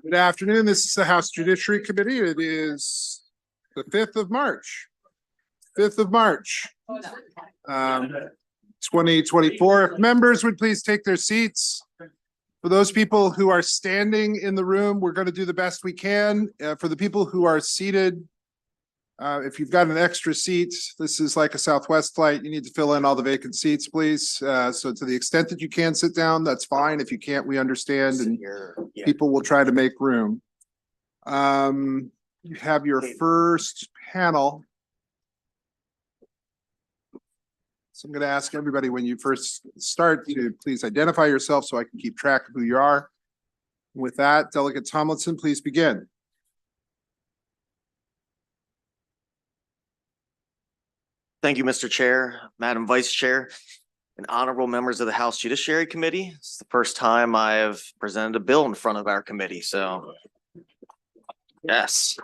Good afternoon. This is the House Judiciary Committee. It is the 5th of March. 5th of March. 2024. If members would please take their seats. For those people who are standing in the room, we're going to do the best we can. For the people who are seated, if you've got an extra seat, this is like a Southwest flight. You need to fill in all the vacant seats, please. So to the extent that you can sit down, that's fine. If you can't, we understand, and people will try to make room. You have your first panel. So I'm going to ask everybody when you first start to please identify yourself so I can keep track of who you are. With that, Delegate Tomlinson, please begin. Thank you, Mr. Chair, Madam Vice Chair, and honorable members of the House Judiciary Committee. It's the first time I have presented a bill in front of our committee, so yes,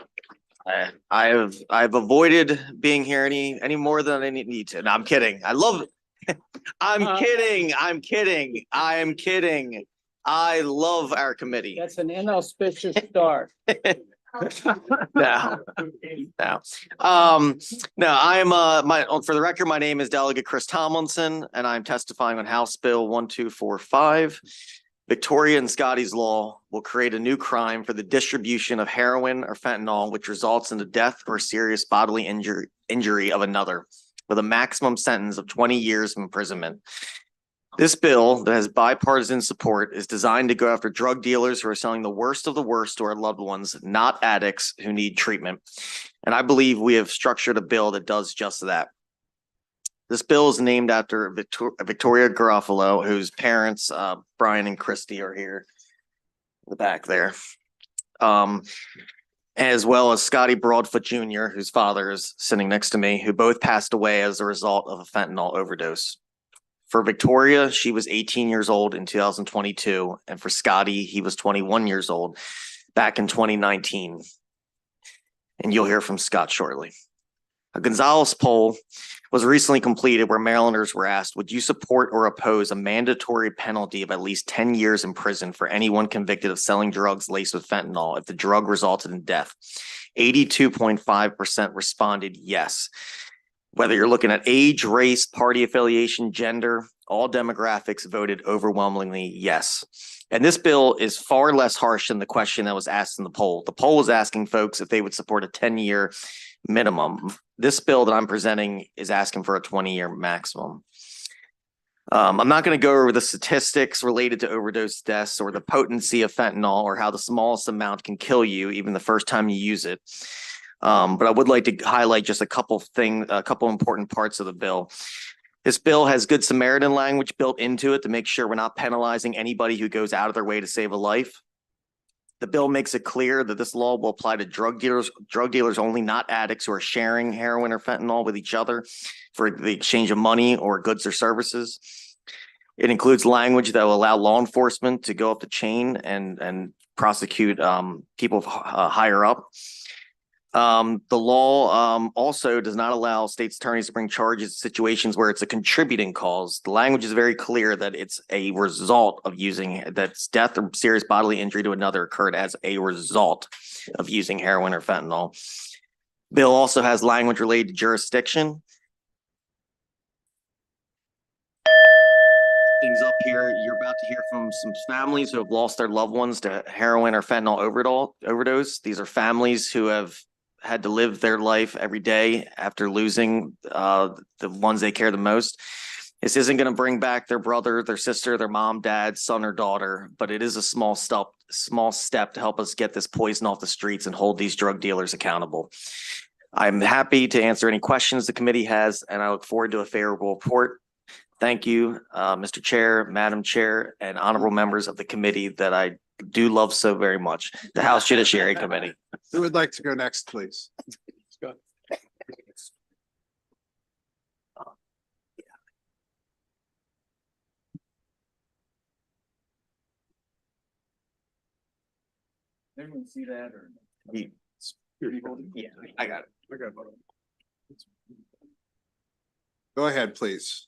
I've avoided being here any more than I need to. No, I'm kidding. I love it. I'm kidding. I love our committee. That's an inauspicious start. No. For the record, my name is Delegate Chris Tomlinson, and I'm testifying on House Bill 1245. Victoria and Scotty's law will create a new crime for the distribution of heroin or fentanyl, which results in the death or serious bodily injury of another, with a maximum sentence of 20 years of imprisonment. This bill that has bipartisan support is designed to go after drug dealers who are selling the worst of the worst to our loved ones, not addicts who need treatment. And I believe we have structured a bill that does just that. This bill is named after Victoria Garofalo, whose parents, Brian and Christy, are here in the back there. As well as Scotty Broadfoot Jr., whose father is sitting next to me, who both passed away as a result of a fentanyl overdose. For Victoria, she was 18 years old in 2022, and for Scotty, he was 21 years old back in 2019. And you'll hear from Scott shortly. A Gonzales poll was recently completed where Marylanders were asked, would you support or oppose a mandatory penalty of at least 10 years in prison for anyone convicted of selling drugs laced with fentanyl if the drug resulted in death? 82.5% responded yes. Whether you're looking at age, race, party affiliation, gender, all demographics voted overwhelmingly yes. And this bill is far less harsh than the question that was asked in the poll. The poll was asking folks if they would support a 10-year minimum. This bill that I'm presenting is asking for a 20-year maximum. I'm not going to go over the statistics related to overdose deaths or the potency of fentanyl or how the smallest amount can kill you even the first time you use it. But I would like to highlight just a couple important parts of the bill. This bill has Good Samaritan language built into it to make sure we're not penalizing anybody who goes out of their way to save a life. The bill makes it clear that this law will apply to drug dealers only, not addicts who are sharing heroin or fentanyl with each other for the exchange of money or goods or services. It includes language that will allow law enforcement to go up the chain and prosecute people higher up. The law also does not allow state's attorneys to bring charges in situations where it's a contributing cause. The language is very clear that it's a result of using, that's death or serious bodily injury to another occurred as a result of using heroin or fentanyl. Bill also has language related to jurisdiction. Things up here, you're about to hear from some families who have lost their loved ones to heroin or fentanyl overdose. These are families who have had to live their life every day after losing the ones they care the most. This isn't going to bring back their brother, their sister, their mom, dad, son, or daughter, but it is a small step to help us get this poison off the streets and hold these drug dealers accountable. I'm happy to answer any questions the committee has, and I look forward to a favorable report. Thank you, Mr. Chair, Madam Chair, and honorable members of the committee that I do love so very much, the House Judiciary Committee. Who would like to go next, please? Anyone see that or? Yeah, I got it. Go ahead, please.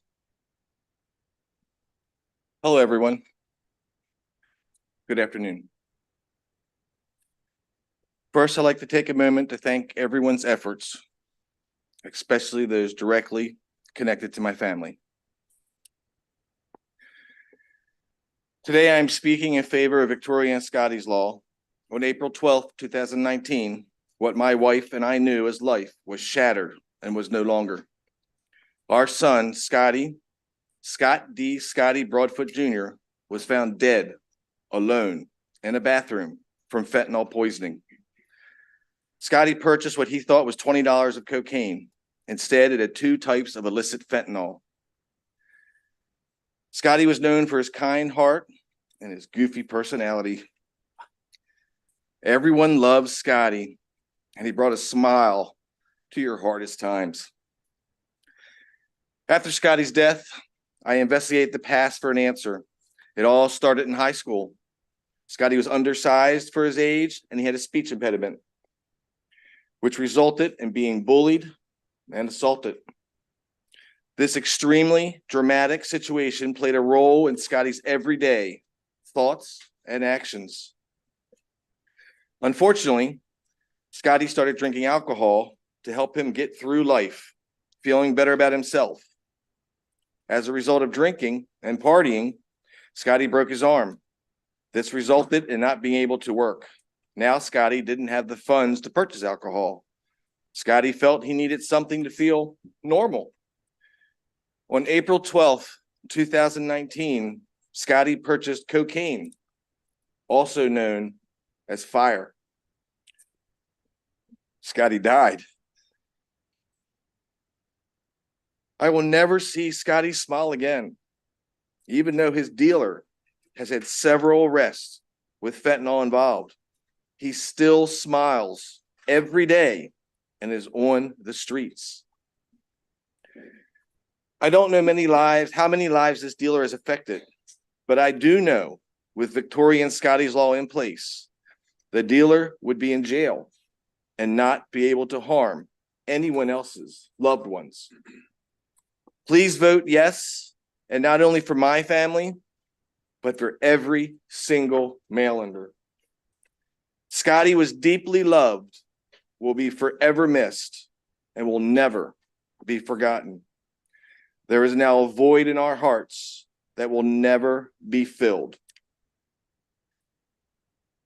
Hello, everyone. Good afternoon. First, I'd like to take a moment to thank everyone's efforts, especially those directly connected to my family. Today, I am speaking in favor of Victoria and Scotty's law. On April 12th, 2019, what my wife and I knew as life was shattered and was no longer. Our son, Scott D. Scotty Broadfoot Jr., was found dead, alone, in a bathroom from fentanyl poisoning. Scotty purchased what he thought was $20 of cocaine. Instead, it had 2 types of illicit fentanyl. Scotty was known for his kind heart and his goofy personality. Everyone loves Scotty, and he brought a smile to your hardest times. After Scotty's death, I investigated the past for an answer. It all started in high school. Scotty was undersized for his age, and he had a speech impediment, which resulted in being bullied and assaulted. This extremely dramatic situation played a role in Scotty's everyday thoughts and actions. Unfortunately, Scotty started drinking alcohol to help him get through life, feeling better about himself. As a result of drinking and partying, Scotty broke his arm. This resulted in not being able to work. Now Scotty didn't have the funds to purchase alcohol. Scotty felt he needed something to feel normal. On April 12th, 2019, Scotty purchased cocaine, also known as fire. Scotty died. I will never see Scotty smile again, even though his dealer has had several arrests with fentanyl involved. He still smiles every day and is on the streets. I don't know how many lives this dealer has affected, but I do know with Victoria and Scotty's law in place, the dealer would be in jail and not be able to harm anyone else's loved ones. Please vote yes, and not only for my family, but for every single Marylander. Scotty was deeply loved, will be forever missed, and will never be forgotten. There is now a void in our hearts that will never be filled.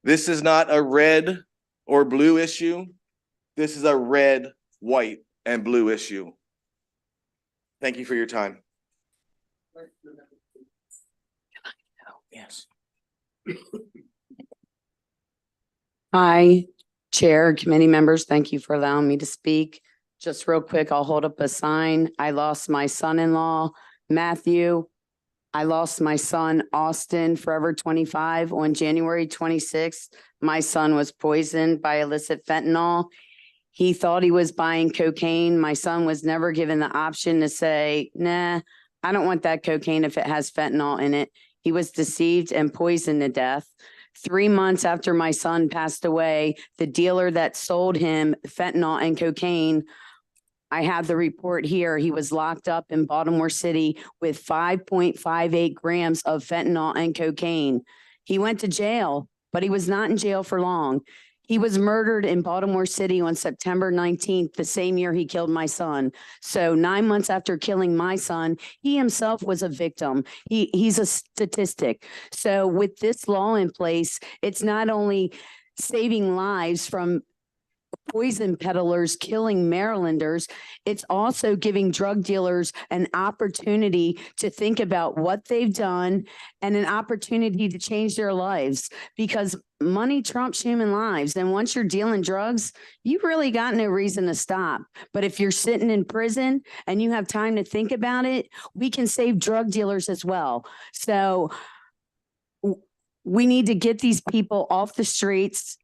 This is not a red or blue issue. This is a red, white, and blue issue. Thank you for your time. Yes. Hi, Chair, committee members, thank you for allowing me to speak. Just real quick, I'll hold up a sign. I lost my son-in-law, Matthew. I lost my son, Austin, forever 25. On January 26th, my son was poisoned by illicit fentanyl. He thought he was buying cocaine. My son was never given the option to say, nah, I don't want that cocaine if it has fentanyl in it. He was deceived and poisoned to death. 3 months after my son passed away, the dealer that sold him fentanyl and cocaine, I have the report here. He was locked up in Baltimore City with 5.58 grams of fentanyl and cocaine. He went to jail, but he was not in jail for long. He was murdered in Baltimore City on September 19th, the same year he killed my son. So 9 months after killing my son, he himself was a victim. He's a statistic. So with this law in place, it's not only saving lives from poison peddlers killing Marylanders, it's also giving drug dealers an opportunity to think about what they've done and an opportunity to change their lives, because money trumps human lives. And once you're dealing drugs, you really got no reason to stop. But if you're sitting in prison and you have time to think about it, we can save drug dealers as well. So we need to get these people off the streets,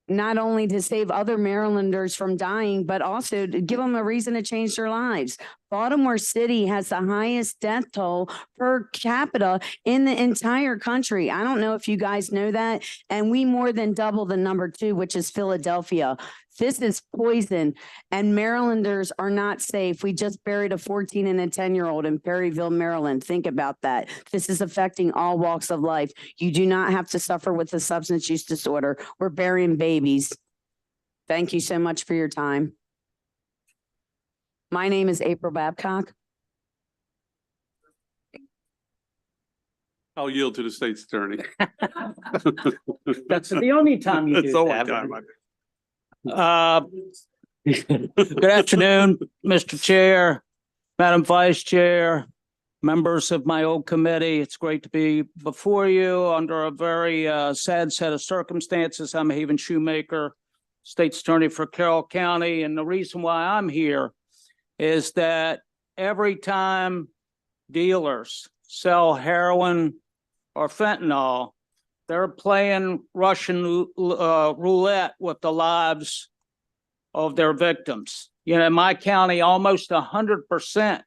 not only to save other Marylanders from dying, but also to give them a reason to change their lives. Baltimore City has the highest death toll per capita in the entire country. I don't know if you guys know that. And we more than double the number 2, which is Philadelphia. This is poison, and Marylanders are not safe. We just buried a 14 and a 10-year-old in Perryville, Maryland. Think about that. This is affecting all walks of life. You do not have to suffer with a substance use disorder. We're burying babies. Thank you so much for your time. My name is April Babcock. I'll yield to the state's attorney. That's the only time you That's do the only that. time I do. Good afternoon, Mr. Chair, Madam Vice Chair, members of my old committee. It's great to be before you under a very sad set of circumstances. I'm Haven Shoemaker, State's Attorney for Carroll County, and the reason why I'm here is that every time dealers sell heroin or fentanyl, they're playing Russian roulette with the lives of their victims. You know, in my county, almost 100%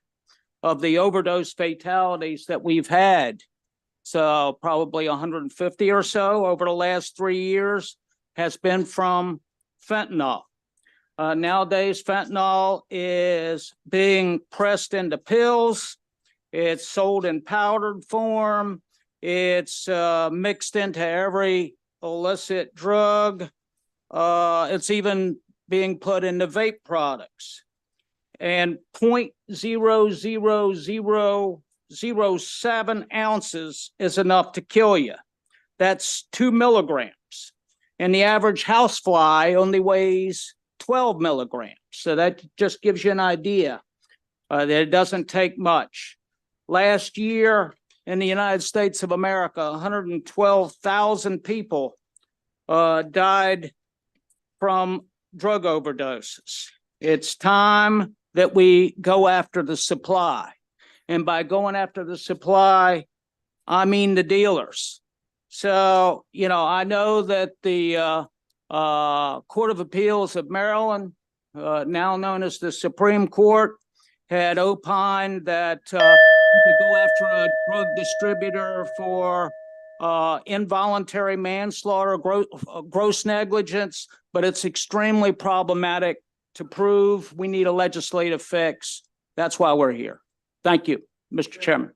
of the overdose fatalities that we've had, so probably 150 or so over the last 3 years, has been from fentanyl. Nowadays, fentanyl is being pressed into pills. It's sold in powdered form. It's mixed into every illicit drug. It's even being put into vape products. And 0.00007 ounces is enough to kill you. That's 2 milligrams. And the average housefly only weighs 12 milligrams. So that just gives you an idea that it doesn't take much. Last year in the United States of America, 112,000 people died from drug overdoses. It's time that we go after the supply. And by going after the supply, I mean the dealers. So, you know, I know that the Court of Appeals of Maryland, now known as the Supreme Court, had opined that you could go after a drug distributor for involuntary manslaughter, gross negligence, but it's extremely problematic to prove. We need a legislative fix. That's why we're here. Thank you, Mr. Chairman.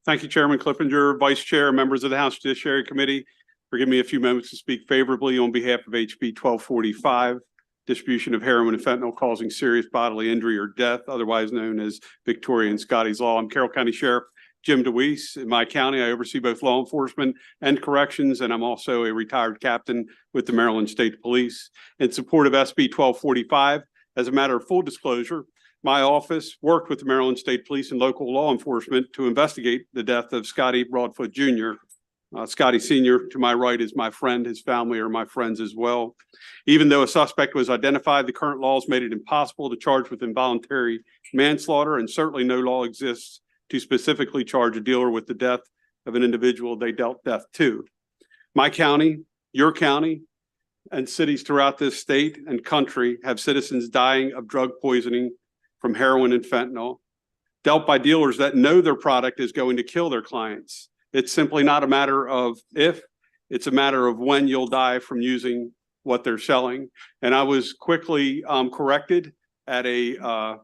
Thank you, Chairman Clippinger, Vice Chair, members of the House Judiciary Committee, for giving me a few moments to speak favorably on behalf of HB 1245, distribution of heroin and fentanyl causing serious bodily injury or death, otherwise known as Victoria and Scotty's Law. I'm Carroll County Sheriff Jim DeWeese. In my county, I oversee both law enforcement and corrections, and I'm also a retired captain with the Maryland State Police. In support of SB 1245, as a matter of full disclosure, my office worked with the Maryland State Police and local law enforcement to investigate the death of Scotty Broadfoot Jr. Scotty Sr. to my right is my friend. His family are my friends as well. Even though a suspect was identified, the current laws made it impossible to charge with involuntary manslaughter, and certainly no law exists to specifically charge a dealer with the death of an individual they dealt death to. My county, your county, and cities throughout this state and country have citizens dying of drug poisoning from heroin and fentanyl, dealt by dealers that know their product is going to kill their clients. It's simply not a matter of if, it's a matter of when you'll die from using what they're selling. And I was quickly corrected at a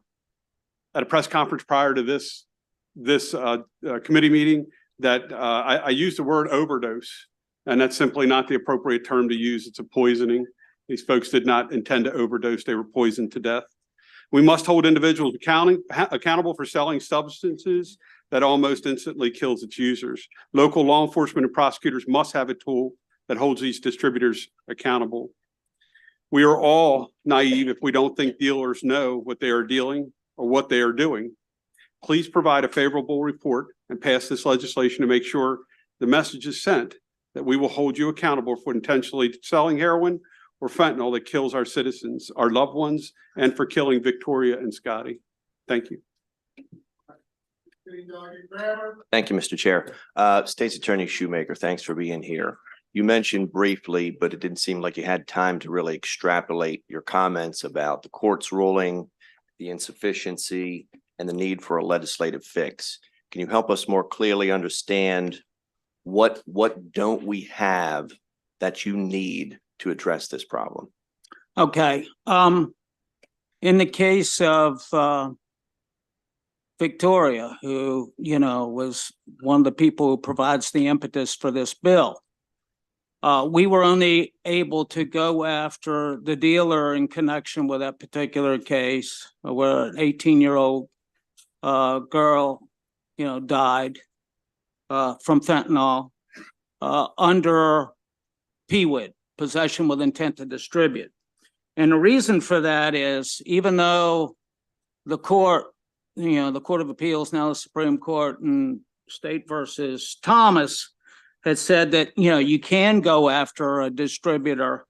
press conference prior to this committee meeting that I used the word overdose, and that's simply not the appropriate term to use. It's a poisoning. These folks did not intend to overdose. They were poisoned to death. We must hold individuals accountable for selling substances that almost instantly kills its users. Local law enforcement and prosecutors must have a tool that holds these distributors accountable. We are all naive if we don't think dealers know what they are dealing or what they are doing. Please provide a favorable report and pass this legislation to make sure the message is sent that we will hold you accountable for intentionally selling heroin or fentanyl that kills our citizens, our loved ones, and for killing Victoria and Scotty. Thank you. Thank you, Mr. Chair. State's Attorney Shoemaker, thanks for being here. You mentioned briefly, but it didn't seem like you had time to really extrapolate your comments about the court's ruling, the insufficiency, and the need for a legislative fix. Can you help us more clearly understand what don't we have that you need to address this problem? Okay. In the case of Victoria, who, you know, was one of the people who provides the impetus for this bill, We were only able to go after the dealer in connection with that particular case where an 18-year-old girl, died from fentanyl under PWID, possession with intent to distribute. And the reason for that is even though the court, the Court of Appeals, now the Supreme Court in State versus Thomas, had said that, you can go after a distributor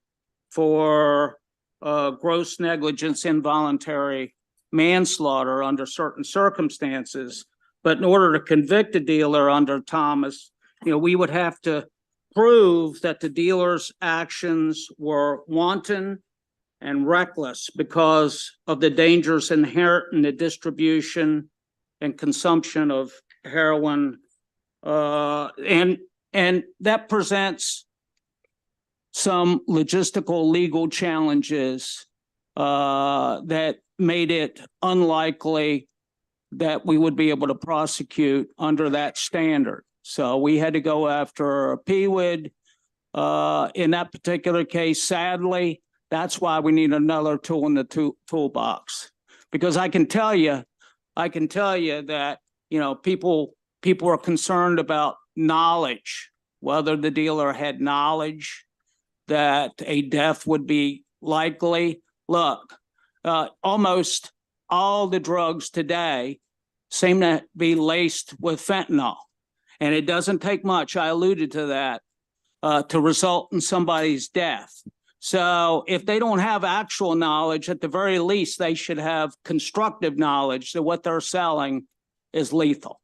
for gross negligence, involuntary manslaughter under certain circumstances. But in order to convict a dealer under Thomas, we would have to prove that the dealer's actions were wanton and reckless because of the dangers inherent in the distribution and consumption of heroin. And that presents some logistical legal challenges that made it unlikely that we would be able to prosecute under that standard. So we had to go after a PWID in that particular case. Sadly, that's why we need another tool in the toolbox. Because I can tell you that, people are concerned about knowledge, whether the dealer had knowledge that a death would be likely. Look, almost all the drugs today seem to be laced with fentanyl. And it doesn't take much, I alluded to that, to result in somebody's death. So if they don't have actual knowledge, at the very least, they should have constructive knowledge that what they're selling is lethal.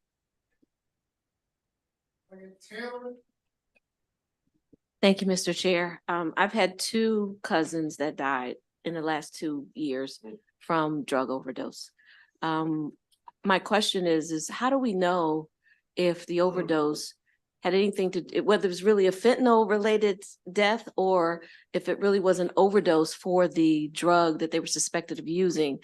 Thank you, Mr. Chair. I've had 2 cousins that died in the last 2 years from drug overdose. My question is how do we know if the overdose had anything to, whether it was really a fentanyl related death or if it really was an overdose for the drug that they were suspected of using?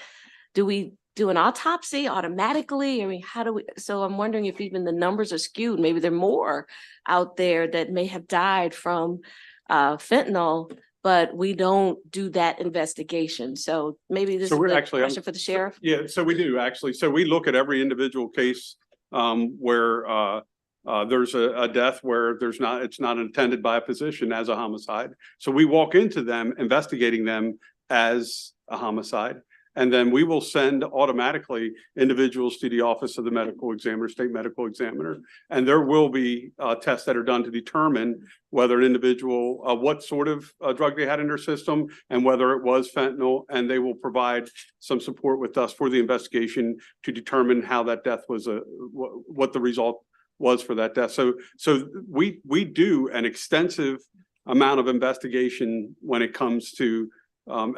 Do we do an autopsy automatically? I mean, how do we, so I'm wondering if even the numbers are skewed. Maybe there are more out there that may have died from fentanyl, but we don't do that investigation. So maybe this is a question for the sheriff. Yeah, so we do actually. So we look at every individual case where there's a death where it's not intended by a physician as a homicide. So we walk into them, investigating them as a homicide. And then we will send automatically individuals to the Office of the Medical Examiner, State Medical Examiner. And there will be tests that are done to determine whether an individual, what sort of drug they had in their system and whether it was fentanyl. And they will provide some support with us for the investigation to determine how that death was, what the result was for that death. So we do an extensive amount of investigation when it comes to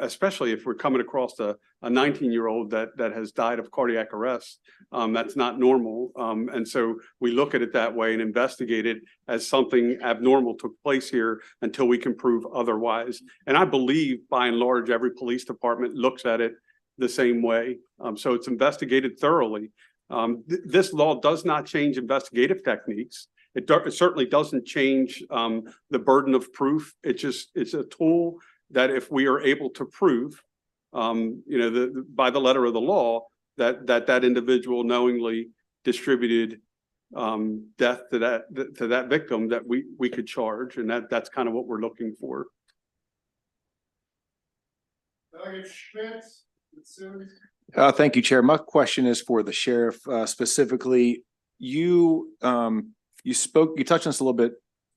especially if we're coming across a 19-year-old that has died of cardiac arrest. That's not normal. And so we look at it that way and investigate it as something abnormal took place here until we can prove otherwise. And I believe by and large, every police department looks at it the same way. So it's investigated thoroughly. This law does not change investigative techniques. It certainly doesn't change the burden of proof. It's a tool that if we are able to prove, by the letter of the law, that individual knowingly distributed death to that victim, that we could charge, and that's kind of what we're looking for. Thank you, Chair. My question is for the sheriff specifically. You touched on this a little bit.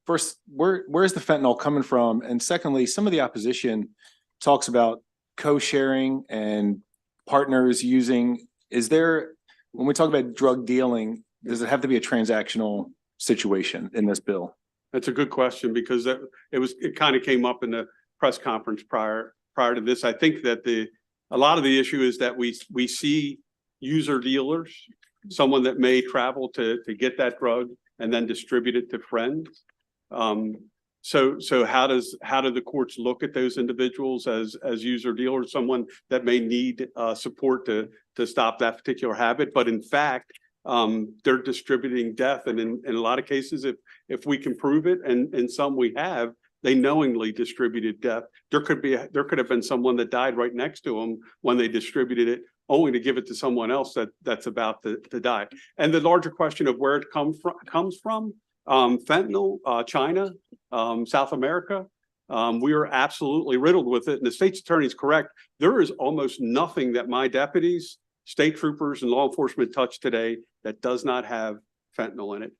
First, where's the fentanyl coming from? And secondly, some of the opposition talks about co-sharing and partners using. When we talk about drug dealing, does it have to be a transactional situation in this bill? That's a good question because it kind of came up in the press conference prior to this. I think that a lot of the issue is that we see user dealers, someone that may travel to get that drug and then distribute it to friends. So how do the courts look at those individuals as user dealers, someone that may need support to stop that particular habit, but in fact, they're distributing death. And in a lot of cases, if we can prove it, and in some we have, They knowingly distributed death. There could have been someone that died right next to them when they distributed it, only to give it to someone else that's about to die. And the larger question of where it comes from, fentanyl, China, South America. We are absolutely riddled with it. And the state's attorney is correct. There is almost nothing that my deputies, state troopers, and law enforcement touch today that does not have fentanyl in it.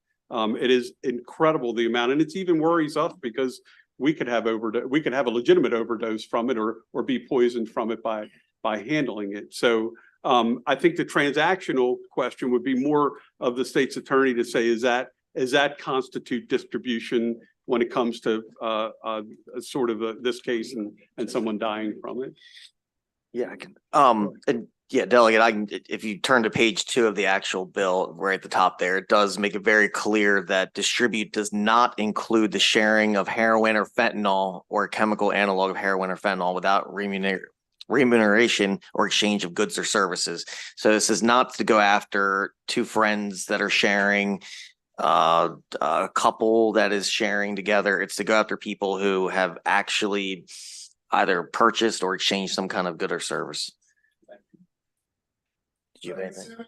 It is incredible the amount, and it's even worries us because we could have a legitimate overdose from it or be poisoned from it by handling it. So I think the transactional question would be more of the state's attorney to say, is that constitute distribution when it comes to sort of this case and someone dying from it? Yeah, I can. And yeah, Delegate, if you turn to page 2 of the actual bill, right at the top there, it does make it very clear that distribute does not include the sharing of heroin or fentanyl or a chemical analog of heroin or fentanyl without remuneration or exchange of goods or services. So this is not to go after two friends that are sharing, a couple that is sharing together. It's to go after people who have actually either purchased or exchanged some kind of good or service. Did you have anything?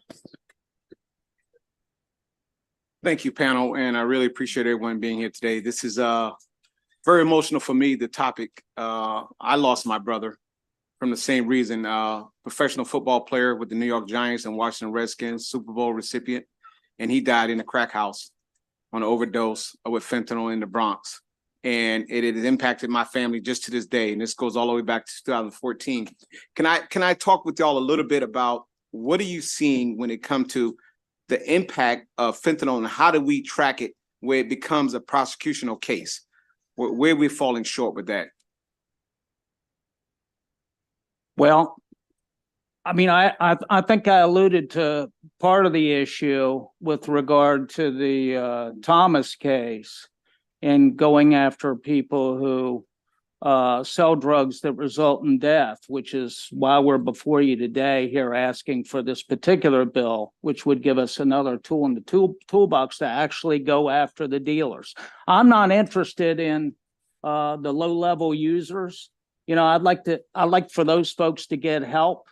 Thank you, panel, and I really appreciate everyone being here today. This is very emotional for me, the topic. I lost my brother from the same reason, professional football player with the New York Giants and Washington Redskins, Super Bowl recipient, and he died in a crack house on an overdose with fentanyl in the Bronx. And it has impacted my family just to this day, and this goes all the way back to 2014. Can I talk with y'all a little bit about what are you seeing when it comes to the impact of fentanyl and how do we track it where it becomes a prosecutional case? Where are we falling short with that? Well, I mean, I think I alluded to part of the issue with regard to the Thomas case and going after people who sell drugs that result in death, which is why we're before you today here asking for this particular bill, which would give us another tool in the toolbox to actually go after the dealers. I'm not interested in the low-level users. You know, I'd like for those folks to get help,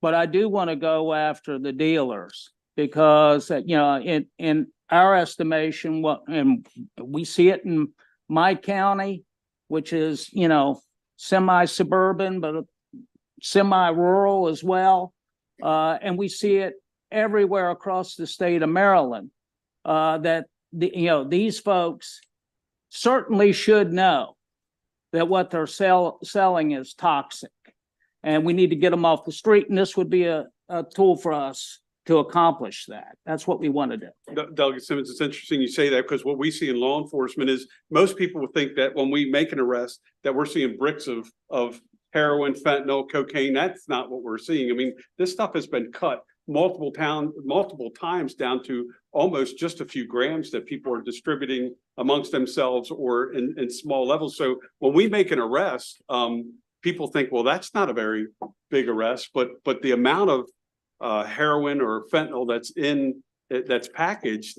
but I do want to go after the dealers because, you know, in our estimation, and we see it in my county, which is, you know, semi-suburban, but semi-rural as well. And we see it everywhere across the state of Maryland, that these folks certainly should know that what they're selling is toxic. And we need to get them off the street. And this would be a tool for us to accomplish that. That's what we want to do. Delegate Simmons, it's interesting you say that because what we see in law enforcement is most people would think that when we make an arrest that we're seeing bricks of heroin, fentanyl, cocaine. That's not what we're seeing. I mean, this stuff has been cut multiple times down to almost just a few grams that people are distributing amongst themselves or in small levels. So when we make an arrest, people think, well, that's not a very big arrest, but the amount of heroin or fentanyl that's packaged,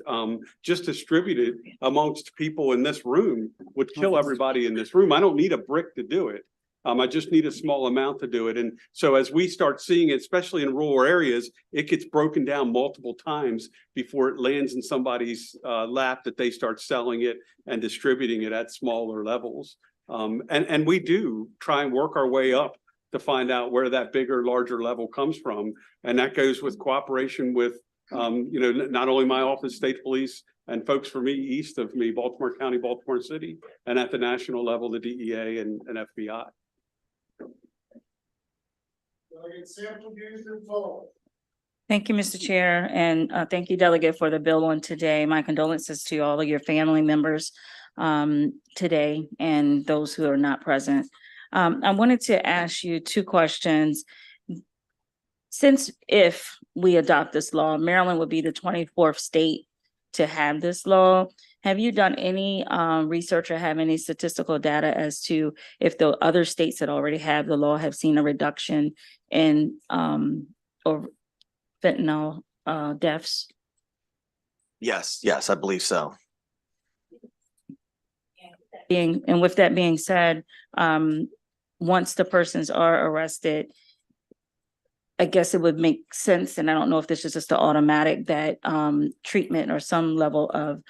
just distributed amongst people in this room would kill everybody in this room. I don't need a brick to do it. I just need a small amount to do it. And so as we start seeing it, especially in rural areas, it gets broken down multiple times before it lands in somebody's lap that they start selling it and distributing it at smaller levels. And we do try and work our way up to find out where that bigger, larger level comes from. And that goes with cooperation with, not only my office, state police, and folks for me, east of me, Baltimore County, Baltimore City, and at the national level, the DEA and FBI. Thank you, Mr. Chair, and thank you, Delegate, for the bill on today. My condolences to all of your family members today and those who are not present. I wanted to ask you two questions. Since if we adopt this law, Maryland would be the 24th state to have this law. Have you done any research or have any statistical data as to if the other states that already have the law have seen a reduction in or fentanyl deaths? Yes, I believe so. with that being said, once the persons are arrested, I guess it would make sense, and I don't know if this is just an automatic, that treatment or some level of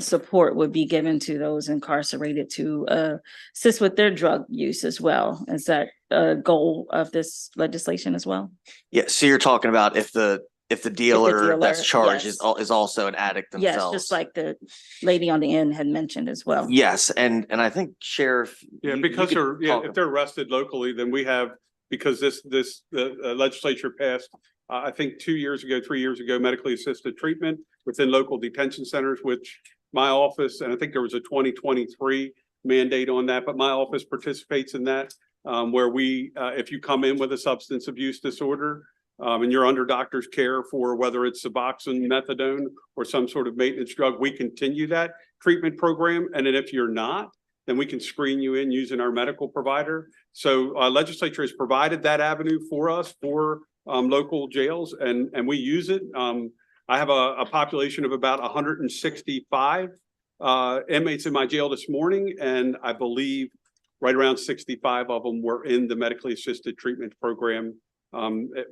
support would be given to those incarcerated to assist with their drug use as well. Is that a goal of this legislation as well? Yeah, so you're talking about if the dealer that's dealer, charged yes. is also an addict Yes, themselves. just like the lady on the end had mentioned as well. Yes, and I think Sheriff. Yeah, you because could they're, yeah, talk- if they're arrested locally, then we have, because the legislature passed, I think 3 years ago, medically assisted treatment within local detention centers, which my office, and I think there was a 2023 mandate on that, but my office participates in that, where we, if you come in with a substance abuse disorder, and you're under doctor's care for whether it's Suboxone, methadone, or some sort of maintenance drug, we continue that treatment program. And then if you're not, then we can screen you in using our medical provider. So legislature has provided that avenue for us for local jails, and we use it. I have a population of about 165 inmates in my jail this morning, and I believe right around 65 of them were in the medically assisted treatment program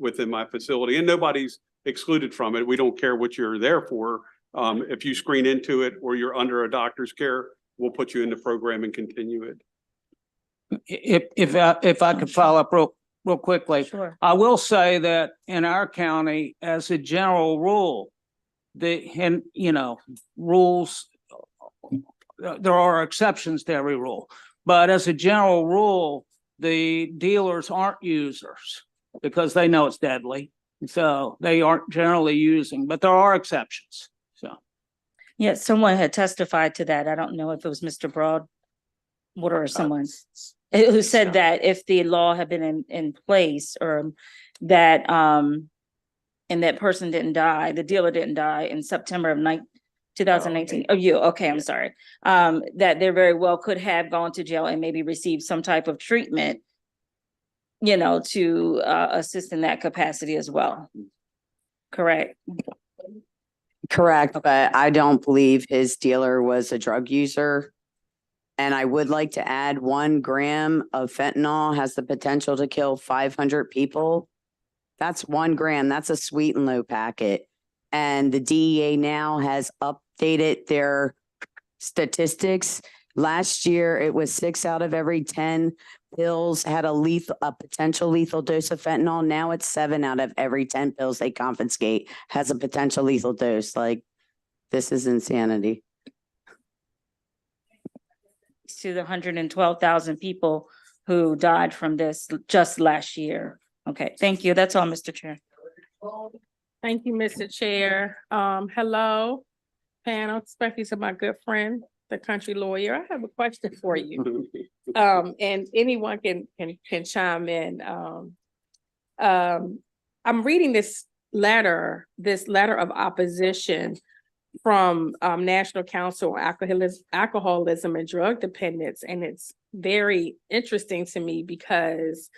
within my facility, and nobody's excluded from it. We don't care what you're there for. If you screen into it or you're under a doctor's care, we'll put you in the program and continue it. If I could follow up real quickly. Sure. I will say that in our county, as a general rule, rules, there are exceptions to every rule, but as a general rule, the dealers aren't users because they know it's deadly. So they aren't generally using, but there are exceptions. So. Yes, someone had testified to that. I don't know if it was Mr. Broadwater or someone who said that if the law had been in place, or that and that person didn't die, the dealer didn't die in September of 2019. Oh, you, okay, I'm sorry. That they very well could have gone to jail and maybe received some type of treatment, to assist in that capacity as well. Correct. Correct, but I don't believe his dealer was a drug user. And I would like to add 1 gram of fentanyl has the potential to kill 500 people. That's 1 gram. That's a sweet and low packet. And the DEA now has updated their statistics. Last year, it was 6 out of every 10 pills had a potential lethal dose of fentanyl. Now it's 7 out of every 10 pills they confiscate has a potential lethal dose. Like, this is insanity. To the 112,000 people who died from this just last year. Okay, thank you. That's all, Mr. Chair. Thank you, Mr. Chair. Hello, panel, especially to my good friend, the country lawyer. I have a question for you. And anyone can chime in. I'm reading this letter of opposition from National Council on Alcoholism and Drug Dependence, and it's very interesting to me because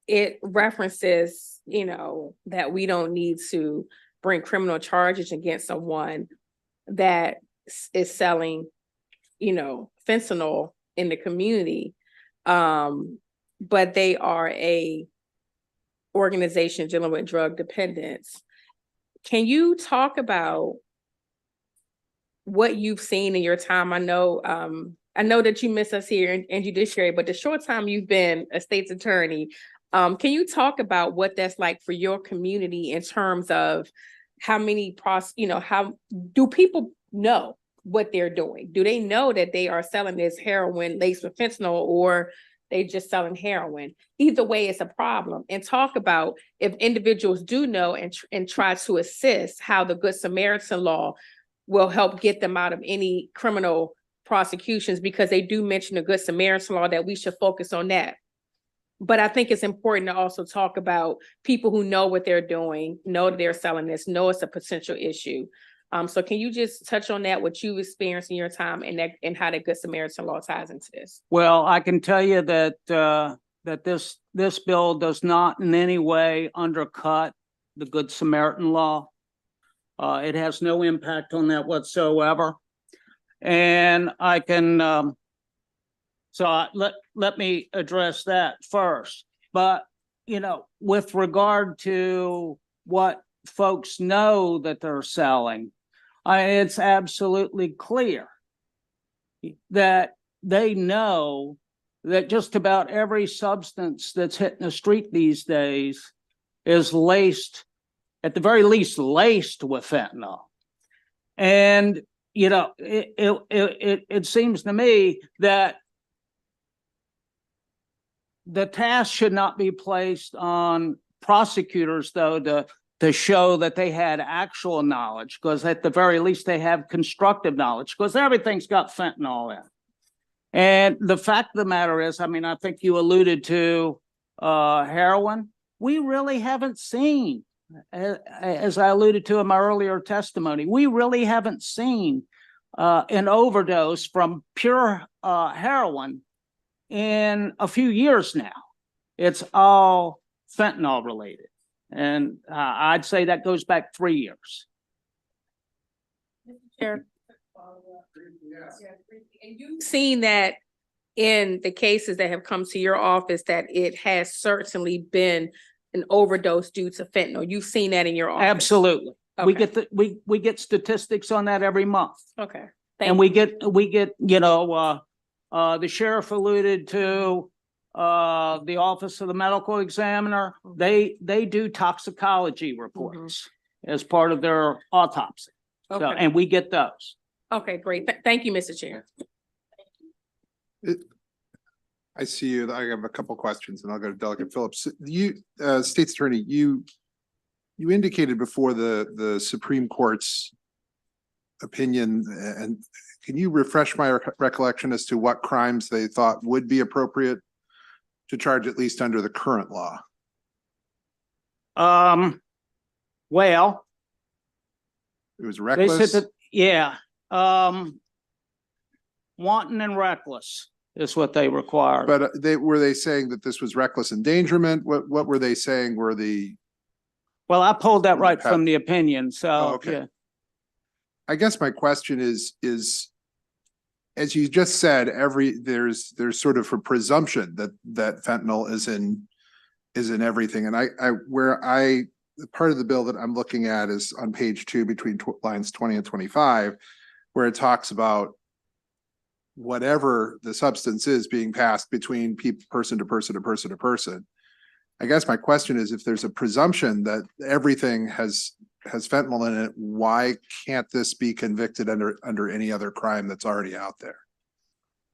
it references, that we don't need to bring criminal charges against someone that is selling, fentanyl in the community, but they are a organization dealing with drug dependence. Can you talk about what you've seen in your time? I know that you miss us here in judiciary, but the short time you've been a state's attorney, can you talk about what that's like for your community in terms of how many how do people know what they're doing? Do they know that they are selling this heroin laced with fentanyl, or they just selling heroin? Either way, it's a problem. And talk about if individuals do know and try to assist, how the Good Samaritan law will help get them out of any criminal prosecutions, because they do mention the Good Samaritan law, that we should focus on that. But I think it's important to also talk about people who know what they're doing, know that they're selling this, know it's a potential issue. So can you just touch on that, what you've experienced in your time, and how the Good Samaritan law ties into this? Well, I can tell you that that this bill does not in any way undercut the Good Samaritan law. It has no impact on that whatsoever. And I can, let me address that first. But, you know, with regard to what folks know that they're selling, it's absolutely clear that they know that just about every substance that's hitting the street these days is laced, at the very least, laced with fentanyl. And, you know, it seems to me that the task should not be placed on prosecutors, though, to show that they had actual knowledge, because at the very least they have constructive knowledge, because everything's got fentanyl in. And the fact of the matter is, I mean, I think you alluded to heroin. We really haven't seen, as I alluded to in my earlier testimony, we really haven't seen an overdose from pure heroin in a few years now. It's all fentanyl related. And I'd say that goes back 3 years. Chair. And you've seen that in the cases that have come to your office, that it has certainly been an overdose due to fentanyl. You've seen that in your office. Absolutely. We Okay. get we get statistics on that every month. Okay. And we get, you know, the sheriff alluded to the Office of the Medical Examiner. They do toxicology reports as part of their autopsy. So, Okay. and we get those. Okay, great. Thank you, Mr. Chair. I see you. I have a couple questions and I'll go to Delegate Phillips. You, State's Attorney, you indicated before the Supreme Court's opinion, and can you refresh my recollection as to what crimes they thought would be appropriate to charge, at least under the current law? Well, It was they reckless. said that, yeah, wanton and reckless is what they require. But were they saying that this was reckless endangerment? What were they saying were the? Well, I pulled that right from the opinion, so, Oh, okay. yeah. I guess my question is, as you just said, there's sort of a presumption that fentanyl is in everything. And the part of the bill that I'm looking at is on page 2 between lines 20 and 25, where it talks about whatever the substance is being passed between person to person to person to person. I guess my question is, if there's a presumption that everything has fentanyl in it, why can't this be convicted under any other crime that's already out there?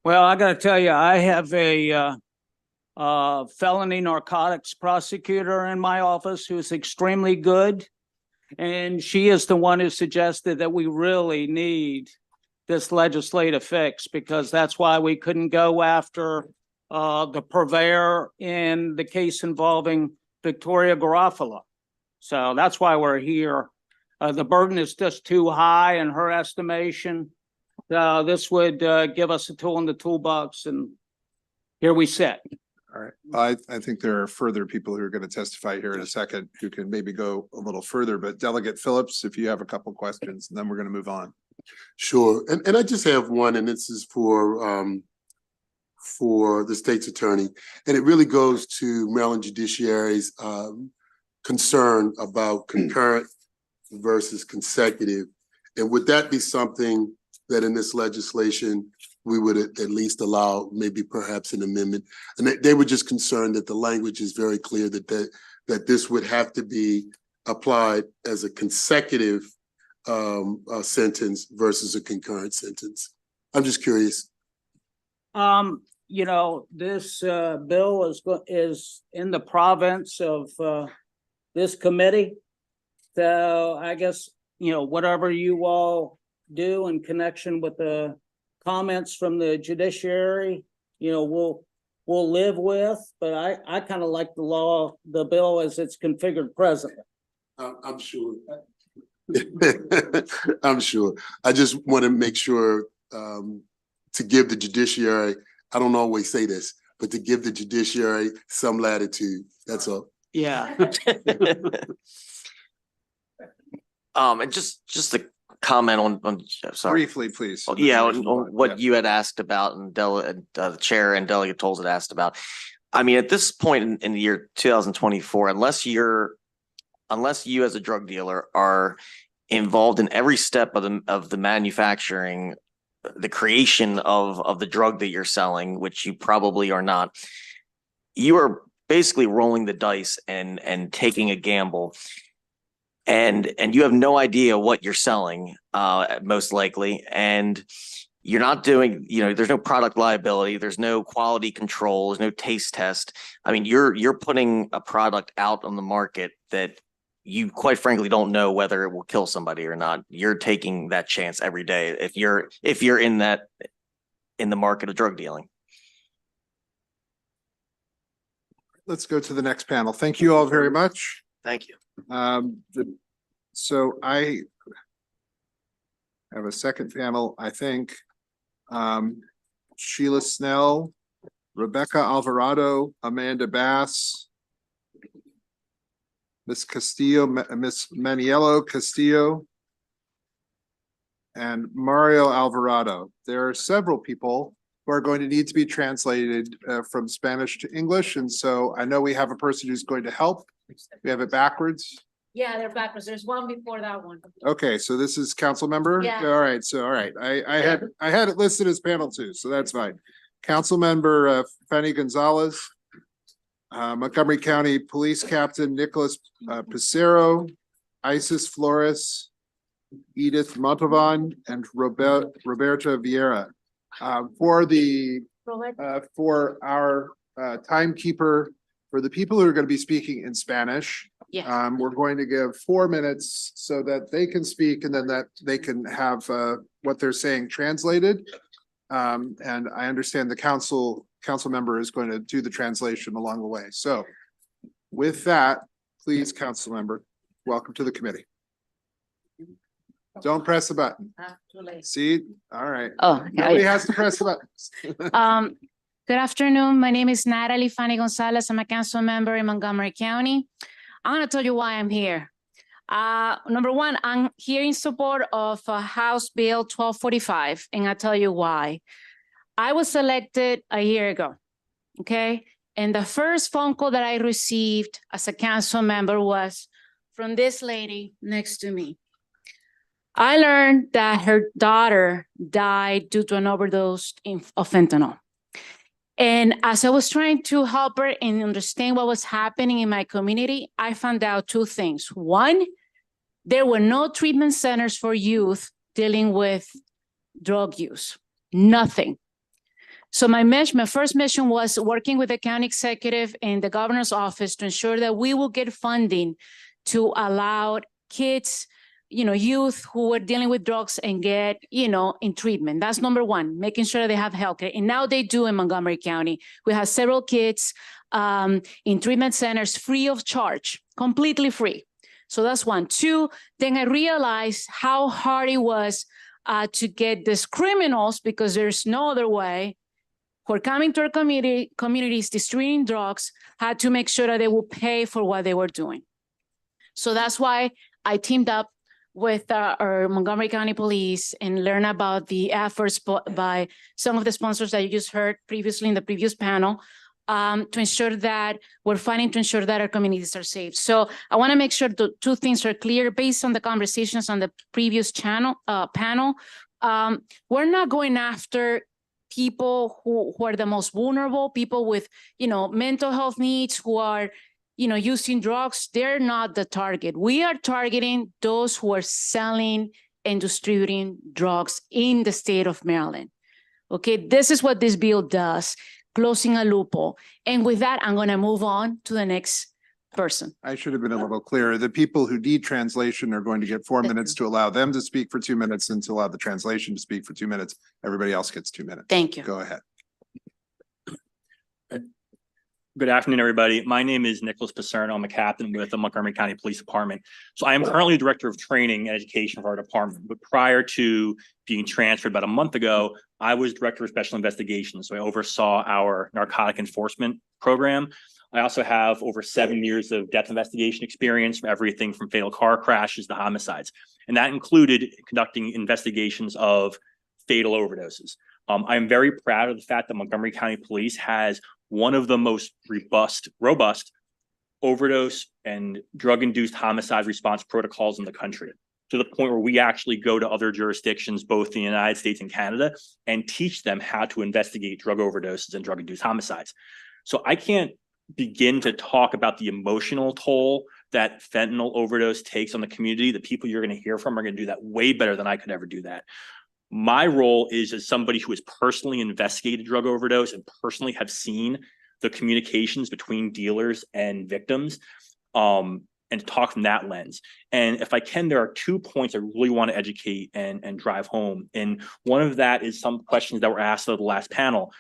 Well, I gotta tell you, I have a felony narcotics prosecutor in my office who's extremely good. And she is the one who suggested that we really need this legislative fix, because that's why we couldn't go after the purveyor in the case involving Victoria Garofalo. So that's why we're here. The burden is just too high in her estimation. This would give us a tool in the toolbox, and here we sit. All right. I think there are further people who are going to testify here in a second who can maybe go a little further, but Delegate Phillips, if you have a couple questions, and then we're going to move on. Sure. And I just have one, and this is for the state's attorney. And it really goes to Maryland Judiciary's concern about concurrent versus consecutive. And would that be something that in this legislation we would at least allow, maybe perhaps an amendment? And they were just concerned that the language is very clear that this would have to be applied as a consecutive sentence versus a concurrent sentence. I'm just curious. You know, this bill is in the province of this committee. So I guess, you know, whatever you all do in connection with the comments from the judiciary, you know, we'll live with. But I kind of like the bill as it's configured presently. I'm sure. I'm sure. I just want to make sure to give the judiciary, I don't always say this, but to give the judiciary some latitude. That's all. Yeah. And just to comment on, sorry. Briefly, please. Yeah, on what you had asked about and the chair and Delegate Tolles had asked about. I mean, at this point in the year 2024, unless you as a drug dealer are involved in every step of the manufacturing, the creation of the drug that you're selling, which you probably are not, you are basically rolling the dice and taking a gamble. And you have no idea what you're selling, most likely. And you're not doing, there's no product liability, there's no quality control, there's no taste test. I mean, you're putting a product out on the market that you quite frankly don't know whether it will kill somebody or not. You're taking that chance every day if you're in the market of drug dealing. Let's go to the next panel. Thank you all very much. Thank you. So I have a second panel, I think. Sheila Snell, Rebecca Alvarado, Amanda Bass, Miss Castillo, Miss Maniello Castillo, and Mario Alvarado. There are several people who are going to need to be translated from Spanish to English. And so I know we have a person who's going to help. We have it backwards. Yeah, they're backwards. There's one before that one. Okay, so this is council member? Yeah. All right, I had it listed as panel 2, so that's fine. Council member Fanny Gonzalez, Montgomery County Police Captain Nicholas Pissarro, Isis Flores, Edith Montalvan, and Roberta Vieira. For our timekeeper, for the people who are going to be speaking in Spanish, Yeah. we're going to give 4 minutes so that they can speak and then that they can have what they're saying translated. And I understand the council member is going to do the translation along the way. So with that, please, council member, welcome to the committee. Don't press the button. Too late. See, all right. Oh, Nobody has to press the button. Good afternoon. My name is Natalie Fanny Gonzalez. I'm a council member in Montgomery County. I'm going to tell you why I'm here. Number one, I'm here in support of House Bill 1245, and I'll tell you why. I was elected a year ago, okay? And the first phone call that I received as a council member was from this lady next to me. I learned that her daughter died due to an overdose of fentanyl. And as I was trying to help her and understand what was happening in my community, I found out 2 things. One, there were no treatment centers for youth dealing with drug use, nothing. So my first mission was working with the county executive and the governor's office to ensure that we will get funding to allow kids, youth who are dealing with drugs and get, in treatment. That's number one, making sure they have healthcare. And now they do in Montgomery County. We have several kids in treatment centers free of charge, completely free. So that's 1. 2, then I realized how hard it was to get these criminals, because there's no other way, who are coming to our communities distributing drugs, had to make sure that they will pay for what they were doing. So that's why I teamed up with our Montgomery County Police and learn about the efforts by some of the sponsors that you just heard previously in the previous panel, to ensure that we're fighting to ensure that our communities are safe. So I want to make sure the 2 things are clear based on the conversations on the previous panel. We're not going after people who are the most vulnerable, people with, mental health needs, who are using drugs. They're not the target. We are targeting those who are selling and distributing drugs in the state of Maryland. Okay, this is what this bill does, closing a loophole. And with that, I'm going to move on to the next person. I should have been a little clearer. The people who need translation are going to get 4 minutes to allow them to speak for 2 minutes and to allow the translation to speak for 2 minutes. Everybody else gets 2 minutes. Thank you. Go ahead. Good afternoon, everybody. My name is Nicholas Pissarro. I'm a captain with the Montgomery County Police Department. So I am currently director of training and education for our department. But prior to being transferred about a month ago, I was director of special investigations. So I oversaw our narcotic enforcement program. I also have over 7 years of death investigation experience from everything from fatal car crashes to homicides. And that included conducting investigations of fatal overdoses. I'm very proud of the fact that Montgomery County Police has one of the most robust overdose and drug-induced homicide response protocols in the country, to the point where we actually go to other jurisdictions, both in the United States and Canada, and teach them how to investigate drug overdoses and drug-induced homicides. So I can't begin to talk about the emotional toll that fentanyl overdose takes on the community. The people you're going to hear from are going to do that way better than I could ever do that. My role is as somebody who has personally investigated drug overdose and personally have seen the communications between dealers and victims, and to talk from that lens. And if I can, there are 2 points I really want to educate and drive home. And one of that is some questions that were asked at the last panel.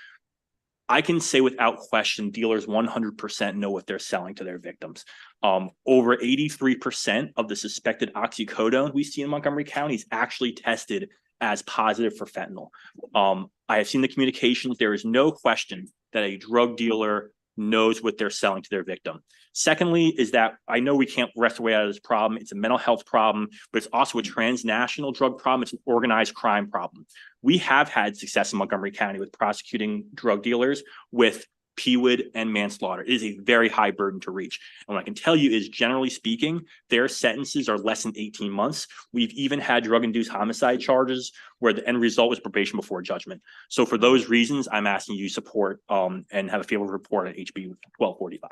I can say without question, dealers 100% know what they're selling to their victims. Over 83% of the suspected oxycodone we see in Montgomery County is actually tested as positive for fentanyl. I have seen the communications. There is no question that a drug dealer knows what they're selling to their victim. Secondly, is that I know we can't rest away out of this problem. It's a mental health problem, but it's also a transnational drug problem. It's an organized crime problem. We have had success in Montgomery County with prosecuting drug dealers with PWID and manslaughter. It is a very high burden to reach. And what I can tell you is, generally speaking, their sentences are less than 18 months. We've even had drug-induced homicide charges where the end result was probation before judgment. So for those reasons, I'm asking you support and have a favorable report on HB 1245.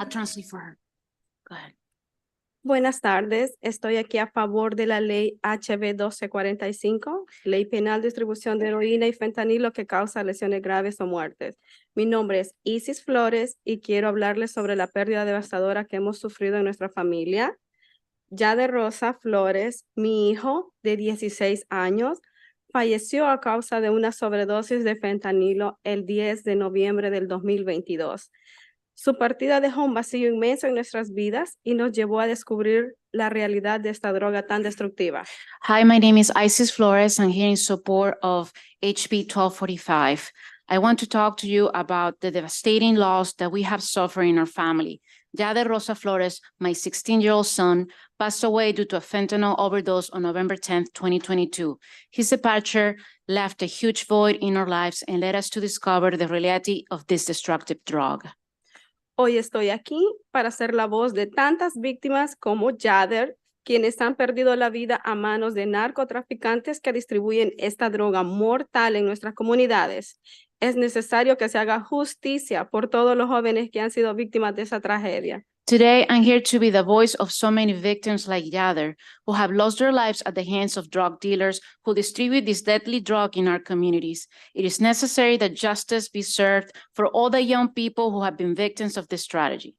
I'll translate for her. Go ahead. Buenas tardes, estoy aquí a favor de la ley HB 1245, Ley Penal Distribución de Heroína y Fentanilo que causa lesiones graves o muertes. Mi nombre es Isis Flores y quiero hablarles sobre la pérdida devastadora que hemos sufrido en nuestra familia. JUD Rosa Flores, mi hijo de 16 años, falleció a causa de una sobredosis de fentanilo el 10 de noviembre del 2022. Su partida dejó un vacío inmenso en nuestras vidas y nos llevó a descubrir la realidad de esta droga tan destructiva. Hi, my name is Isis Flores. I'm here in support of HB 1245. I want to talk to you about the devastating loss that we have suffered in our family. JUD Rosa Flores, my 16-year-old son, passed away due to a fentanyl overdose on November 10th, 2022. His departure left a huge void in our lives and led us to discover the reality of this destructive drug. Hoy estoy aquí para ser la voz de tantas víctimas como JUD, quienes han perdido la vida a manos de narcotraficantes que distribuyen esta droga mortal en nuestras comunidades. Es necesario que se haga justicia por todos los jóvenes que han sido víctimas de esa tragedia. Today, I'm here to be the voice of so many victims like JUD, who have lost their lives at the hands of drug dealers who distribute this deadly drug in our communities. It is necessary that justice be served for all the young people who have been victims of this tragedy.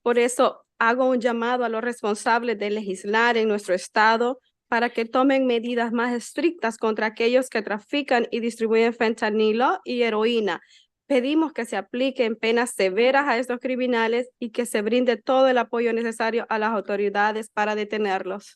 Por eso hago un llamado a los responsables de legislar en nuestro estado para que tomen medidas más estrictas contra aquellos que trafican y distribuyen fentanilo y heroína. Pedimos que se apliquen penas severas a estos criminales y que se brinde todo el apoyo necesario a las autoridades para detenerlos.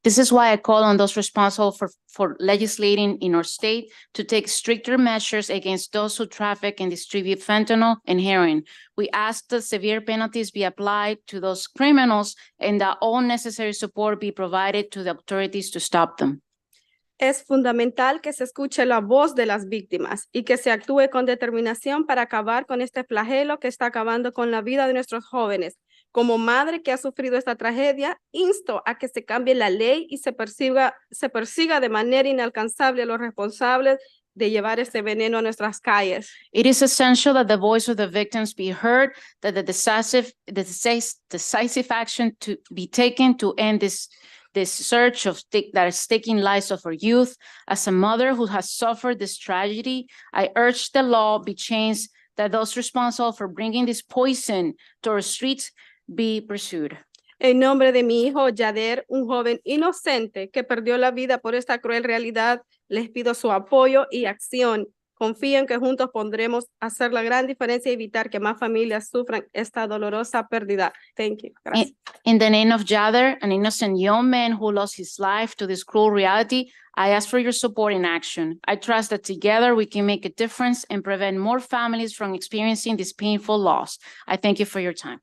This is why I call on those responsible for legislating in our state to take stricter measures against those who traffic and distribute fentanyl and heroin. We ask that severe penalties be applied to those criminals and that all necessary support be provided to the authorities to stop them. Es fundamental que se escuche la voz de las víctimas y que se actúe con determinación para acabar con este flagelo que está acabando con la vida de nuestros jóvenes. Como madre que ha sufrido esta tragedia, insto a que se cambie la ley y se persiga de manera inalcanzable a los responsables de llevar este veneno a nuestras calles. It is essential that the voice of the victims be heard, that the decisive action to be taken to end this surge that is taking lives of our youth. As a mother who has suffered this tragedy, I urge the law be changed, that those responsible for bringing this poison to our streets be pursued. En nombre de mi hijo Yader, un joven inocente que perdió la vida por esta cruel realidad, les pido su apoyo y acción Confío en que juntos podremos hacer la gran diferencia y evitar que más familias sufran esta dolorosa pérdida. Thank you. Gracias. In the name of Jader, an innocent young man who lost his life to this cruel reality, I ask for your support in action. I trust that together we can make a difference and prevent more families from experiencing this painful loss. I thank you for your time.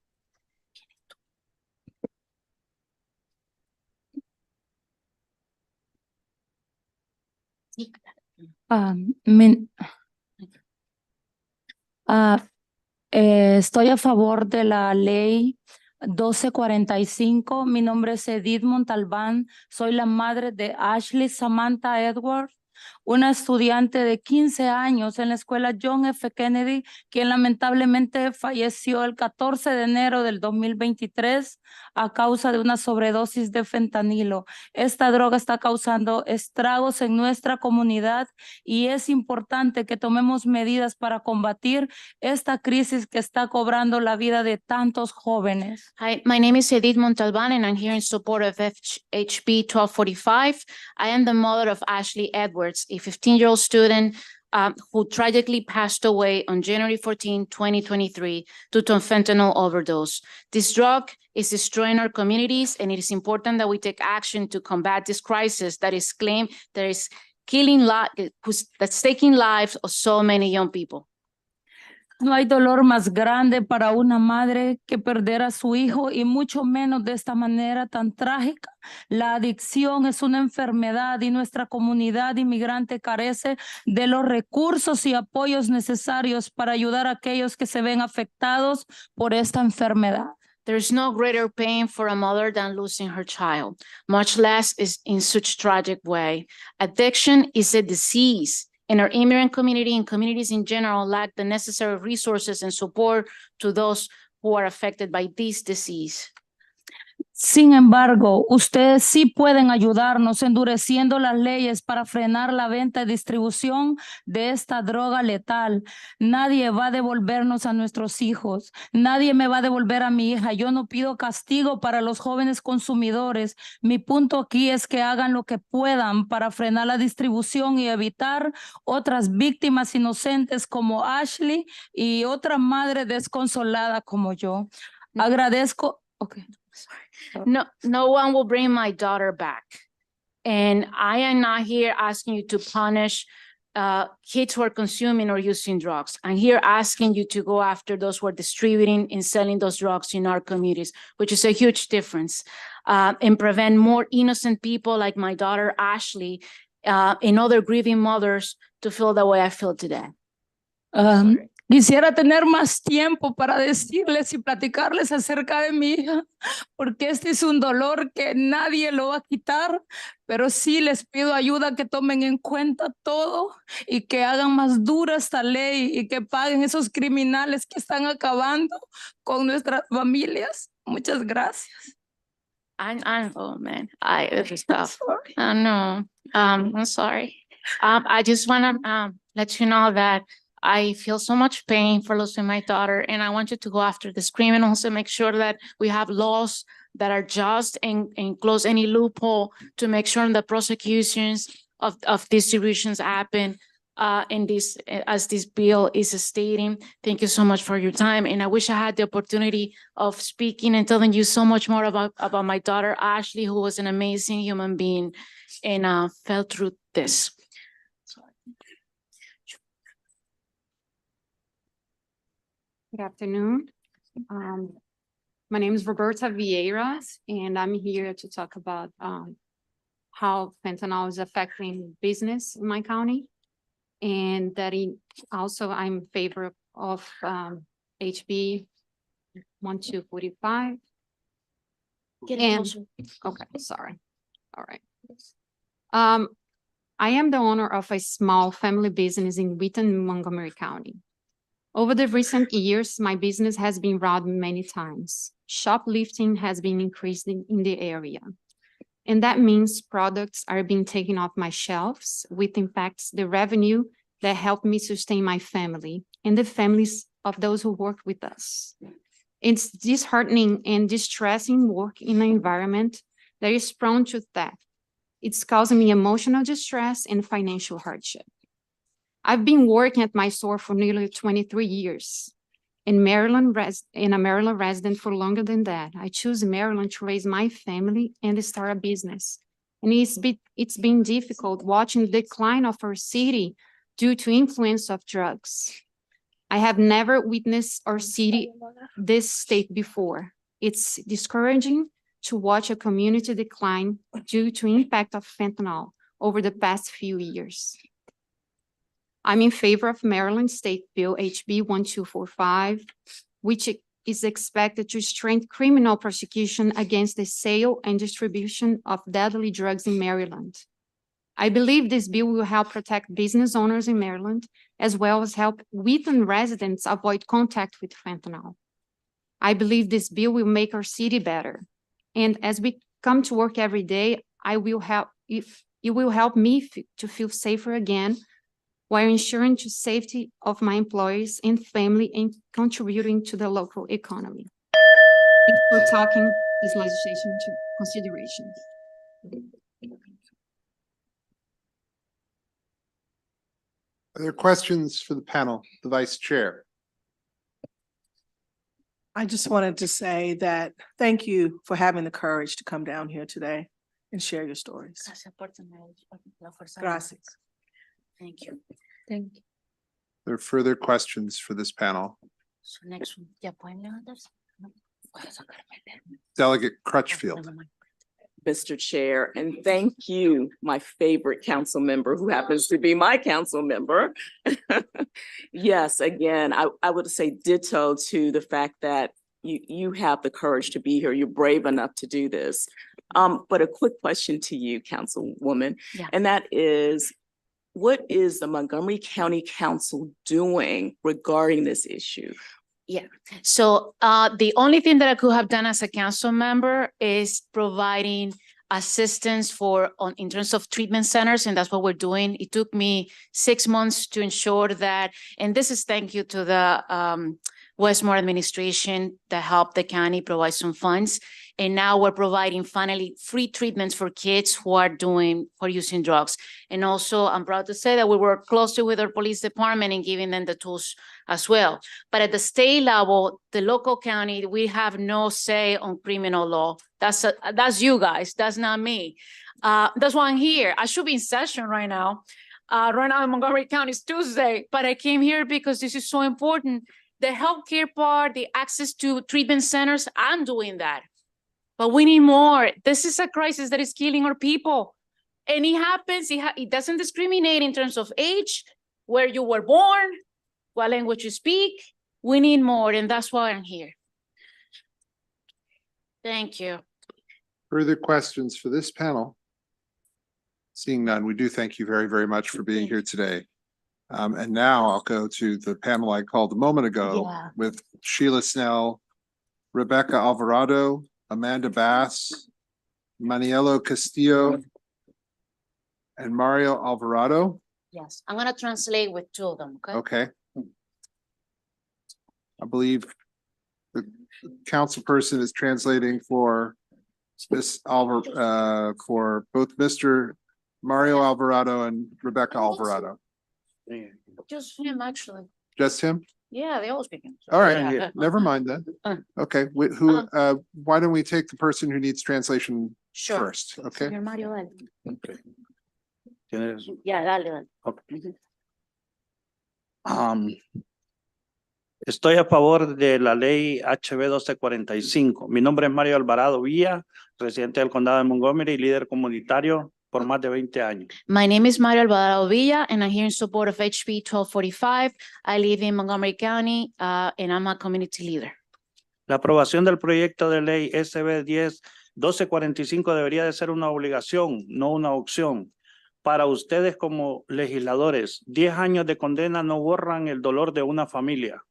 Estoy a favor de la ley 1245. Mi nombre es Edith Montalbán. Soy la madre de Ashley Samantha Edwards, una estudiante de 15 años en la escuela John F. Kennedy, quien lamentablemente falleció el 14 de enero del 2023 a causa de una sobredosis de fentanilo. Esta droga está causando estragos en nuestra comunidad y es importante que tomemos medidas para combatir esta crisis que está cobrando la vida de tantos jóvenes. Hi, my name is Edith Montalban, and I'm here in support of HB 1245. I am the mother of Ashley Edwards, a 15-year-old student who tragically passed away on January 14, 2023 due to a fentanyl overdose. This drug is destroying our communities, and it is important that we take action to combat this crisis that is claimed that is that's taking lives of so many young people. No hay dolor más grande para una madre que perder a su hijo y mucho menos de esta manera tan trágica. La adicción es una enfermedad y nuestra comunidad inmigrante carece de los recursos y apoyos necesarios para ayudar a aquellos que se ven afectados por esta enfermedad. There is no greater pain for a mother than losing her child, much less is in such tragic way. Addiction is a disease, and our immigrant community and communities in general lack the necessary resources and support to those who are affected by this disease. Sin embargo, ustedes sí pueden ayudarnos endureciendo las leyes para frenar la venta y distribución de esta droga letal. Nadie va a devolvernos a nuestros hijos. Nadie me va a devolver a mi hija. Yo no pido castigo para los jóvenes consumidores. Mi punto aquí es que hagan lo que puedan para frenar la distribución y evitar otras víctimas inocentes como Ashley y otra madre desconsolada como yo. Agradezco. Okay. No one will bring my daughter back. And I am not here asking you to punish kids who are consuming or using drugs. I'm here asking you to go after those who are distributing and selling those drugs in our communities, which is a huge difference, and prevent more innocent people like my daughter, Ashley, and other grieving mothers to feel the way I feel today. Quisiera tener más tiempo para decirles y platicarles acerca de mi hija, porque este es un dolor que nadie lo va a quitar, pero sí les pido ayuda, que tomen en cuenta todo y que hagan más dura esta ley y que paguen esos criminales que están acabando con nuestras familias. Muchas gracias. Oh man, this is tough. No, I'm sorry. I just want to let you know that I feel so much pain for losing my daughter, and I want you to go after this criminals and make sure that we have laws that are just and close any loophole to make sure the prosecutions of distributions happen in this, as this bill is stating. Thank you so much for your time, and I wish I had the opportunity of speaking and telling you so much more about my daughter Ashley, who was an amazing human being and fell through this. Good afternoon. My name is Roberta Vieiras, and I'm here to talk about how fentanyl is affecting business in my county. And that also I'm in favor of HB 1245. Okay, sorry. All right. I am the owner of a small family business in Wheaton, Montgomery County. Over the recent years, my business has been robbed many times. Shoplifting has been increasing in the area. And that means products are being taken off my shelves, which impacts the revenue that helped me sustain my family and the families of those who work with us. It's disheartening and distressing work in an environment that is prone to theft. It's causing me emotional distress and financial hardship. I've been working at my store for nearly 23 years. In a Maryland resident for longer than that. I choose Maryland to raise my family and start a business. And it's been difficult watching the decline of our city due to influence of drugs. I have never witnessed our city this state before. It's discouraging to watch a community decline due to impact of fentanyl over the past few years. I'm in favor of Maryland State Bill HB 1245, which is expected to strengthen criminal prosecution against the sale and distribution of deadly drugs in Maryland. I believe this bill will help protect business owners in Maryland, as well as help Wheaton residents avoid contact with fentanyl. I believe this bill will make our city better. And as we come to work every day, it will help me to feel safer again, while ensuring the safety of my employees and family and contributing to the local economy. Thanks for taking this legislation into consideration. Are there questions for the panel, the vice chair? I just wanted to say that thank you for having the courage to come down here today and share your stories. Gracias. Thank you. Thank you. There are further questions for this panel. So next one, ¿ya pueden levantarse? Delegate Crutchfield. Mr. Chair, and thank you, my favorite council member who happens to be my council member. Yes, again, I would say ditto to the fact that you have the courage to be here. You're brave enough to do this. But a quick question to you, Councilwoman, and that is, what is the Montgomery County Council doing regarding this issue? Yeah, so the only thing that I could have done as a council member is providing assistance in terms of treatment centers, and that's what we're doing. It took me 6 months to ensure that, and this is thank you to the Westmore administration that helped the county provide some funds. And now we're providing finally free treatments for kids who are using drugs. And also, I'm proud to say that we work closely with our police department and giving them the tools as well. But at the state level, the local county, we have no say on criminal law. That's you guys, that's not me. That's why I'm here. I should be in session right now. Right now in Montgomery County, it's Tuesday, but I came here because this is so important. The healthcare part, the access to treatment centers, I'm doing that. But we need more. This is a crisis that is killing our people. And it happens, it doesn't discriminate in terms of age, where you were born, what language you speak. We need more, and that's why I'm here. Thank you. Further questions for this panel? Seeing none, we do thank you very, very much for being here today. And now I'll go to the panel I called a moment ago with Sheila Snell, Rebecca Alvarado, Amanda Bass, Maniello Castillo, and Mario Alvarado. Yes, I'm gonna translate with two of them, okay? Okay. I believe the council person is translating for this for both Mr. Mario Alvarado and Rebecca Alvarado. Just him, actually. Just him? Yeah, they all speak English. All right, never mind then. Okay, why don't we take the person who needs translation first, okay? Señor Mario, dale. Okay. ¿Tienes? Ya, dale. Okay. Estoy a favor de la ley HB 1245. Mi nombre es Mario Alvarado Villa, residente del condado de Montgomery y líder comunitario por más de 20 años. My name is Mario Alvarado Villa, and I'm here in support of HB 1245. I live in Montgomery County, and I'm a community leader. La aprobación del proyecto de ley SB 1245 debería de ser una obligación, no una opción. Para ustedes como legisladores, 10 años de condena no borran el dolor de una familia.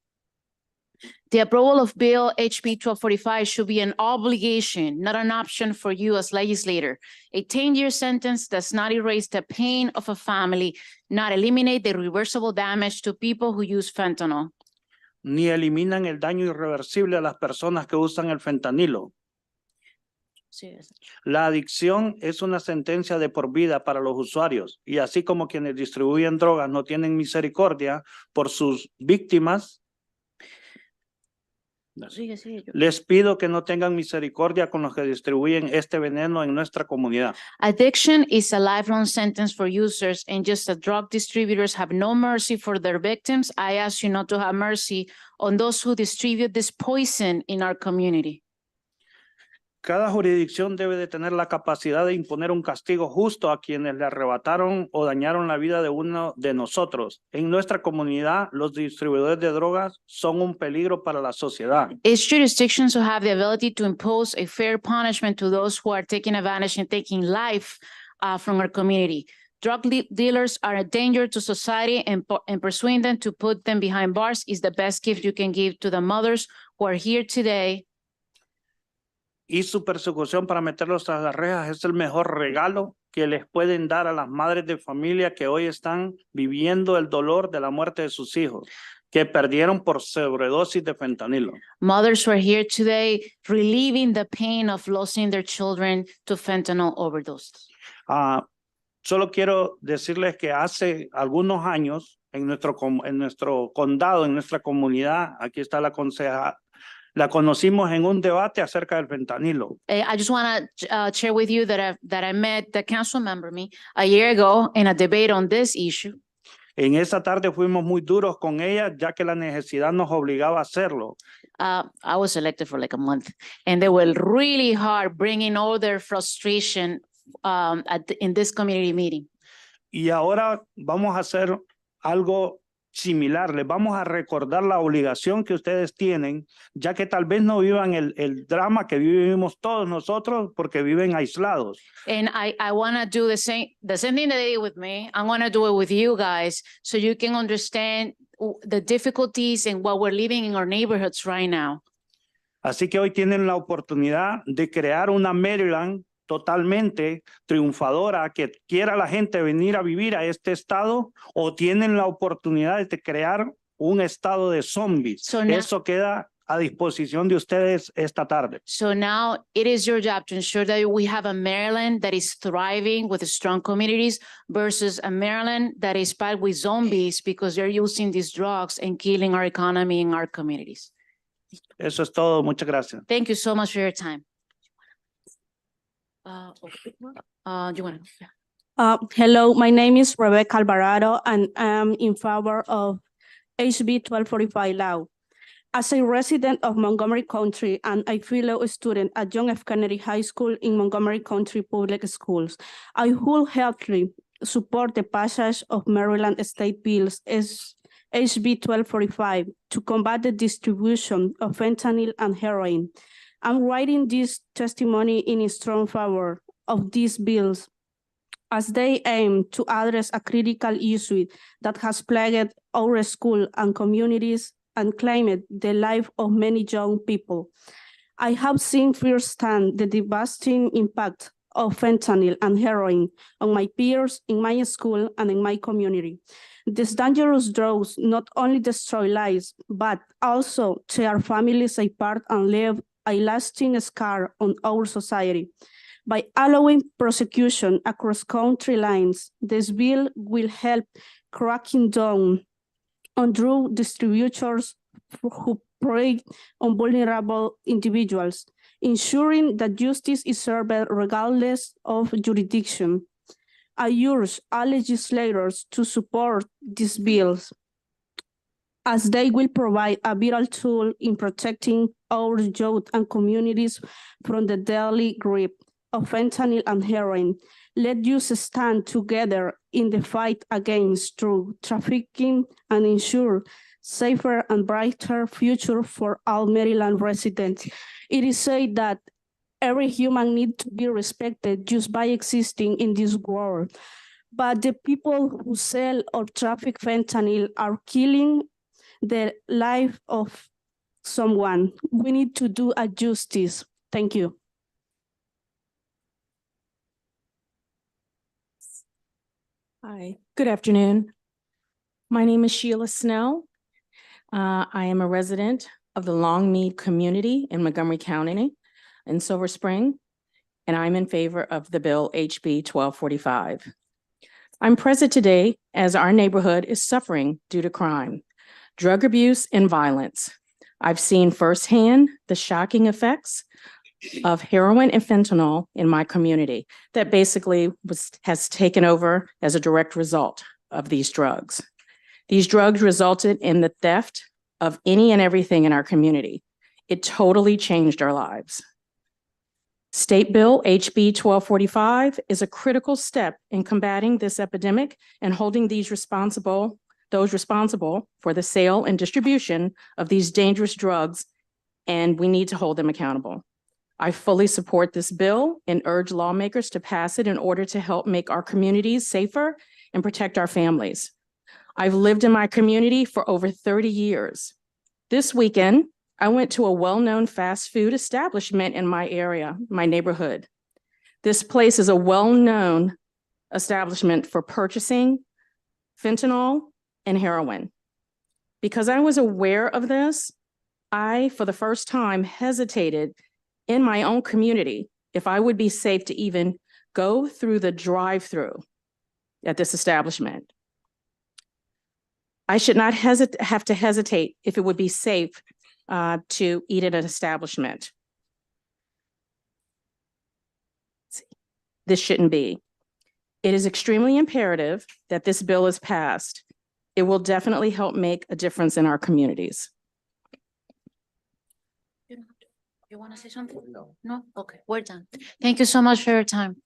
The approval of Bill HB 1245 should be an obligation, not an option for you as legislator. A 10-year sentence does not erase the pain of a family, not eliminate the reversible damage to people who use fentanyl. Ni eliminan el daño irreversible a las personas que usan el fentanilo. Sí, es. La adicción es una sentencia de por vida para los usuarios y así como quienes distribuyen drogas no tienen misericordia por sus víctimas, Sigue, sigue. les pido que no tengan misericordia con los que distribuyen este veneno en nuestra comunidad. Addiction is a lifelong sentence for users, and just as drug distributors have no mercy for their victims, I ask you not to have mercy on those who distribute this poison in our community. Cada jurisdicción debe de tener la capacidad de imponer un castigo justo a quienes le arrebataron o dañaron la vida de uno de nosotros. En nuestra comunidad, los distribuidores de drogas son un peligro para la sociedad. Each jurisdiction should have the ability to impose a fair punishment to those who are taking advantage and taking life from our community. Drug dealers are a danger to society, and pursuing them to put them behind bars is the best gift you can give to the mothers who are here today. Y su persecución para meterlos tras las rejas es el mejor regalo que les pueden dar a las madres de familia que hoy están viviendo el dolor de la muerte de sus hijos, que perdieron por sobredosis de fentanilo. Mothers who are here today relieving the pain of losing their children to fentanyl overdoses. Solo quiero decirles que hace algunos años en nuestro condado, en nuestra comunidad, aquí está la concejal, la conocimos en un debate acerca del fentanilo. I just want to share with you that I met the council member a year ago in a debate on this issue. En esa tarde fuimos muy duros con ella, ya que la necesidad nos obligaba a hacerlo. I was elected for like a month, and they were really hard bringing all their frustration in this community meeting. Y ahora vamos a hacer algo similar. Les vamos a recordar la obligación que ustedes tienen, ya que tal vez no vivan el drama que vivimos todos nosotros porque viven aislados. And I want to do the same thing that they did with me. I want to do it with you guys so you can understand the difficulties and what we're living in our neighborhoods right now. Así que hoy tienen la oportunidad de crear una Maryland totalmente triunfadora, que quiera la gente venir a vivir a este estado, o tienen la oportunidad de crear un estado de zombies. Eso queda a disposición de ustedes esta tarde. So now it is your job to ensure that we have a Maryland that is thriving with strong communities versus a Maryland that is packed with zombies because they're using these drugs and killing our economy and our communities. Eso es todo. Muchas gracias. Thank you so much for your time. Hello, my name is Rebecca Alvarado, and I'm in favor of HB 1245 law. As a resident of Montgomery County and a fellow student at John F. Kennedy High School in Montgomery County Public Schools, I wholeheartedly support the passage of Maryland State Bills HB 1245 to combat the distribution of fentanyl and heroin. I'm writing this testimony in strong favor of these bills as they aim to address a critical issue that has plagued our school and communities and claimed the life of many young people. I have seen firsthand the devastating impact of fentanyl and heroin on my peers in my school and in my community. These dangerous drugs not only destroy lives, but also tear families apart and leave a lasting scar on our society. By allowing prosecution across country lines, this bill will help cracking down on drug distributors who prey on vulnerable individuals, ensuring that justice is served regardless of jurisdiction. I urge all legislators to support these bills, as they will provide a vital tool in protecting our youth and communities from the deadly grip of fentanyl and heroin. Let us stand together in the fight against drug trafficking and ensure safer and brighter future for all Maryland residents. It is said that every human needs to be respected just by existing in this world. But the people who sell or traffic fentanyl are killing the life of someone. We need to do a justice. Thank you. Hi, good afternoon. My name is Sheila Snell. I am a resident of the Longmead community in Montgomery County in Silver Spring. and I'm in favor of the bill HB 1245. I'm present today as our neighborhood is suffering due to crime, drug abuse, and violence. I've seen firsthand the shocking effects of heroin and fentanyl in my community that basically has taken over as a direct result of these drugs. These drugs resulted in the theft of any and everything in our community. It totally changed our lives. State Bill HB 1245 is a critical step in combating this epidemic and holding those responsible for the sale and distribution of these dangerous drugs, and we need to hold them accountable. I fully support this bill and urge lawmakers to pass it in order to help make our communities safer and protect our families. I've lived in my community for over 30 years. This weekend, I went to a well-known fast food establishment in my area, my neighborhood. This place is a well-known establishment for purchasing fentanyl and heroin. Because I was aware of this, I, for the first time, hesitated in my own community if I would be safe to even go through the drive-through at this establishment. I should not have to hesitate if it would be safe to eat at an establishment. This shouldn't be. It is extremely imperative that this bill is passed. It will definitely help make a difference in our communities. You want to say something? No. No? Okay, we're done. Thank you so much for your time.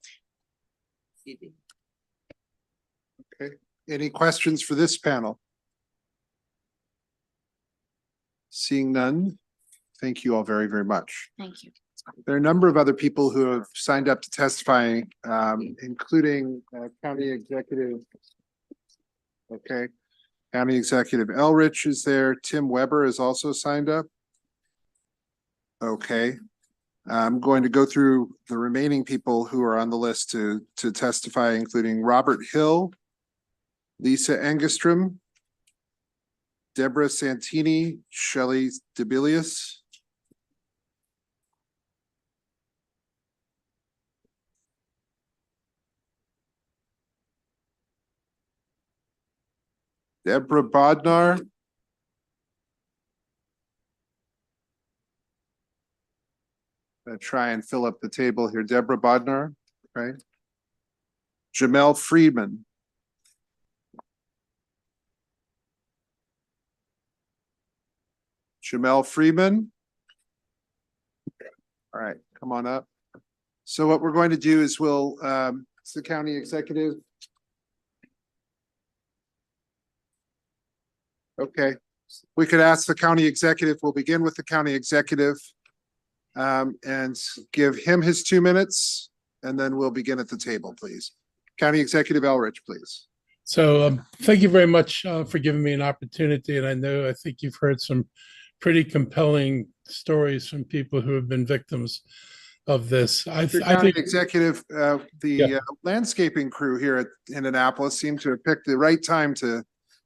Okay, any questions for this panel? Seeing none, thank you all very, very much. Thank you. There are a number of other people who have signed up to testify, including County Executive. Okay, County Executive Elrich is there. Tim Weber is also signed up. Okay, I'm going to go through the remaining people who are on the list to testify, including Robert Hill, Lisa Engstrom, Deborah Santini, Shelley Debilius, Deborah Bodnar, gonna try and fill up the table here. Deborah Bodnar, right? Jamel Friedman. Jamel Freeman. All right, come on up. So what we're going to do is it's the county executive. Okay, we could ask the county executive. We'll begin with the county executive and give him his 2 minutes, and then we'll begin at the table, please. County Executive Elrich, please. So thank you very much for giving me an opportunity. And I think you've heard some pretty compelling stories from people who have been victims of this. I think executive, landscaping crew here at Indianapolis seem to have picked the right time to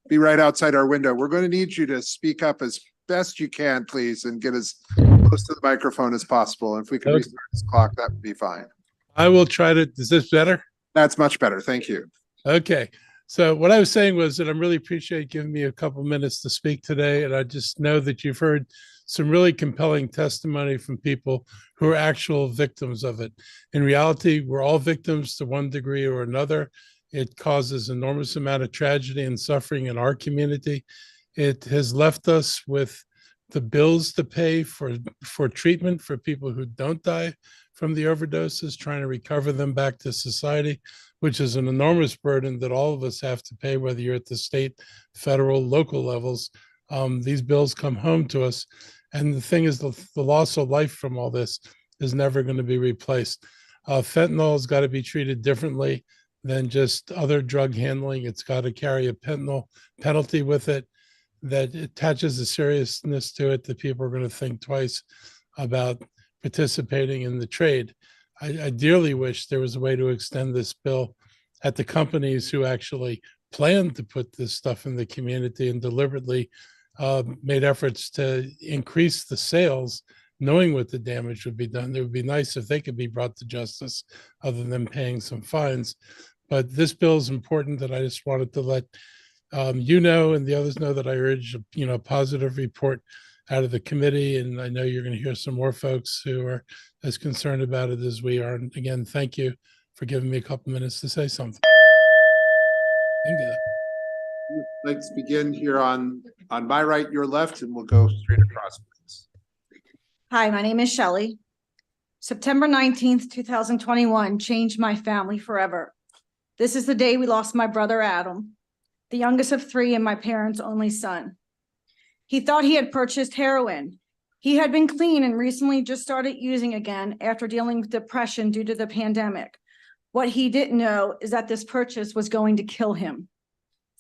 be right outside our window. We're going to need you to speak up as best you can, please, and get as close to the microphone as possible. And if we can restart this clock, that would be fine. I will try to. Is this better? That's much better. Thank you. Okay. So what I was saying was that I really appreciate giving me a couple minutes to speak today. And I just know that you've heard some really compelling testimony from people who are actual victims of it. In reality, we're all victims to one degree or another. It causes enormous amount of tragedy and suffering in our community. It has left us with the bills to pay for treatment for people who don't die from the overdoses, trying to recover them back to society, which is an enormous burden that all of us have to pay, whether you're at the state, federal, local levels. These bills come home to us. And the thing is, the loss of life from all this is never going to be replaced. Fentanyl has got to be treated differently than just other drug handling. It's got to carry a fentanyl penalty with it that attaches a seriousness to it that people are going to think twice about participating in the trade. I dearly wish there was a way to extend this bill at the companies who actually planned to put this stuff in the community and deliberately made efforts to increase the sales, knowing what the damage would be done. It would be nice if they could be brought to justice other than paying some fines. But this bill is important that I just wanted to let you know, and the others know that I urge, a positive report out of the committee. And I know you're going to hear some more folks who are as concerned about it as we are. And again, thank you for giving me a couple minutes to say something. Inga. Let's begin here on my right, your left, and we'll go straight across. Please. Hi, my name is Shelley. September 19th, 2021 changed my family forever. This is the day we lost my brother, Adam, the youngest of three and my parents' only son. He thought he had purchased heroin. He had been clean and recently just started using again after dealing with depression due to the pandemic. What he didn't know is that this purchase was going to kill him.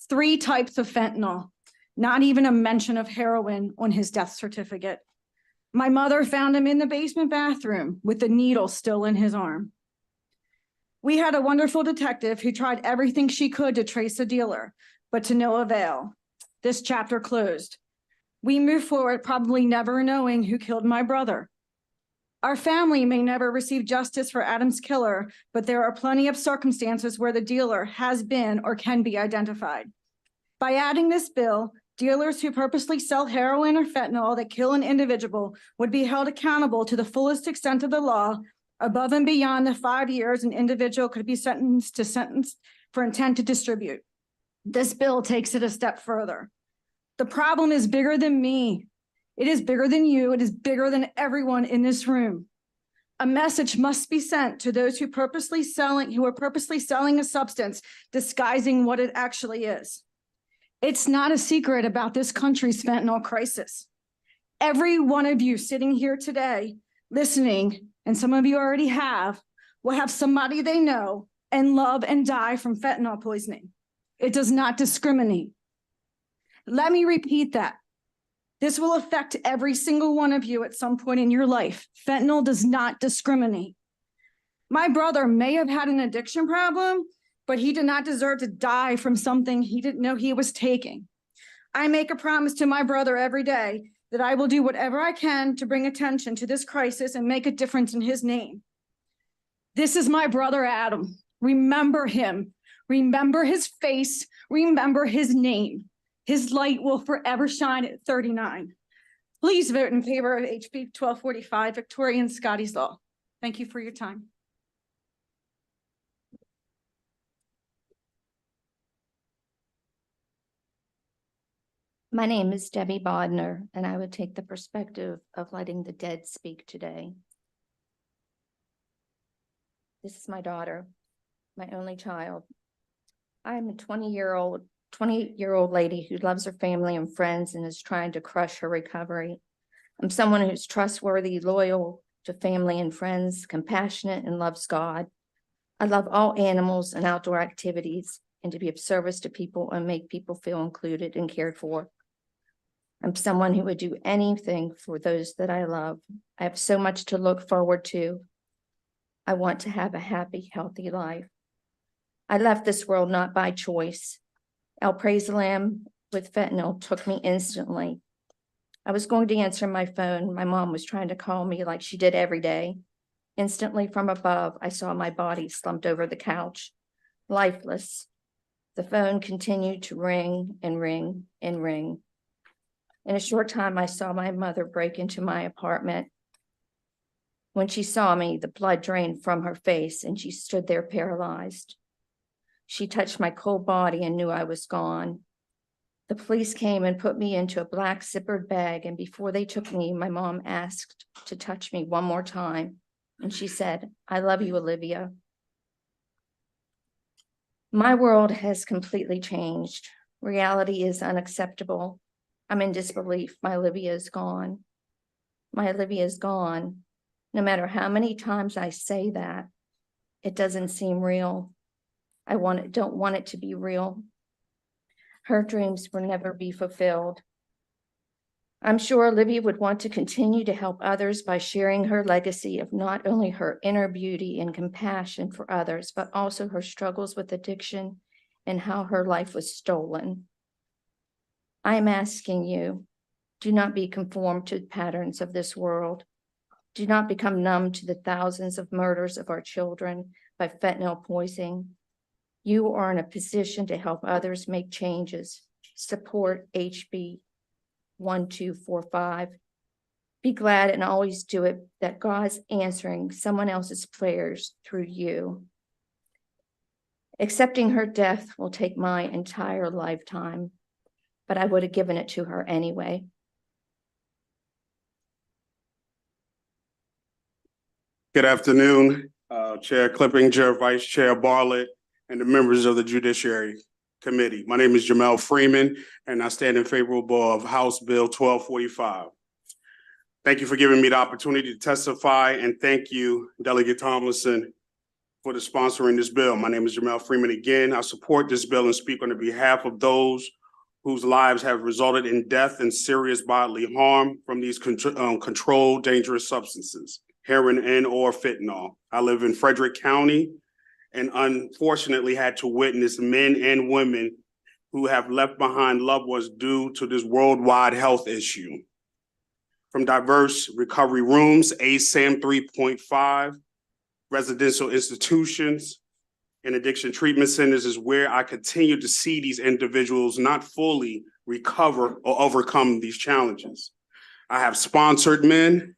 3 types of fentanyl, not even a mention of heroin on his death certificate. My mother found him in the basement bathroom with the needle still in his arm. We had a wonderful detective who tried everything she could to trace the dealer, but to no avail. This chapter closed. We move forward probably never knowing who killed my brother. Our family may never receive justice for Adam's killer, but there are plenty of circumstances where the dealer has been or can be identified. By adding this bill, dealers who purposely sell heroin or fentanyl that kill an individual would be held accountable to the fullest extent of the law, above and beyond the 5 years an individual could be sentenced for intent to distribute. This bill takes it a step further. The problem is bigger than me. It is bigger than you. It is bigger than everyone in this room. A message must be sent to those who are purposely selling a substance, disguising what it actually is. It's not a secret about this country's fentanyl crisis. Every one of you sitting here today, listening, and some of you already have, will have somebody they know and love and die from fentanyl poisoning. It does not discriminate. Let me repeat that. This will affect every single one of you at some point in your life. Fentanyl does not discriminate. My brother may have had an addiction problem, but he did not deserve to die from something he didn't know he was taking. I make a promise to my brother every day that I will do whatever I can to bring attention to this crisis and make a difference in his name. This is my brother, Adam. Remember him. Remember his face. Remember his name. His light will forever shine at 39. Please vote in favor of HB 1245, Victoria and Scotty's Law. Thank you for your time. My name is Debbie Bodner, and I would take the perspective of letting the dead speak today. This is my daughter, my only child. I am a 28-year-old lady who loves her family and friends and is trying to crush her recovery. I'm someone who's trustworthy, loyal to family and friends, compassionate, and loves God. I love all animals and outdoor activities and to be of service to people and make people feel included and cared for. I'm someone who would do anything for those that I love. I have so much to look forward to. I want to have a happy, healthy life. I left this world not by choice. El Praise the Lamb with fentanyl took me instantly. I was going to answer my phone. My mom was trying to call me like she did every day. Instantly from above, I saw my body slumped over the couch, lifeless. The phone continued to ring and ring and ring. In a short time, I saw my mother break into my apartment. When she saw me, the blood drained from her face and she stood there paralyzed. She touched my cold body and knew I was gone. The police came and put me into a black zippered bag, and before they took me, my mom asked to touch me one more time, and she said, "I love you, Olivia." My world has completely changed. Reality is unacceptable. I'm in disbelief. My Olivia is gone. My Olivia is gone. No matter how many times I say that, it doesn't seem real. I don't want it to be real. Her dreams will never be fulfilled. I'm sure Olivia would want to continue to help others by sharing her legacy of not only her inner beauty and compassion for others, but also her struggles with addiction and how her life was stolen. I am asking you, do not be conformed to patterns of this world. Do not become numb to the thousands of murders of our children by fentanyl poisoning. You are in a position to help others make changes. Support HB 1245. Be glad and always do it that God's answering someone else's prayers through you. Accepting her death will take my entire lifetime, but I would have given it to her anyway. Good afternoon, Chair Clippinger, Vice Chair Bartlett, and the members of the Judiciary Committee. My name is Jamel Freeman, and I stand in favor of House Bill 1245. Thank you for giving me the opportunity to testify, and thank you, Delegate Tomlinson, for the sponsoring this bill. My name is Jamel Freeman again. I support this bill and speak on the behalf of those whose lives have resulted in death and serious bodily harm from these controlled dangerous substances, heroin and/or fentanyl. I live in Frederick County and unfortunately had to witness men and women who have left behind loved ones due to this worldwide health issue. From diverse recovery rooms, ASAM 3.5, residential institutions, and addiction treatment centers is where I continue to see these individuals not fully recover or overcome these challenges. I have sponsored men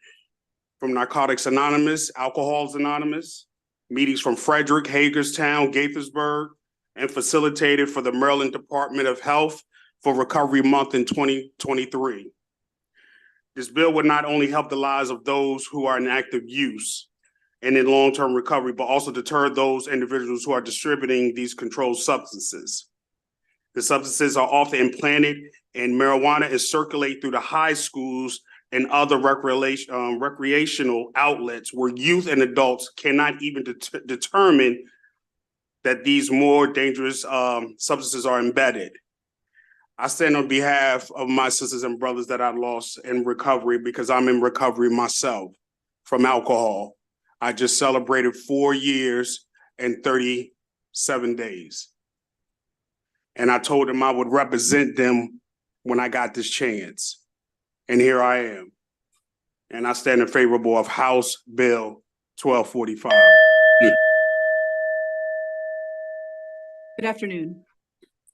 from Narcotics Anonymous, Alcoholics Anonymous, meetings from Frederick, Hagerstown, Gaithersburg, and facilitated for the Maryland Department of Health for Recovery Month in 2023. This bill would not only help the lives of those who are in active use and in long-term recovery, but also deter those individuals who are distributing these controlled substances. The substances are often implanted and marijuana is circulated through the high schools and other recreational outlets where youth and adults cannot even determine that these more dangerous substances are embedded. I stand on behalf of my sisters and brothers that I lost in recovery because I'm in recovery myself from alcohol. I just celebrated 4 years and 37 days. And I told them I would represent them when I got this chance. And here I am. And I stand in favor of House Bill 1245. Good afternoon.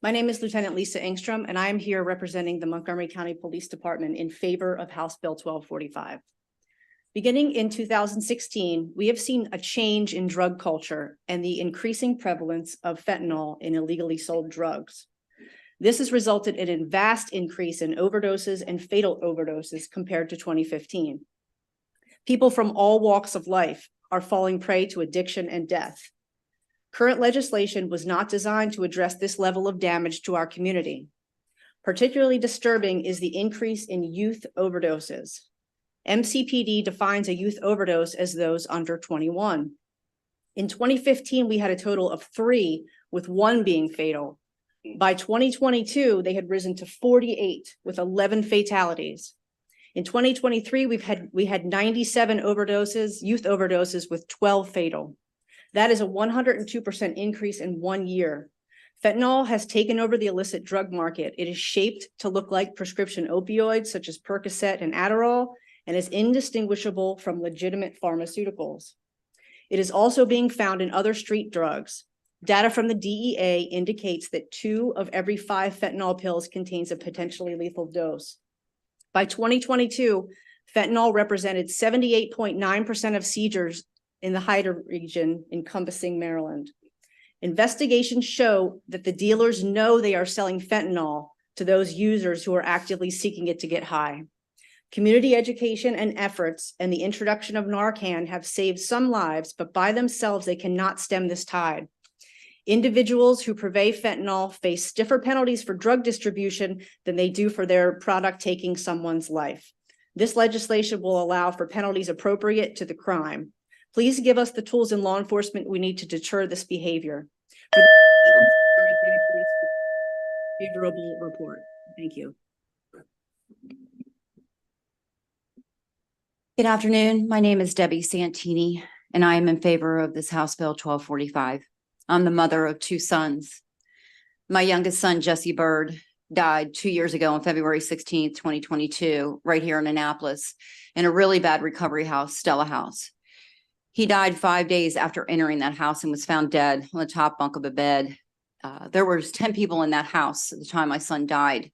My name is Lieutenant Lisa Engstrom, and I am here representing the Montgomery County Police Department in favor of House Bill 1245. Beginning in 2016, we have seen a change in drug culture and the increasing prevalence of fentanyl in illegally sold drugs. This has resulted in a vast increase in overdoses and fatal overdoses compared to 2015. People from all walks of life are falling prey to addiction and death. Current legislation was not designed to address this level of damage to our community. Particularly disturbing is the increase in youth overdoses. MCPD defines a youth overdose as those under 21. In 2015, we had a total of 3, with 1 being fatal. By 2022, they had risen to 48 with 11 fatalities. In 2023, we had 97 overdoses, youth overdoses with 12 fatal. That is a 102% increase in 1 year. Fentanyl has taken over the illicit drug market. It is shaped to look like prescription opioids such as Percocet and Adderall, and is indistinguishable from legitimate pharmaceuticals. It is also being found in other street drugs. Data from the DEA indicates that 2 of every 5 fentanyl pills contains a potentially lethal dose. By 2022, fentanyl represented 78.9% of seizures in the Hyder region encompassing Maryland. Investigations show that the dealers know they are selling fentanyl to those users who are actively seeking it to get high. Community education and efforts and the introduction of Narcan have saved some lives, but by themselves, they cannot stem this tide. Individuals who purvey fentanyl face stiffer penalties for drug distribution than they do for their product taking someone's life. This legislation will allow for penalties appropriate to the crime. Please give us the tools in law enforcement we need to deter this behavior. Favorable report. Thank you. Good afternoon. My name is Debbie Santini, and I am in favor of this House Bill 1245. I'm the mother of 2 sons. My youngest son, Jesse Bird, died 2 years ago on February 16th, 2022, right here in Annapolis, in a really bad recovery house, Stella House. He died 5 days after entering that house and was found dead on the top bunk of a bed. There was 10 people in that house at the time my son died.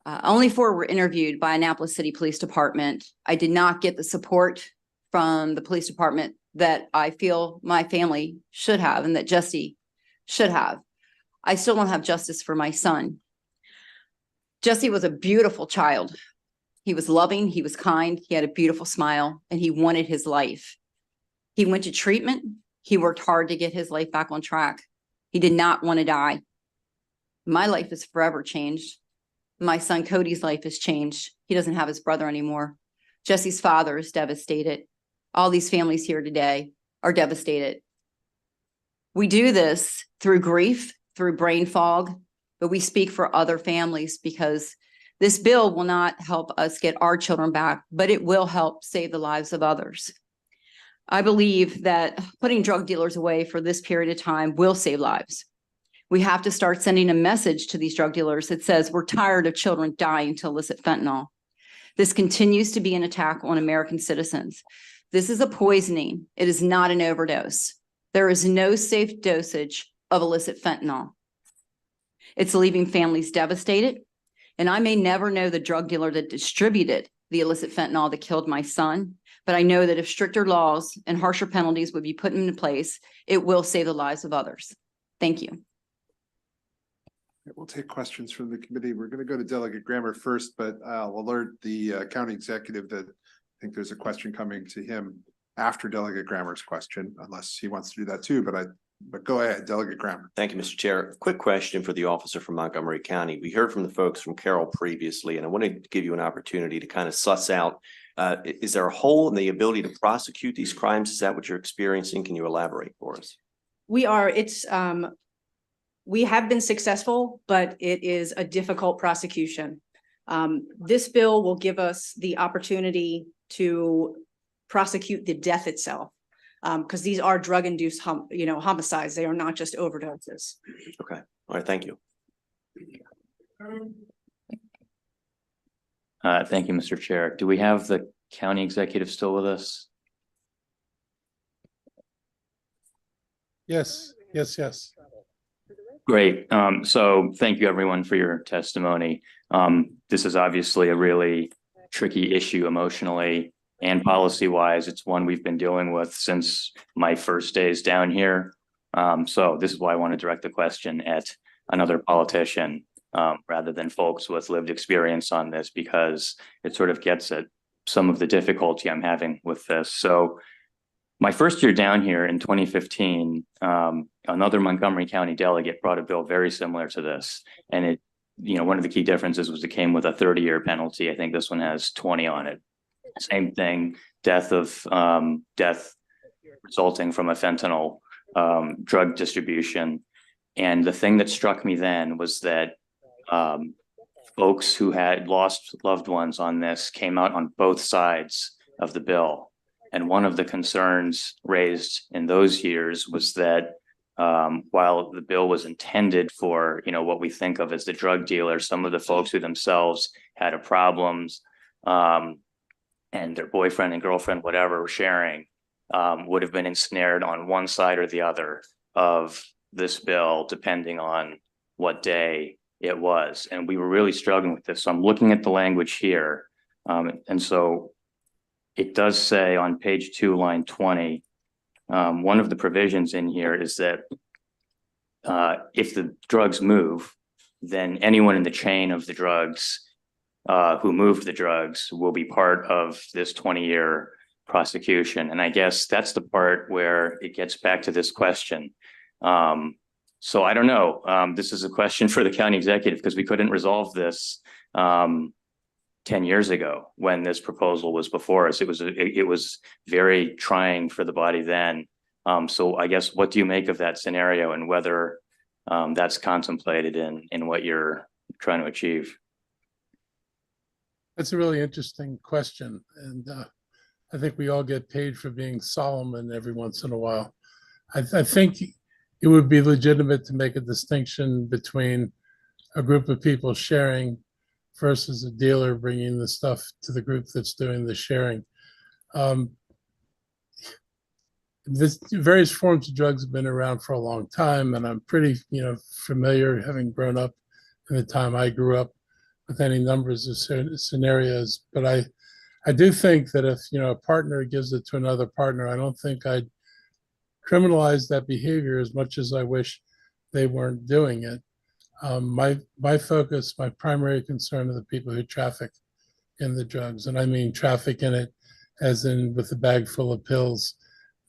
Only 4 were interviewed by Annapolis City Police Department. I did not get the support from the police department that I feel my family should have and that Jesse should have. I still don't have justice for my son. Jesse was a beautiful child. He was loving, he was kind, he had a beautiful smile, and he wanted his life. He went to treatment. He worked hard to get his life back on track. He did not want to die. My life is forever changed. My son Cody's life has changed. He doesn't have his brother anymore. Jesse's father is devastated. All these families here today are devastated. We do this through grief, through brain fog, but we speak for other families because this bill will not help us get our children back, but it will help save the lives of others. I believe that putting drug dealers away for this period of time will save lives. We have to start sending a message to these drug dealers that says we're tired of children dying to illicit fentanyl. This continues to be an attack on American citizens. This is a poisoning. It is not an overdose. There is no safe dosage of illicit fentanyl. It's leaving families devastated. And I may never know the drug dealer that distributed the illicit fentanyl that killed my son, but I know that if stricter laws and harsher penalties would be put into place, it will save the lives of others. Thank you. We'll take questions from the committee. We're going to go to Delegate Grammer first, but I'll alert the county executive that I think there's a question coming to him after Delegate Grammer's question, unless he wants to do that too, but go ahead, Delegate Grammer. Thank you, Mr. Chair. Quick question for the officer from Montgomery County. We heard from the folks from Carroll previously, and I wanted to give you an opportunity to kind of suss out, is there a hole in the ability to prosecute these crimes? Is that what you're experiencing? Can you elaborate for us? We are, we have been successful, but it is a difficult prosecution. This bill will give us the opportunity to prosecute the death itself. Because these are drug-induced, homicides. They are not just overdoses. Okay. All right. Thank you. Thank you, Mr. Chair. Do we have the county executive still with us? Yes. Great. So thank you everyone for your testimony. This is obviously a really tricky issue emotionally and policy-wise. It's one we've been dealing with since my first days down here. So this is why I want to direct the question at another politician rather than folks with lived experience on this, because it sort of gets at some of the difficulty I'm having with this. So my first year down here in 2015, another Montgomery County delegate brought a bill very similar to this. And it, one of the key differences was it came with a 30-year penalty. I think this one has 20 on it. Same thing, death resulting from a fentanyl drug distribution. And the thing that struck me then was that folks who had lost loved ones on this came out on both sides of the bill. And one of the concerns raised in those years was that while the bill was intended for, what we think of as the drug dealer, some of the folks who themselves had a problems and their boyfriend and girlfriend, whatever, were sharing, would have been ensnared on one side or the other of this bill, depending on what day it was. And we were really struggling with this. So I'm looking at the language here. And so it does say on page 2, line 20, one of the provisions in here is that if the drugs move, then anyone in the chain of the drugs who moved the drugs will be part of this 20-year prosecution. And I guess that's the part where it gets back to this question. So I don't know. This is a question for the county executive, because we couldn't resolve this 10 years ago when this proposal was before us. It was very trying for the body then. So I guess, what do you make of that scenario, and whether that's contemplated in what you're trying to achieve? That's a really interesting question. And I think we all get paid for being Solomon every once in a while. I think it would be legitimate to make a distinction between a group of people sharing versus a dealer bringing the stuff to the group that's doing the sharing. This various forms of drugs have been around for a long time, and I'm pretty, familiar, having grown up in the time I grew up, with any numbers of scenarios. But I do think that if, a partner gives it to another partner, I don't think I'd criminalize that behavior as much as I wish they weren't doing it. My focus, my primary concern are the people who traffic in the drugs. And I mean traffic in it as in with a bag full of pills,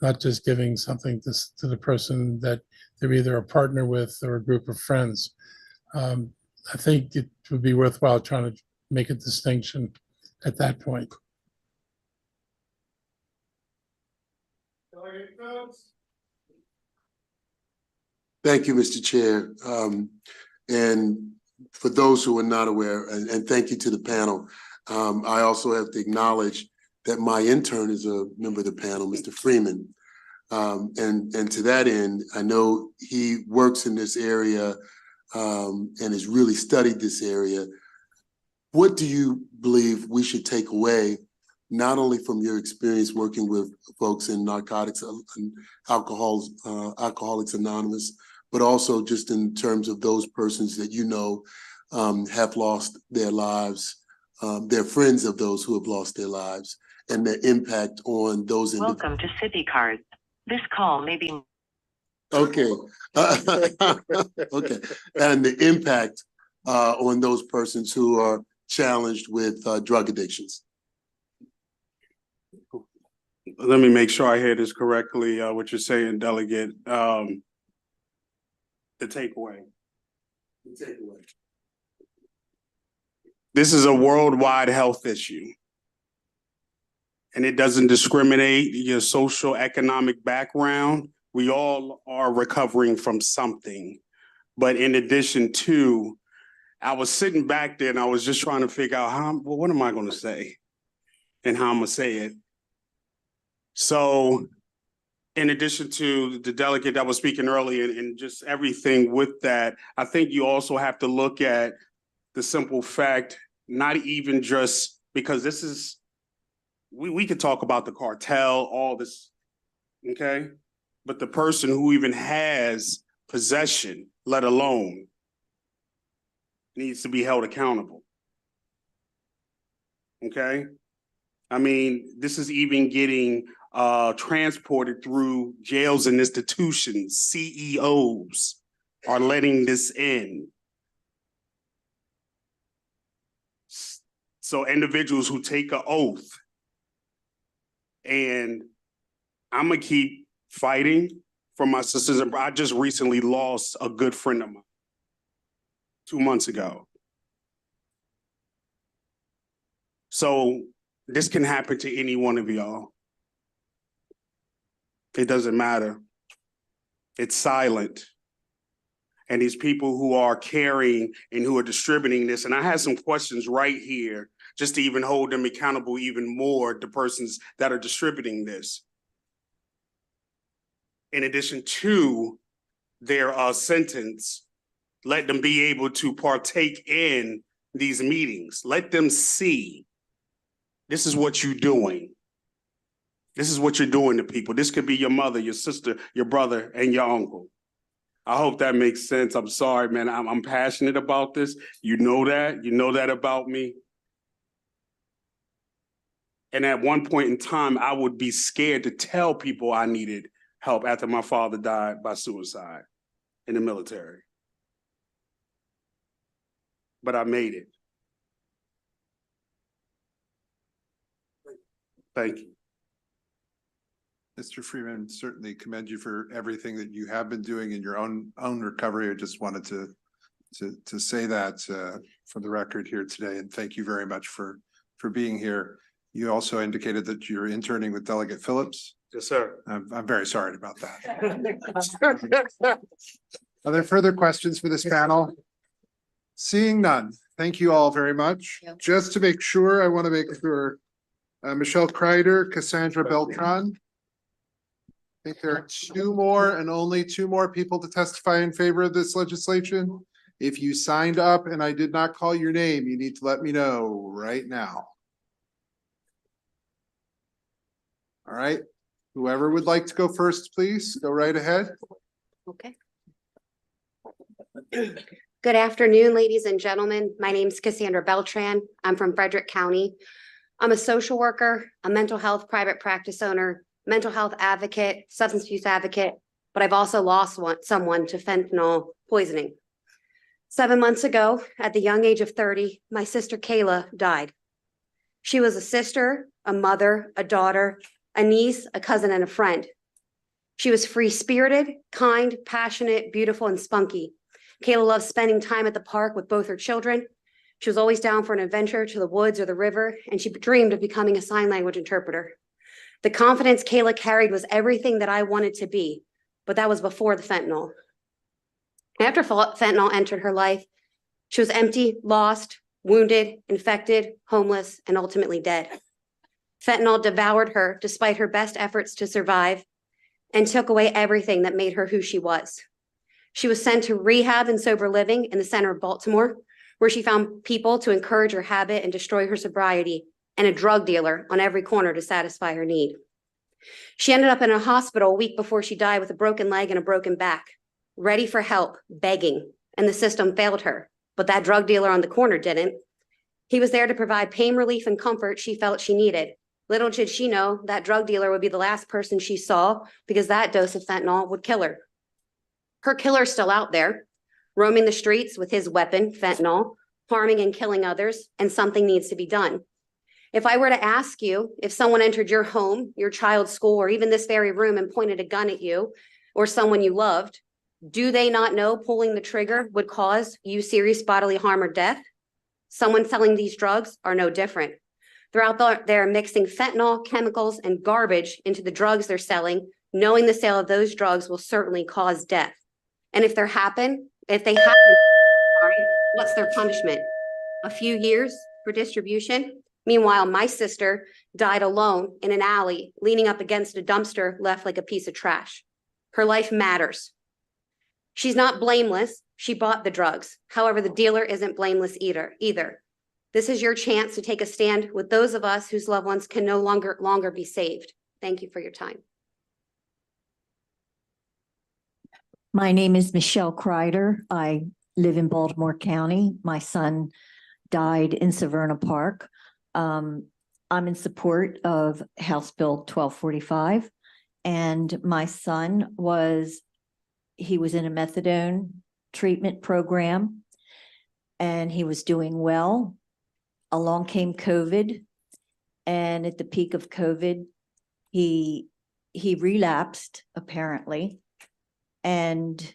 not just giving something to the person that they're either a partner with or a group of friends. I think it would be worthwhile trying to make a distinction at that point. Thank you, Mr. Chair. And for those who are not aware, and thank you to the panel, I also have to acknowledge that my intern is a member of the panel, Mr. Freeman. And to that end, I know he works in this area and has really studied this area. What do you believe we should take away, not only from your experience working with folks in narcotics and Alcoholics Anonymous, but also just in terms of those persons that have lost their lives, they're friends of those who have lost their lives, and their impact on those individuals. Welcome to City Card. This call may be. Okay. Okay. And the impact on those persons who are challenged with drug addictions. Let me make sure I hear this correctly, what you're saying, Delegate. The takeaway. This is a worldwide health issue. And it doesn't discriminate your social economic background. We all are recovering from something. But in addition to, I was sitting back there and I was just trying to figure out what am I going to say and how I'm going to say it. So in addition to the delegate that was speaking earlier and just everything with that, I think you also have to look at the simple fact, not even just because this is, we could talk about the cartel, all this, okay? But the person who even has possession, let alone, needs to be held accountable, okay? I mean, this is even getting transported through jails and institutions. CEOs are letting this in. So individuals who take an oath, and I'm gonna keep fighting for my sisters. I just recently lost a good friend of mine 2 months ago. So this can happen to any one of y'all. It doesn't matter. It's silent. And these people who are carrying and who are distributing this, and I had some questions right here just to even hold them accountable even more, the persons that are distributing this. In addition to their sentence, let them be able to partake in these meetings. Let them see, this is what you're doing. This is what you're doing to people. This could be your mother, your sister, your brother, and your uncle. I hope that makes sense. I'm sorry, man. I'm passionate about this. You know that about me. And at one point in time, I would be scared to tell people I needed help after my father died by suicide in the military. But I made it. Thank you. Mr. Freeman, certainly commend you for everything that you have been doing in your own recovery. I just wanted to say that for the record here today, and thank you very much for being here. You also indicated that you're interning with Delegate Phillips. Yes, sir. I'm very sorry about that. Are there further questions for this panel? Seeing none, thank you all very much. Yep. Just to make sure, I want to make sure Michelle Kreider, Cassandra Beltran. I think there are two more and only two more people to testify in favor of this legislation. If you signed up and I did not call your name, you need to let me know right now. All right, whoever would like to go first, please go right ahead. Okay. Good afternoon, ladies and gentlemen. My name is Cassandra Beltran. I'm from Frederick County. I'm a social worker, a mental health private practice owner, mental health advocate, substance abuse advocate, but I've also lost someone to fentanyl poisoning. 7 months ago, at the young age of 30, my sister Kayla died. She was a sister, a mother, a daughter, a niece, a cousin, and a friend. She was free-spirited, kind, passionate, beautiful, and spunky. Kayla loved spending time at the park with both her children. She was always down for an adventure to the woods or the river, and she dreamed of becoming a sign language interpreter. The confidence Kayla carried was everything that I wanted to be, but that was before the fentanyl. After fentanyl entered her life, she was empty, lost, wounded, infected, homeless, and ultimately dead. Fentanyl devoured her despite her best efforts to survive and took away everything that made her who she was. She was sent to rehab and sober living in the center of Baltimore, where she found people to encourage her habit and destroy her sobriety, and a drug dealer on every corner to satisfy her need. She ended up in a hospital a week before she died with a broken leg and a broken back, ready for help, begging, and the system failed her, but that drug dealer on the corner didn't. He was there to provide pain relief and comfort she felt she needed. Little did she know that drug dealer would be the last person she saw, because that dose of fentanyl would kill her. Her killer's still out there, roaming the streets with his weapon, fentanyl, harming and killing others, and something needs to be done. If I were to ask you if someone entered your home, your child's school, or even this very room and pointed a gun at you or someone you loved, do they not know pulling the trigger would cause you serious bodily harm or death? Someone selling these drugs are no different. They're out there mixing fentanyl, chemicals, and garbage into the drugs they're selling, knowing the sale of those drugs will certainly cause death. And if they happen, what's their punishment? A few years for distribution? Meanwhile, my sister died alone in an alley, leaning up against a dumpster left like a piece of trash. Her life matters. She's not blameless. She bought the drugs. However, the dealer isn't blameless either. This is your chance to take a stand with those of us whose loved ones can no longer be saved. Thank you for your time. My name is Michelle Kreider. I live in Baltimore County. My son died in Severna Park. I'm in support of House Bill 1245. And my son was in a methadone treatment program, and he was doing well. Along came COVID, and at the peak of COVID, he relapsed, apparently, and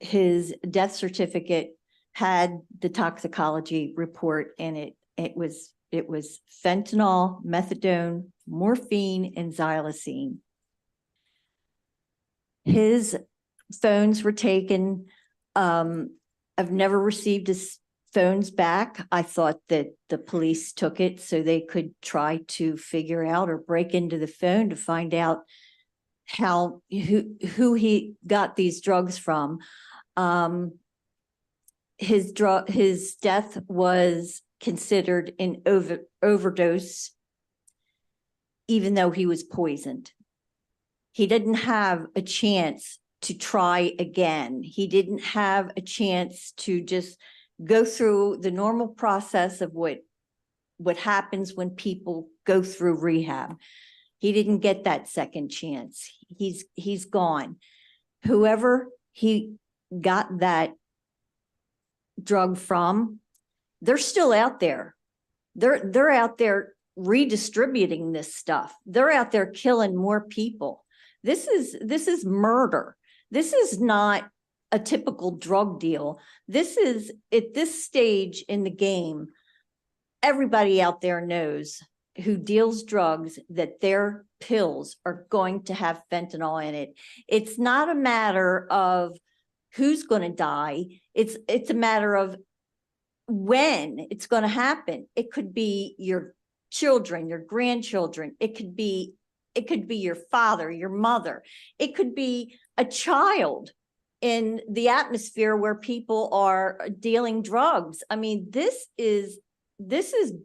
his death certificate had the toxicology report in it. It was fentanyl, methadone, morphine, and xylazine. His phones were taken. I've never received his phones back. I thought that the police took it so they could try to figure out or break into the phone to find out who he got these drugs from. His death was considered an overdose, even though he was poisoned. He didn't have a chance to try again. He didn't have a chance to just go through the normal process of what happens when people go through rehab. He didn't get that second chance. He's gone. Whoever he got that drug from, they're still out there. They're out there redistributing this stuff. They're out there killing more people. This is murder. This is not a typical drug deal. This is, at this stage in the game, everybody out there knows who deals drugs that their pills are going to have fentanyl in it. It's not a matter of who's going to die. It's a matter of when it's going to happen. It could be your children, your grandchildren. It could be your father, your mother. It could be a child in the atmosphere where people are dealing drugs. I mean, this is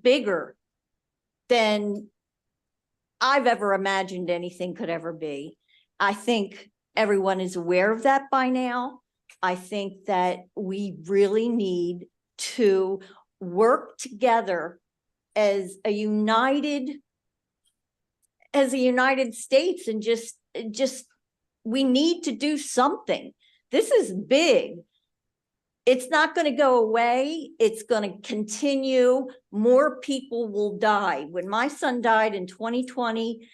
bigger than I've ever imagined anything could ever be. I think everyone is aware of that by now. I think that we really need to work together as a United States and just we need to do something. This is big. It's not going to go away. It's going to continue. More people will die. When my son died in 2020,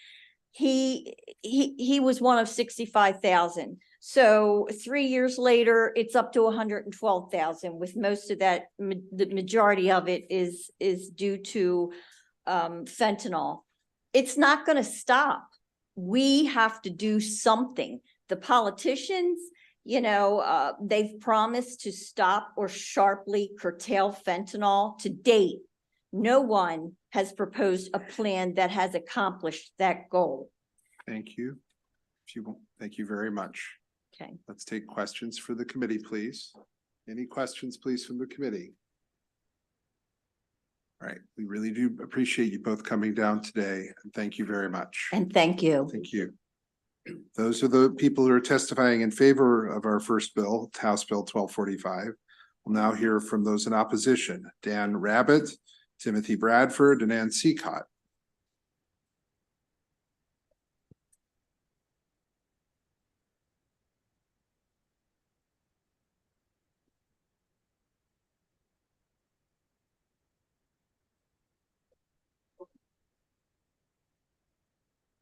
he was one of 65,000. So 3 years later, it's up to 112,000, with most of that, the majority of it is due to fentanyl. It's not going to stop. We have to do something. The politicians, they've promised to stop or sharply curtail fentanyl. To date, no one has proposed a plan that has accomplished that goal. Thank you. Thank you very much. Okay. Let's take questions for the committee, please. Any questions, please, from the committee? All right, we really do appreciate you both coming down today, and thank you very much. And thank you. Thank you. Those are the people who are testifying in favor of our first bill, House Bill 1245. We'll now hear from those in opposition: Dan Rabbitt, Timothy Bradford, and Ann Seacott.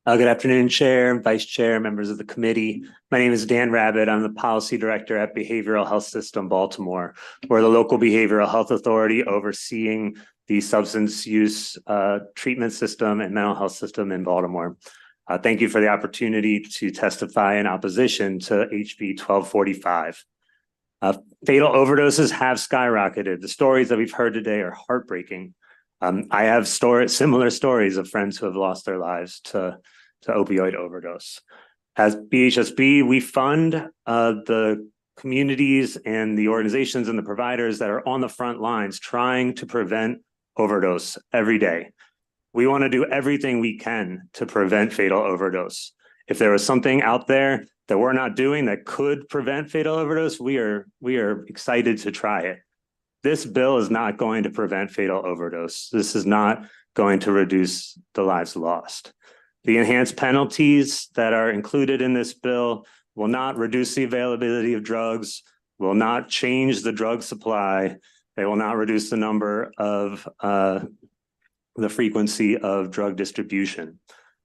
Good afternoon, Chair, Vice Chair, members of the committee. My name is Dan Rabbitt. I'm the Policy Director at Behavioral Health System Baltimore. We're the local behavioral health authority overseeing the substance use treatment system and mental health system in Baltimore. Thank you for the opportunity to testify in opposition to HB 1245. Fatal overdoses have skyrocketed. The stories that we've heard today are heartbreaking. I have similar stories of friends who have lost their lives to opioid overdose. As BHSB, we fund the communities and the organizations and the providers that are on the front lines trying to prevent overdose every day. We want to do everything we can to prevent fatal overdose. If there was something out there that we're not doing that could prevent fatal overdose, we are excited to try it. This bill is not going to prevent fatal overdose. This is not going to reduce the lives lost. The enhanced penalties that are included in this bill will not reduce the availability of drugs, will not change the drug supply. They will not reduce the number of the frequency of drug distribution.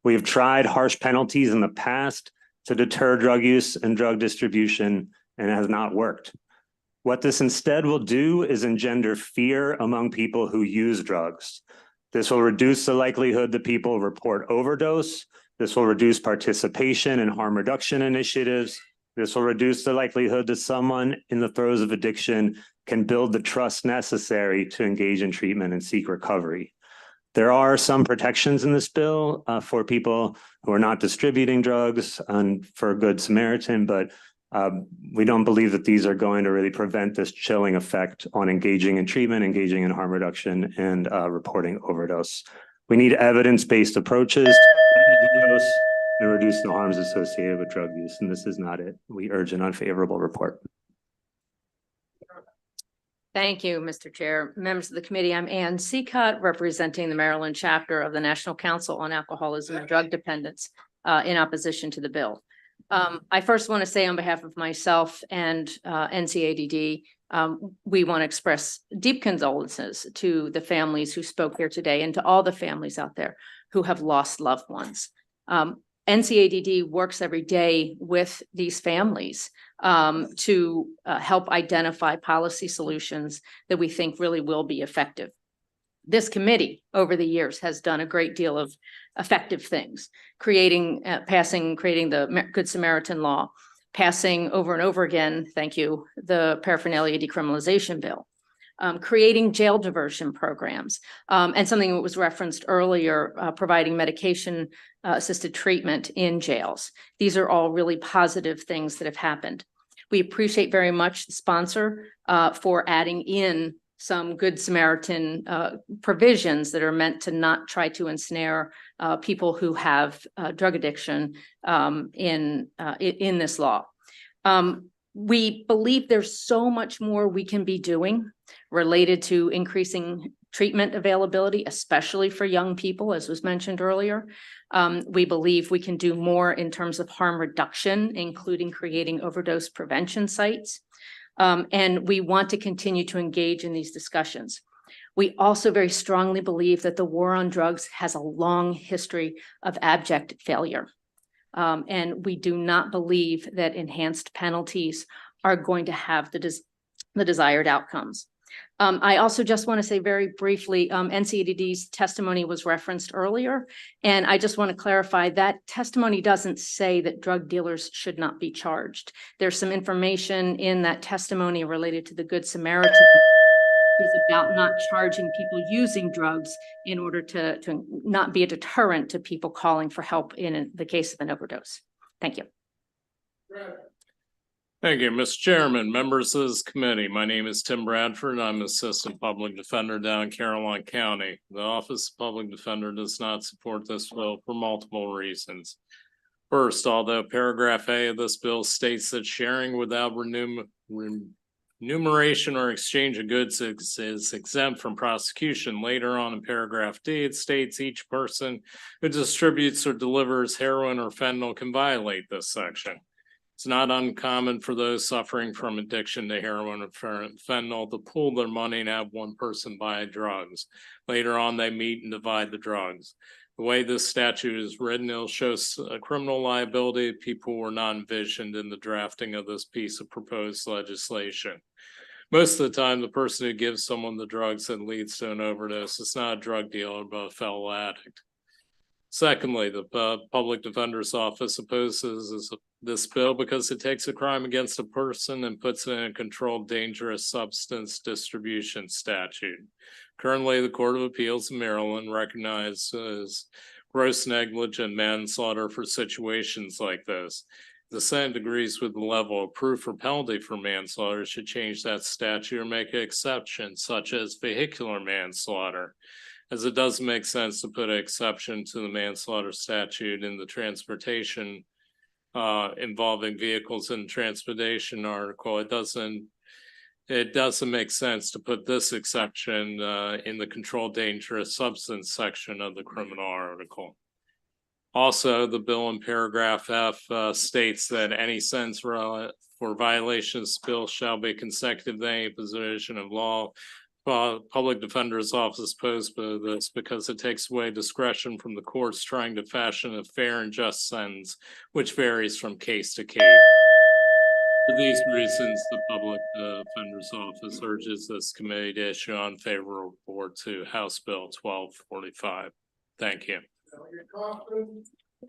We have tried harsh penalties in the past to deter drug use and drug distribution, and it has not worked. What this instead will do is engender fear among people who use drugs. This will reduce the likelihood that people report overdose. This will reduce participation in harm reduction initiatives. This will reduce the likelihood that someone in the throes of addiction can build the trust necessary to engage in treatment and seek recovery. There are some protections in this bill for people who are not distributing drugs and for Good Samaritan, but we don't believe that these are going to really prevent this chilling effect on engaging in treatment, engaging in harm reduction, and reporting overdose. We need evidence-based approaches to overdose and reduce the harms associated with drug use, and this is not it. We urge an unfavorable report. Thank you, Mr. Chair. Members of the committee, I'm Ann Seacott, representing the Maryland chapter of the National Council on Alcoholism and Drug Dependence in opposition to the bill. I first want to say on behalf of myself and NCADD, we want to express deep condolences to the families who spoke here today and to all the families out there who have lost loved ones. NCADD works every day with these families to help identify policy solutions that we think really will be effective. This committee over the years has done a great deal of effective things, creating the Good Samaritan law, passing over and over again, thank you, the paraphernalia decriminalization bill, creating jail diversion programs, and something that was referenced earlier, providing medication assisted treatment in jails. These are all really positive things that have happened. We appreciate very much the sponsor for adding in some Good Samaritan provisions that are meant to not try to ensnare people who have drug addiction in this law. We believe there's so much more we can be doing related to increasing treatment availability, especially for young people, as was mentioned earlier. We believe we can do more in terms of harm reduction, including creating overdose prevention sites. And we want to continue to engage in these discussions. We also very strongly believe that the war on drugs has a long history of abject failure. And we do not believe that enhanced penalties are going to have the desired outcomes. I also just want to say very briefly, NCADD's testimony was referenced earlier, and I just want to clarify that testimony doesn't say that drug dealers should not be charged. There's some information in that testimony related to the Good Samaritan is about not charging people using drugs in order to not be a deterrent to people calling for help in the case of an overdose. Thank you. Thank you, Mr. Chairman, members of this committee. My name is Tim Bradford. I'm Assistant Public Defender down in Caroline County. The Office of Public Defender does not support this bill for multiple reasons. First, although paragraph A of this bill states that sharing without remuneration or exchange of goods is exempt from prosecution, later on in paragraph D, it states each person who distributes or delivers heroin or fentanyl can violate this section. It's not uncommon for those suffering from addiction to heroin or fentanyl to pool their money and have one person buy drugs. Later on, they meet and divide the drugs. The way this statute is written, it'll show a criminal liability. People were not envisioned in the drafting of this piece of proposed legislation. Most of the time, the person who gives someone the drugs that leads to an overdose is not a drug dealer, but a fellow addict. Secondly, the Public Defender's Office opposes this bill because it takes a crime against a person and puts it in a controlled dangerous substance distribution statute. Currently, the Court of Appeals in Maryland recognizes gross negligent manslaughter for situations like this. The Senate agrees with the level of proof or penalty for manslaughter should change that statute or make an exception, such as vehicular manslaughter, as it doesn't make sense to put an exception to the manslaughter statute in the transportation involving vehicles in transportation article. It doesn't make sense to put this exception in the controlled dangerous substance section of the criminal article. Also, the bill in paragraph F states that any sentence for violation of this bill shall be consecutive to any position of law. Public Defender's Office opposed to this because it takes away discretion from the courts trying to fashion a fair and just sentence, which varies from case to case. For these reasons, the Public Defender's Office urges this committee to issue unfavorable report to House Bill 1245. Thank you.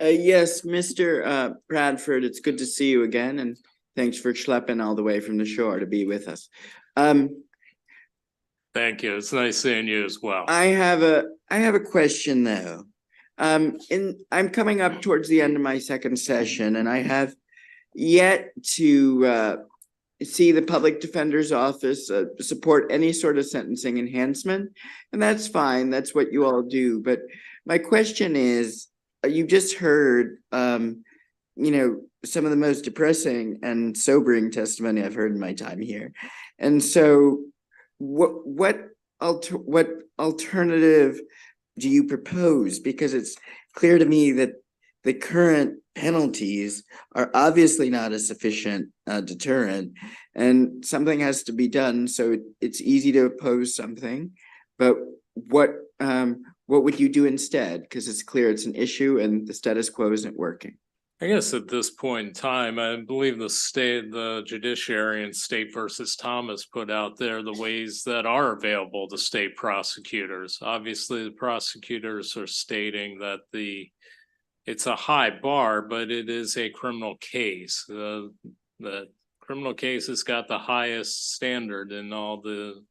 Yes, Mr. Bradford, it's good to see you again, and thanks for schlepping all the way from the shore to be with us. Thank you. It's nice seeing you as well. I have a question though. I'm coming up towards the end of my second session, and I have yet to see the Public Defender's Office support any sort of sentencing enhancement, and that's fine. That's what you all do. But my question is, you just heard, some of the most depressing and sobering testimony I've heard in my time here, and so. What alternative do you propose? Because it's clear to me that the current penalties are obviously not a sufficient deterrent, and something has to be done. So it's easy to oppose something, but what would you do instead? Because it's clear it's an issue and the status quo isn't working. I guess at this point in time, I believe the judiciary and State versus Thomas put out there the ways that are available to state prosecutors. Obviously, the prosecutors are stating that it's a high bar, but it is a criminal case. The criminal case has got the highest standard in the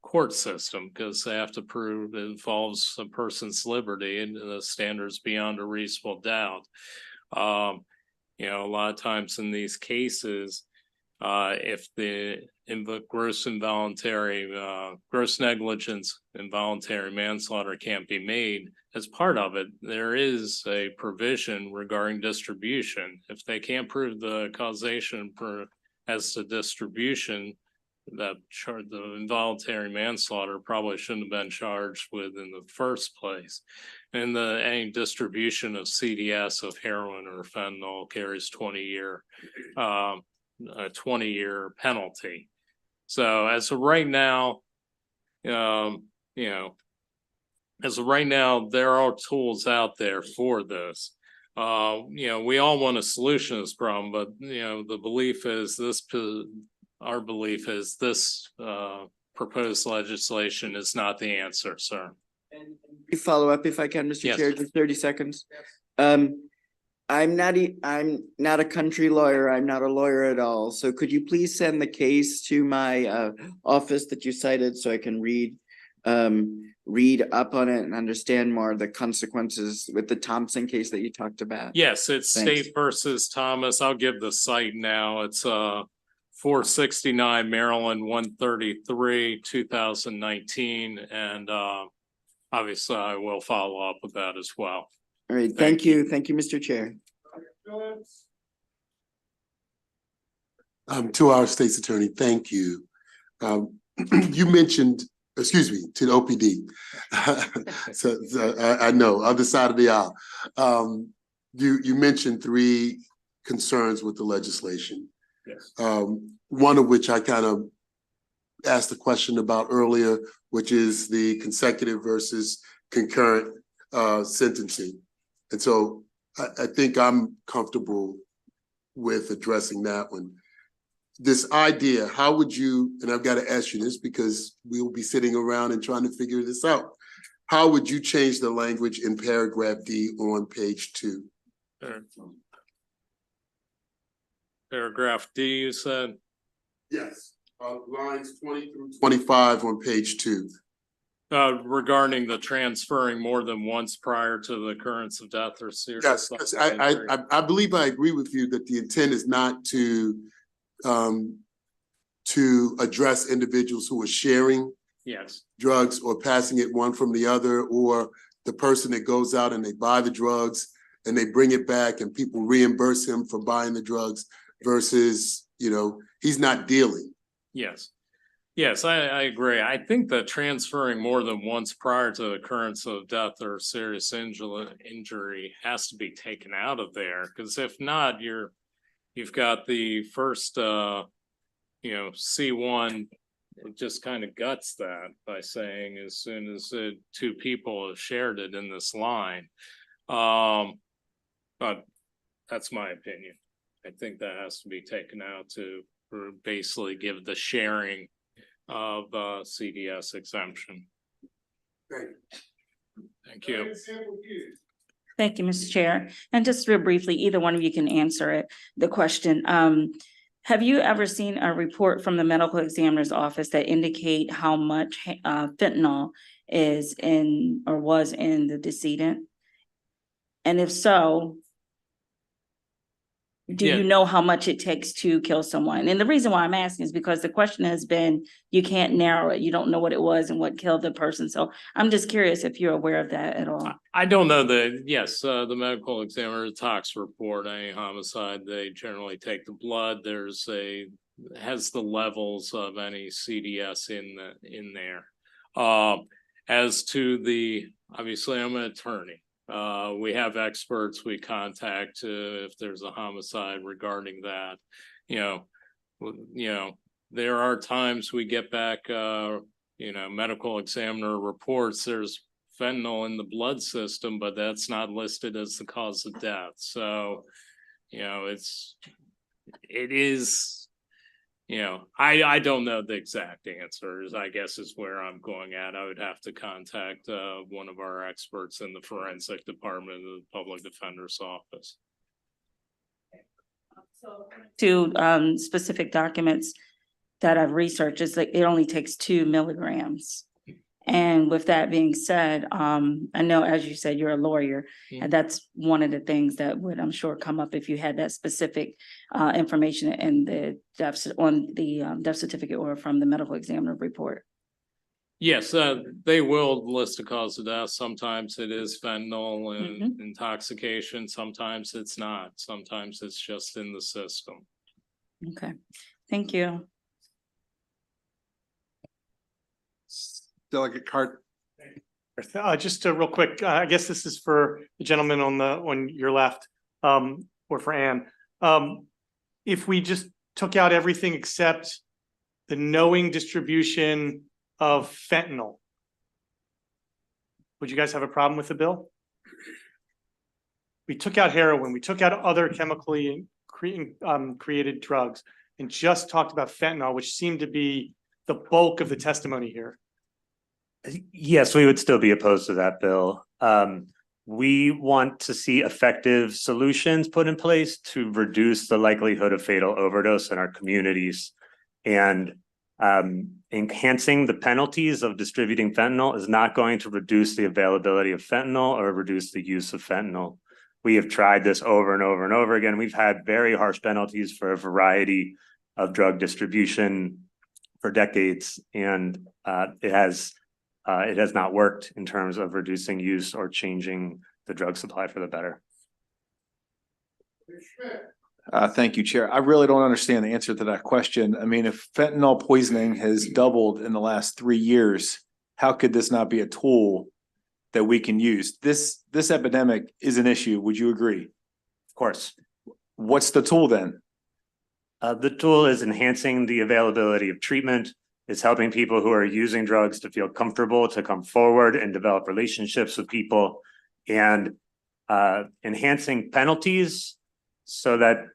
court system because they have to prove it involves a person's liberty and the standards beyond a reasonable doubt. You know, a lot of times in these cases, if the gross negligence, involuntary manslaughter can't be made as part of it, there is a provision regarding distribution. If they can't prove the causation as to distribution, that the involuntary manslaughter probably shouldn't have been charged with in the first place. And any distribution of CDS of heroin or fentanyl carries 20-year a 20-year penalty. So as of right now, you know, as of right now, there are tools out there for this. You know, we all want a solution to this problem, but you know, the belief is our belief is this proposed legislation is not the answer, sir. Follow up if I can, Mr. Yes. Chair, just 30 seconds. I'm not a country lawyer. I'm not a lawyer at all. So could you please send the case to my office that you cited so I can read up on it and understand more of the consequences with the Thompson case that you talked about? Yes, it's Thanks. State versus Thomas. I'll give the site now. It's 469 Maryland 133 2019, and obviously I will follow up with that as well. All right, thank you, Mr. Chair. To our state's attorney, thank you. You mentioned, excuse me, to the OPD. So I know, other side of the aisle. You mentioned 3 concerns with the legislation. Yes. One of which I kind of asked a question about earlier, which is the consecutive versus concurrent sentencing. And so I think I'm comfortable with addressing that one. This idea, how would you, and I've got to ask you this because we will be sitting around and trying to figure this out. How would you change the language in paragraph D on page 2? Paragraph D, you said? Yes, lines 20 through 25 on page 2. Regarding the transferring more than once prior to the occurrence of death or serious. Yes, because I believe I agree with you that the intent is not to address individuals who are sharing Yes. drugs or passing it one from the other, or the person that goes out and they buy the drugs and they bring it back and people reimburse him for buying the drugs versus, you know, he's not dealing. Yes. Yes, I agree. I think that transferring more than once prior to the occurrence of death or serious injury has to be taken out of there, because if not, you've got the first C1, it just kind of guts that by saying as soon as 2 people have shared it in this line. But that's my opinion. I think that has to be taken out to basically give the sharing of CDS exemption. Thank you. Thank you, Mr. Chair. And just real briefly, either one of you can answer it. The question, have you ever seen a report from the medical examiner's office that indicate how much fentanyl is in or was in the decedent? And if so, do you know how much it takes to kill someone? And the reason why I'm asking is because the question has been, you can't narrow it. You don't know what it was and what killed the person. So I'm just curious if you're aware of that at all. I don't know the medical examiner tox report, any homicide, they generally take the blood. Has the levels of any CDS in there. As to obviously I'm an attorney. We have experts we contact if there's a homicide regarding that. There are times we get back, medical examiner reports there's fentanyl in the blood system, but that's not listed as the cause of death. So, I don't know the exact answers, I guess is where I'm going at. I would have to contact one of our experts in the forensic department of the public defender's office. To specific documents that I've researched, is like it only takes 2 milligrams And with that being said, I know, as you said, you're a lawyer, and that's one of the things that would, I'm sure, come up if you had that specific information in the death certificate or from the medical examiner report. Yes, they will list a cause of death. Sometimes it is fentanyl and intoxication. Sometimes it's not. Sometimes it's just in the system. Okay, thank you. Delegate Cart. Just real quick, I guess this is for the gentleman on your left, or for Ann. If we just took out everything except the knowing distribution of fentanyl, would you guys have a problem with the bill? We took out heroin, we took out other chemically created drugs, and just talked about fentanyl, which seemed to be the bulk of the testimony here. Yes, we would still be opposed to that bill. We want to see effective solutions put in place to reduce the likelihood of fatal overdose in our communities. And enhancing the penalties of distributing fentanyl is not going to reduce the availability of fentanyl or reduce the use of fentanyl. We have tried this over and over and over again. We've had very harsh penalties for a variety of drug distribution for decades, and it has not worked in terms of reducing use or changing the drug supply for the better. Thank you, Chair. I really don't understand the answer to that question. I mean, if fentanyl poisoning has doubled in the last 3 years, how could this not be a tool that we can use? This epidemic is an issue. Would you agree? Of course. What's the tool then? The tool is enhancing the availability of treatment. It's helping people who are using drugs to feel comfortable to come forward and develop relationships with people, and enhancing penalties so that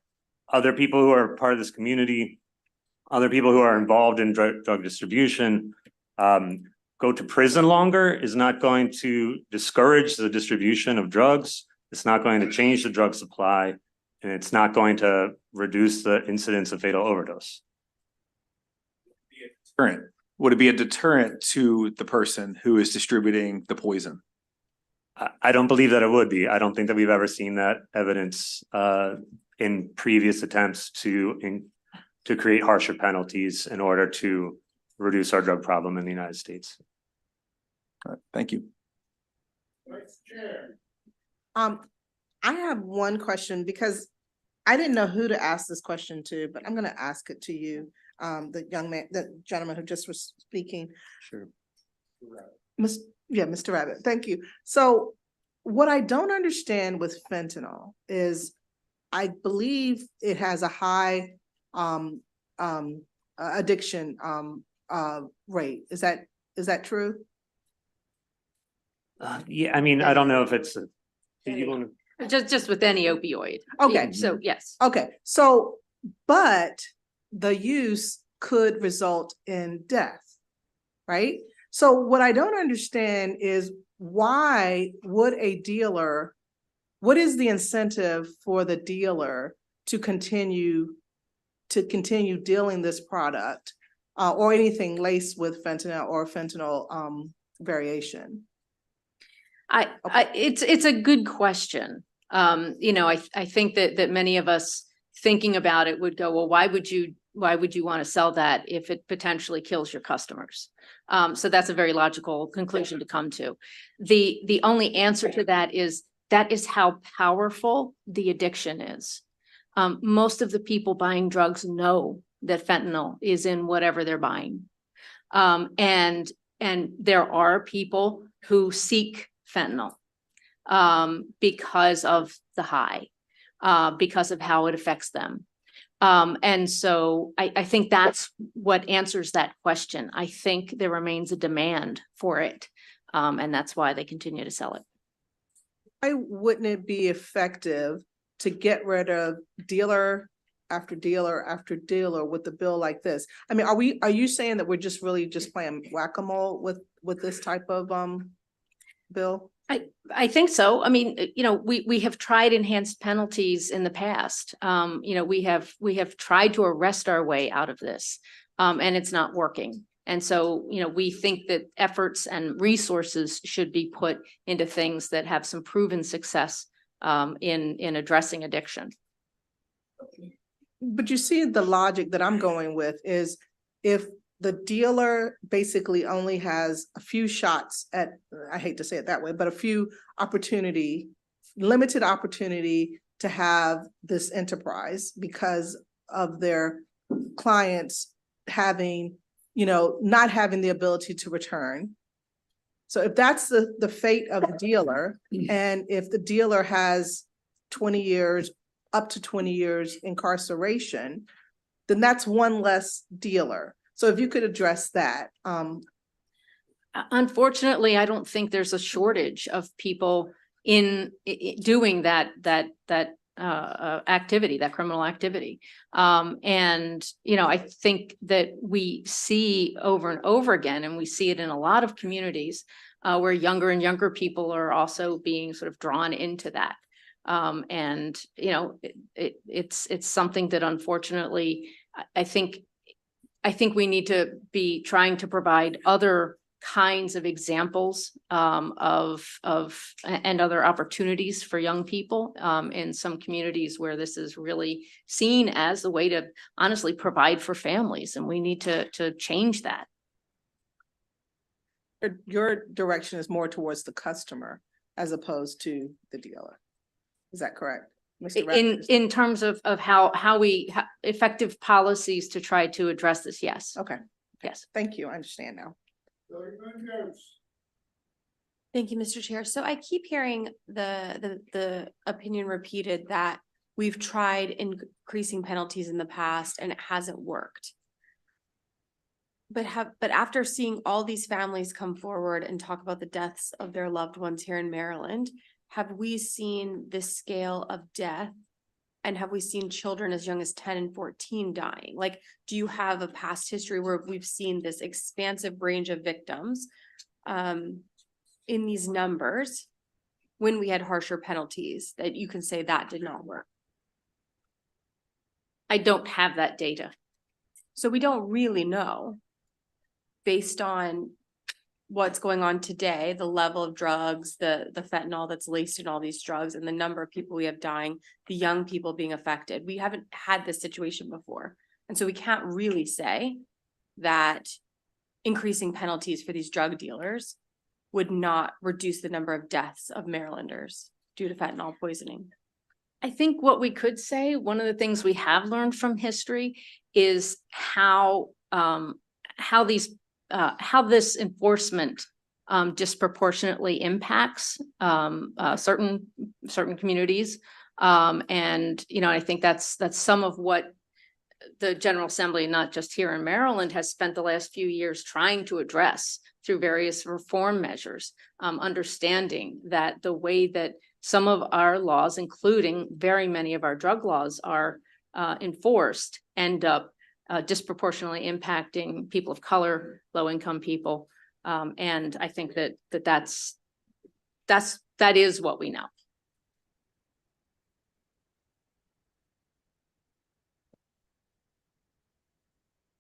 other people who are part of this community, other people who are involved in drug distribution, go to prison longer is not going to discourage the distribution of drugs. It's not going to change the drug supply, and it's not going to reduce the incidence of fatal overdose. Would it be a deterrent to the person who is distributing the poison? I don't believe that it would be. I don't think that we've ever seen that evidence in previous attempts to create harsher penalties in order to reduce our drug problem in the United States. All right, thank you. I have one question because I didn't know who to ask this question to, but I'm going to ask it to you. The gentleman who just was speaking. Sure. Mr. Rabbit, thank you. So what I don't understand with fentanyl is I believe it has a high addiction rate. Is that true? Yeah, I mean, I don't know if it's Just with any opioid. Okay. So yes. Okay, so, but the use could result in death, right? So what I don't understand is why would a dealer, what is the incentive for the dealer to continue dealing this product or anything laced with fentanyl or fentanyl variation? It's a good question. I think that many of us thinking about it would go, well, why would you want to sell that if it potentially kills your customers? So that's a very logical conclusion to come to. The only answer to that is how powerful the addiction is. Most of the people buying drugs know that fentanyl is in whatever they're buying. And there are people who seek fentanyl because of the high, because of how it affects them. And so I think that's what answers that question. I think there remains a demand for it, and that's why they continue to sell it. Why wouldn't it be effective to get rid of dealer after dealer after dealer with a bill like this? I mean, are you saying that we're just really just playing whack-a-mole with this type of bill? I think so. I mean, we have tried enhanced penalties in the past. We have tried to arrest our way out of this, and it's not working. And so, we think that efforts and resources should be put into things that have some proven success in addressing addiction. But you see, the logic that I'm going with is if the dealer basically only has a few shots at, I hate to say it that way, but a few limited opportunity to have this enterprise because of their clients having, not having the ability to return. So if that's the fate of the dealer, and if the dealer has 20 years, up to 20 years incarceration, then that's one less dealer. So if you could address that. Unfortunately, I don't think there's a shortage of people in doing that activity, that criminal activity. I think that we see over and over again, and we see it in a lot of communities where younger and younger people are also being sort of drawn into that. It's something that unfortunately, I think we need to be trying to provide other kinds of examples and other opportunities for young people in some communities where this is really seen as a way to honestly provide for families, and we need to change that. Your direction is more towards the customer as opposed to the dealer. Is that correct? In terms of how we effective policies to try to address this, yes. Okay. Yes. Thank you. I understand now. Thank you, Mr. Chair. So I keep hearing the opinion repeated that we've tried increasing penalties in the past and it hasn't worked. But after seeing all these families come forward and talk about the deaths of their loved ones here in Maryland, have we seen this scale of death? And have we seen children as young as 10 and 14 dying? Like, do you have a past history where we've seen this expansive range of victims in these numbers when we had harsher penalties that you can say that did not work? I don't have that data. So we don't really know, based on what's going on today, the level of drugs, the fentanyl that's laced in all these drugs, and the number of people we have dying, the young people being affected. We haven't had this situation before. And so we can't really say that increasing penalties for these drug dealers would not reduce the number of deaths of Marylanders due to fentanyl poisoning. I think what we could say, one of the things we have learned from history is how this enforcement disproportionately impacts certain communities. I think that's some of what the General Assembly, not just here in Maryland, has spent the last few years trying to address through various reform measures, understanding that the way that some of our laws, including very many of our drug laws, are enforced, end up disproportionately impacting people of color, low-income people. And I think that is what we know.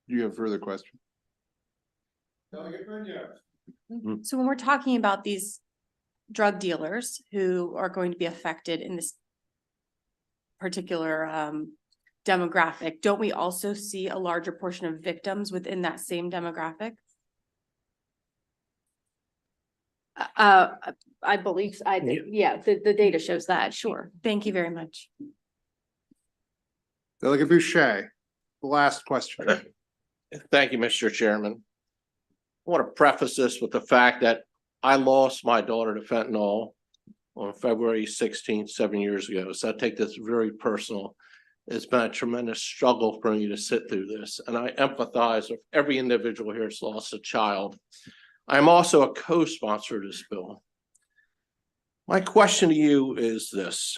Do you have further questions? So when we're talking about these drug dealers who are going to be affected in this particular demographic, don't we also see a larger portion of victims within that same demographic? I believe, the data shows that, sure. Thank you very much. Delegate Boucher, the last question. Thank you, Mr. Chairman. I want to preface this with the fact that I lost my daughter to fentanyl on February 16th, 7 years ago. So I take this very personal. It's been a tremendous struggle for me to sit through this, and I empathize with every individual here that's lost a child. I'm also a co-sponsor of this bill. My question to you is this.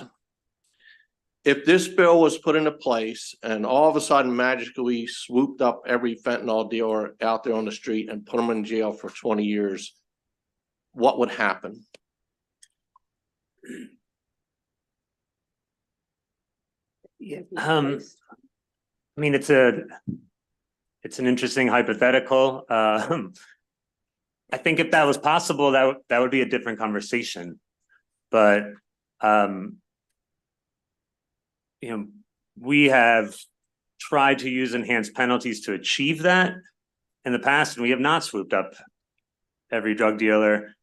If this bill was put into place and all of a sudden magically swooped up every fentanyl dealer out there on the street and put them in jail for 20 years, what would happen? I mean, it's a it's an interesting hypothetical. I think if that was possible, that would be a different conversation. But you know, we have tried to use enhanced penalties to achieve that in the past, and we have not swooped up every drug dealer,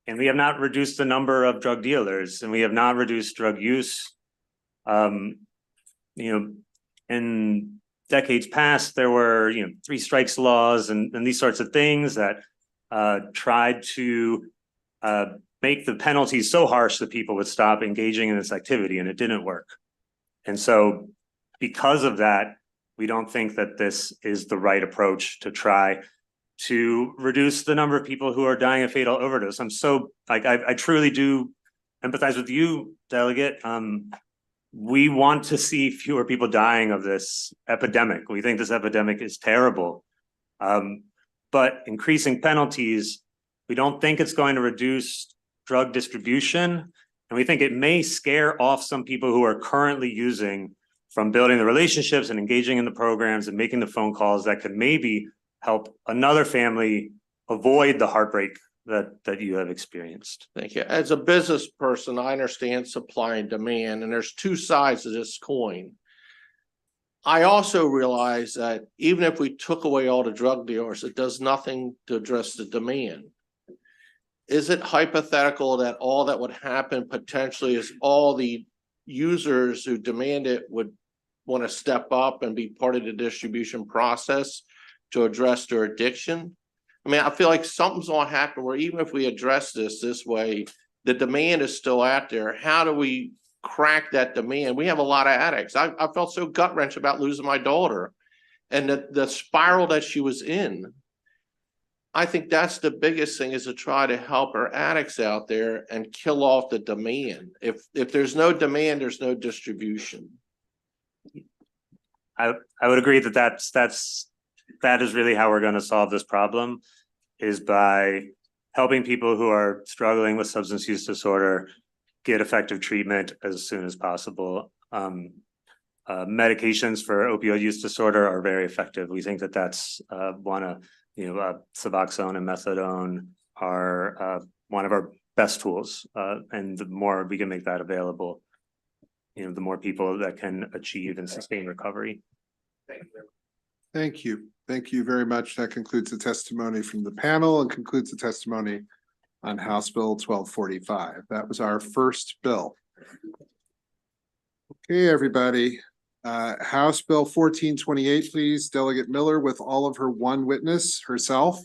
and we have not reduced the number of drug dealers, and we have not reduced drug use. You know, in decades past, there were, you know, 3 strikes laws and these sorts of things that tried to make the penalties so harsh that people would stop engaging in this activity, and it didn't work. And so because of that, we don't think that this is the right approach to try to reduce the number of people who are dying of fatal overdose. I'm so, like, I truly do empathize with you, Delegate. We want to see fewer people dying of this epidemic. We think this epidemic is terrible. But increasing penalties, we don't think it's going to reduce drug distribution. And we think it may scare off some people who are currently using from building the relationships and engaging in the programs and making the phone calls that could maybe help another family avoid the heartbreak that you have experienced. Thank you. As a business person, I understand supply and demand, and there's 2 sides of this coin. I also realize that even if we took away all the drug dealers, it does nothing to address the demand. Is it hypothetical that all that would happen potentially is all the users who demand it would want to step up and be part of the distribution process to address their addiction? I mean, I feel like something's going to happen where even if we address this way, the demand is still out there. How do we crack that demand? We have a lot of addicts. I felt so gut wrench about losing my daughter and the spiral that she was in. I think that's the biggest thing, is to try to help our addicts out there and kill off the demand. If there's no demand, there's no distribution. I would agree that is really how we're going to solve this problem, is by helping people who are struggling with substance use disorder get effective treatment as soon as possible. Medications for opioid use disorder are very effective. We think that that's Suboxone and methadone are one of our best tools. And the more we can make that available, the more people that can achieve and sustain recovery. Thank you. Thank you very much. That concludes the testimony from the panel and concludes the testimony on House Bill 1245. That was our first bill. Okay, everybody. House Bill 1428, please. Delegate Miller with all of her one witness herself.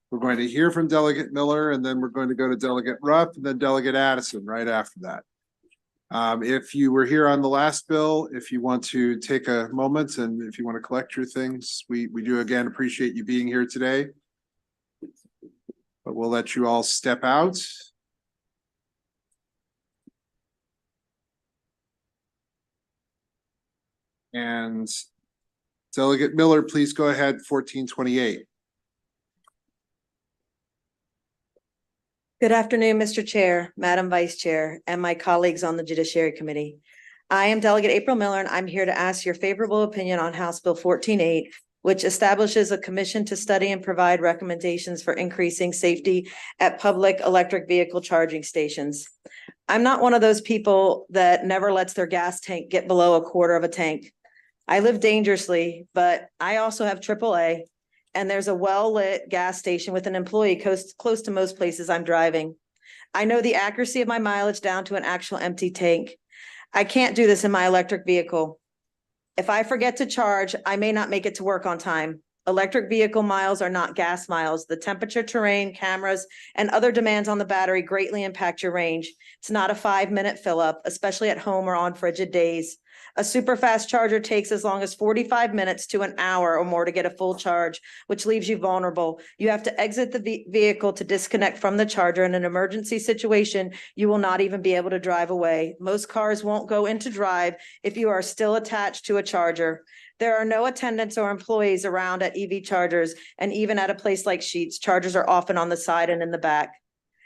We're going to hear from Delegate Miller, and then we're going to go to Delegate Rupp and then Delegate Addison right after that. If you were here on the last bill, if you want to take a moment and if you want to collect your things, we do again appreciate you being here today. But we'll let you all step out. And Delegate Miller, please go ahead, 1428. Good afternoon, Mr. Chair, Madam Vice Chair, and my colleagues on the Judiciary Committee. I am Delegate April Miller, and I'm here to ask your favorable opinion on House Bill 1408, which establishes a commission to study and provide recommendations for increasing safety at public electric vehicle charging stations. I'm not one of those people that never lets their gas tank get below a quarter of a tank. I live dangerously, but I also have AAA. And there's a well-lit gas station with an employee close to most places I'm driving. I know the accuracy of my mileage down to an actual empty tank. I can't do this in my electric vehicle. If I forget to charge, I may not make it to work on time. Electric vehicle miles are not gas miles. The temperature, terrain, cameras, and other demands on the battery greatly impact your range. It's not a 5-minute fill up, especially at home or on frigid days. A super fast charger takes as long as 45 minutes to an hour or more to get a full charge, which leaves you vulnerable. You have to exit the vehicle to disconnect from the charger. In an emergency situation, you will not even be able to drive away. Most cars won't go into drive if you are still attached to a charger. There are no attendants or employees around at EV chargers, and even at a place like Sheetz, chargers are often on the side and in the back.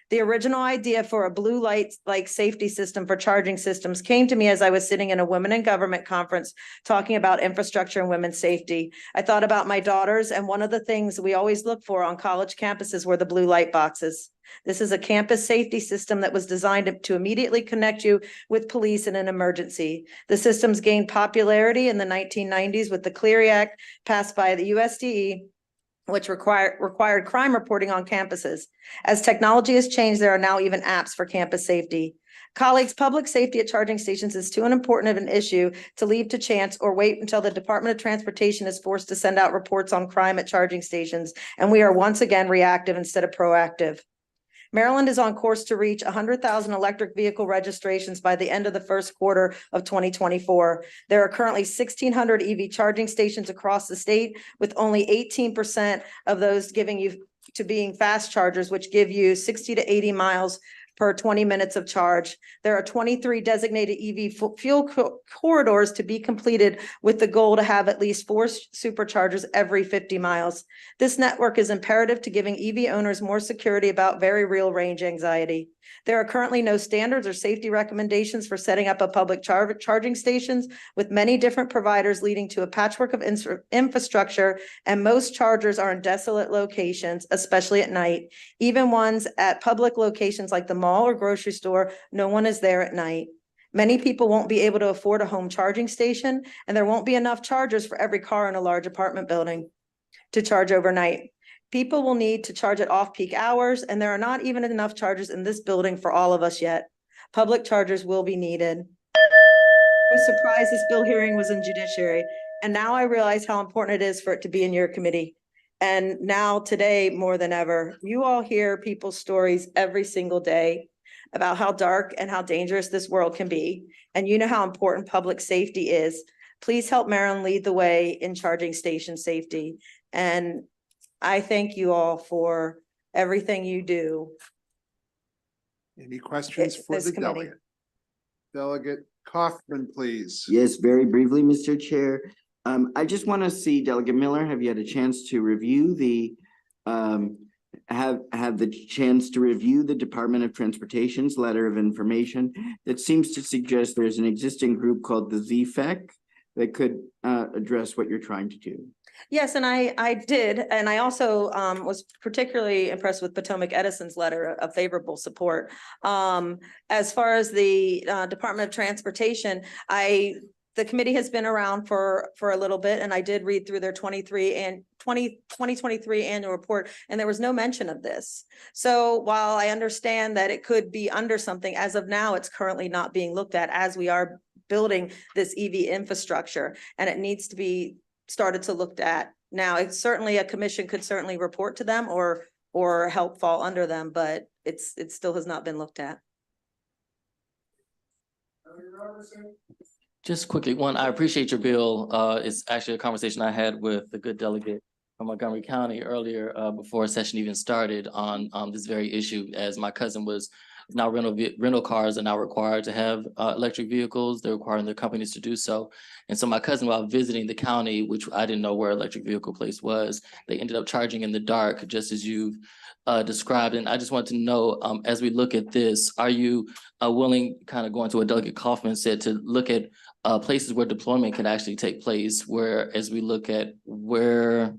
The original idea for a blue light like safety system for charging systems came to me as I was sitting in a Women in Government conference talking about infrastructure and women's safety. I thought about my daughters, and one of the things we always look for on college campuses were the blue light boxes. This is a campus safety system that was designed to immediately connect you with police in an emergency. The systems gained popularity in the 1990s with the Clery Act passed by the USDE, which required crime reporting on campuses. As technology has changed, there are now even apps for campus safety. Colleagues, public safety at charging stations is too important of an issue to leave to chance or wait until the Department of Transportation is forced to send out reports on crime at charging stations, and we are once again reactive instead of proactive. Maryland is on course to reach 100,000 electric vehicle registrations by the end of the first quarter of 2024. There are currently 1,600 EV charging stations across the state, with only 18% of those giving you to being fast chargers, which give you 60 to 80 miles per 20 minutes of charge. There are 23 designated EV fuel corridors to be completed, with the goal to have at least 4 superchargers every 50 miles. This network is imperative to giving EV owners more security about very real range anxiety. There are currently no standards or safety recommendations for setting up a public charging stations, with many different providers leading to a patchwork of infrastructure, and most chargers are in desolate locations, especially at night. Even ones at public locations like the mall or grocery store, no one is there at night. Many people won't be able to afford a home charging station, and there won't be enough chargers for every car in a large apartment building to charge overnight. People will need to charge at off-peak hours, and there are not even enough chargers in this building for all of us yet. Public chargers will be needed. I was surprised this bill hearing was in Judiciary, and now I realize how important it is for it to be in your committee. And now today, more than ever, you all hear people's stories every single day about how dark and how dangerous this world can be. And you know how important public safety is. Please help Maryland lead the way in charging station safety. And I thank you all for everything you do. Any questions for This the committee. delegate? Delegate Kaufman, please. Yes, very briefly, Mr. Chair. I just want to see, Delegate Miller, have you had a chance to review the have the chance to review the Department of Transportation's letter of information that seems to suggest there's an existing group called the ZFEC that could address what you're trying to do? Yes, and I did, and I also was particularly impressed with Potomac Edison's letter of favorable support. As far as the Department of Transportation, the committee has been around for a little bit, and I did read through their 2023 annual report, and there was no mention of this. So while I understand that it could be under something, as of now, it's currently not being looked at as we are building this EV infrastructure, and it needs to be started to looked at. Now, it's certainly a commission could certainly report to them or help fall under them, but it still has not been looked at. Just quickly, one, I appreciate your bill. It's actually a conversation I had with the good delegate from Montgomery County earlier before a session even started on this very issue, as my cousin was now rental cars are now required to have electric vehicles. They're requiring their companies to do so. And so my cousin, while visiting the county, which I didn't know where electric vehicle place was, they ended up charging in the dark, just as you've described. And I just want to know, as we look at this, are you willing, kind of going to what Delegate Kaufman said, to look at places where deployment can actually take place, where as we look at where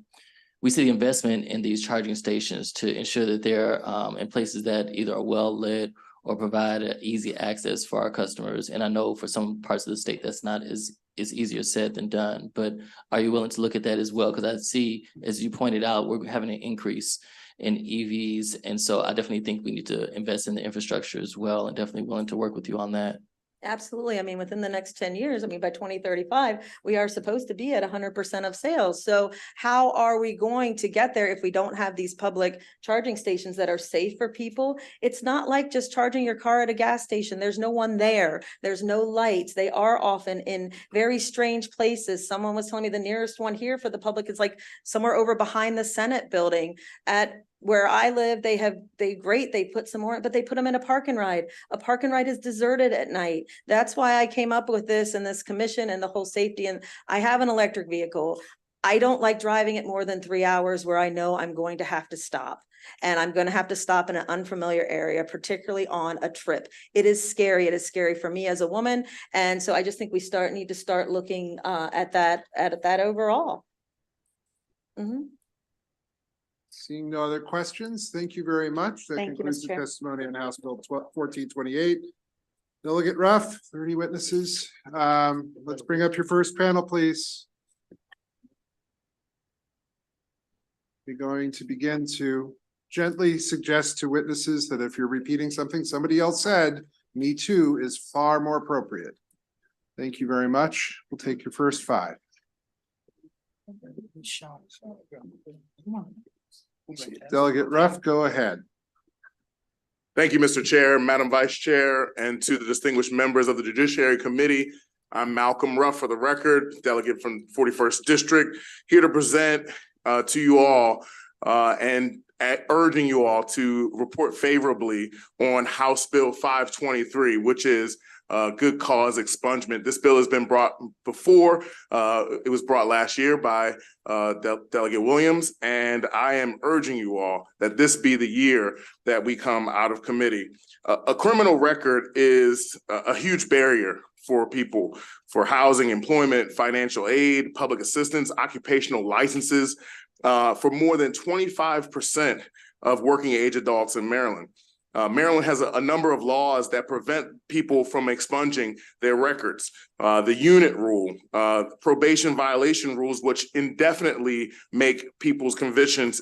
we see the investment in these charging stations to ensure that they're in places that either are well lit or provide easy access for our customers. And I know for some parts of the state that's not as easier said than done, but are you willing to look at that as well? Because I see, as you pointed out, we're having an increase in EVs. And so I definitely think we need to invest in the infrastructure as well, and definitely willing to work with you on that. Absolutely. I mean, within the next 10 years, I mean, by 2035, we are supposed to be at 100% of sales. So how are we going to get there if we don't have these public charging stations that are safe for people? It's not like just charging your car at a gas station. There's no one there. There's no lights. They are often in very strange places. Someone was telling me the nearest one here for the public is like somewhere over behind the Senate building. At where I live, they put some more, but they put them in a park and ride. A park and ride is deserted at night. That's why I came up with this and this commission and the whole safety. And I have an electric vehicle. I don't like driving at more than 3 hours where I know I'm going to have to stop. And I'm going to have to stop in an unfamiliar area, particularly on a trip. It is scary. It is scary for me as a woman. And so I just think we need to start looking at that overall. Mhm. Seeing no other questions, thank you very much. That Thank you, concludes Mr. the Chair. testimony on House Bill 1428. Delegate Ruff, 30 witnesses. Let's bring up your first panel, please. We're going to begin to gently suggest to witnesses that if you're repeating something somebody else said, me too is far more appropriate. Thank you very much. We'll take your first 5. Delegate Ruff, go ahead. Thank you, Mr. Chair, Madam Vice Chair, and to the distinguished members of the Judiciary Committee. I'm Malcolm Ruff, for the record, delegate from 41st District, here to present to you all and urging you all to report favorably on House Bill 523, which is good cause expungement. This bill has been brought before. It was brought last year by Delegate Williams, and I am urging you all that this be the year that we come out of committee. A criminal record is a huge barrier for people, for housing, employment, financial aid, public assistance, occupational licenses, for more than 25% of working age adults in Maryland. Maryland has a number of laws that prevent people from expunging their records. The unit rule, probation violation rules, which indefinitely make people's convictions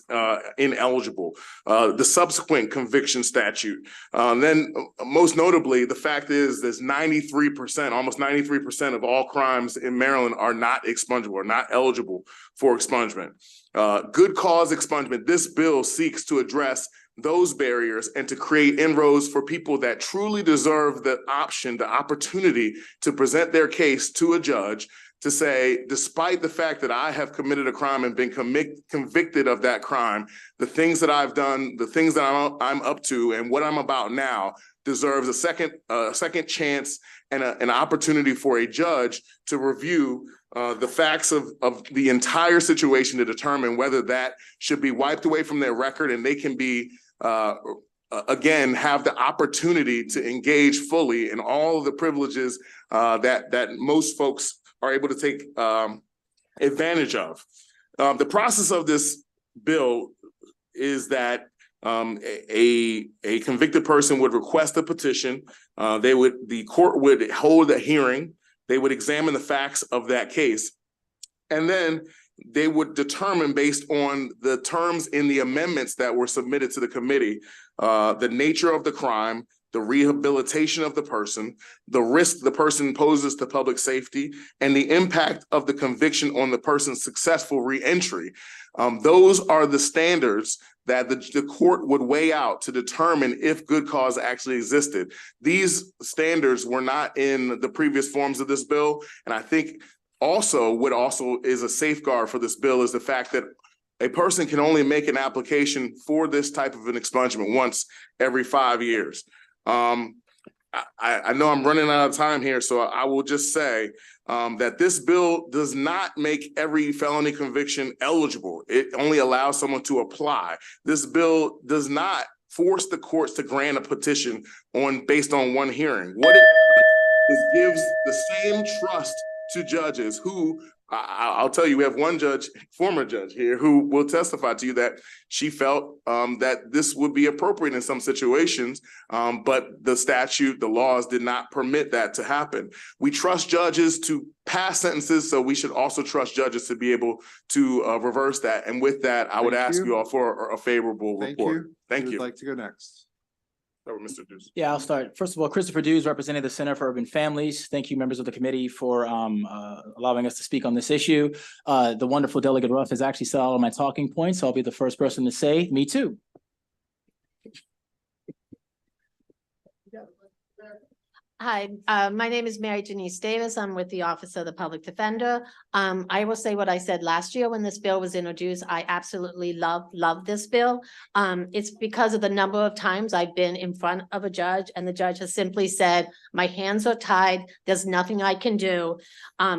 ineligible. The subsequent conviction statute. Then most notably, the fact is there's 93%, almost 93% of all crimes in Maryland are not expungible, are not eligible for expungement. Good cause expungement. This bill seeks to address those barriers and to create inroads for people that truly deserve the option, the opportunity to present their case to a judge to say, despite the fact that I have committed a crime and been convicted of that crime, the things that I've done, the things that I'm up to and what I'm about now deserves a second chance and an opportunity for a judge to review the facts of the entire situation to determine whether that should be wiped away from their record and they can be again, have the opportunity to engage fully in all of the privileges that most folks are able to take advantage of. The process of this bill is that a convicted person would request a petition. The court would hold a hearing. They would examine the facts of that case. And then they would determine, based on the terms in the amendments that were submitted to the committee, the nature of the crime, the rehabilitation of the person, the risk the person poses to public safety, and the impact of the conviction on the person's successful reentry. Those are the standards that the court would weigh out to determine if good cause actually existed. These standards were not in the previous forms of this bill, and I think what also is a safeguard for this bill is the fact that a person can only make an application for this type of an expungement once every 5 years. I know I'm running out of time here, so I will just say that this bill does not make every felony conviction eligible. It only allows someone to apply. This bill does not force the courts to grant a petition based on one hearing. What it does is gives the same trust to judges who, I'll tell you, we have one judge, former judge here, who will testify to you that she felt that this would be appropriate in some situations, but the statute, the laws did not permit that to happen. We trust judges to pass sentences, so we should also trust judges to be able to reverse that. And with that, I would ask you all for a favorable report. Thank you. Who would like to go next? Mr. Deuce. Yeah, I'll start. First of all, Christopher Dews, representing the Center for Urban Families. Thank you, members of the committee, for allowing us to speak on this issue. The wonderful Delegate Ruff has actually said all of my talking points, so I'll be the first person to say, me too. Hi, my name is Mary Janice Davis. I'm with the Office of the Public Defender. I will say what I said last year when this bill was introduced. I absolutely love this bill. It's because of the number of times I've been in front of a judge and the judge has simply said, my hands are tied. There's nothing I can do.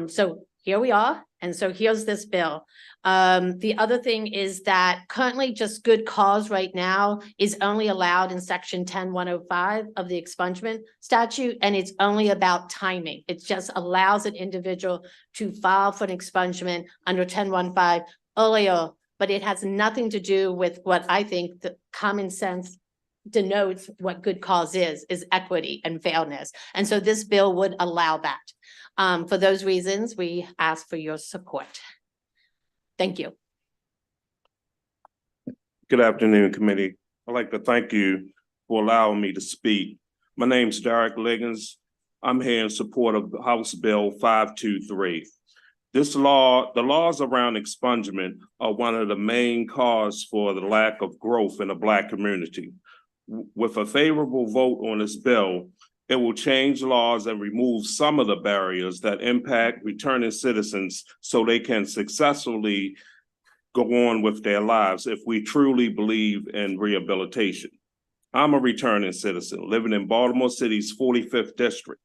So here we are. And so here's this bill. The other thing is that currently just good cause right now is only allowed in section 10-105 of the expungement statute, and it's only about timing. It just allows an individual to file for an expungement under 10-115 earlier, but it has nothing to do with what I think the common sense denotes what good cause is equity and fairness. And so this bill would allow that. For those reasons, we ask for your support. Thank you. Good afternoon, committee. I'd like to thank you for allowing me to speak. My name's Derek Liggins. I'm here in support of House Bill 523. The laws around expungement are one of the main causes for the lack of growth in the Black community. With a favorable vote on this bill, it will change laws and remove some of the barriers that impact returning citizens so they can successfully go on with their lives if we truly believe in rehabilitation. I'm a returning citizen living in Baltimore City's 45th district.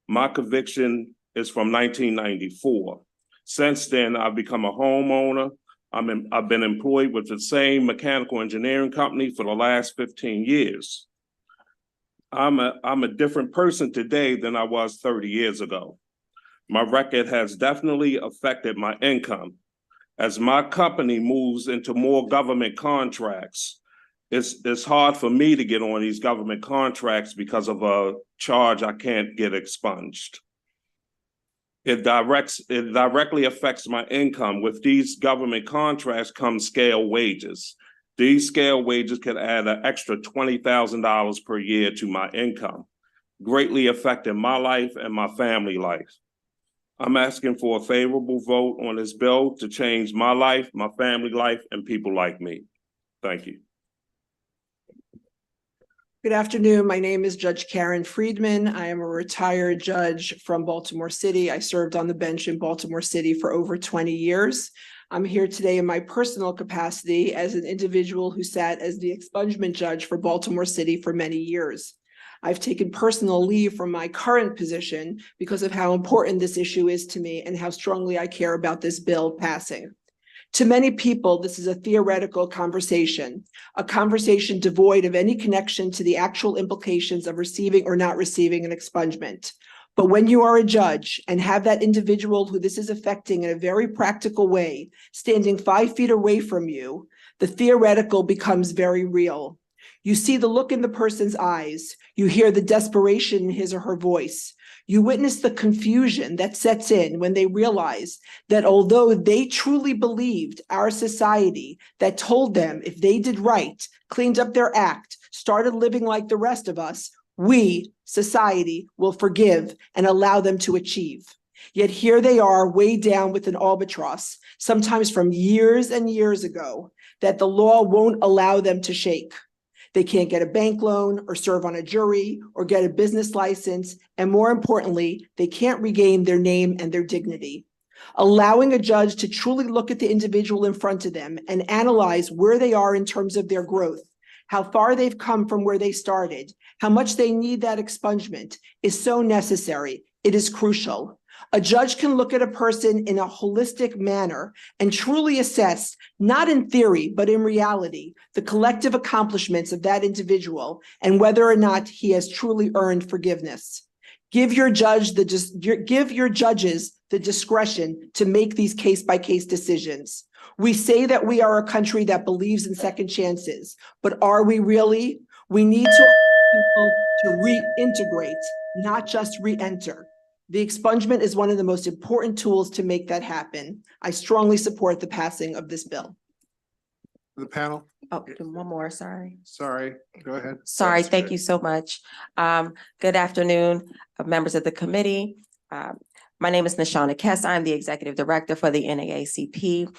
My conviction is from 1994. Since then, I've become a homeowner. I've been employed with the same mechanical engineering company for the last 15 years. I'm a different person today than I was 30 years ago. My record has definitely affected my income. As my company moves into more government contracts, it's hard for me to get on these government contracts because of a charge I can't get expunged. It directly affects my income. With these government contracts come scale wages. These scale wages can add an extra $20,000 per year to my income, greatly affecting my life and my family life. I'm asking for a favorable vote on this bill to change my life, my family life, and people like me. Thank you. Good afternoon. My name is Judge Karen Friedman. I am a retired judge from Baltimore City. I served on the bench in Baltimore City for over 20 years. I'm here today in my personal capacity as an individual who sat as the expungement judge for Baltimore City for many years. I've taken personal leave from my current position because of how important this issue is to me and how strongly I care about this bill passing. To many people, this is a theoretical conversation, a conversation devoid of any connection to the actual implications of receiving or not receiving an expungement. But when you are a judge and have that individual who this is affecting in a very practical way, standing 5 feet away from you, the theoretical becomes very real. You see the look in the person's eyes. You hear the desperation in his or her voice. You witness the confusion that sets in when they realize that although they truly believed our society that told them if they did right, cleaned up their act, started living like the rest of us, we, society, will forgive and allow them to achieve. Yet here they are way down with an albatross, sometimes from years and years ago, that the law won't allow them to shake. They can't get a bank loan or serve on a jury or get a business license. And more importantly, they can't regain their name and their dignity. Allowing a judge to truly look at the individual in front of them and analyze where they are in terms of their growth, how far they've come from where they started, how much they need that expungement is so necessary. It is crucial. A judge can look at a person in a holistic manner and truly assess, not in theory, but in reality, the collective accomplishments of that individual and whether or not he has truly earned forgiveness. Give your judges the discretion to make these case-by-case decisions. We say that we are a country that believes in second chances, but are we really? We need to people to reintegrate, not just re-enter. The expungement is one of the most important tools to make that happen. I strongly support the passing of this bill. The panel. Oh, one more, sorry. Sorry, go ahead. Sorry, thank you so much. Good afternoon, members of the committee. My name is Nashana Kess. I'm the Executive Director for the NAACP.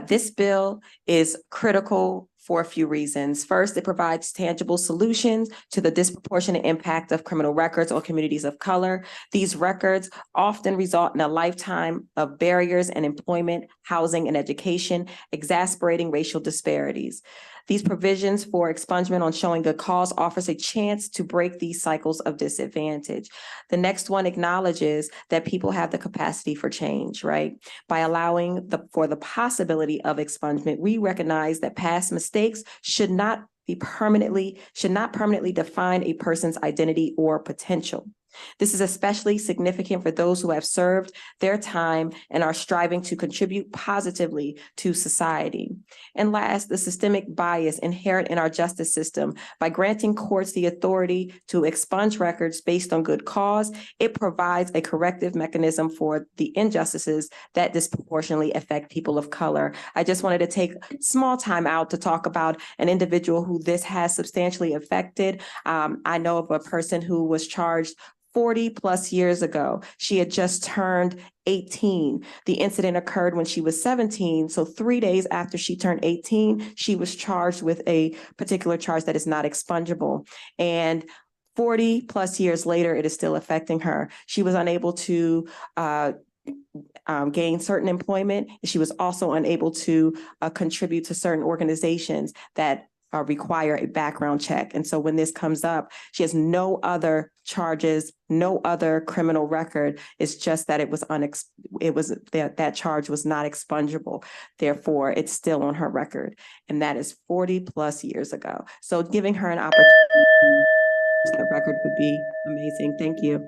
This bill is critical for a few reasons. First, it provides tangible solutions to the disproportionate impact of criminal records on communities of color. These records often result in a lifetime of barriers in employment, housing, and education, exacerbating racial disparities. These provisions for expungement on showing good cause offers a chance to break these cycles of disadvantage. The next one acknowledges that people have the capacity for change, right? By allowing for the possibility of expungement, we recognize that past mistakes should not permanently define a person's identity or potential. This is especially significant for those who have served their time and are striving to contribute positively to society. And last, the systemic bias inherent in our justice system. By granting courts the authority to expunge records based on good cause, it provides a corrective mechanism for the injustices that disproportionately affect people of color. I just wanted to take small time out to talk about an individual who this has substantially affected. I know of a person who was charged 40 plus years ago. She had just turned 18. The incident occurred when she was 17. So 3 days after she turned 18, she was charged with a particular charge that is not expungible. And 40 plus years later, it is still affecting her. She was unable to gain certain employment. She was also unable to contribute to certain organizations that require a background check. And so when this comes up, she has no other charges, no other criminal record. It's just that that charge was not expungible. Therefore, it's still on her record. And that is 40 plus years ago. So giving her an opportunity to the record would be amazing. Thank you.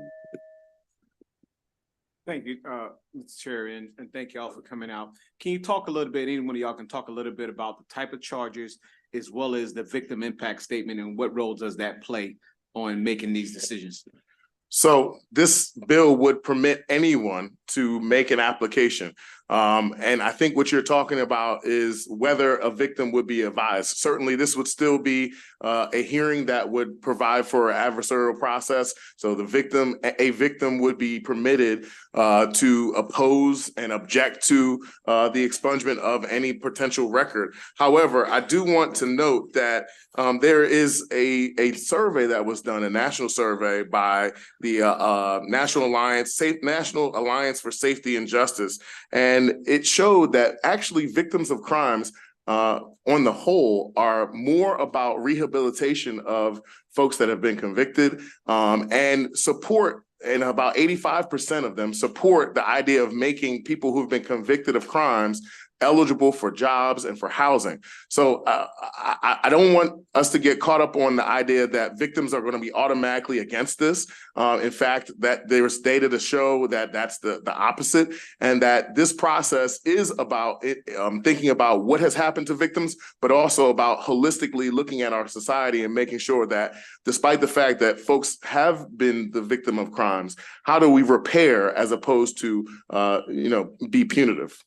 Thank you, Mr. Chair, and thank you all for coming out. Can you talk a little bit, any one of y'all can talk a little bit about the type of charges as well as the victim impact statement and what role does that play on making these decisions? So this bill would permit anyone to make an application. And I think what you're talking about is whether a victim would be advised. Certainly, this would still be a hearing that would provide for an adversarial process. So a victim would be permitted to oppose and object to the expungement of any potential record. However, I do want to note that there is a survey that was done, a national survey by the National Alliance for Safety and Justice. And it showed that actually victims of crimes on the whole are more about rehabilitation of folks that have been convicted and support. And about 85% of them support the idea of making people who've been convicted of crimes eligible for jobs and for housing. So I don't want us to get caught up on the idea that victims are going to be automatically against this. In fact, that there's data to show that that's the opposite, and that this process is about thinking about what has happened to victims, but also about holistically looking at our society and making sure that despite the fact that folks have been the victim of crimes, how do we repair as opposed to be punitive?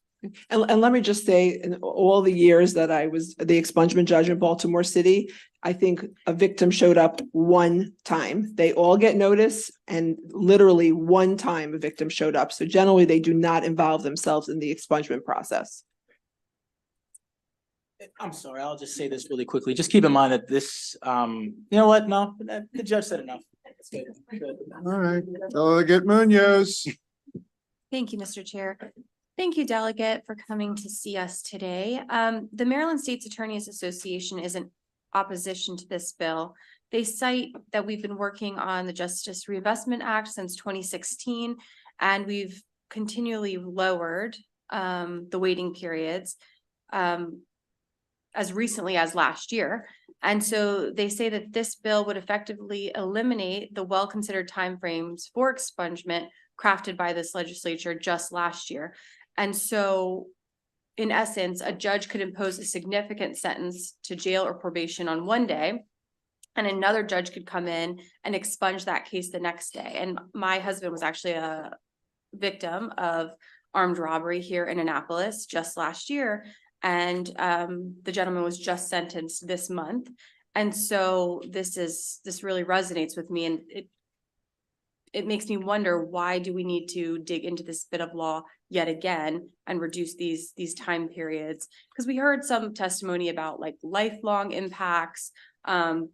And let me just say, in all the years that I was the expungement judge in Baltimore City, I think a victim showed up one time. They all get notice, and literally one time a victim showed up. So generally, they do not involve themselves in the expungement process. I'm sorry, I'll just say this really quickly. Just keep in mind that this, you know what? No, the judge said enough. Good. All right, Delegate Munoz. Thank you, Mr. Chair. Thank you, Delegate, for coming to see us today. The Maryland States Attorneys Association is in opposition to this bill. They cite that we've been working on the Justice Reinvestment Act since 2016, and we've continually lowered the waiting periods as recently as last year. And so they say that this bill would effectively eliminate the well-considered timeframes for expungement crafted by this legislature just last year. And so, in essence, a judge could impose a significant sentence to jail or probation on one day, and another judge could come in and expunge that case the next day. And my husband was actually a victim of armed robbery here in Annapolis just last year, and the gentleman was just sentenced this month. And so this really resonates with me, and it makes me wonder, why do we need to dig into this bit of law yet again and reduce these time periods? Because we heard some testimony about like lifelong impacts. But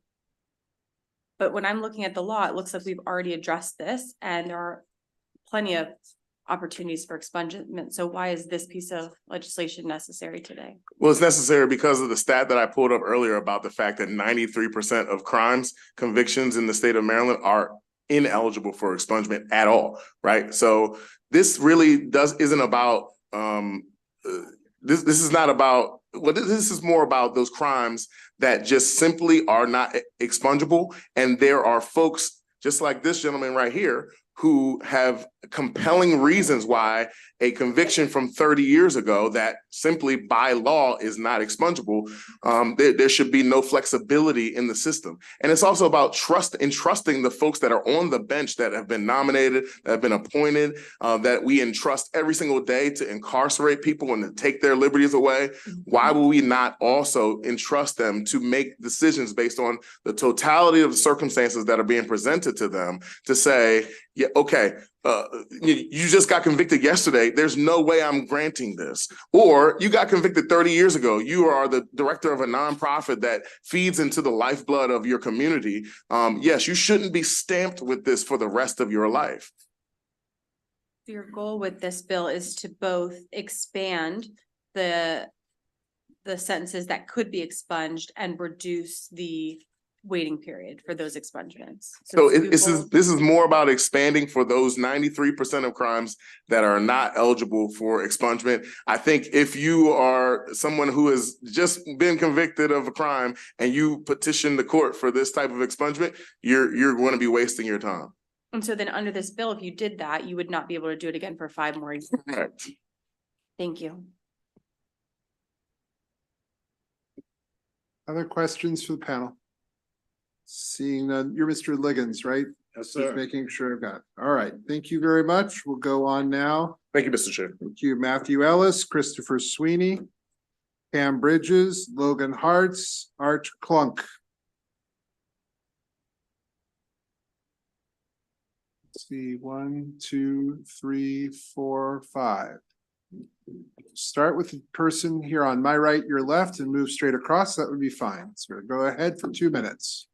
when I'm looking at the law, it looks like we've already addressed this and there are plenty of opportunities for expungement. So why is this piece of legislation necessary today? Well, it's necessary because of the stat that I pulled up earlier about the fact that 93% of crimes, convictions in the state of Maryland are ineligible for expungement at all, right? So this really isn't about this is not about this is more about those crimes that just simply are not expungible. And there are folks just like this gentleman right here who have compelling reasons why a conviction from 30 years ago that simply by law is not expungible, there should be no flexibility in the system. And it's also about entrusting the folks that are on the bench that have been nominated, that have been appointed, that we entrust every single day to incarcerate people and to take their liberties away. Why will we not also entrust them to make decisions based on the totality of the circumstances that are being presented to them to say, yeah, okay, you just got convicted yesterday. There's no way I'm granting this. Or you got convicted 30 years ago. You are the director of a nonprofit that feeds into the lifeblood of your community. Yes, you shouldn't be stamped with this for the rest of your life. Your goal with this bill is to both expand the sentences that could be expunged and reduce the waiting period for those expungements. So this is more about expanding for those 93% of crimes that are not eligible for expungement. I think if you are someone who has just been convicted of a crime and you petition the court for this type of expungement, you're going to be wasting your time. And so then under this bill, if you did that, you would not be able to do it again for 5 more years. Correct. Thank you. Other questions for the panel? Seeing none, you're Mr. Liggins, right? Yes, Just making sure I've got. All right, thank you very much. We'll go on now. Thank you, Mr. Chair. Thank you, Matthew Ellis, Christopher Sweeney, Cam Bridges, Logan Hartz, Art Klunk. Let's see, 1, 2, 3, 4, 5. Start with the person here on my right, your left, and move straight across. That would be fine. So go ahead for 2 minutes.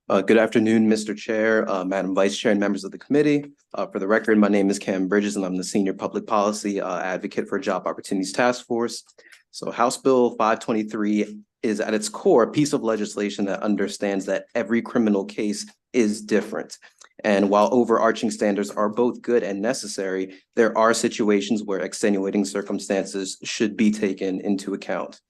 Good afternoon, Mr. Chair, Madam Vice Chair, and members of the committee. For the record, my name is Cam Bridges, and I'm the Senior Public Policy Advocate for Job Opportunities Task Force. So House Bill 523 is at its core a piece of legislation that understands that every criminal case is different. And while overarching standards are both good and necessary, there are situations where extenuating circumstances should be taken into account.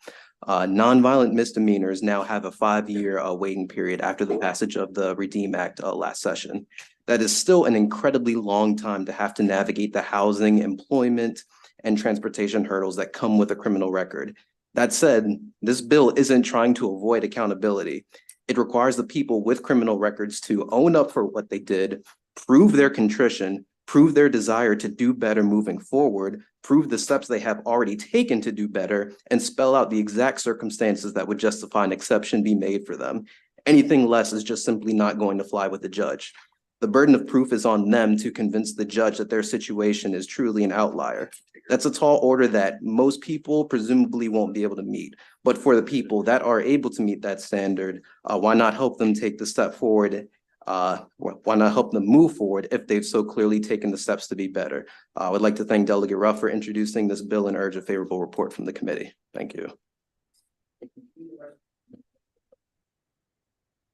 Nonviolent misdemeanors now have a 5-year waiting period after the passage of the REDEEM Act last session. That is still an incredibly long time to have to navigate the housing, employment, and transportation hurdles that come with a criminal record. That said, this bill isn't trying to avoid accountability. It requires the people with criminal records to own up for what they did, prove their contrition, prove their desire to do better moving forward, prove the steps they have already taken to do better, and spell out the exact circumstances that would justify an exception be made for them. Anything less is just simply not going to fly with the judge. The burden of proof is on them to convince the judge that their situation is truly an outlier. That's a tall order that most people presumably won't be able to meet. But for the people that are able to meet that standard, why not help them take the step forward? Why not help them move forward if they've so clearly taken the steps to be better? I would like to thank Delegate Ruff for introducing this bill and urge a favorable report from the committee. Thank you.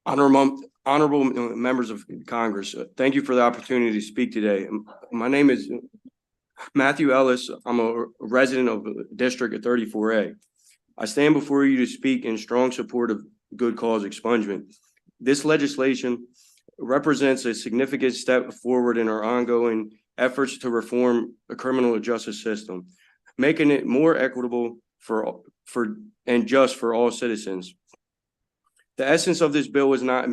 Honorable members of Congress, thank you for the opportunity to speak today. My name is Matthew Ellis. I'm a resident of District 34A. I stand before you to speak in strong support of good cause expungement. This legislation represents a significant step forward in our ongoing efforts to reform the criminal justice system, making it more equitable and just for all citizens. The essence of this bill is not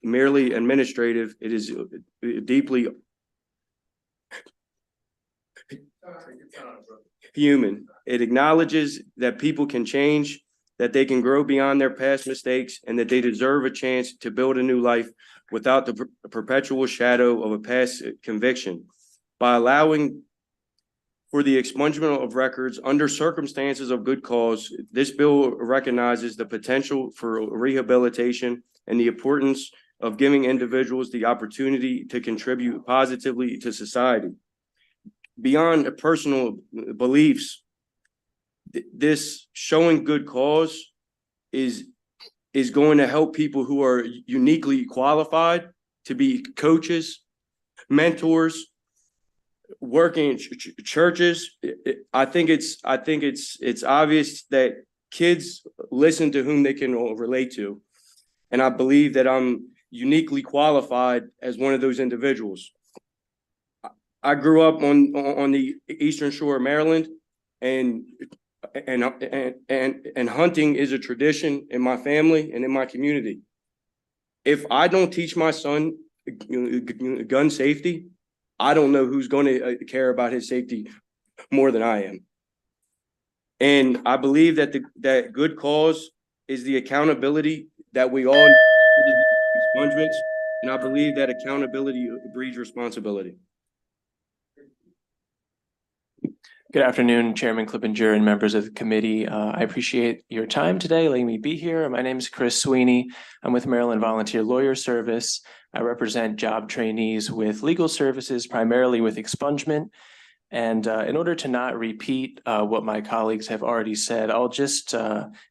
merely administrative. It is deeply human. It acknowledges that people can change, that they can grow beyond their past mistakes, and that they deserve a chance to build a new life without the perpetual shadow of a past conviction. By allowing for the expungement of records under circumstances of good cause, this bill recognizes the potential for rehabilitation and the importance of giving individuals the opportunity to contribute positively to society. Beyond personal beliefs, this showing good cause is going to help people who are uniquely qualified to be coaches, mentors, working in churches. I think it's obvious that kids listen to whom they can relate to. And I believe that I'm uniquely qualified as one of those individuals. I grew up on the Eastern Shore of Maryland, and hunting is a tradition in my family and in my community. If I don't teach my son gun safety, I don't know who's going to care about his safety more than I am. And I believe that that good cause is the accountability that we all need for the expungements, and I believe that accountability breeds responsibility. Good afternoon, Chairman Clippinger and members of the committee. I appreciate your time today, letting me be here. My name is Chris Sweeney. I'm with Maryland Volunteer Lawyer Service. I represent job trainees with legal services, primarily with expungement. And in order to not repeat what my colleagues have already said, I'll just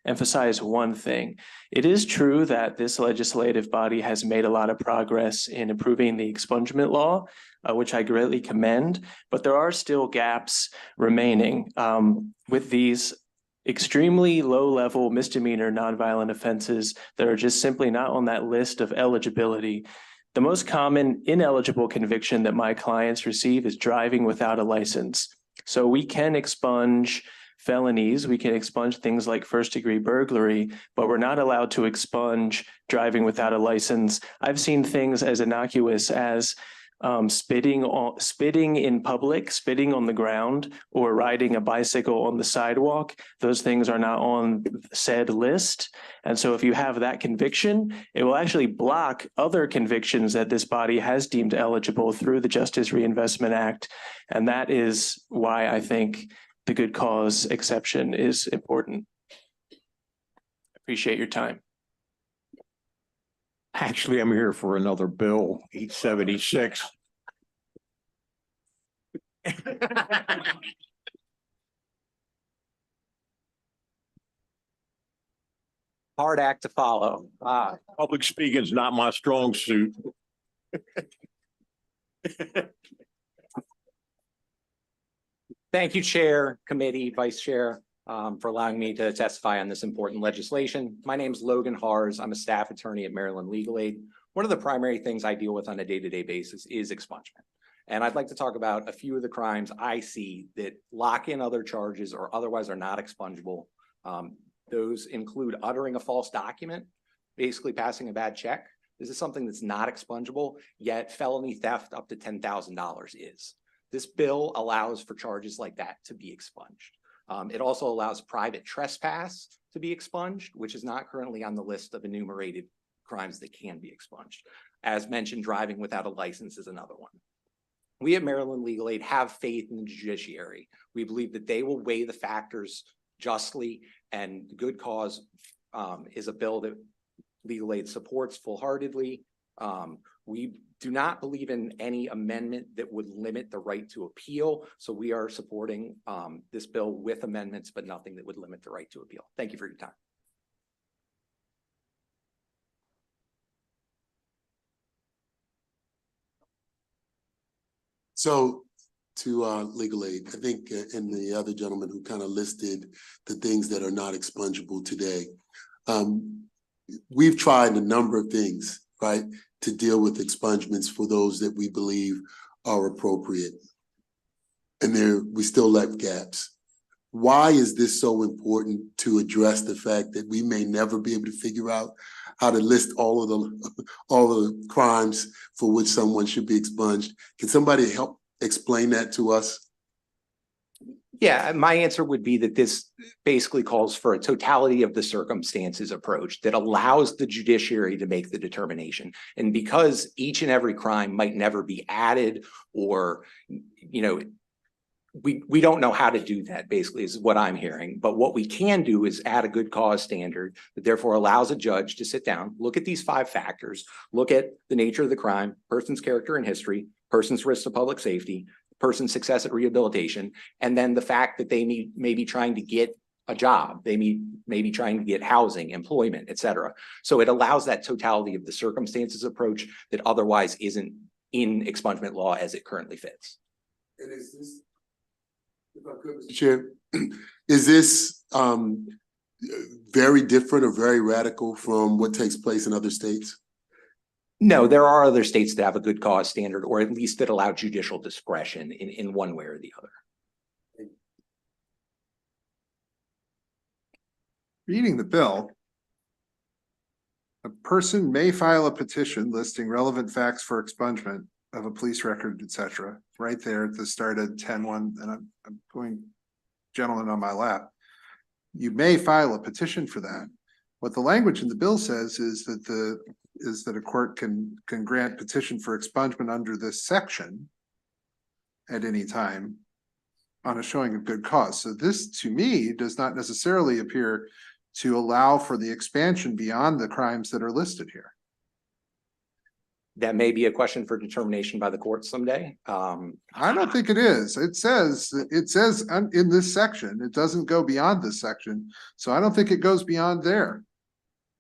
emphasize one thing. It is true that this legislative body has made a lot of progress in improving the expungement law, which I greatly commend, but there are still gaps remaining with these extremely low-level misdemeanor nonviolent offenses that are just simply not on that list of eligibility. The most common ineligible conviction that my clients receive is driving without a license. So we can expunge felonies, we can expunge things like first-degree burglary, but we're not allowed to expunge driving without a license. I've seen things as innocuous as spitting in public, spitting on the ground, or riding a bicycle on the sidewalk. Those things are not on said list. And so if you have that conviction, it will actually block other convictions that this body has deemed eligible through the Justice Reinvestment Act. And that is why I think the good cause exception is important. Appreciate your time. Actually, I'm here for another bill, 876. Hard act to follow. Public speaking is not my strong suit. Thank you, Chair, Committee, Vice Chair, for allowing me to testify on this important legislation. My name is Logan Hars. I'm a staff attorney at Maryland Legal Aid. One of the primary things I deal with on a day-to-day basis is expungement. And I'd like to talk about a few of the crimes I see that lock in other charges or otherwise are not expungible. Those include uttering a false document, basically passing a bad check. This is something that's not expungible, yet felony theft up to $10,000 is. This bill allows for charges like that to be expunged. It also allows private trespass to be expunged, which is not currently on the list of enumerated crimes that can be expunged. As mentioned, driving without a license is another one. We at Maryland Legal Aid have faith in the judiciary. We believe that they will weigh the factors justly, and good cause is a bill that Legal Aid supports full-heartedly. We do not believe in any amendment that would limit the right to appeal. So we are supporting this bill with amendments, but nothing that would limit the right to appeal. Thank you for your time. So to Legal Aid, I think and the other gentleman who kind of listed the things that are not expungible today. We've tried a number of things, right, to deal with expungements for those that we believe are appropriate. And we still left gaps. Why is this so important to address the fact that we may never be able to figure out how to list all of the crimes for which someone should be expunged? Can somebody help explain that to us? Yeah, my answer would be that this basically calls for a totality of the circumstances approach that allows the judiciary to make the determination. And because each and every crime might never be added or, we don't know how to do that, basically, is what I'm hearing. But what we can do is add a good cause standard that therefore allows a judge to sit down, look at these 5 factors, look at the nature of the crime, person's character and history, person's risk to public safety, person's success at rehabilitation, and then the fact that they may be trying to get a job, they may be trying to get housing, employment, et cetera. So it allows that totality of the circumstances approach that otherwise isn't in expungement law as it currently fits. And is this, if I could, Mr. Chair, is this very different or very radical from what takes place in other states? No, there are other states that have a good cause standard, or at least that allow judicial discretion in one way or the other. Reading the bill, a person may file a petition listing relevant facts for expungement of a police record, etc. Right there at the start of 10-1, and I'm going gentleman on my lap. You may file a petition for that. What the language in the bill says is that a court can grant petition for expungement under this section at any time on a showing of good cause. So this, to me, does not necessarily appear to allow for the expansion beyond the crimes that are listed here. That may be a question for determination by the court someday. I don't think it is. It says in this section, it doesn't go beyond this section. So I don't think it goes beyond there.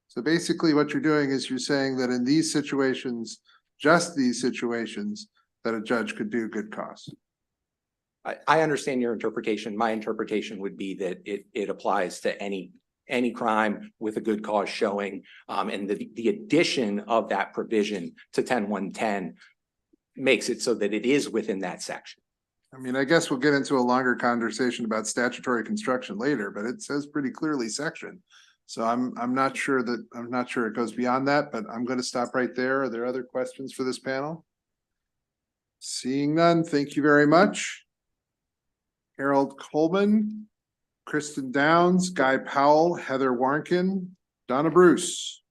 So basically what you're doing is you're saying that in these situations, just these situations, that a judge could do good cause. I understand your interpretation. My interpretation would be that it applies to any crime with a good cause showing, and the addition of that provision to 10-110 makes it so that it is within that section. I mean, I guess we'll get into a longer conversation about statutory construction later, but it says pretty clearly section. So I'm not sure it goes beyond that, but I'm going to stop right there. Are there other questions for this panel? Seeing none, thank you very much. Harold Coleman, Kristen Downs, Guy Powell, Heather Warnken, Donna Bruce.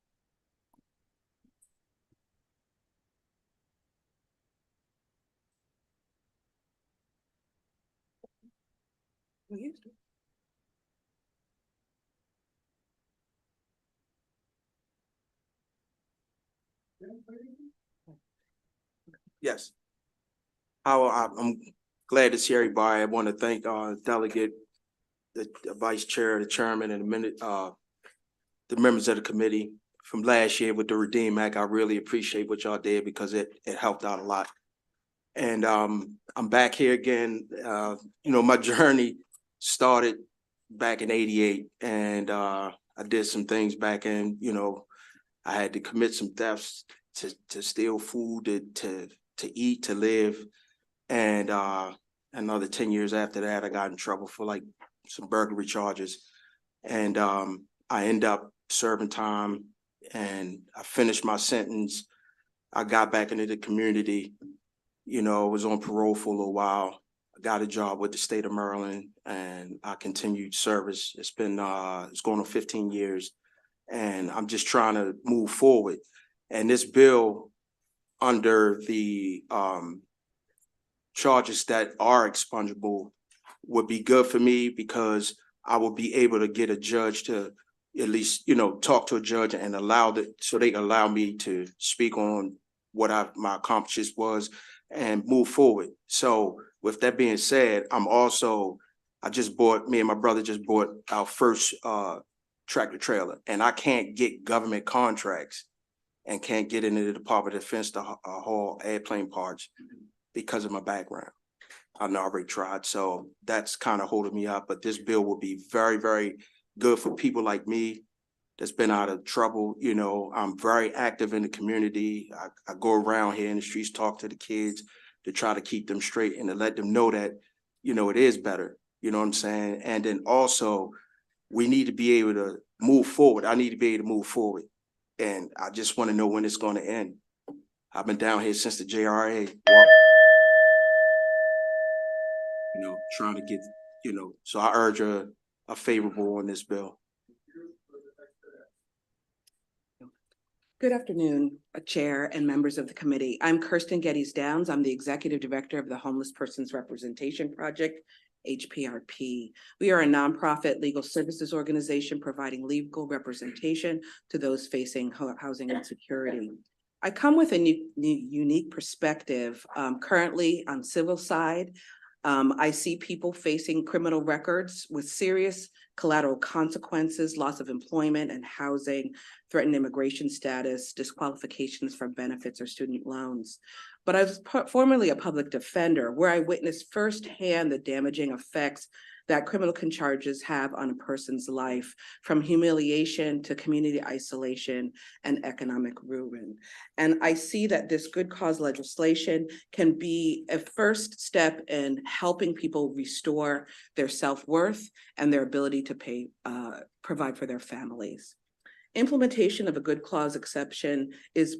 Yes. I'm glad to see everybody. I want to thank Delegate, the Vice Chair, the Chairman, and the members of the committee from last year with the Redeem Act. I really appreciate what y'all did because it helped out a lot. And I'm back here again. My journey started back in '88, and I did some things back in. I had to commit some thefts to steal food, to eat, to live. And another 10 years after that, I got in trouble for like some burglary charges. And I ended up serving time, and I finished my sentence. I got back into the community, was on parole for a little while. I got a job with the state of Maryland, and I continued service. It's been, it's going on 15 years, and I'm just trying to move forward. And this bill, under the charges that are expungible, would be good for me because I will be able to get a judge to at least, talk to a judge and so they allow me to speak on what my accomplishments was and move forward. So with that being said, me and my brother just bought our first tractor trailer, and I can't get government contracts and can't get into the Department of Defense to haul airplane parts because of my background. I've already tried, so that's kind of holding me up. But this bill will be very, very good for people like me that's been out of trouble. I'm very active in the community. I go around here in the streets, talk to the kids to try to keep them straight and to let them know that, it is better. You know what I'm saying? And then also, we need to be able to move forward. I need to be able to move forward. And I just want to know when it's going to end. I've been down here since the JRA, trying to get So I urge a favorable on this bill. Good afternoon, Chair and members of the committee. I'm Kirsten Geddes Downs. I'm the Executive Director of the Homeless Persons Representation Project, HPRP. We are a nonprofit legal services organization providing legal representation to those facing housing insecurity. I come with a unique perspective. Currently on civil side, I see people facing criminal records with serious collateral consequences, loss of employment and housing, threatened immigration status, disqualifications from benefits or student loans. But I was formerly a public defender where I witnessed firsthand the damaging effects that criminal charges have on a person's life, from humiliation to community isolation and economic ruin. And I see that this good cause legislation can be a first step in helping people restore their self-worth and their ability to provide for their families. Implementation of a good cause exception is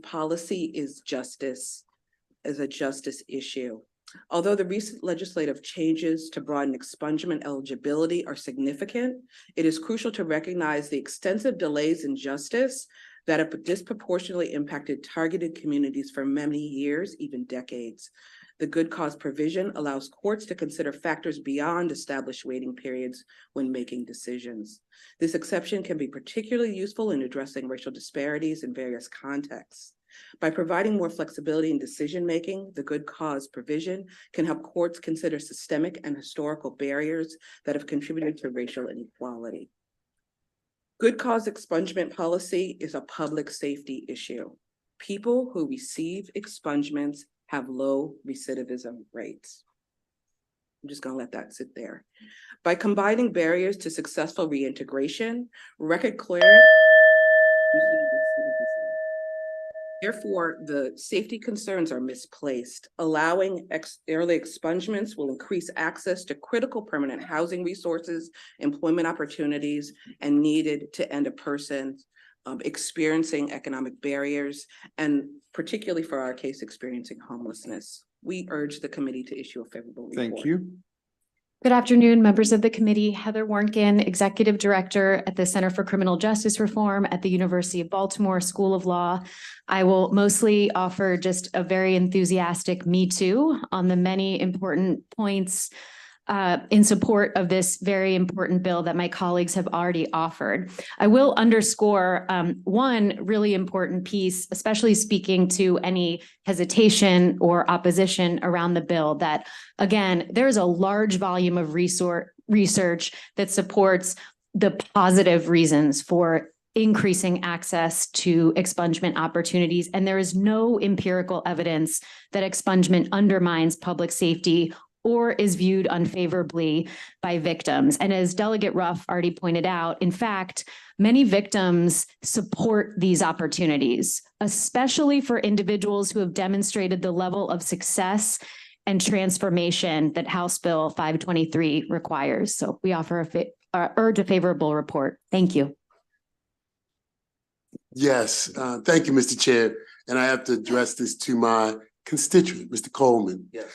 a justice issue. Although the recent legislative changes to broaden expungement eligibility are significant, it is crucial to recognize the extensive delays in justice that have disproportionately impacted targeted communities for many years, even decades. The good cause provision allows courts to consider factors beyond established waiting periods when making decisions. This exception can be particularly useful in addressing racial disparities in various contexts. By providing more flexibility in decision-making, the good cause provision can help courts consider systemic and historical barriers that have contributed to racial inequality. Good cause expungement policy is a public safety issue. People who receive expungements have low recidivism rates. I'm just gonna let that sit there. By combining barriers to successful reintegration, record clearance, therefore, the safety concerns are misplaced. Allowing early expungements will increase access to critical permanent housing resources, employment opportunities, and needed to end a person experiencing economic barriers, and particularly for our case, experiencing homelessness. We urge the committee to issue a favorable report. Thank you. Good afternoon, members of the committee. Heather Warnken, Executive Director at the Center for Criminal Justice Reform at the University of Baltimore School of Law. I will mostly offer just a very enthusiastic me too on the many important points in support of this very important bill that my colleagues have already offered. I will underscore one really important piece, especially speaking to any hesitation or opposition around the bill, that again, there's a large volume of research that supports the positive reasons for increasing access to expungement opportunities. And there is no empirical evidence that expungement undermines public safety or is viewed unfavorably by victims. And as Delegate Ruff already pointed out, in fact, many victims support these opportunities, especially for individuals who have demonstrated the level of success and transformation that House Bill 523 requires. So we offer urge a favorable report. Thank you. Yes, thank you, Mr. Chair. And I have to address this to my constituent, Mr. Coleman. Yes.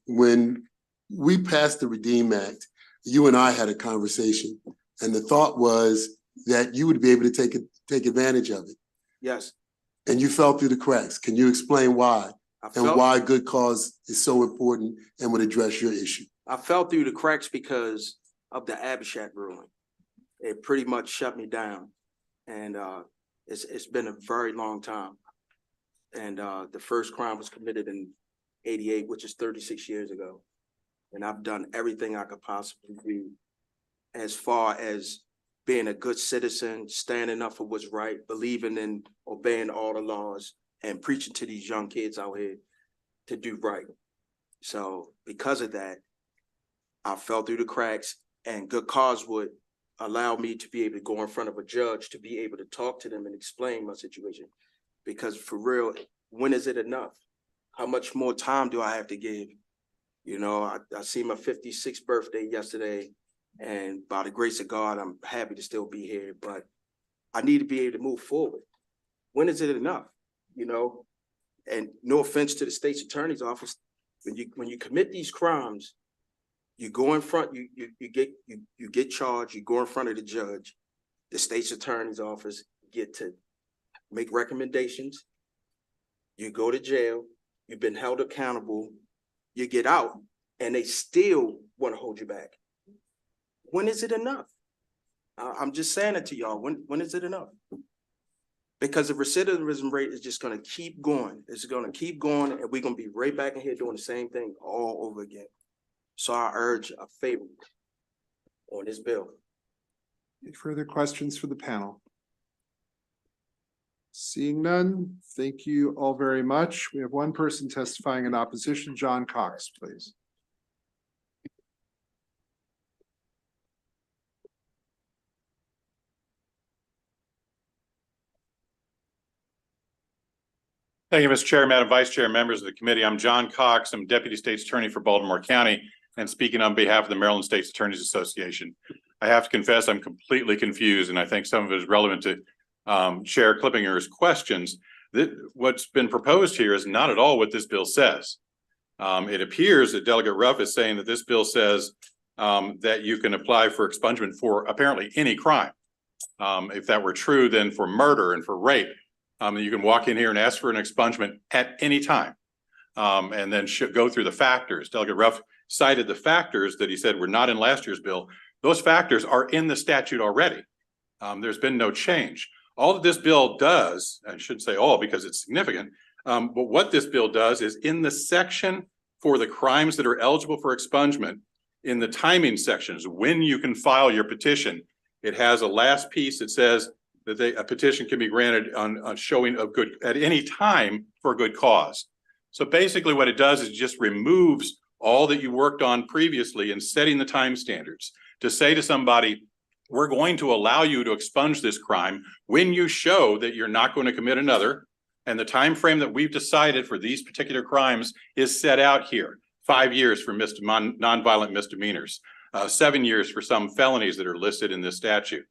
When we passed the Redeem Act, you and I had a conversation, and the thought was that you would be able to take advantage of it. Yes. And you fell through the cracks. Can you explain why? And why good cause is so important and would address your issue? I fell through the cracks because of the Abishag ruling. It pretty much shut me down. And it's been a very long time. And the first crime was committed in '88, which is 36 years ago. And I've done everything I could possibly do as far as being a good citizen, standing up for what's right, believing in obeying all the laws, and preaching to these young kids out here to do right. So because of that, I fell through the cracks, and good cause would allow me to be able to go in front of a judge to be able to talk to them and explain my situation. Because for real, when is it enough? How much more time do I have to give? You know, I see my 56th birthday yesterday, and by the grace of God, I'm happy to still be here, but I need to be able to move forward. When is it enough? You know, and no offense to the state's attorney's office, when you commit these crimes, You go in front, you get charged, you go in front of the judge, the state's attorney's office get to make recommendations. You go to jail, you've been held accountable, you get out, and they still want to hold you back. When is it enough? I'm just saying it to y'all. When is it enough? Because the recidivism rate is just gonna keep going. It's gonna keep going, and we're gonna be right back in here doing the same thing all over again. So I urge a favor on this bill. Any further questions for the panel? Seeing none, thank you all very much. We have one person testifying in opposition, John Cox, please. Thank you, Mr. Chair, Madam Vice Chair, members of the committee. I'm John Cox. I'm Deputy State's Attorney for Baltimore County and speaking on behalf of the Maryland State's Attorneys Association. I have to confess I'm completely confused, and I think some of it is relevant to Chair Clippinger's questions. What's been proposed here is not at all what this bill says. It appears that Delegate Ruff is saying that this bill says that you can apply for expungement for apparently any crime. If that were true, then for murder and for rape, you can walk in here and ask for an expungement at any time, and then go through the factors. Delegate Ruff cited the factors that he said were not in last year's bill. Those factors are in the statute already. There's been no change. All that this bill does, I shouldn't say all because it's significant, but what this bill does is in the section for the crimes that are eligible for expungement, in the timing sections, when you can file your petition, it has a last piece that says that a petition can be granted on showing of good at any time for a good cause. So basically what it does is just removes all that you worked on previously in setting the time standards to say to somebody, we're going to allow you to expunge this crime when you show that you're not going to commit another. And the time frame that we've decided for these particular crimes is set out here. 5 years for nonviolent misdemeanors, 7 years for some felonies that are listed in this statute.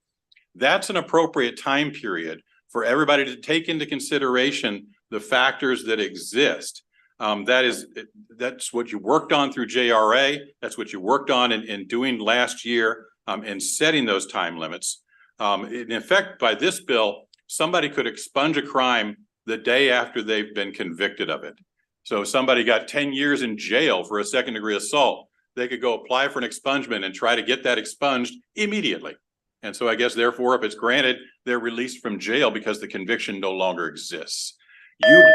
That's an appropriate time period for everybody to take into consideration the factors that exist. That's what you worked on through JRA. That's what you worked on in doing last year in setting those time limits. In effect, by this bill, somebody could expunge a crime the day after they've been convicted of it. So if somebody got 10 years in jail for a second-degree assault, they could go apply for an expungement and try to get that expunged immediately. And so I guess therefore, if it's granted, they're released from jail because the conviction no longer exists. You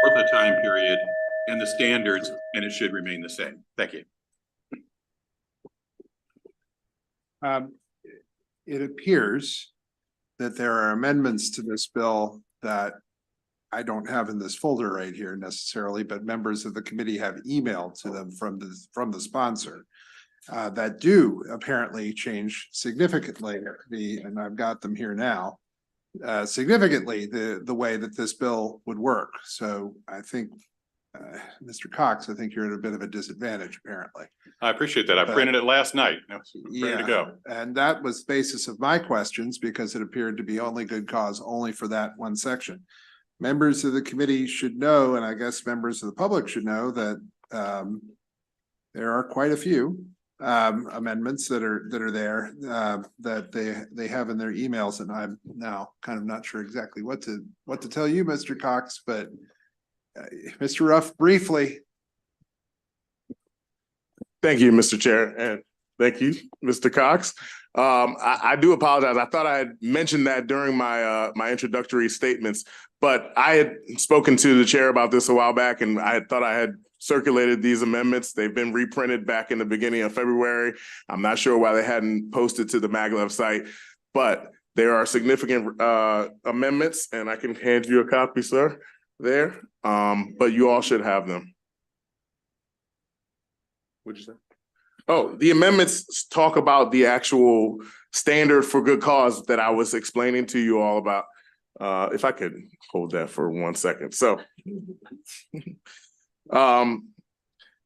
for the time period and the standards, and it should remain the same. Thank you. It appears that there are amendments to this bill that I don't have in this folder right here necessarily, but members of the committee have emailed to them from the sponsor that do apparently change significantly and I've got them here now, significantly the way that this bill would work. So I think Mr. Cox, I think you're at a bit of a disadvantage apparently. I appreciate that. I printed it last night. Ready to go. And that was the basis of my questions because it appeared to be only good cause only for that one section. Members of the committee should know, and I guess members of the public should know that there are quite a few amendments that are there that they have in their emails, and I'm now kind of not sure exactly what to tell you, Mr. Cox, but Mr. Ruff, briefly. Thank you, Mr. Chair, and thank you, Mr. Cox. I do apologize. I thought I had mentioned that during my my introductory statements, but I had spoken to the chair about this a while back, and I thought I had circulated these amendments. They've been reprinted back in the beginning of February. I'm not sure why they hadn't posted to the Maglev site, but there are significant amendments, and I can hand you a copy, sir, there. But you all should have them. What'd you say? Oh, the amendments talk about the actual standard for good cause that I was explaining to you all about. If I could hold that for 1 second. So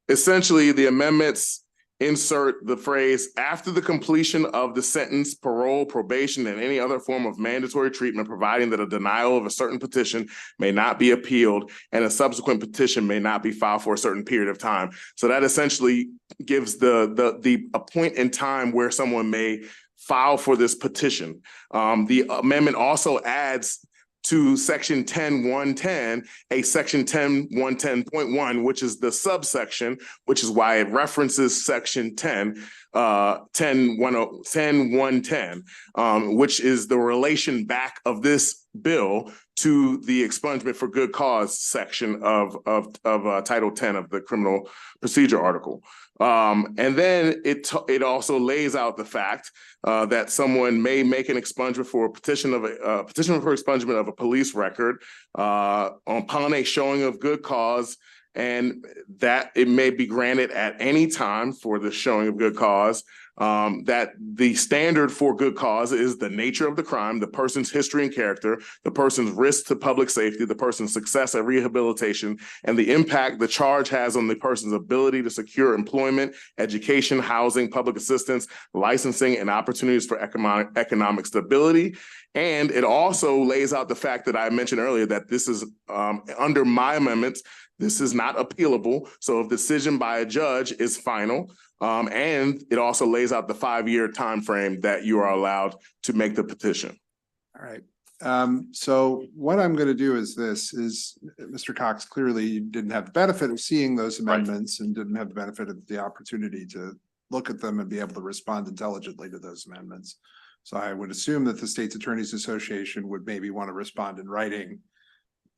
essentially the amendments insert the phrase, after the completion of the sentence, parole, probation, and any other form of mandatory treatment, providing that a denial of a certain petition may not be appealed and a subsequent petition may not be filed for a certain period of time. So that essentially gives a point in time where someone may file for this petition. The amendment also adds to section 10.110, a section 10.110.1, which is the subsection, which is why it references section 10.110, which is the relation back of this bill to the expungement for good cause section of Title 10 of the criminal procedure article. And then it also lays out the fact that someone may make an expungement for a petition for expungement of a police record upon a showing of good cause, and that it may be granted at any time for the showing of good cause. That the standard for good cause is the nature of the crime, the person's history and character, the person's risk to public safety, the person's success at rehabilitation, and the impact the charge has on the person's ability to secure employment, education, housing, public assistance, licensing, and opportunities for economic stability. And it also lays out the fact that I mentioned earlier that this is under my amendments, this is not appealable. So if decision by a judge is final, and it also lays out the 5-year time frame that you are allowed to make the petition. All right. So what I'm going to do is Mr. Cox, clearly you didn't have the benefit of seeing those amendments and didn't have the benefit of the opportunity to look at them and be able to respond intelligently to those amendments. So I would assume that the State's Attorneys Association would maybe want to respond in writing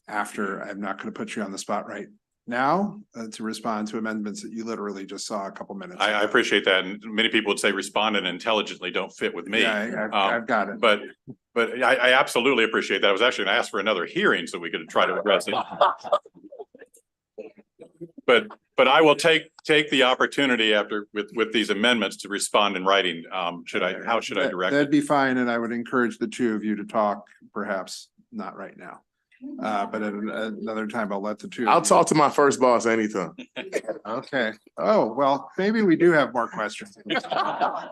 after. I'm not going to put you on the spot right now to respond to amendments that you literally just saw a couple minutes ago. I appreciate that. And many people would say respond and intelligently don't fit with me. Yeah, I've got it. But I absolutely appreciate that. I was actually going to ask for another hearing so we could try to address it. But I will take the opportunity after with these amendments to respond in writing. How should I direct it? That'd be fine. And I would encourage the two of you to talk, perhaps not right now. But at another time, I'll let the two. I'll talk to my first boss anytime. Okay. Oh, well, maybe we do have more questions. All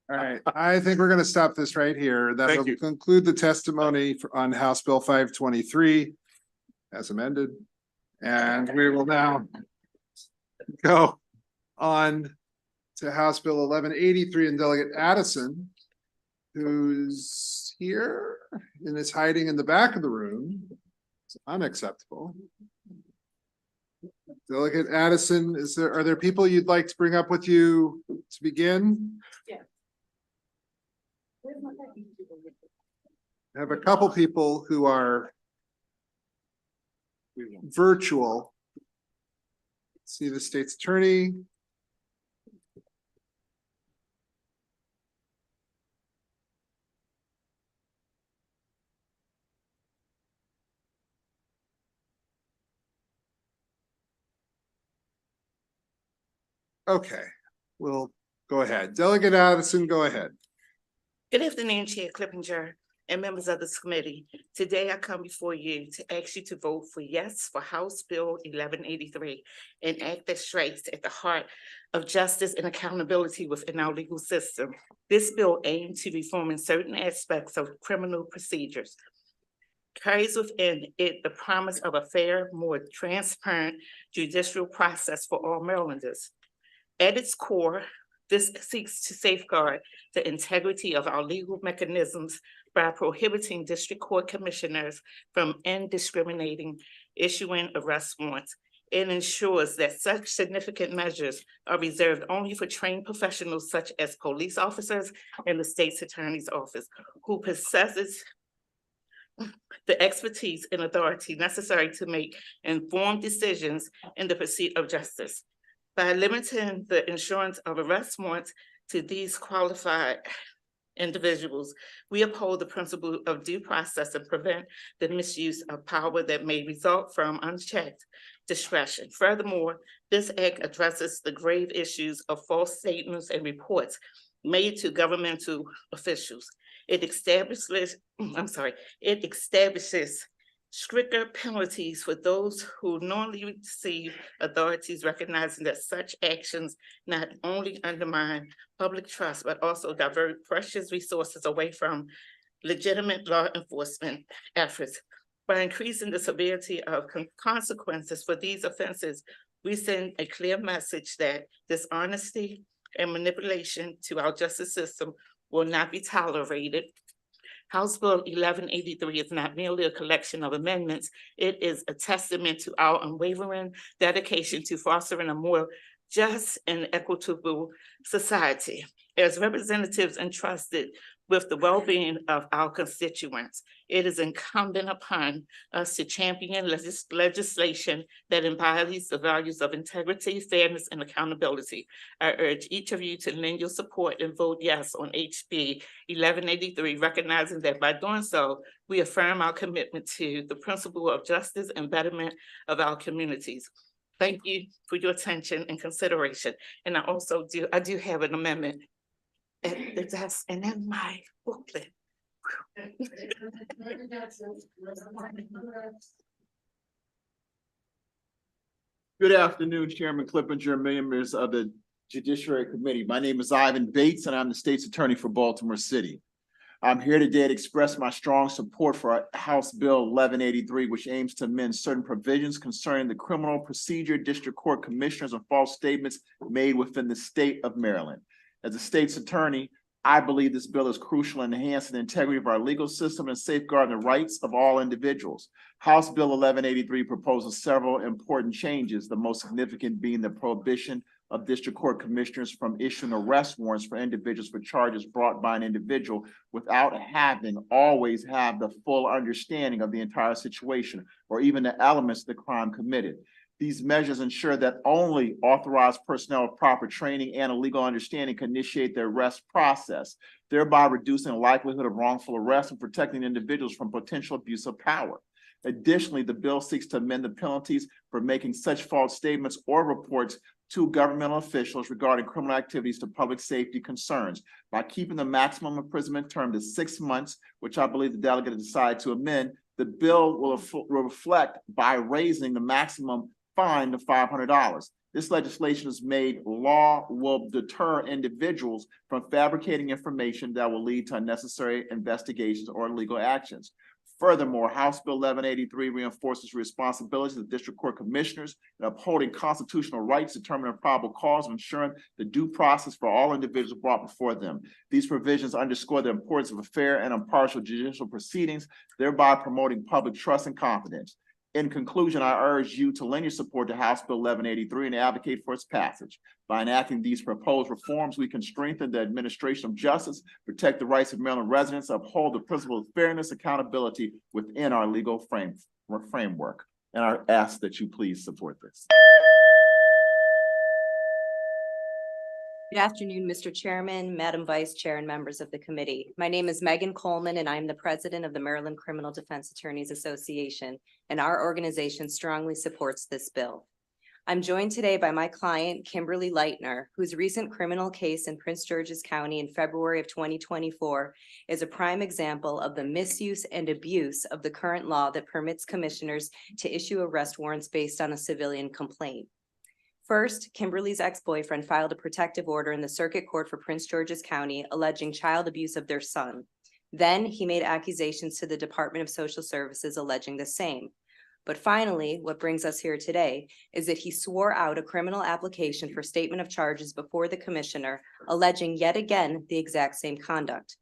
right. I think we're going to stop this right here. That will conclude the testimony on House Bill 523 as amended. And we will now go on to House Bill 1183 and Delegate Addison, who's here and is hiding in the back of the room. It's unacceptable. Delegate Addison, are there people you'd like to bring up with you to begin? Yeah. I have a couple people who are virtual. See the State's Attorney. Okay, we'll go ahead. Delegate Addison, go ahead. Good afternoon, Chair Clippinger and members of this committee. Today I come before you to ask you to vote for yes for House Bill 1183, an act that strikes at the heart of justice and accountability within our legal system. This bill aims to reform in certain aspects of criminal procedures. Carries within it the promise of a fair, more transparent judicial process for all Marylanders. At its core, this seeks to safeguard the integrity of our legal mechanisms by prohibiting district court commissioners from indiscriminating issuing arrest warrants. It ensures that such significant measures are reserved only for trained professionals such as police officers and the state's attorney's office, who possesses the expertise and authority necessary to make informed decisions in the pursuit of justice. By limiting the issuance of arrest warrants to these qualified individuals, we uphold the principle of due process and prevent the misuse of power that may result from unchecked discretion. Furthermore, this act addresses the grave issues of false statements and reports made to governmental officials. It establishes stricter penalties for those who normally receive authorities, recognizing that such actions not only undermine public trust, but also divert precious resources away from legitimate law enforcement efforts. By increasing the severity of consequences for these offenses, we send a clear message that dishonesty and manipulation to our justice system will not be tolerated. House Bill 1183 is not merely a collection of amendments. It is a testament to our unwavering dedication to fostering a more just and equitable society. As representatives entrusted with the well-being of our constituents, it is incumbent upon us to champion legislation that embodies the values of integrity, fairness, and accountability. I urge each of you to lend your support and vote yes on HB 1183, recognizing that by doing so, we affirm our commitment to the principle of justice and betterment of our communities. Thank you for your attention and consideration. And I do have an amendment at the desk and in my booklet. Good afternoon, Chairman Clippinger, members of the Judiciary Committee. My name is Ivan Bates, and I'm the state's attorney for Baltimore City. I'm here today to express my strong support for House Bill 1183, which aims to amend certain provisions concerning the criminal procedure, district court commissioners, and false statements made within the state of Maryland. As a state's attorney, I believe this bill is crucial in enhancing the integrity of our legal system and safeguarding the rights of all individuals. House Bill 1183 proposes several important changes, the most significant being the prohibition of district court commissioners from issuing arrest warrants for individuals for charges brought by an individual without always have the full understanding of the entire situation or even the elements of the crime committed. These measures ensure that only authorized personnel with proper training and a legal understanding can initiate the arrest process, thereby reducing the likelihood of wrongful arrest and protecting individuals from potential abuse of power. Additionally, the bill seeks to amend the penalties for making such false statements or reports to governmental officials regarding criminal activities to public safety concerns by keeping the maximum imprisonment term to 6 months, which I believe the delegate decided to amend. The bill will reflect by raising the maximum fine to $500. This legislation is made law will deter individuals from fabricating information that will lead to unnecessary investigations or legal actions. Furthermore, House Bill 1183 reinforces responsibilities of district court commissioners in upholding constitutional rights, determining probable cause, and ensuring the due process for all individuals brought before them. These provisions underscore the importance of a fair and impartial judicial proceedings, thereby promoting public trust and confidence. In conclusion, I urge you to lend your support to House Bill 1183 and advocate for its passage. By enacting these proposed reforms, we can strengthen the administration of justice, protect the rights of Maryland residents, uphold the principle of fairness, accountability within our legal framework. And I ask that you please support this. Good afternoon, Mr. Chairman, Madam Vice Chair, and members of the committee. My name is Megan Coleman, and I'm the president of the Maryland Criminal Defense Attorneys Association, and our organization strongly supports this bill. I'm joined today by my client, Kimberly Leitner, whose recent criminal case in Prince George's County in February of 2024 is a prime example of the misuse and abuse of the current law that permits commissioners to issue arrest warrants based on a civilian complaint. First, Kimberly's ex-boyfriend filed a protective order in the Circuit Court for Prince George's County alleging child abuse of their son. Then he made accusations to the Department of Social Services alleging the same. But finally, what brings us here today is that he swore out a criminal application for statement of charges before the commissioner, alleging yet again the exact same conduct.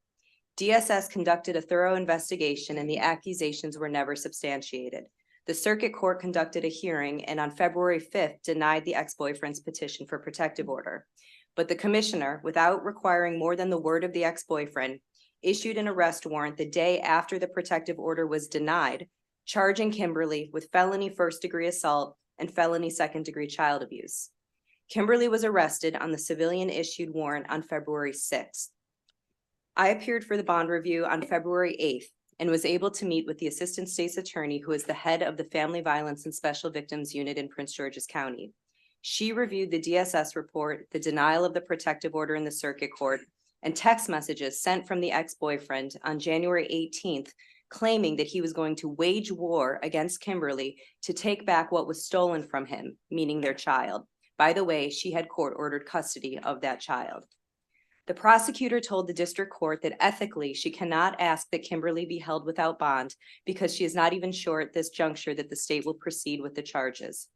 DSS conducted a thorough investigation and the accusations were never substantiated. The Circuit Court conducted a hearing and on February 5th denied the ex-boyfriend's petition for protective order. But the commissioner, without requiring more than the word of the ex-boyfriend, issued an arrest warrant the day after the protective order was denied, charging Kimberly with felony first-degree assault and felony second-degree child abuse. Kimberly was arrested on the civilian-issued warrant on February 6th. I appeared for the bond review on February 8th and was able to meet with the Assistant State's Attorney, who is the head of the Family Violence and Special Victims Unit in Prince George's County. She reviewed the DSS report, the denial of the protective order in the Circuit Court, and text messages sent from the ex-boyfriend on January 18th claiming that he was going to wage war against Kimberly to take back what was stolen from him, meaning their child. By the way, she had court-ordered custody of that child. The prosecutor told the district court that ethically, she cannot ask that Kimberly be held without bond because she is not even sure at this juncture that the state will proceed with the charges.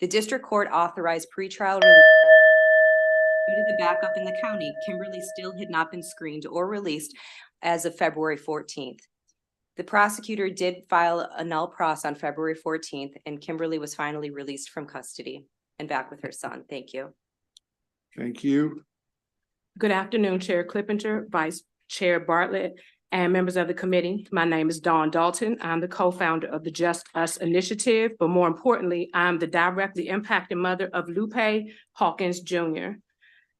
The district court authorized pretrial release. Due to the backup in the county, Kimberly still had not been screened or released as of February 14th. The prosecutor did file a null pros on February 14th, and Kimberly was finally released from custody and back with her son. Thank you. Thank you. Good afternoon, Chair Clippinger, Vice Chair Bartlett, and members of the committee. My name is Dawn Dalton. I'm the co-founder of the Just Us Initiative, but more importantly, I'm the directly impacted mother of Lupe Hawkins Jr.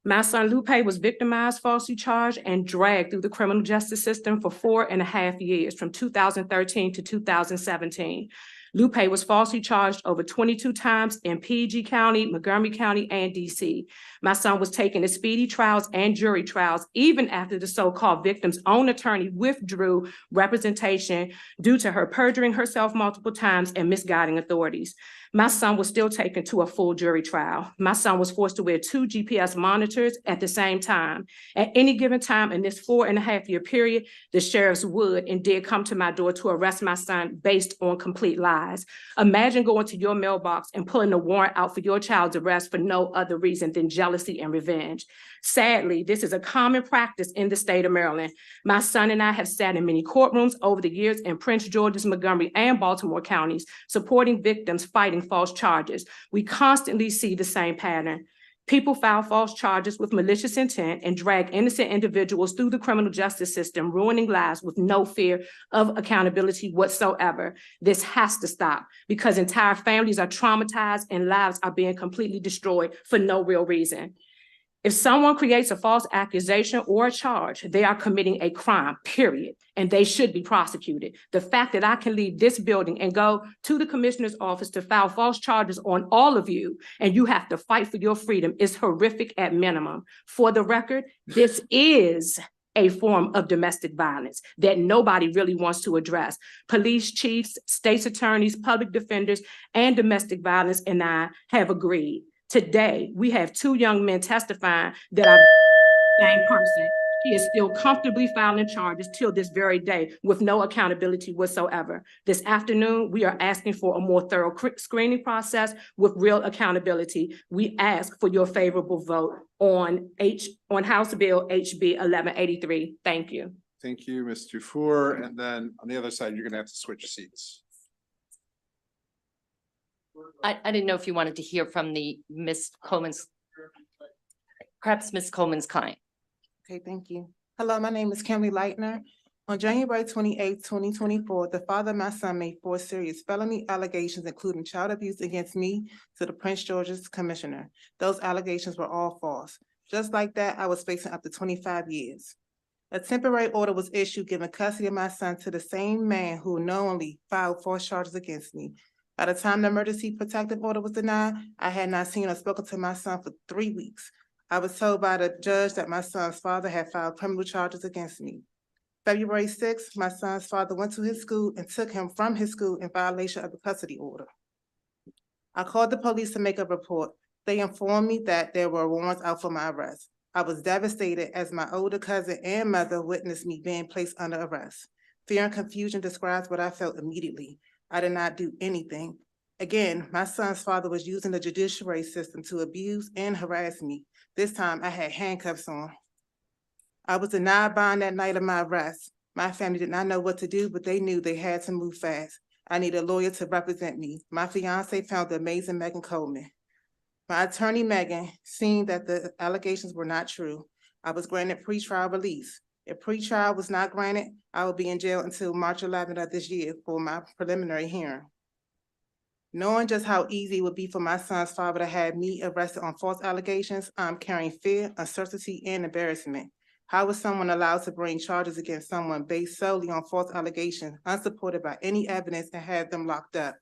My son Lupe was victimized, falsely charged, and dragged through the criminal justice system for 4.5 years, from 2013 to 2017. Lupe was falsely charged over 22 times in PG County, Montgomery County, and DC. My son was taken to speedy trials and jury trials, even after the so-called victim's own attorney withdrew representation due to her perjuring herself multiple times and misguiding authorities. My son was still taken to a full jury trial. My son was forced to wear 2 GPS monitors at the same time. At any given time in this 4.5-year period, the sheriffs would and did come to my door to arrest my son based on complete lies. Imagine going to your mailbox and pulling a warrant out for your child's arrest for no other reason than jealousy and revenge. Sadly, this is a common practice in the state of Maryland. My son and I have sat in many courtrooms over the years in Prince George's, Montgomery, and Baltimore counties, supporting victims fighting false charges. We constantly see the same pattern. People file false charges with malicious intent and drag innocent individuals through the criminal justice system, ruining lives with no fear of accountability whatsoever. This has to stop because entire families are traumatized and lives are being completely destroyed for no real reason. If someone creates a false accusation or a charge, they are committing a crime, period, and they should be prosecuted. The fact that I can leave this building and go to the commissioner's office to file false charges on all of you, and you have to fight for your freedom, is horrific at minimum. For the record, this is a form of domestic violence that nobody really wants to address. Police chiefs, state's attorneys, public defenders, and domestic violence and I have agreed. Today, we have 2 young men testifying that are the same person. He is still comfortably filing charges till this very day with no accountability whatsoever. This afternoon, we are asking for a more thorough screening process with real accountability. We ask for your favorable vote on House Bill HB 1183. Thank you. Thank you, Ms. Dufour. And then on the other side, you're gonna have to switch seats. I didn't know if you wanted to hear from the perhaps Ms. Coleman's client. Okay, thank you. Hello, my name is Kimberly Lightner. On January 28, 2024, the father of my son made 4 serious felony allegations, including child abuse against me, to the Prince George's Commissioner. Those allegations were all false. Just like that, I was facing up to 25 years. A temporary order was issued giving custody of my son to the same man who knowingly filed false charges against me. By the time the emergency protective order was denied, I had not seen or spoken to my son for 3 weeks. I was told by the judge that my son's father had filed criminal charges against me. February 6th, my son's father went to his school and took him from his school in violation of the custody order. I called the police to make a report. They informed me that there were warrants out for my arrest. I was devastated as my older cousin and mother witnessed me being placed under arrest. Fear and confusion describes what I felt immediately. I did not do anything. Again, my son's father was using the judiciary system to abuse and harass me. This time I had handcuffs on. I was denied bond that night of my arrest. My family did not know what to do, but they knew they had to move fast. I needed a lawyer to represent me. My fiance found the amazing Megan Coleman. My attorney, Megan, seeing that the allegations were not true. I was granted pretrial release. If pretrial was not granted, I will be in jail until March 11th of this year for my preliminary hearing. Knowing just how easy it would be for my son's father to have me arrested on false allegations, I'm carrying fear, uncertainty, and embarrassment. How is someone allowed to bring charges against someone based solely on false allegations, unsupported by any evidence, and have them locked up?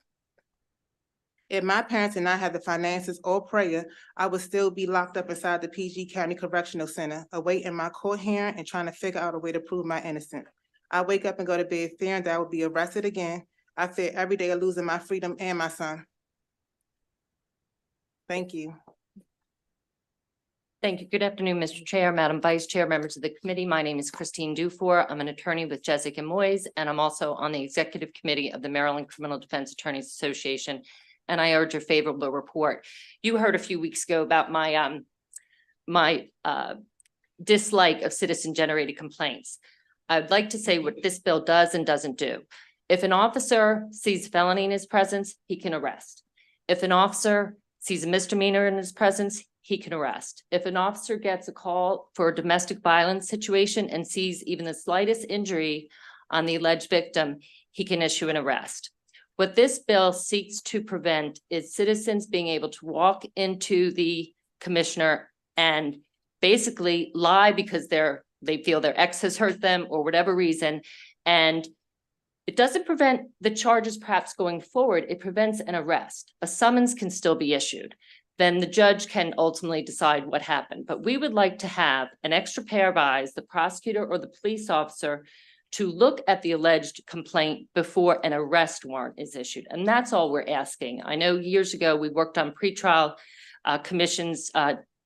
If my parents did not have the finances or prayer, I would still be locked up inside the PG County Correctional Center, awaiting my court hearing and trying to figure out a way to prove my innocence. I wake up and go to bed fearing that I will be arrested again. I fear every day of losing my freedom and my son. Thank you. Thank you. Good afternoon, Mr. Chair, Madam Vice Chair, members of the committee. My name is Christine Dufour. I'm an attorney with Jessica Moyes, and I'm also on the executive committee of the Maryland Criminal Defense Attorneys Association. And I urge your favorable report. You heard a few weeks ago about my dislike of citizen-generated complaints. I'd like to say what this bill does and doesn't do. If an officer sees felony in his presence, he can arrest. If an officer sees a misdemeanor in his presence, he can arrest. If an officer gets a call for a domestic violence situation and sees even the slightest injury on the alleged victim, he can issue an arrest. What this bill seeks to prevent is citizens being able to walk into the commissioner and basically lie because they feel their ex has hurt them or whatever reason. And it doesn't prevent the charges perhaps going forward. It prevents an arrest. A summons can still be issued. Then the judge can ultimately decide what happened. But we would like to have an extra pair of eyes, the prosecutor or the police officer, to look at the alleged complaint before an arrest warrant is issued. And that's all we're asking. I know years ago we worked on pretrial commissions,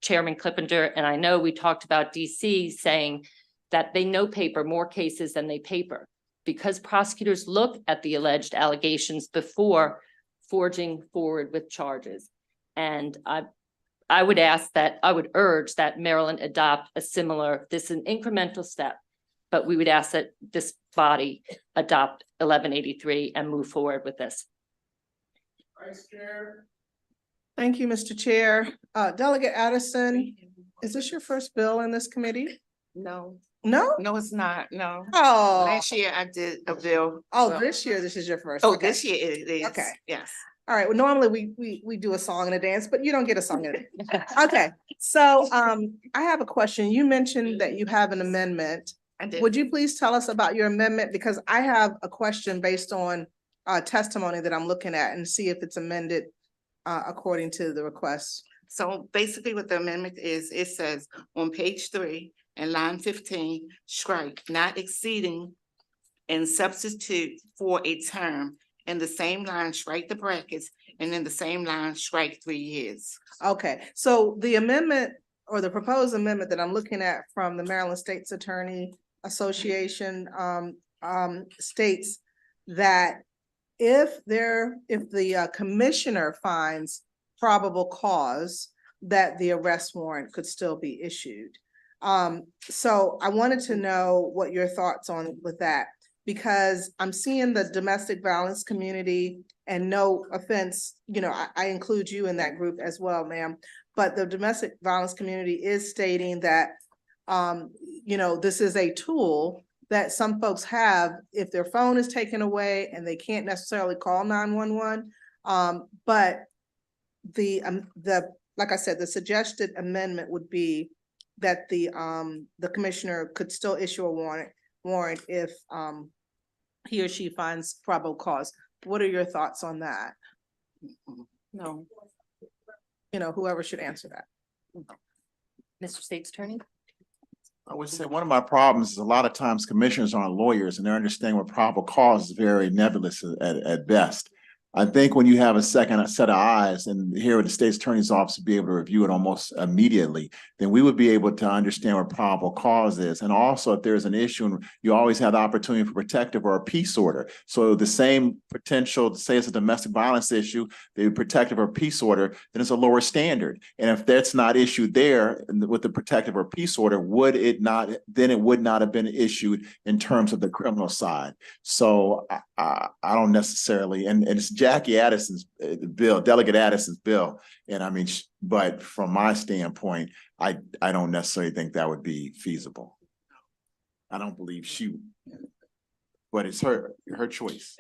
Chairman Clippinger, and I know we talked about DC saying that they no paper more cases than they paper because prosecutors look at the alleged allegations before forging forward with charges. And I would urge that Maryland adopt a similar, this is an incremental step, but we would ask that this body adopt 1183 and move forward with this. Vice Chair. Thank you, Mr. Chair. Delegate Addison, is this your first bill in this committee? No, No? no, it's not. No. Oh. Last year I did a bill. Oh, Well, this year, this is your first. Oh, Okay. this year it is. Okay. Yes. All right, well, normally we do a song and a dance, but you don't get a song and a dance. Okay, so I have a question. You mentioned that you have an amendment. I did. Would you please tell us about your amendment? Because I have a question based on testimony that I'm looking at and see if it's amended according to the request. So basically what the amendment is, it says on page 3 and line 15, strike not exceeding and substitute for a term. In the same line, strike the brackets, and in the same line, strike 3 years. Okay, so the amendment or the proposed amendment that I'm looking at from the Maryland State's Attorney Association states that if the commissioner finds probable cause, that the arrest warrant could still be issued. So I wanted to know what your thoughts on with that, because I'm seeing the domestic violence community, and no offense, you know, I include you in that group as well, ma'am. But the domestic violence community is stating that, you know, this is a tool that some folks have if their phone is taken away and they can't necessarily call 911. But like I said, the suggested amendment would be that the commissioner could still issue a warrant if he or she finds probable cause. What are your thoughts on that? No. You know, whoever should answer that. Mr. State's Attorney? I would say one of my problems is a lot of times commissioners aren't lawyers and their understanding what probable cause is very nebulous at best. I think when you have a second set of eyes, and here at the state's attorney's office be able to review it almost immediately, then we would be able to understand what probable cause is. And also, if there's an issue, you always have the opportunity for protective or a peace order. So the same potential, say it's a domestic violence issue, the protective or peace order, then it's a lower standard. And if that's not issued there with the protective or peace order, then it would not have been issued in terms of the criminal side. So I don't necessarily, and it's Jackie Addison's bill, Delegate Addison's bill. And I mean, but from my standpoint, I don't necessarily think that would be feasible. I don't believe but it's her choice.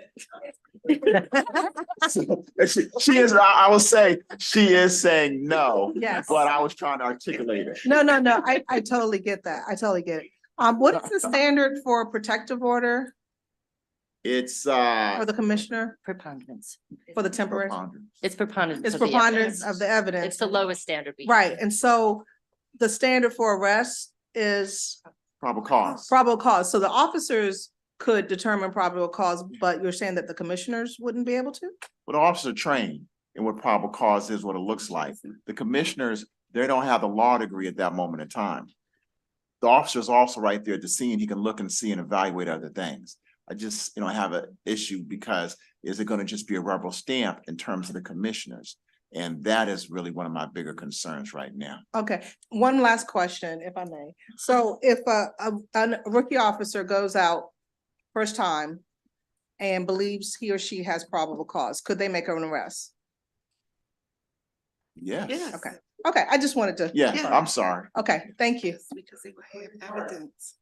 She is, I will say, she is saying no. Yes. But I was trying to articulate it. No, I totally get that. I totally get it. What is the standard for protective order It's for the commissioner Preponderance. for the temporary? It's preponderance. It's of the preponderance evidence. of the evidence. It's the lowest standard. Right, and so the standard for arrest is probable cause. probable cause. So the officers could determine probable cause, but you're saying that the commissioners wouldn't be able to? Well, the officer trained in what probable cause is, what it looks like. The commissioners, they don't have the law degree at that moment in time. The officer's also right there at the scene. He can look and see and evaluate other things. I just, have an issue because is it going to just be a rubber stamp in terms of the commissioners? And that is really one of my bigger concerns right now. Okay, one last question, if I may. So if a rookie officer goes out first time and believes he or she has probable cause, could they make an arrest? Yes. Okay, I just wanted to. Yeah, confirm. I'm sorry. Okay, thank you. Because they would have evidence.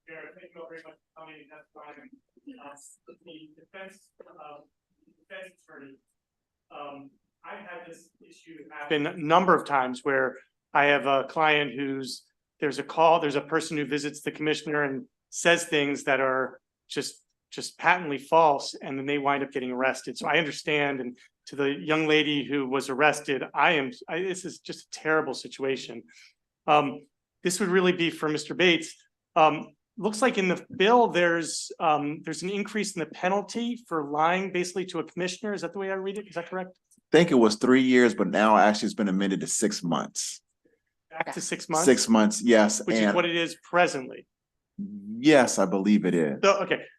Thank you very much for coming and testifying. The defense attorney, I've had this issue happen a number of times where I have a client there's a call, there's a person who visits the commissioner and says things that are just patently false, and then they wind up getting arrested. So I understand, and to the young lady who was arrested, this is just a terrible situation. This would really be for Mr. Bates. Looks like in the bill, there's an increase in the penalty for lying basically to a commissioner. Is that the way I read it? Is that correct? I think it was 3 years, but now actually it's been amended to 6 months. Back to 6 months? 6 months, yes. Which is what it is presently. Yes, I believe it is.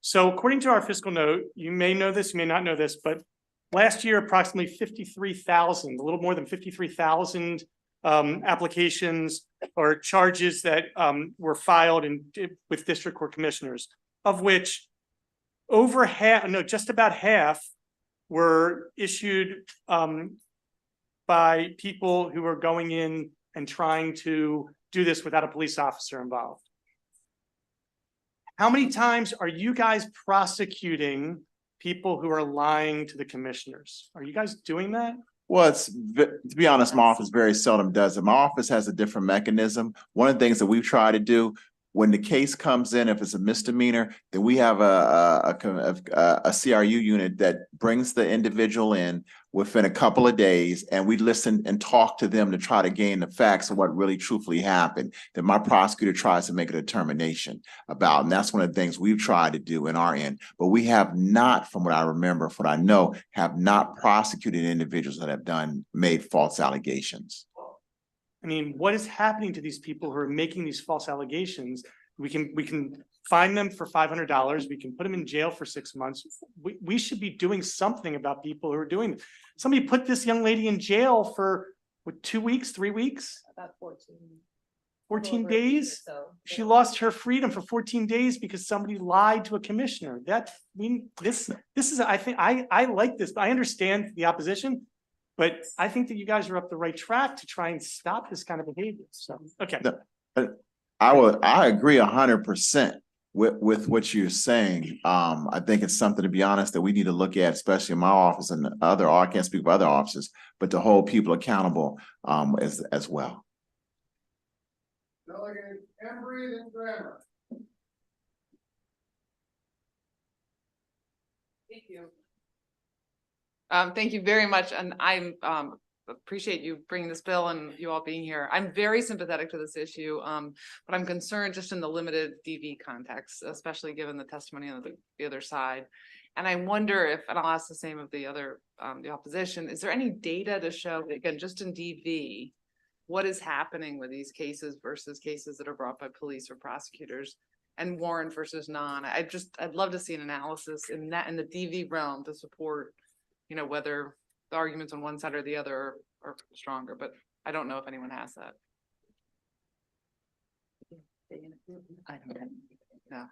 So according to our fiscal note, you may know this, you may not know this, but last year, approximately 53,000, a little more than 53,000 applications or charges that were filed with district court commissioners, of which over half, no, just about half were issued by people who are going in and trying to do this without a police officer involved. How many times are you guys prosecuting people who are lying to the commissioners? Are you guys doing that? Well, to be honest, my office very seldom does it. My office has a different mechanism. One of the things that we've tried to do, when the case comes in, if it's a misdemeanor, then we have a CRU unit that brings the individual in within a couple of days, and we listen and talk to them to try to gain the facts of what really truthfully happened. Then my prosecutor tries to make a determination about, and that's one of the things we've tried to do in our end. But we have not, from what I remember, from what I know, have not prosecuted individuals that have made false allegations. I mean, what is happening to these people who are making these false allegations? We can fine them for $500. We can put them in jail for 6 months. We should be doing something about people who are doing this. Somebody put this young lady in jail for 2 weeks, 3 weeks? About 14 days? She lost her freedom for 14 days because somebody lied to a commissioner. This is, I think, I like this, but I understand the opposition. But I think that you guys are up the right track to try and stop this kind of behavior. So, okay. I agree 100% with what you're saying. I think it's something, to be honest, that we need to look at, especially in my office and I can't speak for other offices, but to hold people accountable as well. Delegate Embry and Grammar. Thank you. Thank you very much, and I appreciate you bringing this bill and you all being here. I'm very sympathetic to this issue, but I'm concerned just in the limited DV context, especially given the testimony on the other side. And I wonder if, and I'll ask the same of the other, the opposition, is there any data to show, again, just in DV, what is happening with these cases versus cases that are brought by police or prosecutors, and warrant versus non? I'd love to see an analysis in the DV realm to support, whether the arguments on one side or the other are stronger, but I don't know if anyone has that. No.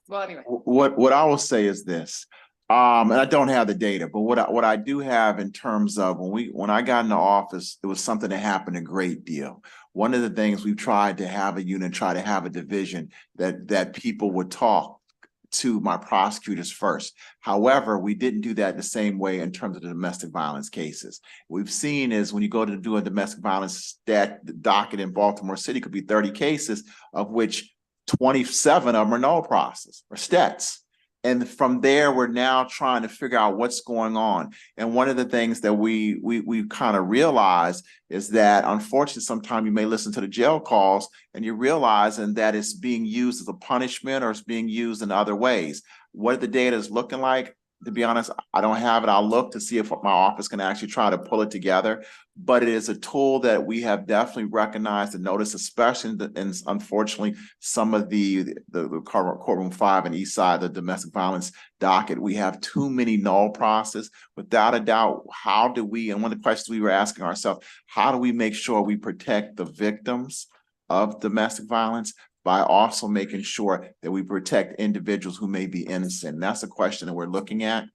Well, anyway. What I will say is this, and I don't have the data, but what I do have in terms of when I got into office, it was something that happened a great deal. One of the things we've tried to have a unit, try to have a division that people would talk to my prosecutors first. However, we didn't do that the same way in terms of the domestic violence cases. We've seen is when you go to do a domestic violence docket in Baltimore City, could be 30 cases, of which 27 of them are no process or stats. And from there, we're now trying to figure out what's going on. And one of the things that we kind of realize is that unfortunately, sometimes you may listen to the jail calls and you're realizing that it's being used as a punishment or it's being used in other ways. What the data is looking like, to be honest, I don't have it. I'll look to see if my office can actually try to pull it together. But it is a tool that we have definitely recognized and noticed, especially in unfortunately some of the courtroom 5 and east side, the domestic violence docket. We have too many null process. Without a doubt, how do we, and one of the questions we were asking ourselves, how do we make sure we protect the victims of domestic violence by also making sure that we protect individuals who may be innocent? And that's a question that we're looking at,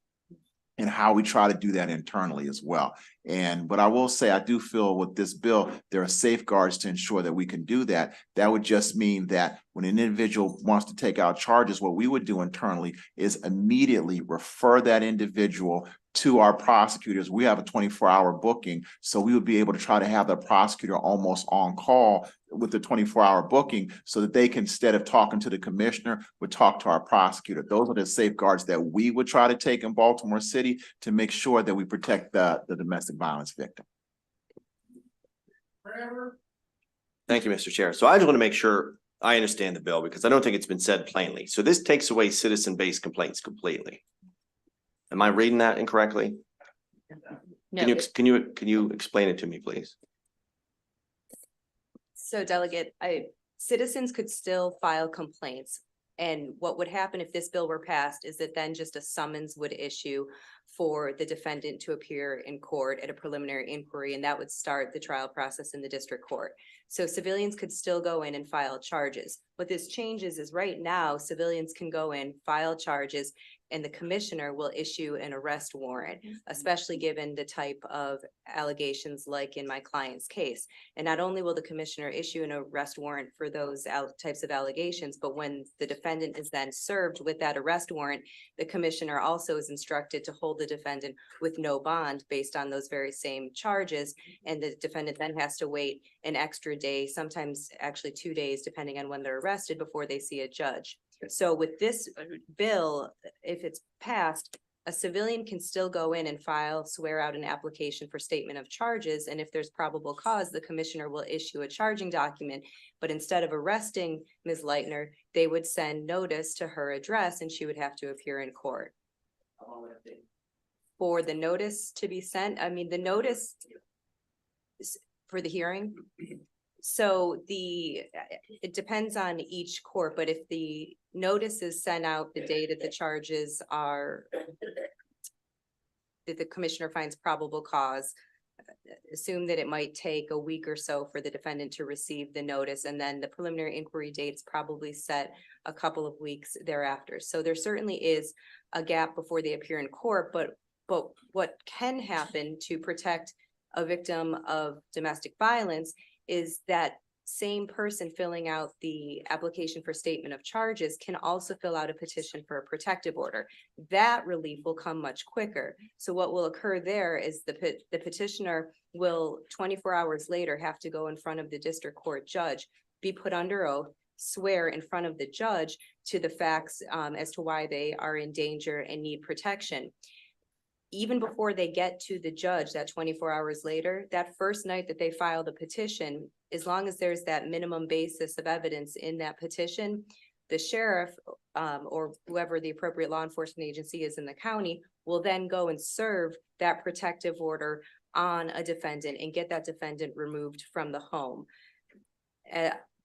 and how we try to do that internally as well. But I will say, I do feel with this bill, there are safeguards to ensure that we can do that. That would just mean that when an individual wants to take out charges, what we would do internally is immediately refer that individual to our prosecutors. We have a 24-hour booking, so we would be able to try to have the prosecutor almost on call with the 24-hour booking, so that they can, instead of talking to the commissioner, would talk to our prosecutor. Those are the safeguards that we would try to take in Baltimore City to make sure that we protect the domestic violence victim. Thank you, Mr. Chair. So I just want to make sure I understand the bill, because I don't think it's been said plainly. So this takes away citizen-based complaints completely. Am I reading that incorrectly? No, Can you explain it to me, please? So Delegate, citizens could still file complaints. And what would happen if this bill were passed is that then just a summons would issue for the defendant to appear in court at a preliminary inquiry, and that would start the trial process in the district court. So civilians could still go in and file charges. What this changes is right now, civilians can go in, file charges, and the commissioner will issue an arrest warrant, especially given the type of allegations like in my client's case. And not only will the commissioner issue an arrest warrant for those types of allegations, but when the defendant is then served with that arrest warrant, the commissioner also is instructed to hold the defendant with no bond based on those very same charges. And the defendant then has to wait an extra day, sometimes actually 2 days, depending on when they're arrested, before they see a judge. So with this bill, if it's passed, a civilian can still go in and swear out an application for statement of charges. And if there's probable cause, the commissioner will issue a charging document. But instead of arresting Ms. Leitner, they would send notice to her address and she would have to appear in court. For the notice to be sent, I mean, the notice for the hearing. So it depends on each court, but if the notice is sent out the day that the charges are, that the commissioner finds probable cause, assume that it might take a week or so for the defendant to receive the notice, and then the preliminary inquiry date's probably set a couple of weeks thereafter. So there certainly is a gap before they appear in court, but what can happen to protect a victim of domestic violence is that same person filling out the application for statement of charges can also fill out a petition for a protective order. That relief will come much quicker. So what will occur there is the petitioner will 24 hours later have to go in front of the district court judge, be put under oath, swear in front of the judge to the facts as to why they are in danger and need protection. Even before they get to the judge, that 24 hours later, that first night that they file the petition, as long as there's that minimum basis of evidence in that petition, the sheriff or whoever the appropriate law enforcement agency is in the county will then go and serve that protective order on a defendant and get that defendant removed from the home.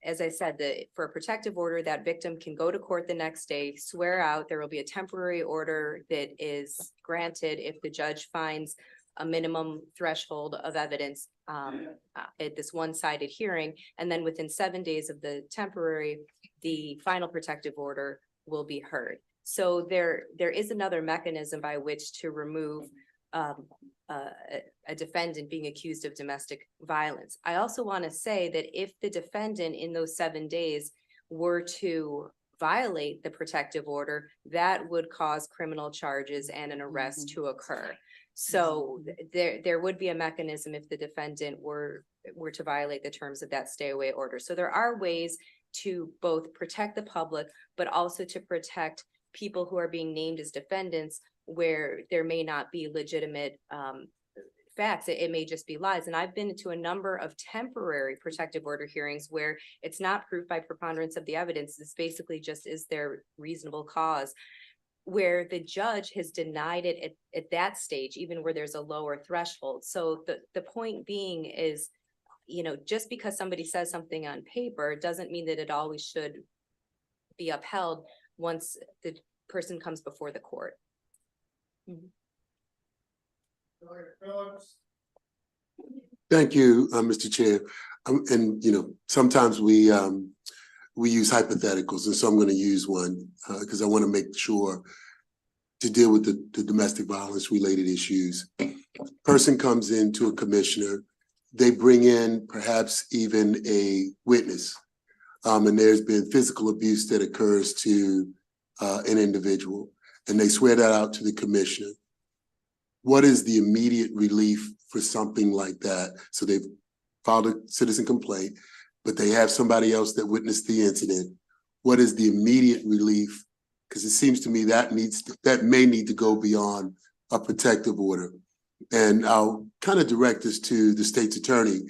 As I said, for a protective order, that victim can go to court the next day, swear out. There will be a temporary order that is granted if the judge finds a minimum threshold of evidence at this one-sided hearing. And then within 7 days of the temporary, the final protective order will be heard. So there is another mechanism by which to remove a defendant being accused of domestic violence. I also want to say that if the defendant in those 7 days were to violate the protective order, that would cause criminal charges and an arrest to occur. So there would be a mechanism if the defendant were to violate the terms of that stay away order. So there are ways to both protect the public, but also to protect people who are being named as defendants where there may not be legitimate facts. It may just be lies. And I've been to a number of temporary protective order hearings where it's not proof by preponderance of the evidence. It's basically just, is there reasonable cause, where the judge has denied it at that stage, even where there's a lower threshold. So the point being is, you know, just because somebody says something on paper doesn't mean that it always should be upheld once the person comes before the court. Thank you, Mr. Chair. And, you know, sometimes we use hypotheticals, and so I'm going to use one because I want to make sure to deal with the domestic violence related issues. Person comes into a commissioner, they bring in perhaps even a witness, and there's been physical abuse that occurs to an individual, and they swear that out to the commissioner. What is the immediate relief for something like that? So they've filed a citizen complaint, but they have somebody else that witnessed the incident. What is the immediate relief? Because it seems to me that may need to go beyond a protective order. And I'll kind of direct this to the state's attorney.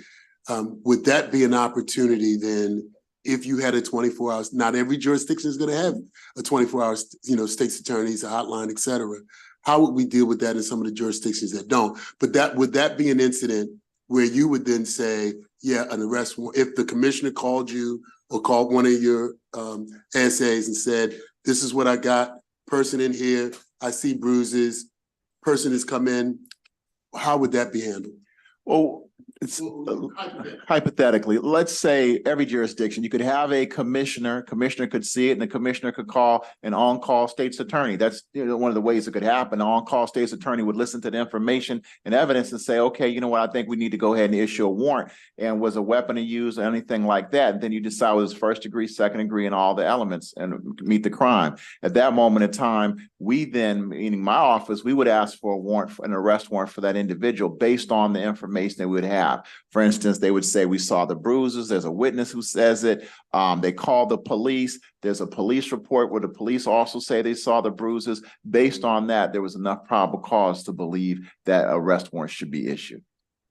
Would that be an opportunity then, if you had a 24 hours, not every jurisdiction is going to have a 24 hours, you know, state's attorneys, a hotline, et cetera. How would we deal with that in some of the jurisdictions that don't? But would that be an incident where you would then say, yeah, an arrest warrant, if the commissioner called you or called one of your ASAs and said, this is what I got, person in here, I see bruises, person has come in, how would that be handled? Well, it's hypothetically, let's say every jurisdiction, you could have a commissioner could see it, and the commissioner could call an on-call state's attorney. That's, you know, one of the ways it could happen. The on-call state's attorney would listen to the information and evidence and say, okay, you know what, I think we need to go ahead and issue a warrant. And was a weapon used or anything like that? And then you decide was first degree, second degree, and all the elements and meet the crime. At that moment in time, we then, meaning my office, we would ask for a warrant, an arrest warrant for that individual based on the information that we would have. For instance, they would say, we saw the bruises, there's a witness who says it, they called the police, there's a police report where the police also say they saw the bruises. Based on that, there was enough probable cause to believe that arrest warrant should be issued.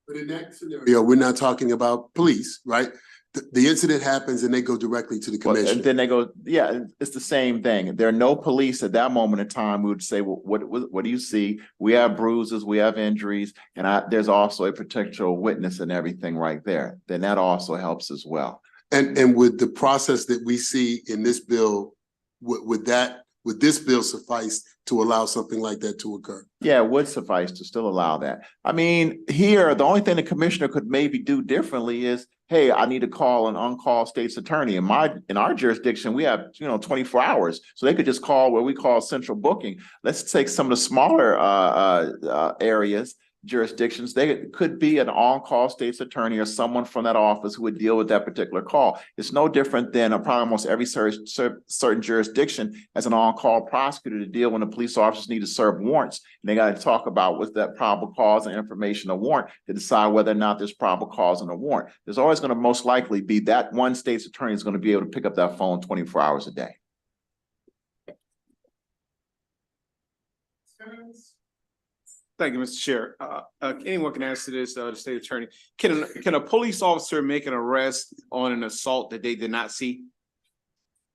But in that scenario, we're not talking about police, right? The incident happens and they go directly to the commission. And then they go, yeah, it's the same thing. There are no police at that moment in time. We would say, well, what do you see? We have bruises, we have injuries, and there's also a potential witness and everything right there. Then that also helps as well. And would the process that we see in this bill, would this bill suffice to allow something like that to occur? Yeah, it would suffice to still allow that. I mean, here, the only thing the commissioner could maybe do differently is, hey, I need to call an on-call state's attorney. In our jurisdiction, we have, 24 hours. So they could just call what we call central booking. Let's take some of the smaller areas, jurisdictions. They could be an on-call state's attorney or someone from that office who would deal with that particular call. It's no different than probably almost every certain jurisdiction as an on-call prosecutor to deal when the police officers need to serve warrants. And they got to talk about what's that probable cause and information of warrant to decide whether or not there's probable cause in a warrant. There's always going to most likely be that one state's attorney is going to be able to pick up that phone 24 hours a day. Thank you, Mr. Chair. Anyone can answer this, the state attorney. Can a police officer make an arrest on an assault that they did not see?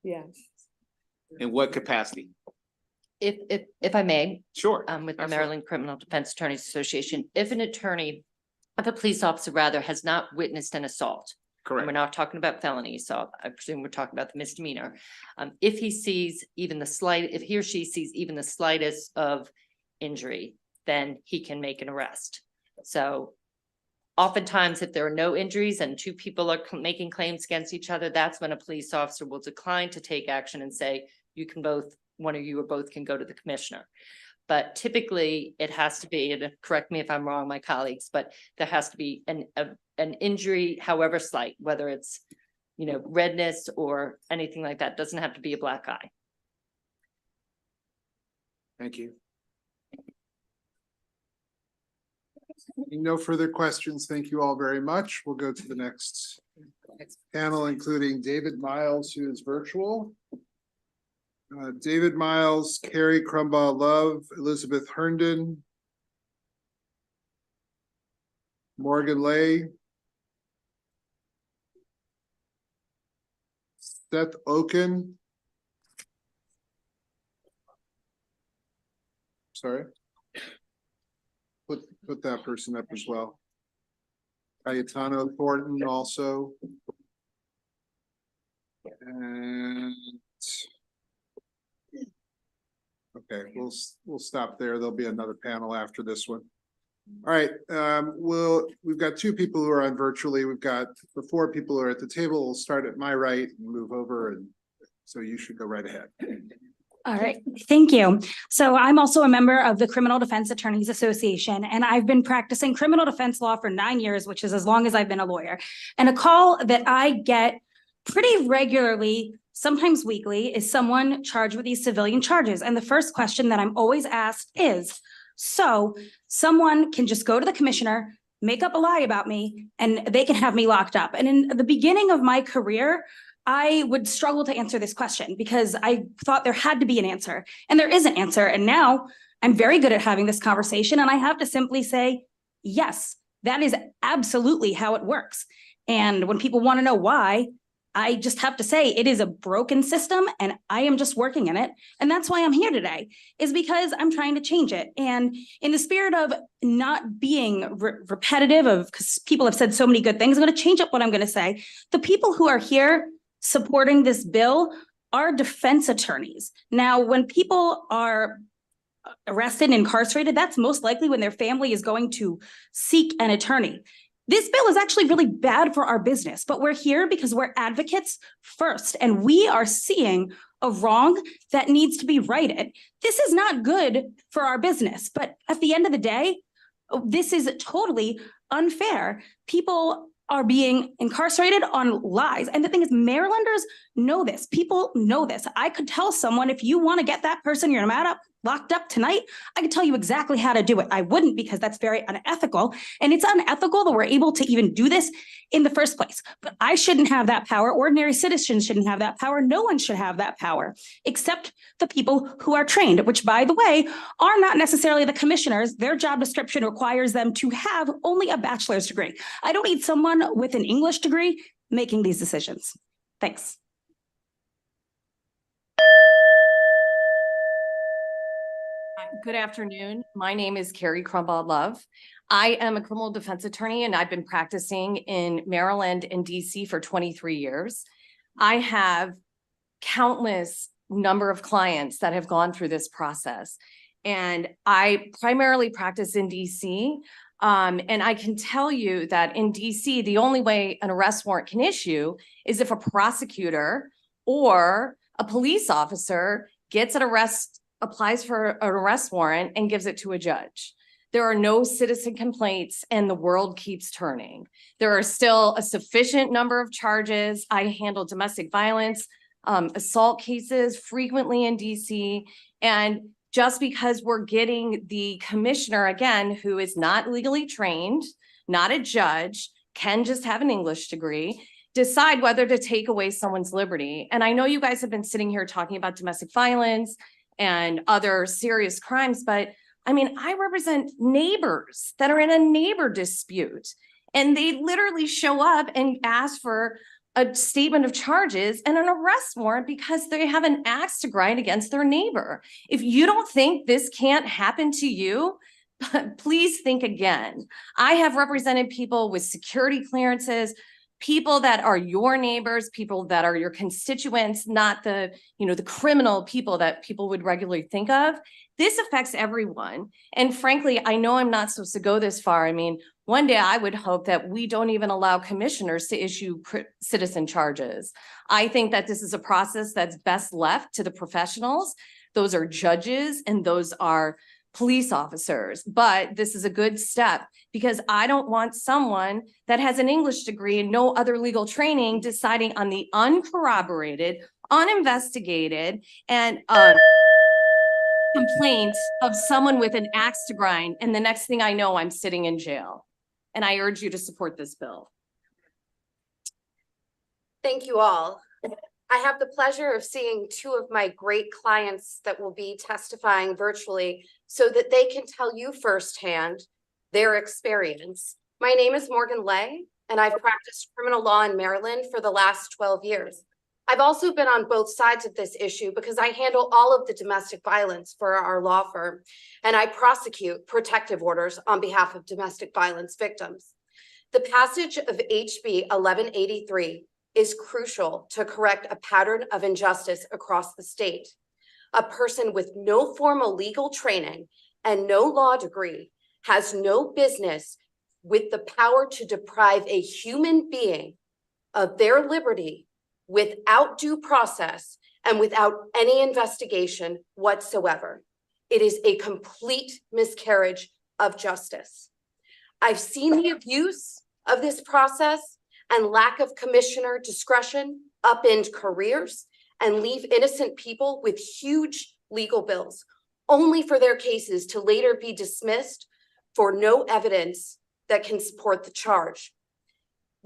Yes. In what capacity? If I may. Sure. With the Maryland Criminal Defense Attorneys Association, if a police officer rather has not witnessed an assault. Correct. And we're not talking about felony assault. I presume we're talking about the misdemeanor. If he or she sees even the slightest of injury, then he can make an arrest. So oftentimes, if there are no injuries and two people are making claims against each other, that's when a police officer will decline to take action and say, one of you or both can go to the commissioner. But typically it has to be, and correct me if I'm wrong, my colleagues, but there has to be an injury, however slight, whether it's, redness or anything like that. It doesn't have to be a black eye. Thank you. No further questions. Thank you all very much. We'll go to the next panel, including David Miles, who is virtual. David Miles, Carrie Crumbaugh Love, Elizabeth Herndon, Morgan Lay, Seth Oken. Sorry. Put that person up as well. Cayetano Thornton also. And okay, we'll stop there. There'll be another panel after this one. All right, we've got two people who are on virtually. We've got the four people who are at the table. We'll start at my right and move over, and so you should go right ahead. All right, thank you. So I'm also a member of the Criminal Defense Attorneys Association, and I've been practicing criminal defense law for 9 years, which is as long as I've been a lawyer. And a call that I get pretty regularly, sometimes weekly, is someone charged with these civilian charges. And the first question that I'm always asked is, so someone can just go to the commissioner, make up a lie about me, and they can have me locked up. And in the beginning of my career, I would struggle to answer this question because I thought there had to be an answer, and there is an answer. And now I'm very good at having this conversation, and I have to simply say, yes, that is absolutely how it works. And when people want to know why, I just have to say it is a broken system, and I am just working in it. And that's why I'm here today, is because I'm trying to change it. And in the spirit of not being repetitive because people have said so many good things, I'm going to change up what I'm going to say. The people who are here supporting this bill are defense attorneys. Now, when people are arrested and incarcerated, that's most likely when their family is going to seek an attorney. This bill is actually really bad for our business, but we're here because we're advocates first, and we are seeing a wrong that needs to be righted. This is not good for our business, but at the end of the day, this is totally unfair. People are being incarcerated on lies. And the thing is, Marylanders know this. People know this. I could tell someone, if you want to get that person you're mad at locked up tonight, I could tell you exactly how to do it. I wouldn't, because that's very unethical. And it's unethical that we're able to even do this in the first place. But I shouldn't have that power. Ordinary citizens shouldn't have that power. No one should have that power, except the people who are trained, which, by the way, are not necessarily the commissioners. Their job description requires them to have only a bachelor's degree. I don't need someone with an English degree making these decisions. Thanks. Good afternoon. My name is Carrie Crumbaugh Love. I am a criminal defense attorney, and I've been practicing in Maryland and DC for 23 years. I have countless number of clients that have gone through this process, and I primarily practice in DC. And I can tell you that in DC, the only way an arrest warrant can issue is if a prosecutor or a police officer gets an arrest, applies for an arrest warrant and gives it to a judge. There are no citizen complaints, and the world keeps turning. There are still a sufficient number of charges. I handle domestic violence, assault cases frequently in DC. And just because we're getting the commissioner, again, who is not legally trained, not a judge, can just have an English degree, decide whether to take away someone's liberty. And I know you guys have been sitting here talking about domestic violence and other serious crimes, but I mean, I represent neighbors that are in a neighbor dispute, and they literally show up and ask for a statement of charges and an arrest warrant because they have an axe to grind against their neighbor. If you don't think this can't happen to you, please think again. I have represented people with security clearances, people that are your neighbors, people that are your constituents, not the, the criminal people that people would regularly think of. This affects everyone. And frankly, I know I'm not supposed to go this far. I mean, one day I would hope that we don't even allow commissioners to issue citizen charges. I think that this is a process that's best left to the professionals. Those are judges and those are police officers, but this is a good step because I don't want someone that has an English degree and no other legal training deciding on the uncorroborated, uninvestigated, and complaint of someone with an axe to grind. And the next thing I know, I'm sitting in jail. And I urge you to support this bill. Thank you all. I have the pleasure of seeing two of my great clients that will be testifying virtually so that they can tell you firsthand their experience. My name is Morgan Lay, and I've practiced criminal law in Maryland for the last 12 years. I've also been on both sides of this issue because I handle all of the domestic violence for our law firm, and I prosecute protective orders on behalf of domestic violence victims. The passage of HB 1183 is crucial to correct a pattern of injustice across the state. A person with no formal legal training and no law degree has no business with the power to deprive a human being of their liberty without due process and without any investigation whatsoever. It is a complete miscarriage of justice. I've seen the abuse of this process and lack of commissioner discretion upend careers and leave innocent people with huge legal bills, only for their cases to later be dismissed for no evidence that can support the charge.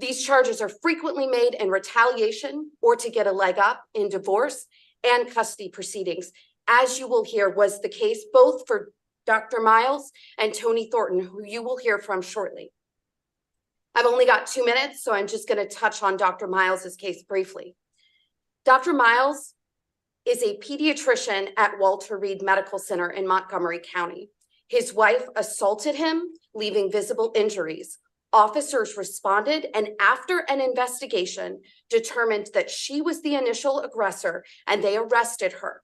These charges are frequently made in retaliation or to get a leg up in divorce and custody proceedings, as you will hear was the case both for Dr. Miles and Tony Thornton, who you will hear from shortly. I've only got 2 minutes, so I'm just going to touch on Dr. Miles's case briefly. Dr. Miles is a pediatrician at Walter Reed Medical Center in Montgomery County. His wife assaulted him, leaving visible injuries. Officers responded, and after an investigation, determined that she was the initial aggressor, and they arrested her.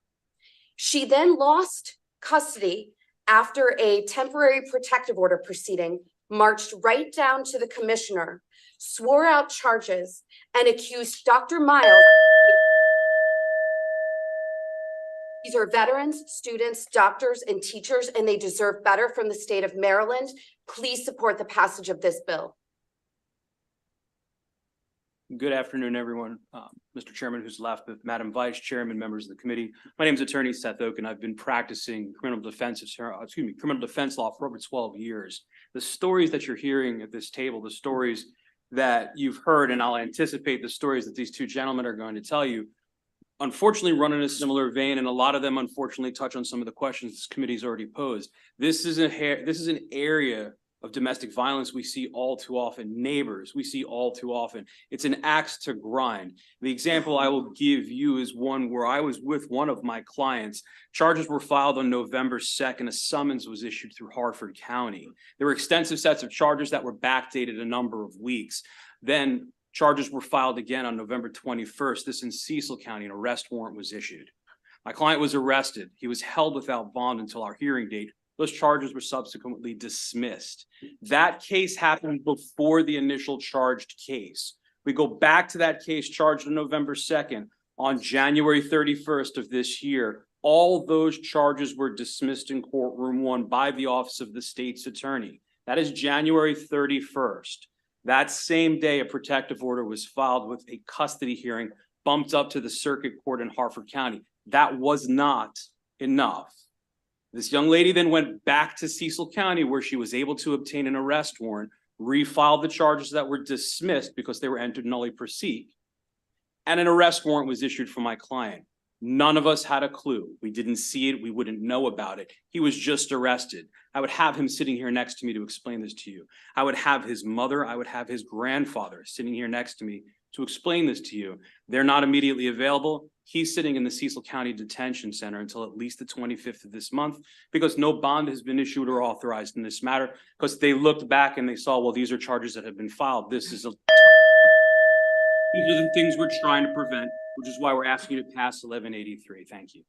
She then lost custody after a temporary protective order proceeding, marched right down to the commissioner, swore out charges, and accused Dr. Miles. These are veterans, students, doctors, and teachers, and they deserve better from the state of Maryland. Please support the passage of this bill. Good afternoon, everyone. Mr. Chairman, who's left, with Madam Vice Chairman, members of the committee. My name is Attorney Seth Oken. I've been practicing criminal defense law for over 12 years. The stories that you're hearing at this table, the stories that you've heard, and I'll anticipate the stories that these two gentlemen are going to tell you, unfortunately run in a similar vein, and a lot of them unfortunately touch on some of the questions this committee's already posed. This is an area of domestic violence we see all too often. Neighbors, we see all too often. It's an axe to grind. The example I will give you is one where I was with one of my clients. Charges were filed on November 2nd. A summons was issued through Harford County. There were extensive sets of charges that were backdated a number of weeks. Then charges were filed again on November 21st. This in Cecil County, an arrest warrant was issued. My client was arrested. He was held without bond until our hearing date. Those charges were subsequently dismissed. That case happened before the initial charged case. We go back to that case charged on November 2nd. On January 31st of this year, all those charges were dismissed in courtroom 1 by the Office of the State's Attorney. That is January 31st. That same day, a protective order was filed with a custody hearing bumped up to the circuit court in Harford County. That was not enough. This young lady then went back to Cecil County, where she was able to obtain an arrest warrant, refiled the charges that were dismissed because they were entered nolle prosequi, and an arrest warrant was issued for my client. None of us had a clue. We didn't see it. We wouldn't know about it. He was just arrested. I would have him sitting here next to me to explain this to you. I would have his mother, I would have his grandfather sitting here next to me to explain this to you. They're not immediately available. He's sitting in the Cecil County Detention Center until at least the 25th of this month because no bond has been issued or authorized in this matter because they looked back and they saw, well, these are charges that have been filed. These are the things we're trying to prevent, which is why we're asking you to pass 1183. Thank you.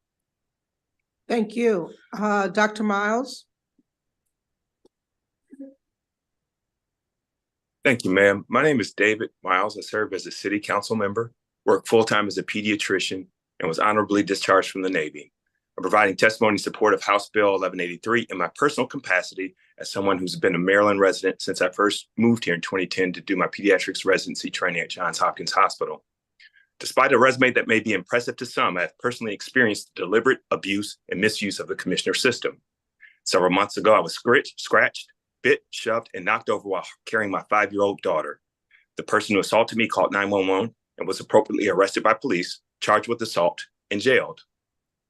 Thank you. Dr. Miles? Thank you, ma'am. My name is David Miles. I serve as a city council member, work full-time as a pediatrician, and was honorably discharged from the Navy. I'm providing testimony in support of House Bill 1183 in my personal capacity as someone who's been a Maryland resident since I first moved here in 2010 to do my pediatrics residency training at Johns Hopkins Hospital. Despite a resume that may be impressive to some, I have personally experienced deliberate abuse and misuse of the commissioner system. Several months ago, I was scratched, bit, shoved, and knocked over while carrying my 5-year-old daughter. The person who assaulted me called 911 and was appropriately arrested by police, charged with assault, and jailed.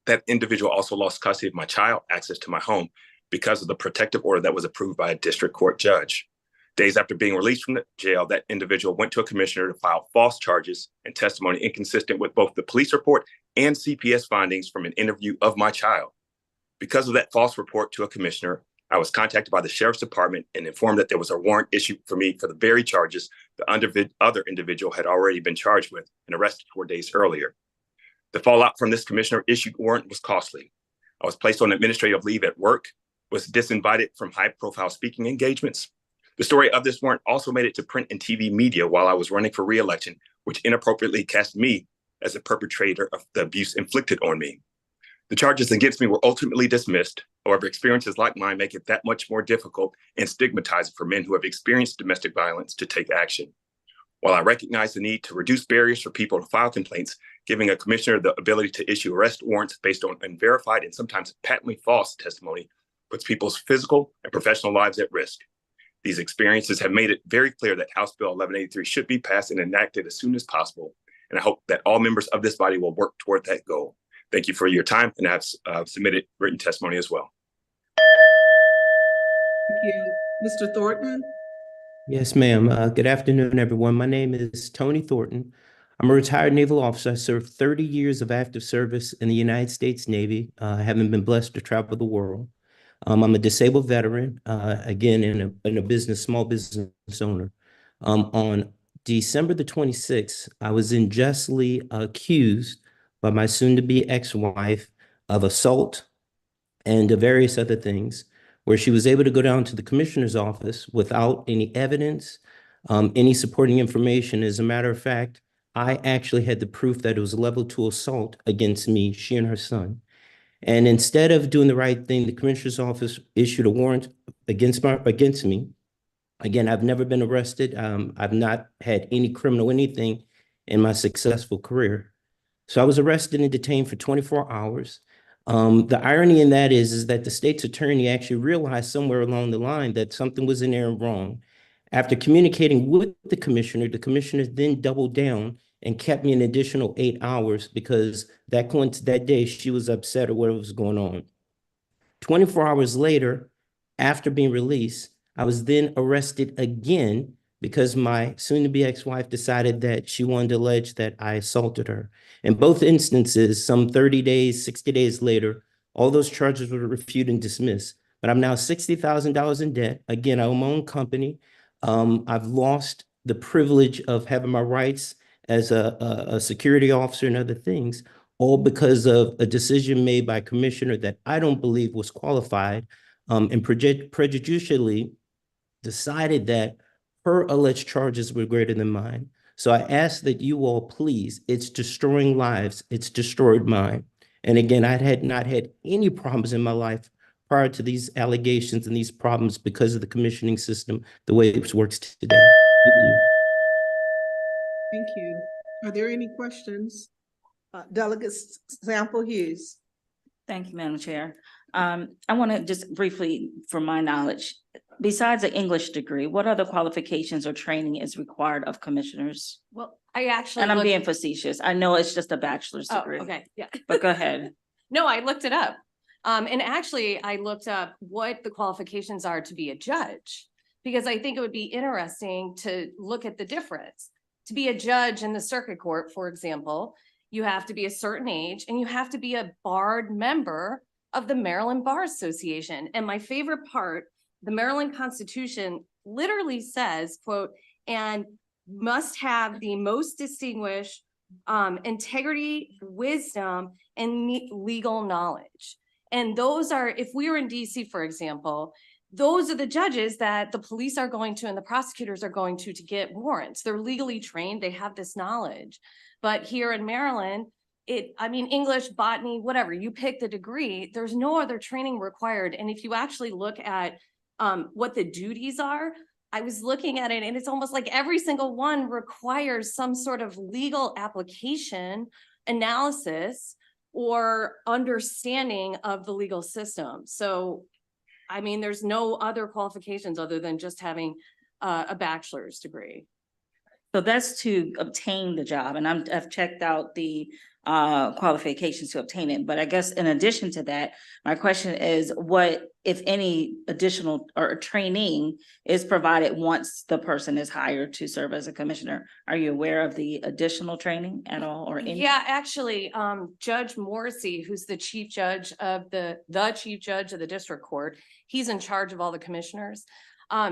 That individual also lost custody of my child, access to my home, because of the protective order that was approved by a district court judge. Days after being released from the jail, that individual went to a commissioner to file false charges and testimony inconsistent with both the police report and CPS findings from an interview of my child. Because of that false report to a commissioner, I was contacted by the sheriff's department and informed that there was a warrant issued for me for the very charges the other individual had already been charged with and arrested 4 days earlier. The fallout from this commissioner issued warrant was costly. I was placed on administrative leave at work, was disinvited from high-profile speaking engagements. The story of this warrant also made it to print and TV media while I was running for re-election, which inappropriately cast me as a perpetrator of the abuse inflicted on me. The charges against me were ultimately dismissed. However, experiences like mine make it that much more difficult and stigmatizing for men who have experienced domestic violence to take action. While I recognize the need to reduce barriers for people to file complaints, giving a commissioner the ability to issue arrest warrants based on unverified and sometimes patently false testimony puts people's physical and professional lives at risk. These experiences have made it very clear that House Bill 1183 should be passed and enacted as soon as possible. And I hope that all members of this body will work toward that goal. Thank you for your time, and I've submitted written testimony as well. Thank you. Mr. Thornton? Yes, ma'am. Good afternoon, everyone. My name is Tony Thornton. I'm a retired naval officer. I served 30 years of active service in the United States Navy, having been blessed to travel the world. I'm a disabled veteran, again, in a business, small business owner. On December the 26th, I was unjustly accused by my soon-to-be ex-wife of assault and various other things, where she was able to go down to the commissioner's office without any evidence, any supporting information. As a matter of fact, I actually had the proof that it was a level 2 assault against me, she and her son. And instead of doing the right thing, the commissioner's office issued a warrant against me. Again, I've never been arrested. I've not had any criminal anything in my successful career. So I was arrested and detained for 24 hours. The irony in that is that the state's attorney actually realized somewhere along the line that something was in there wrong. After communicating with the commissioner then doubled down and kept me an additional 8 hours because that day she was upset or whatever was going on. 24 hours later, after being released, I was then arrested again because my soon-to-be ex-wife decided that she wanted to allege that I assaulted her. In both instances, some 30 days, 60 days later, all those charges were refuted and dismissed. But I'm now $60,000 in debt. Again, I own my own company. I've lost the privilege of having my rights as a security officer and other things, all because of a decision made by a commissioner that I don't believe was qualified, and prejudicially decided that her alleged charges were greater than mine. So I ask that you all please, it's destroying lives, it's destroyed mine. And again, I had not had any problems in my life prior to these allegations and these problems because of the commissioning system, the way it works today. Thank you. Thank you. Are there any questions? Delegate Sample Hughes. Thank you, Madam Chair. I want to just briefly, from my knowledge, besides an English degree, what other qualifications or training is required of commissioners? Well, I actually And I'm looked- being facetious. I know it's just a bachelor's Oh, degree. okay, yeah. But go ahead. No, I looked it up. And actually I looked up what the qualifications are to be a judge, because I think it would be interesting to look at the difference. To be a judge in the circuit court, for example, you have to be a certain age and you have to be a barred member of the Maryland Bar Association. And my favorite part, the Maryland Constitution literally says, quote, and must have the most distinguished integrity, wisdom, and legal knowledge. And those are, if we were in DC, for example, those are the judges that the police are going to and the prosecutors are going to get warrants. They're legally trained, they have this knowledge. But here in Maryland, English, botany, whatever, you pick the degree, there's no other training required. And if you actually look at what the duties are, I was looking at it and it's almost like every single one requires some sort of legal application, analysis, or understanding of the legal system. So, there's no other qualifications other than just having a bachelor's degree. So that's to obtain the job. And I've checked out the qualifications to obtain it. But I guess in addition to that, my question is what, if any, additional or training is provided once the person is hired to serve as a commissioner? Are you aware of the additional training at all or any? Yeah, actually, Judge Morrissey, who's the chief judge of the chief judge of the district court, he's in charge of all the commissioners.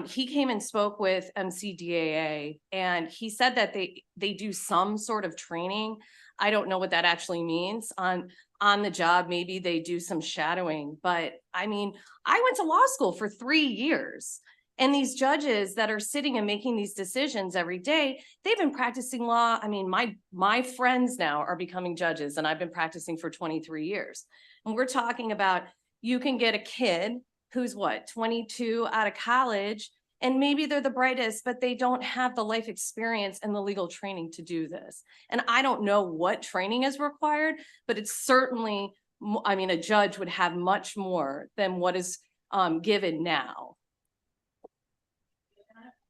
He came and spoke with MCDAA and he said that they do some sort of training. I don't know what that actually means on the job. Maybe they do some shadowing, but I mean, I went to law school for 3 years and these judges that are sitting and making these decisions every day, they've been practicing law. I mean, my friends now are becoming judges and I've been practicing for 23 years. And we're talking about, you can get a kid who's what, 22 out of college, and maybe they're the brightest, but they don't have the life experience and the legal training to do this. And I don't know what training is required, but it's certainly, I mean, a judge would have much more than what is given now.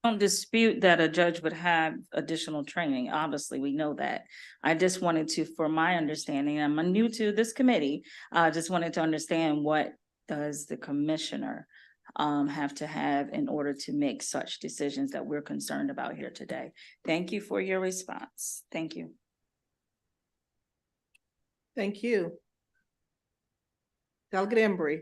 I don't dispute that a judge would have additional training. Obviously, we know that. I just wanted to, for my understanding, I'm new to this committee, just wanted to understand what does the commissioner have to have in order to make such decisions that we're concerned about here today. Thank you for your response. Thank you. Thank you. Delegate Embry.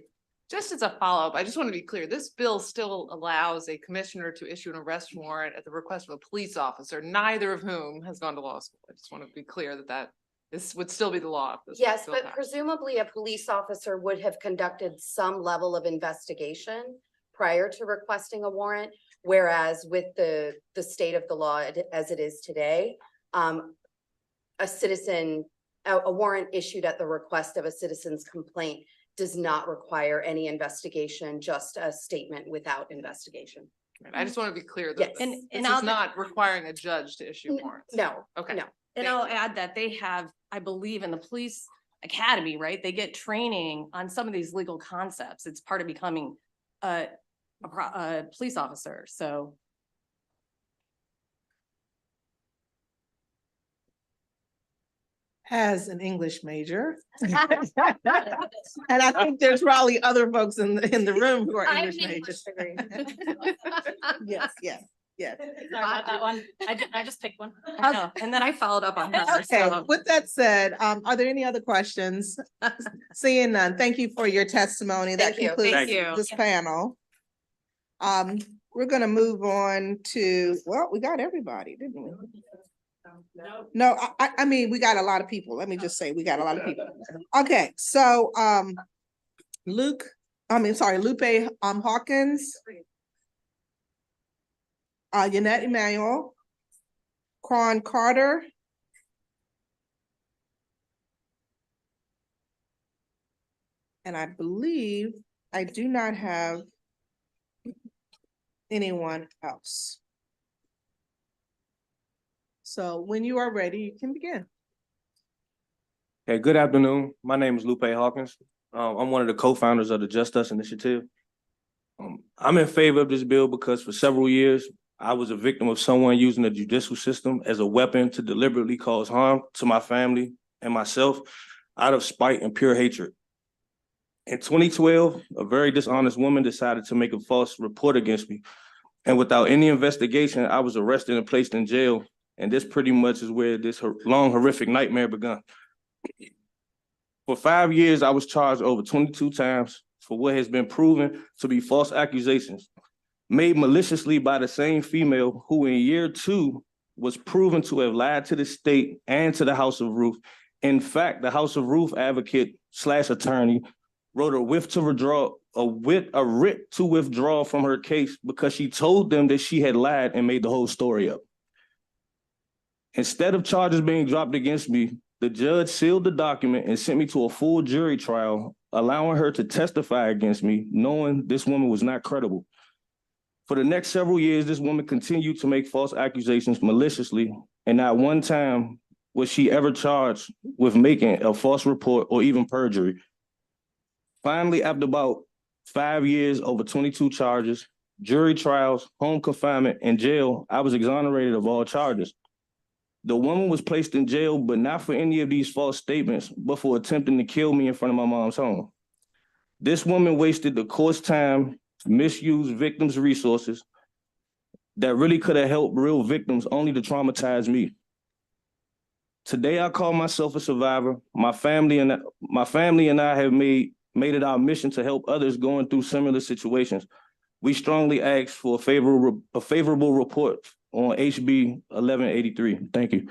Just as a follow-up, I just want to be clear, this bill still allows a commissioner to issue an arrest warrant at the request of a police officer, neither of whom has gone to law school. I just want to be clear that this would still be the law. Yes, but presumably a police officer would have conducted some level of investigation prior to requesting a warrant, whereas with the state of the law as it is today, a warrant issued at the request of a citizen's complaint does not require any investigation, just a statement without investigation. I just want to be clear that Yes. this is not requiring a judge to issue warrants. No. Okay. No. And I'll add that they have, I believe in the police academy, right? They get training on some of these legal concepts. It's part of becoming a police officer, so. As an English major. And I think there's probably other folks in the room who are English majors. Yes, yes, yes. Sorry about that one. I just picked one. I know. And then I followed up on her. Okay, So. with that said, are there any other questions? Seeing none, thank you for your testimony. That Thank you. concludes Thank you. this panel. We're gonna move on to, well, we got everybody, didn't we? No, I mean, we got a lot of people. Let me just say, we got a lot of people. Okay, so, Lupe Hawkins. Yannette Emanuel. Quan Carter. And I believe I do not have anyone else. So when you are ready, you can begin. Hey, good afternoon. My name is Lupe Hawkins. I'm one of the co-founders of the Just Us Initiative. I'm in favor of this bill because for several years, I was a victim of someone using the judicial system as a weapon to deliberately cause harm to my family and myself out of spite and pure hatred. In 2012, a very dishonest woman decided to make a false report against me. And without any investigation, I was arrested and placed in jail. And this pretty much is where this long, horrific nightmare began. For 5 years, I was charged over 22 times for what has been proven to be false accusations made maliciously by the same female who in year 2 was proven to have lied to the state and to the House of Ruth. In fact, the House of Ruth advocate / attorney wrote a writ to withdraw from her case because she told them that she had lied and made the whole story up. Instead of charges being dropped against me, the judge sealed the document and sent me to a full jury trial, allowing her to testify against me, knowing this woman was not credible. For the next several years, this woman continued to make false accusations maliciously, and not one time was she ever charged with making a false report or even perjury. Finally, after about 5 years, over 22 charges, jury trials, home confinement, and jail, I was exonerated of all charges. The woman was placed in jail, but not for any of these false statements, but for attempting to kill me in front of my mom's home. This woman wasted the court's time, misused victims' resources that really could have helped real victims, only to traumatize me. Today, I call myself a survivor. My family and I have made it our mission to help others going through similar situations. We strongly ask for a favorable report on HB 1183. Thank you.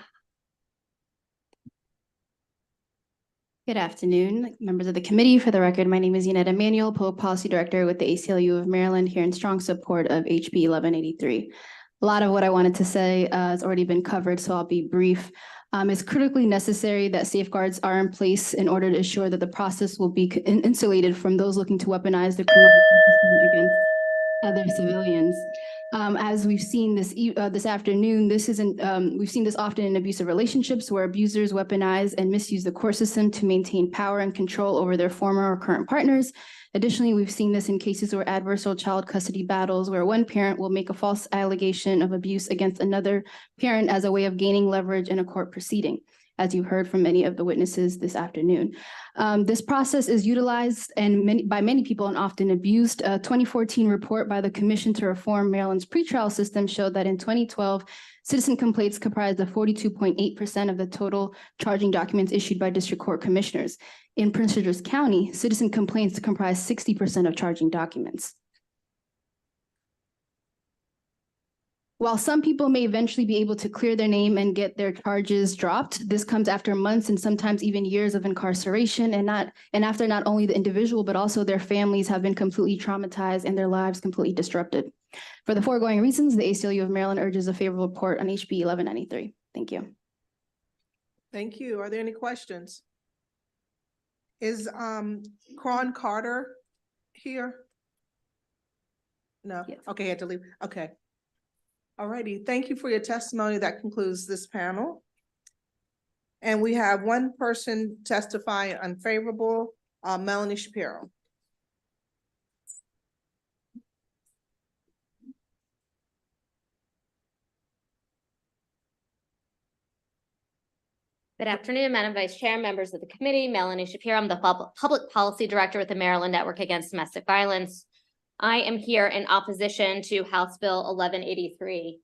Good afternoon, members of the committee. For the record, my name is Yanetta Emanuel, Public Policy Director with the ACLU of Maryland, here in strong support of HB 1183. A lot of what I wanted to say has already been covered, so I'll be brief. It's critically necessary that safeguards are in place in order to ensure that the process will be insulated from those looking to weaponize the criminal system against other civilians. As we've seen this afternoon, we've seen this often in abusive relationships where abusers weaponize and misuse the court system to maintain power and control over their former or current partners. Additionally, we've seen this in cases where adversarial child custody battles, where one parent will make a false allegation of abuse against another parent as a way of gaining leverage in a court proceeding, as you've heard from many of the witnesses this afternoon. This process is utilized by many people and often abused. A 2014 report by the Commission to Reform Maryland's pretrial system showed that in 2012, citizen complaints comprised of 42.8% of the total charging documents issued by district court commissioners. In Prince George's County, citizen complaints comprise 60% of charging documents. While some people may eventually be able to clear their name and get their charges dropped, this comes after months and sometimes even years of incarceration, and after not only the individual, but also their families have been completely traumatized and their lives completely disrupted. For the foregoing reasons, the ACLU of Maryland urges a favorable report on HB 1193. Thank you. Thank you. Are there any questions? Is Cron Carter here? No, Yes. Okay, he had to leave. Okay. All righty, thank you for your testimony. That concludes this panel. And we have one person testifying unfavorable, Melanie Shapiro. Good afternoon, Madam Vice Chair, members of the committee. Melanie Shapiro, I'm the Public Policy Director with the Maryland Network Against Domestic Violence. I am here in opposition to House Bill 1183.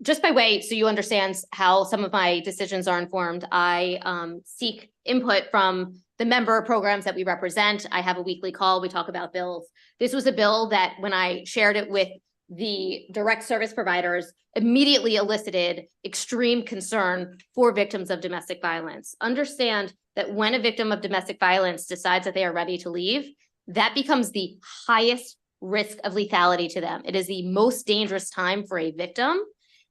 Just by way, so you understand how some of my decisions are informed, I seek input from the member programs that we represent. I have a weekly call, we talk about bills. This was a bill that when I shared it with the direct service providers, immediately elicited extreme concern for victims of domestic violence. Understand that when a victim of domestic violence decides that they are ready to leave, that becomes the highest risk of lethality to them. It is the most dangerous time for a victim,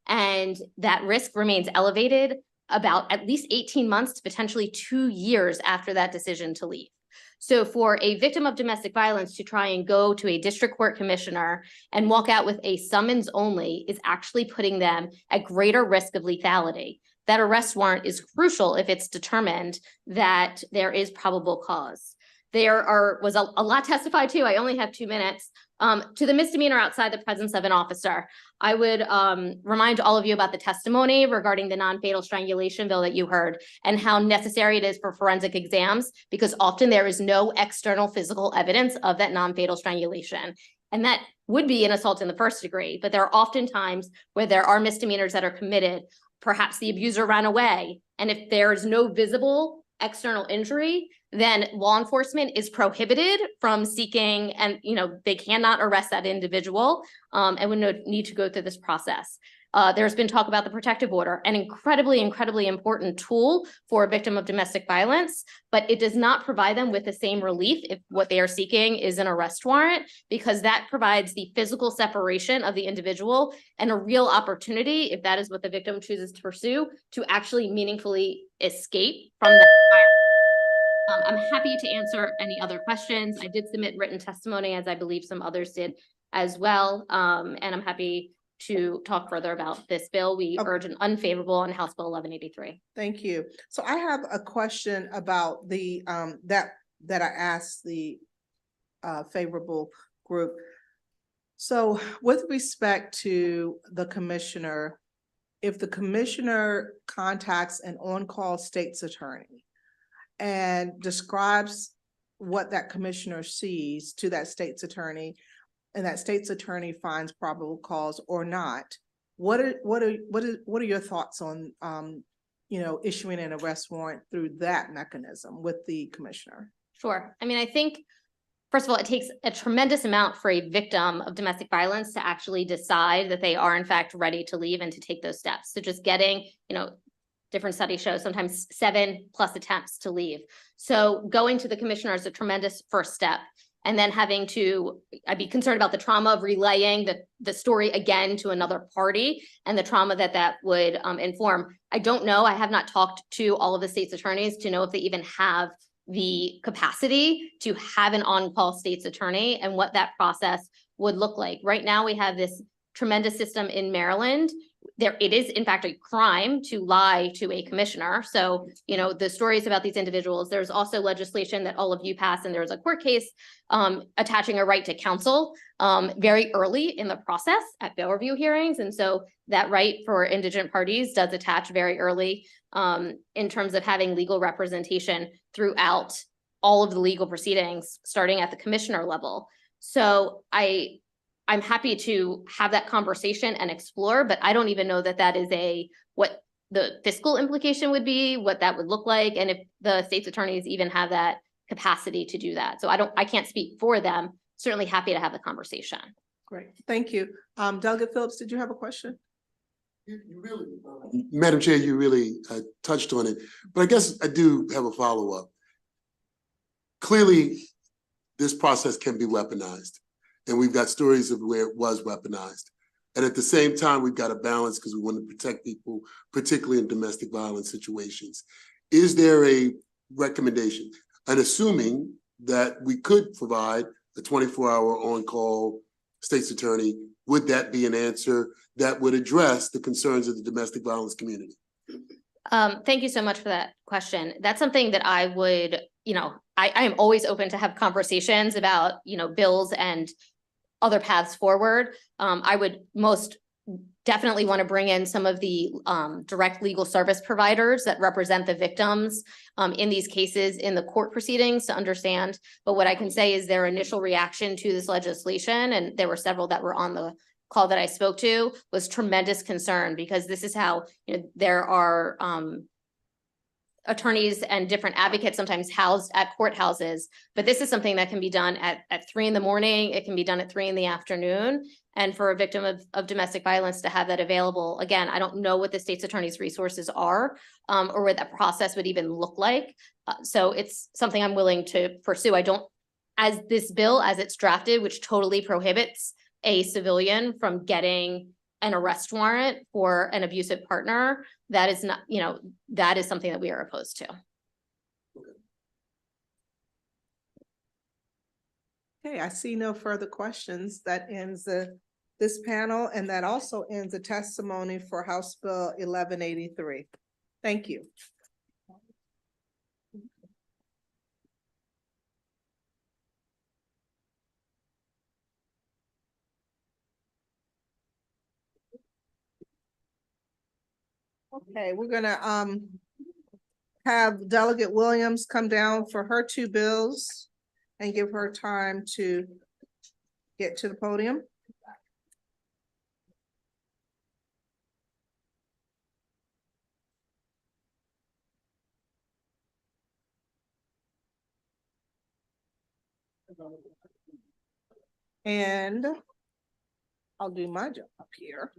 and that risk remains elevated about at least 18 months to potentially 2 years after that decision to leave. So for a victim of domestic violence to try and go to a district court commissioner and walk out with a summons only is actually putting them at greater risk of lethality. That arrest warrant is crucial if it's determined that there is probable cause. There was a lot testified to. I only have 2 minutes. To the misdemeanor outside the presence of an officer, I would remind all of you about the testimony regarding the non-fatal strangulation bill that you heard and how necessary it is for forensic exams, because often there is no external physical evidence of that non-fatal strangulation. And that would be an assault in the first degree, but there are often times where there are misdemeanors that are committed. Perhaps the abuser ran away, and if there is no visible external injury, then law enforcement is prohibited from seeking, and they cannot arrest that individual and would need to go through this process. There's been talk about the protective order, an incredibly important tool for a victim of domestic violence, but it does not provide them with the same relief if what they are seeking is an arrest warrant, because that provides the physical separation of the individual and a real opportunity, if that is what the victim chooses to pursue, to actually meaningfully escape from that environment. I'm happy to answer any other questions. I did submit written testimony, as I believe some others did as well. And I'm happy to talk further about this bill. We urge an unfavorable on House Bill 1183. Thank you. So I have a question about the that I asked the favorable group. So with respect to the commissioner if the commissioner contacts an on-call state's attorney and describes what that commissioner sees to that state's attorney, and that state's attorney finds probable cause or not, what are your thoughts on, issuing an arrest warrant through that mechanism with the commissioner? Sure. I mean, I think, first of all, it takes a tremendous amount for a victim of domestic violence to actually decide that they are in fact ready to leave and to take those steps. So just getting, different studies show sometimes 7+ attempts to leave. So going to the commissioner is a tremendous first step. And then I'd be concerned about the trauma of relaying the story again to another party and the trauma that would inform. I don't know. I have not talked to all of the state's attorneys to know if they even have the capacity to have an on-call state's attorney and what that process would look like. Right now, we have this tremendous system in Maryland. It is in fact a crime to lie to a commissioner. So, the stories about these individuals, there's also legislation that all of you passed, and there's a court case attaching a right to counsel very early in the process at bail review hearings. And so that right for indigent parties does attach very early in terms of having legal representation throughout all of the legal proceedings, starting at the commissioner level. So I'm happy to have that conversation and explore, but I don't even know that is what the fiscal implication would be, what that would look like, and if the state's attorneys even have that capacity to do that. So I can't speak for them. Certainly happy to have the conversation. Great, thank you. Delegate Phillips, did you have a question? Madam Chair, you really touched on it, but I guess I do have a follow-up. Clearly, this process can be weaponized. And we've got stories of where it was weaponized. And at the same time, we've got a balance because we want to protect people, particularly in domestic violence situations. Is there a recommendation? And assuming that we could provide a 24-hour on-call state's attorney, would that be an answer that would address the concerns of the domestic violence community? Thank you so much for that question. That's something that I would, I am always open to have conversations about, bills and other paths forward. I would most definitely want to bring in some of the direct legal service providers that represent the victims in these cases in the court proceedings to understand. But what I can say is their initial reaction to this legislation, and there were several that were on the call that I spoke to, was tremendous concern, because this is how there are attorneys and different advocates sometimes housed at courthouses, but this is something that can be done at 3 a.m. It can be done at 3 p.m. And for a victim of domestic violence to have that available, again, I don't know what the state's attorney's resources are or what that process would even look like. So it's something I'm willing to pursue. As this bill, as it's drafted, which totally prohibits a civilian from getting an arrest warrant for an abusive partner, that is not, that is something that we are opposed to. Okay, I see no further questions. That ends this panel, and that also ends the testimony for House Bill 1183. Thank you. Okay, we're gonna have Delegate Williams come down for her 2 bills and give her time to get to the podium. And I'll do my job up here.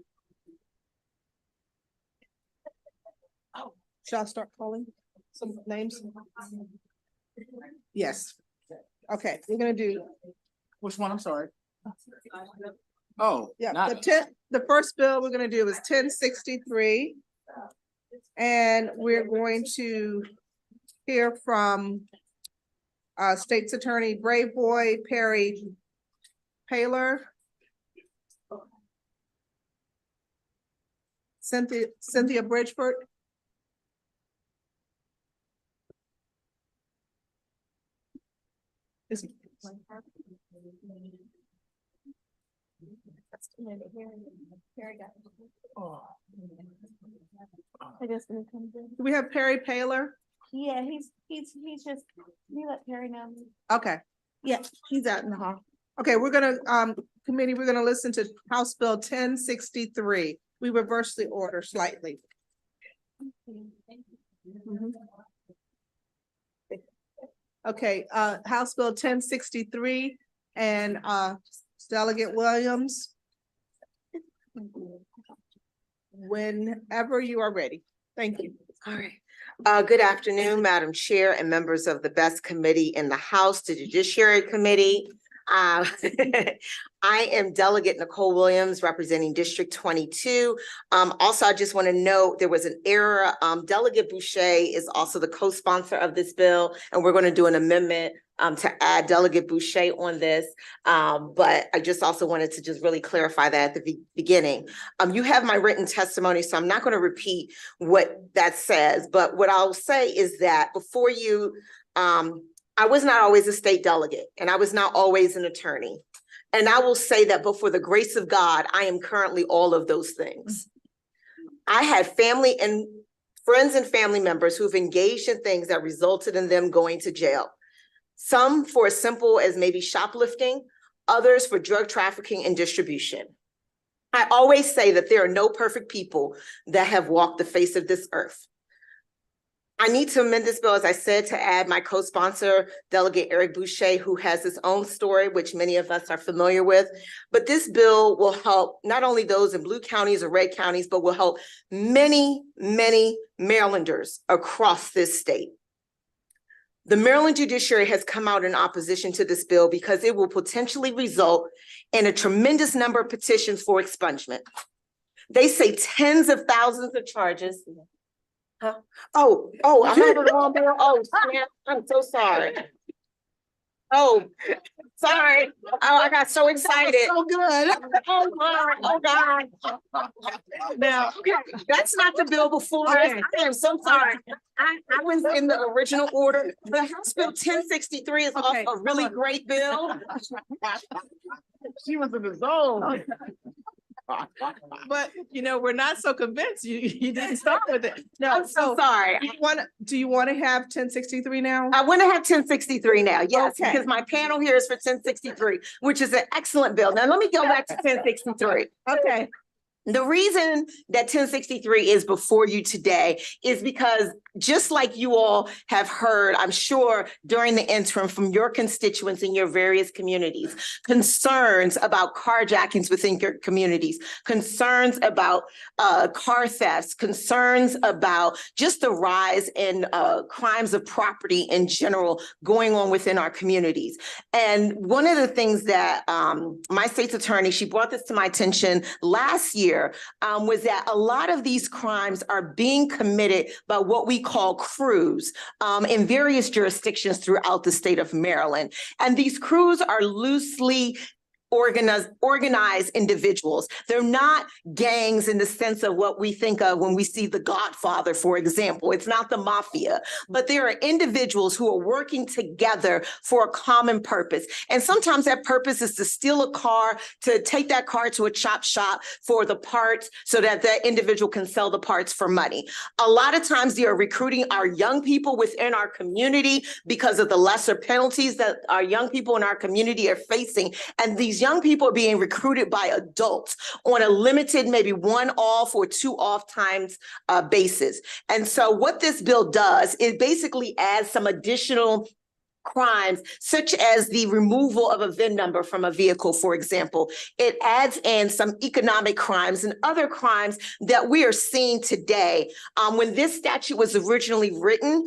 Oh, shall I start calling some names? Yes. Okay, we're gonna do. Which one? I'm sorry. Oh, yeah, not- the first bill we're gonna do is 1063. And we're going to hear from State's Attorney Brave Boy Perry Paler. Cynthia Bridgeford. Do we have Perry Paler? Yeah, he's just, you let Perry know. Okay. Yeah, he's out in the hall. Okay, we're gonna, committee, we're gonna listen to House Bill 1063. We reversed the order slightly. Mhm. Okay, House Bill 1063 and Delegate Williams. Whenever you are ready. Thank you. All right. Good afternoon, Madam Chair and members of the best committee in the House, the Judiciary Committee. I am Delegate Nicole Williams representing District 22. Also, I just want to note there was an error. Delegate Boucher is also the co-sponsor of this bill, and we're going to do an amendment to add Delegate Boucher on this. But I just also wanted to just really clarify that at the beginning. You have my written testimony, so I'm not going to repeat what that says. But what I'll say is that before you, I was not always a state delegate, and I was not always an attorney. And I will say that, but for the grace of God, I am currently all of those things. I had family and friends and family members who've engaged in things that resulted in them going to jail. Some for as simple as maybe shoplifting, others for drug trafficking and distribution. I always say that there are no perfect people that have walked the face of this earth. I need to amend this bill, as I said, to add my co-sponsor, Delegate Eric Boucher, who has his own story, which many of us are familiar with. But this bill will help not only those in blue counties or red counties, but will help many, many Marylanders across this state. The Maryland Judiciary has come out in opposition to this bill because it will potentially result in a tremendous number of petitions for expungement. They say tens of thousands of charges. Huh? Oh, I'm not the wrong bill. Oh, snap. I'm so sorry. Oh, sorry. Oh, I got so excited. So good. Oh, my, oh, God. Now, okay, that's not the bill before. Okay. I am so sorry. I was in the original order. The House Bill 1063 is also a really great bill. She was in the zone. But we're not so convinced you didn't start with it. No, I'm so sorry. Do you want to have 1063 now? I want to have 1063 now, yes, Okay. because my panel here is for 1063, which is an excellent bill. Now, let me go back to 1063. Okay. The reason that 1063 is before you today is because just like you all have heard, I'm sure during the interim from your constituents in your various communities, concerns about carjackings within your communities, concerns about car thefts, concerns about just the rise in crimes of property in general going on within our communities. And one of the things that my state's attorney, she brought this to my attention last year, was that a lot of these crimes are being committed by what we call crews in various jurisdictions throughout the state of Maryland. And these crews are loosely organized individuals. They're not gangs in the sense of what we think of when we see The Godfather, for example. It's not the mafia, but there are individuals who are working together for a common purpose. And sometimes that purpose is to steal a car, to take that car to a chop shop for the parts so that that individual can sell the parts for money. A lot of times they are recruiting our young people within our community because of the lesser penalties that our young people in our community are facing. And these young people are being recruited by adults on a limited, maybe 1 off or 2 off times basis. And so what this bill does, it basically adds some additional crimes, such as the removal of a VIN number from a vehicle, for example. It adds in some economic crimes and other crimes that we are seeing today. When this statute was originally written,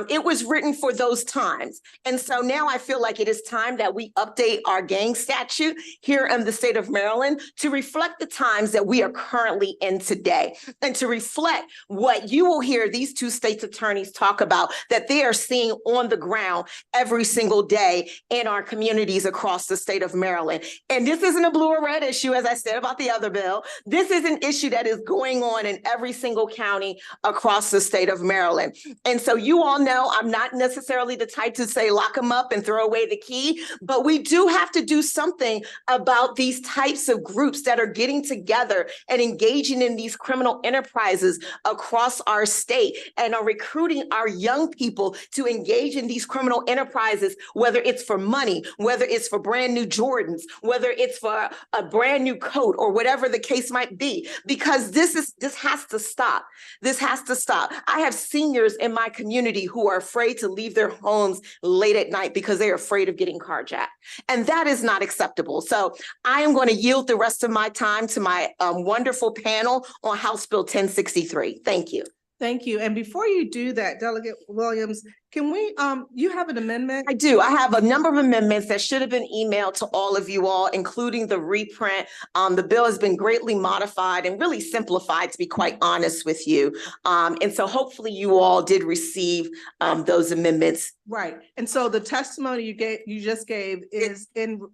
it was written for those times. And so now I feel like it is time that we update our gang statute here in the state of Maryland to reflect the times that we are currently in today and to reflect what you will hear these two states attorneys talk about that they are seeing on the ground every single day in our communities across the state of Maryland. And this isn't a blue or red issue, as I said about the other bill. This is an issue that is going on in every single county across the state of Maryland. And so you all know I'm not necessarily the type to say lock them up and throw away the key, but we do have to do something about these types of groups that are getting together and engaging in these criminal enterprises across our state and are recruiting our young people to engage in these criminal enterprises, whether it's for money, whether it's for brand new Jordans, whether it's for a brand new coat or whatever the case might be, because this has to stop. This has to stop. I have seniors in my community who are afraid to leave their homes late at night because they're afraid of getting carjacked. And that is not acceptable. So I am going to yield the rest of my time to my wonderful panel on House Bill 1063. Thank you. Thank you. And before you do that, Delegate Williams, can we, you have an amendment? I do. I have a number of amendments that should have been emailed to all of you all, including the reprint. The bill has been greatly modified and really simplified, to be quite honest with you. And so hopefully you all did receive those amendments. Right. And so the testimony you just gave is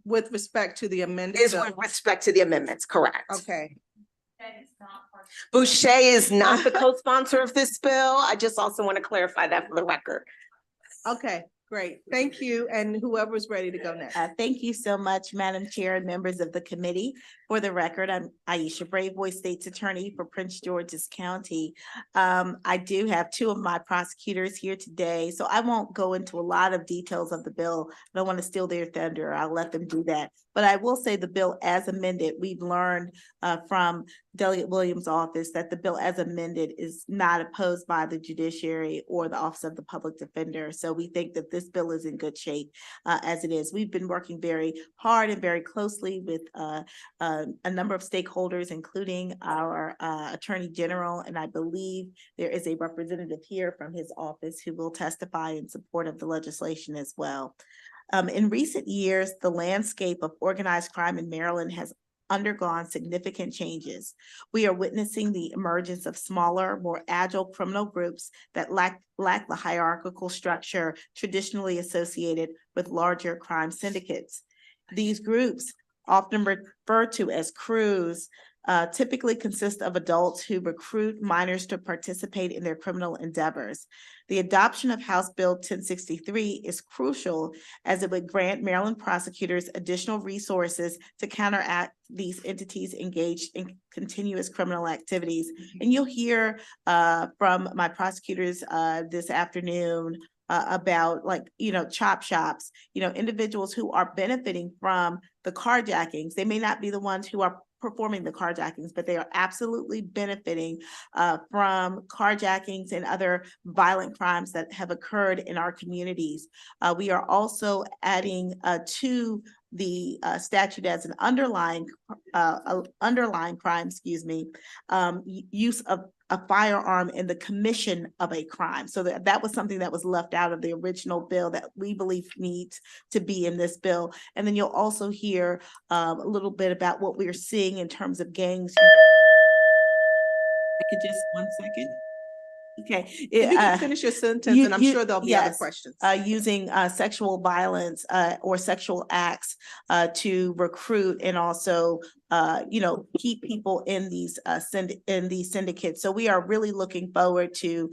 with respect to the amendment. Is with respect to the amendments, correct. Okay. Boucher is not the co-sponsor of this bill. I just also want to clarify that for the record. Okay, great. Thank you. And whoever's ready to go next. Thank you so much, Madam Chair and members of the committee. For the record, I'm Aisha Braveboy, State's Attorney for Prince George's County. I do have two of my prosecutors here today, so I won't go into a lot of details of the bill. I don't want to steal their thunder. I'll let them do that. But I will say the bill as amended, we've learned from Delegate Williams' office that the bill as amended is not opposed by the judiciary or the Office of the Public Defender. So we think that this bill is in good shape as it is. We've been working very hard and very closely with a number of stakeholders, including our Attorney General, and I believe there is a representative here from his office who will testify in support of the legislation as well. In recent years, the landscape of organized crime in Maryland has undergone significant changes. We are witnessing the emergence of smaller, more agile criminal groups that lack the hierarchical structure traditionally associated with larger crime syndicates. These groups, often referred to as crews, typically consist of adults who recruit minors to participate in their criminal endeavors. The adoption of House Bill 1063 is crucial as it would grant Maryland prosecutors additional resources to counteract these entities engaged in continuous criminal activities. And you'll hear from my prosecutors this afternoon about chop shops, individuals who are benefiting from the carjackings. They may not be the ones who are performing the carjackings, but they are absolutely benefiting from carjackings and other violent crimes that have occurred in our communities. We are also adding to the statute as an underlying crime, use of a firearm in the commission of a crime. So that was something that was left out of the original bill that we believe needs to be in this bill. And then you'll also hear a little bit about what we're seeing in terms of gangs. I could just 1 second. Okay. If you can finish your sentence, and I'm sure there'll be other questions. Using sexual violence or sexual acts to recruit and also keep people in these syndicates. So we are really looking forward to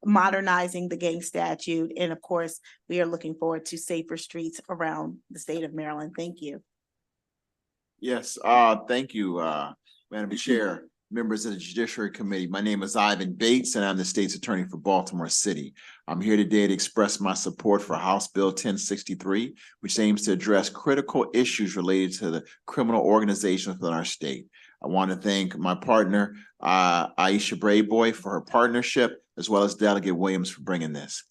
modernizing the gang statute, and of course, we are looking forward to safer streets around the state of Maryland. Thank you. Yes, thank you, Madam Chair. Members of the Judiciary Committee. My name is Ivan Bates, and I'm the State's Attorney for Baltimore City. I'm here today to express my support for House Bill 1063, which aims to address critical issues related to the criminal organizations within our state. I want to thank my partner, Aisha Braveboy, for her partnership, as well as Delegate Williams for bringing this.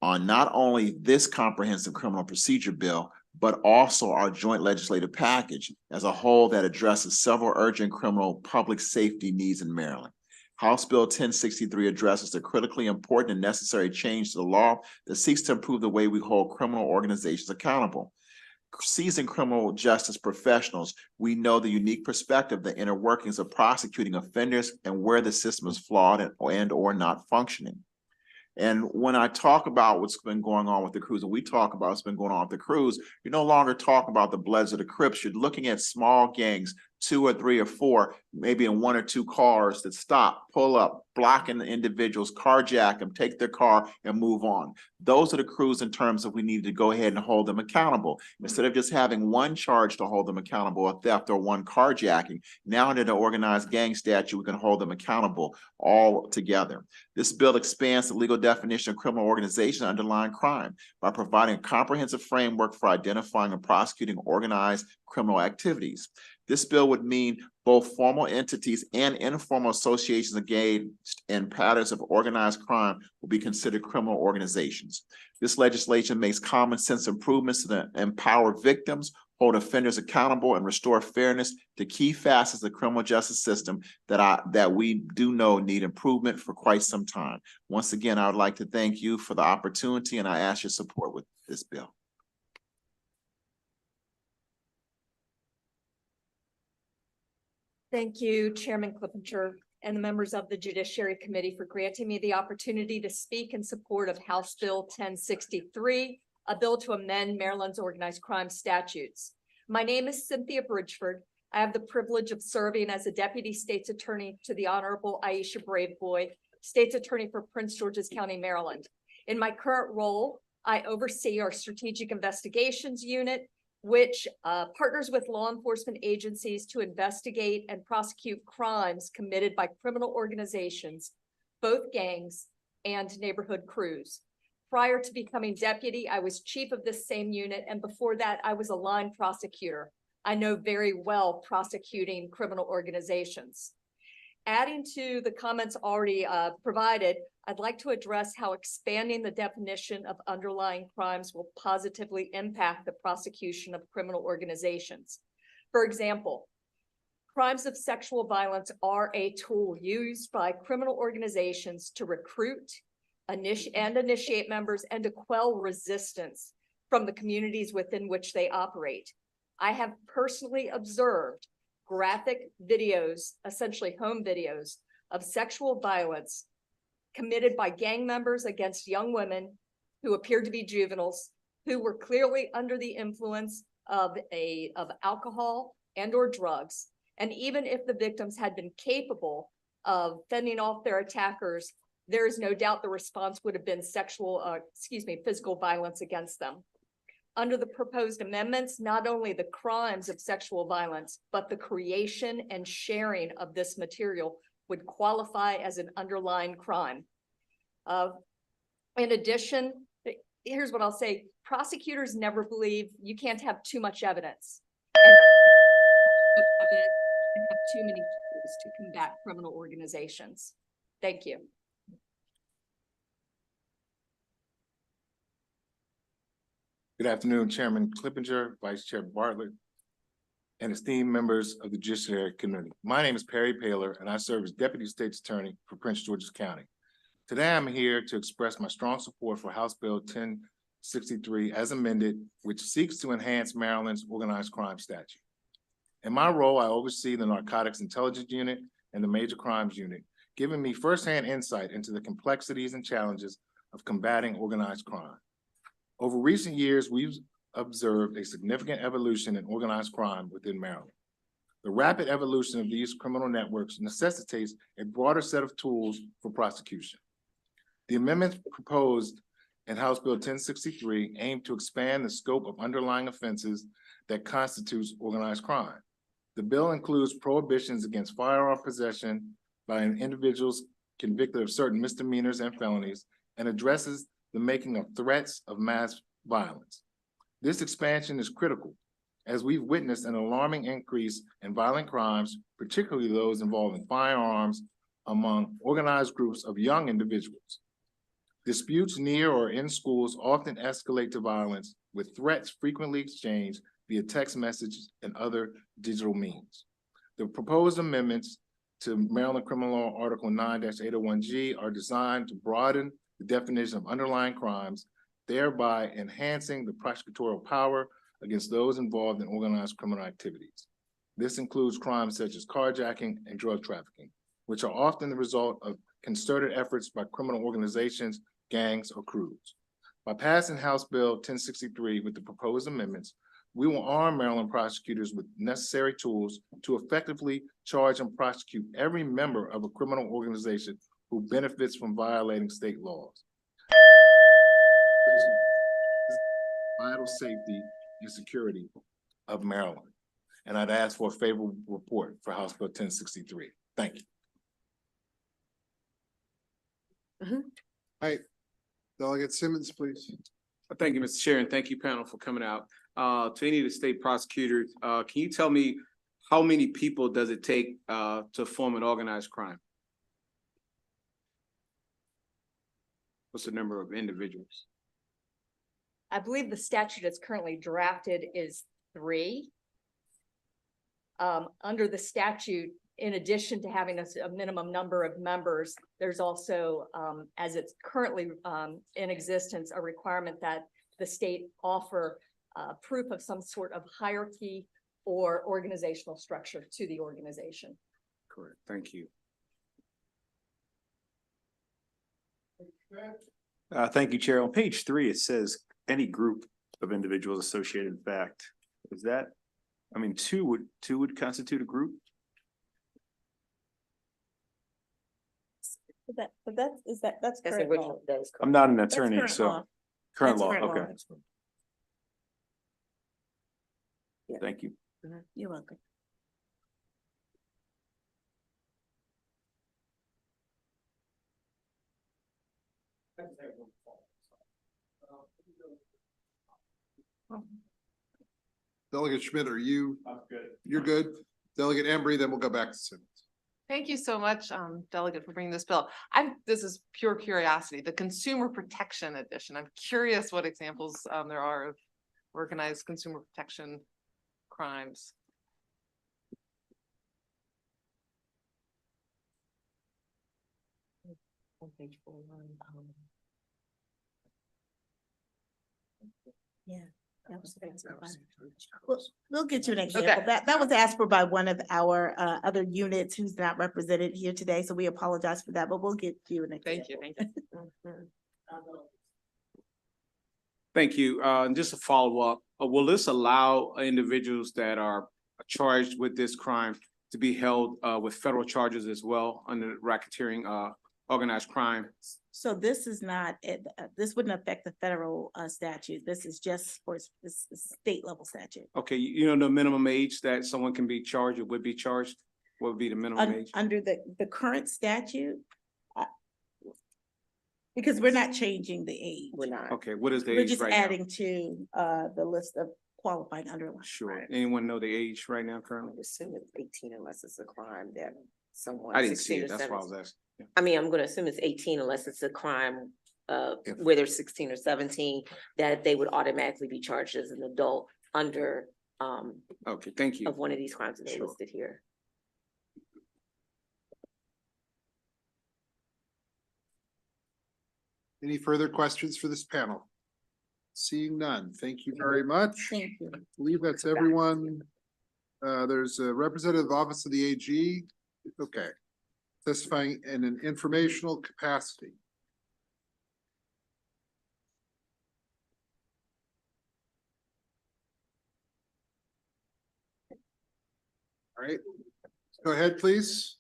On not only this comprehensive criminal procedure bill, but also our joint legislative package as a whole that addresses several urgent criminal public safety needs in Maryland. House Bill 1063 addresses a critically important and necessary change to the law that seeks to improve the way we hold criminal organizations accountable. Seasoned criminal justice professionals, we know the unique perspective, the inner workings of prosecuting offenders and where the system is flawed and or not functioning. And when I talk about what's been going on with the crews, and we talk about what's been going on with the crews, you're no longer talking about the Bloods or the Crips. You're looking at small gangs, 2 or 3 or 4, maybe in 1 or 2 cars that stop, pull up, blocking the individuals, carjack them, take their car and move on. Those are the crews in terms of we need to go ahead and hold them accountable. Instead of just having 1 charge to hold them accountable, a theft or 1 carjacking, now under the organized gang statute, we can hold them accountable all together. This bill expands the legal definition of criminal organization and underlying crime by providing a comprehensive framework for identifying and prosecuting organized criminal activities. This bill would mean both formal entities and informal associations engaged in patterns of organized crime will be considered criminal organizations. This legislation makes common sense improvements to empower victims, hold offenders accountable, and restore fairness to key facets of the criminal justice system that we do know need improvement for quite some time. Once again, I would like to thank you for the opportunity, and I ask your support with this bill. Thank you, Chairman Clippinger and the members of the Judiciary Committee for granting me the opportunity to speak in support of House Bill 1063, a bill to amend Maryland's organized crime statutes. My name is Cynthia Bridgeford. I have the privilege of serving as a Deputy State's Attorney to the Honorable Aisha Braveboy, State's Attorney for Prince George's County, Maryland. In my current role, I oversee our Strategic Investigations Unit, which partners with law enforcement agencies to investigate and prosecute crimes committed by criminal organizations, both gangs and neighborhood crews. Prior to becoming deputy, I was chief of this same unit, and before that, I was a line prosecutor. I know very well prosecuting criminal organizations. Adding to the comments already provided, I'd like to address how expanding the definition of underlying crimes will positively impact the prosecution of criminal organizations. For example, crimes of sexual violence are a tool used by criminal organizations to recruit, initiate members and to quell resistance from the communities within which they operate. I have personally observed graphic videos, essentially home videos, of sexual violence committed by gang members against young women who appeared to be juveniles, who were clearly under the influence of alcohol and or drugs. And even if the victims had been capable of fending off their attackers, there is no doubt the response would have been physical violence against them. Under the proposed amendments, not only the crimes of sexual violence, but the creation and sharing of this material would qualify as an underlying crime. In addition, here's what I'll say. Prosecutors never believe you can't have too much evidence and have too many tools to combat criminal organizations. Thank you. Good afternoon, Chairman Clippinger, Vice Chair Bartlett, and esteemed members of the Judiciary Committee. My name is Perry Paler, and I serve as Deputy State's Attorney for Prince George's County. Today, I'm here to express my strong support for House Bill 1063 as amended, which seeks to enhance Maryland's organized crime statute. In my role, I oversee the Narcotics Intelligence Unit and the Major Crimes Unit, giving me firsthand insight into the complexities and challenges of combating organized crime. Over recent years, we've observed a significant evolution in organized crime within Maryland. The rapid evolution of these criminal networks necessitates a broader set of tools for prosecution. The amendments proposed in House Bill 1063 aim to expand the scope of underlying offenses that constitutes organized crime. The bill includes prohibitions against firearm possession by individuals convicted of certain misdemeanors and felonies, and addresses the making of threats of mass violence. This expansion is critical, as we've witnessed an alarming increase in violent crimes, particularly those involving firearms among organized groups of young individuals. Disputes near or in schools often escalate to violence, with threats frequently exchanged via text messages and other digital means. The proposed amendments to Maryland Criminal Law Article 9-801G are designed to broaden the definition of underlying crimes, thereby enhancing the prosecutorial power against those involved in organized criminal activities. This includes crimes such as carjacking and drug trafficking, which are often the result of concerted efforts by criminal organizations gangs, or crews. By passing House Bill 1063 with the proposed amendments, we will arm Maryland prosecutors with necessary tools to effectively charge and prosecute every member of a criminal organization who benefits from violating state laws. Vital safety and security of Maryland. And I'd ask for a favorable report for House Bill 1063. Thank you. All right, Delegate Simmons, please. Thank you, Mr. Chair, and thank you, panel, for coming out. To any of the state prosecutors, can you tell me how many people does it take to form an organized crime? What's the number of individuals? I believe the statute that's currently drafted is 3. Under the statute, in addition to having a minimum number of members, there's also, as it's currently in existence, a requirement that the state offer proof of some sort of hierarchy or organizational structure to the organization. Correct. Thank you. Thank you, Chair. On page 3, it says any group of individuals associated. In fact, is that, I mean, two would constitute a group? That's correct law. I'm not an That's attorney, current so law. current That's law, current okay. law. Thank you. You're welcome. Delegate Schmidt, are you? I'm good. You're good. Delegate Embry, then we'll go back to Simmons. Thank you so much, Delegate, for bringing this bill. This is pure curiosity, the Consumer Protection Edition. I'm curious what examples there are of organized consumer protection crimes. On page 4, Yeah. We'll get you an example. Okay. That was asked for by one of our other units who's not represented here today, so we apologize for that, but we'll get you an example. Thank you, thank you. Thank you. And just a follow up, will this allow individuals that are charged with this crime to be held with federal charges as well under racketeering, organized crime? So this is not, this wouldn't affect the federal statute. This is just for this state level statute. Okay, you know the minimum age that someone can be charged or would be charged? What would be the minimum age? Under the current statute, because we're not changing the age. We're not. Okay, what is the We're age just right now? adding to the list of qualifying underlying. Sure. Anyone know the age right now I currently? would assume it's 18 unless it's a crime that someone. I didn't see 16 it. or That's why I was 17. asking. Yeah. I mean, I'm gonna assume it's 18 unless it's a crime where they're 16 or 17, that they would automatically be charged as an adult under Okay, thank you. of one of these crimes that they Sure. listed here. Any further questions for this panel? Seeing none, thank you very much. Thank you. I believe that's everyone. There's a representative office of the AG. Okay. Testifying in an informational capacity. All right, go ahead, please.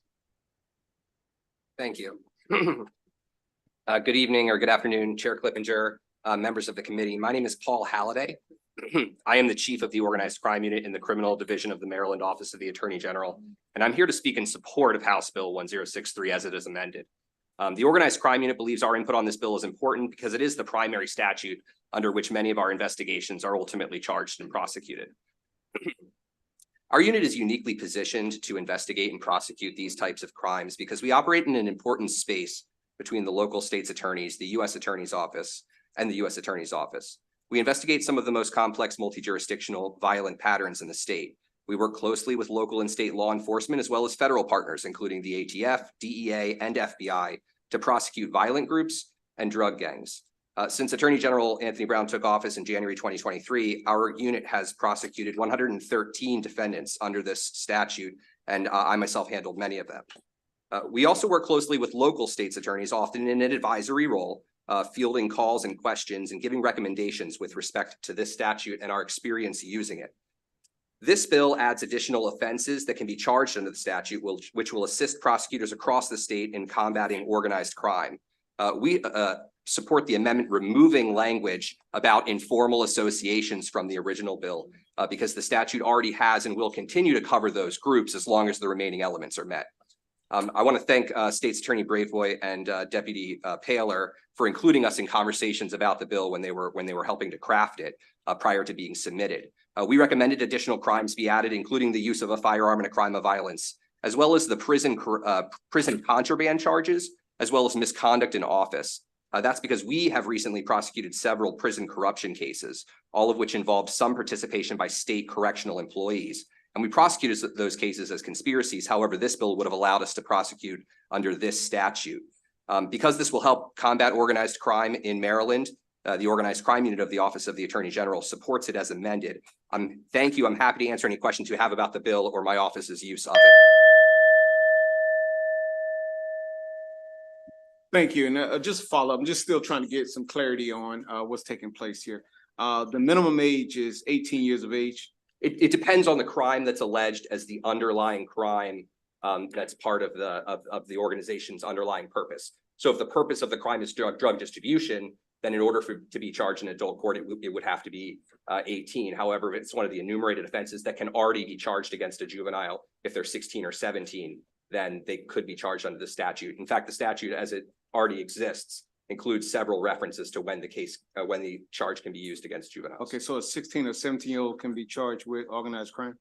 Thank you. Good evening or good afternoon, Chair Clippinger, members of the committee. My name is Paul Halliday. I am the chief of the Organized Crime Unit in the Criminal Division of the Maryland Office of the Attorney General, and I'm here to speak in support of House Bill 1063 as it is amended. The Organized Crime Unit believes our input on this bill is important because it is the primary statute under which many of our investigations are ultimately charged and prosecuted. Our unit is uniquely positioned to investigate and prosecute these types of crimes because we operate in an important space between the local state's attorneys, the U.S. Attorney's Office, and the U.S. Attorney's Office. We investigate some of the most complex multi-jurisdictional violent patterns in the state. We work closely with local and state law enforcement as well as federal partners, including the ATF, DEA, and FBI, to prosecute violent groups and drug gangs. Since Attorney General Anthony Brown took office in January 2023, our unit has prosecuted 113 defendants under this statute, and I myself handled many of them. We also work closely with local states attorneys, often in an advisory role, fielding calls and questions and giving recommendations with respect to this statute and our experience using it. This bill adds additional offenses that can be charged under the statute, which will assist prosecutors across the state in combating organized crime. We support the amendment removing language about informal associations from the original bill because the statute already has and will continue to cover those groups as long as the remaining elements are met. I want to thank State's Attorney Braveboy and Deputy Paler for including us in conversations about the bill when they were helping to craft it prior to being submitted. We recommended additional crimes be added, including the use of a firearm in a crime of violence, as well as the prison contraband charges, as well as misconduct in office. That's because we have recently prosecuted several prison corruption cases, all of which involved some participation by state correctional employees. And we prosecuted those cases as conspiracies. However, this bill would have allowed us to prosecute under this statute. Because this will help combat organized crime in Maryland, the Organized Crime Unit of the Office of the Attorney General supports it as amended. Thank you. I'm happy to answer any questions you have about the bill or my office's use of it. Thank you. And just follow up, I'm just still trying to get some clarity on what's taking place here. The minimum age is 18 years of age. It depends on the crime that's alleged as the underlying crime that's part of the organization's underlying purpose. So if the purpose of the crime is drug distribution, then in order to be charged in adult court, it would have to be 18. However, if it's one of the enumerated offenses that can already be charged against a juvenile, if they're 16 or 17, then they could be charged under the statute. In fact, the statute as it already exists includes several references to when the charge can be used against juveniles. Okay, so a 16 or 17-year-old can be charged with organized crime?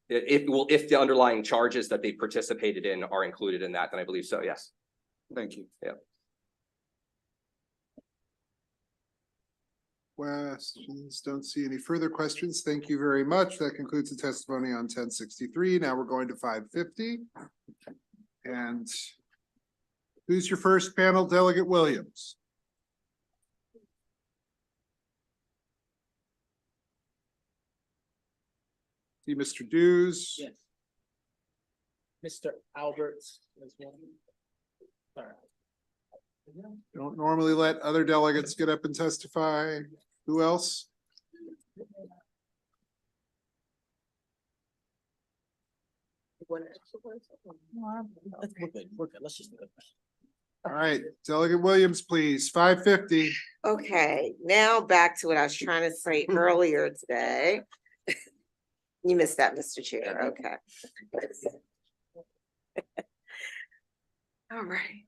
If the underlying charges that they participated in are included in that, then I believe so, yes. Thank you. Yeah. Questions? Don't see any further questions. Thank you very much. That concludes the testimony on 1063. Now we're going to 550. And who's your first panel? Delegate Williams. See Mr. Dews. Yes. Mr. Alberts as well. All right. Don't normally let other delegates get up and testify. Who else? We're good. Let's just do it. All right, Delegate Williams, please, 550. Okay, now back to what I was trying to say earlier today. You missed that, Mr. Chair, okay. All right.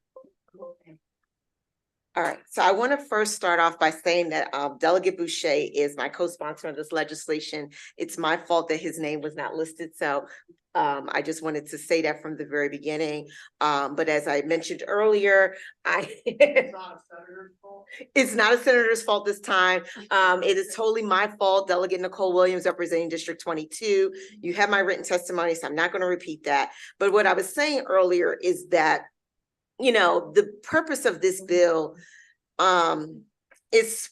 All right, so I want to first start off by saying that Delegate Boucher is my co-sponsor of this legislation. It's my fault that his name was not listed, so I just wanted to say that from the very beginning. But as I mentioned earlier, it's not a senator's fault. It's not a senator's fault this time. It is totally my fault. Delegate Nicole Williams, representing District 22. You have my written testimony, so I'm not going to repeat that. But what I was saying earlier is that, you know, the purpose of this bill, it's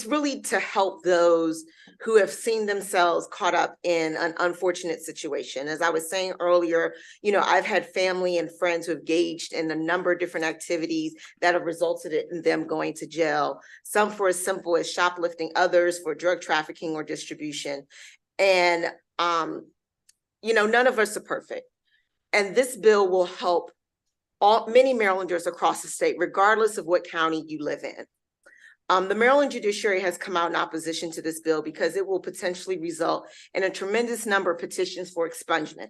really to help those who have seen themselves caught up in an unfortunate situation. As I was saying earlier, you know, I've had family and friends who have engaged in a number of different activities that have resulted in them going to jail, some for as simple as shoplifting, others for drug trafficking or distribution. And, you know, none of us are perfect. And this bill will help many Marylanders across the state, regardless of what county you live in. The Maryland Judiciary has come out in opposition to this bill because it will potentially result in a tremendous number of petitions for expungement.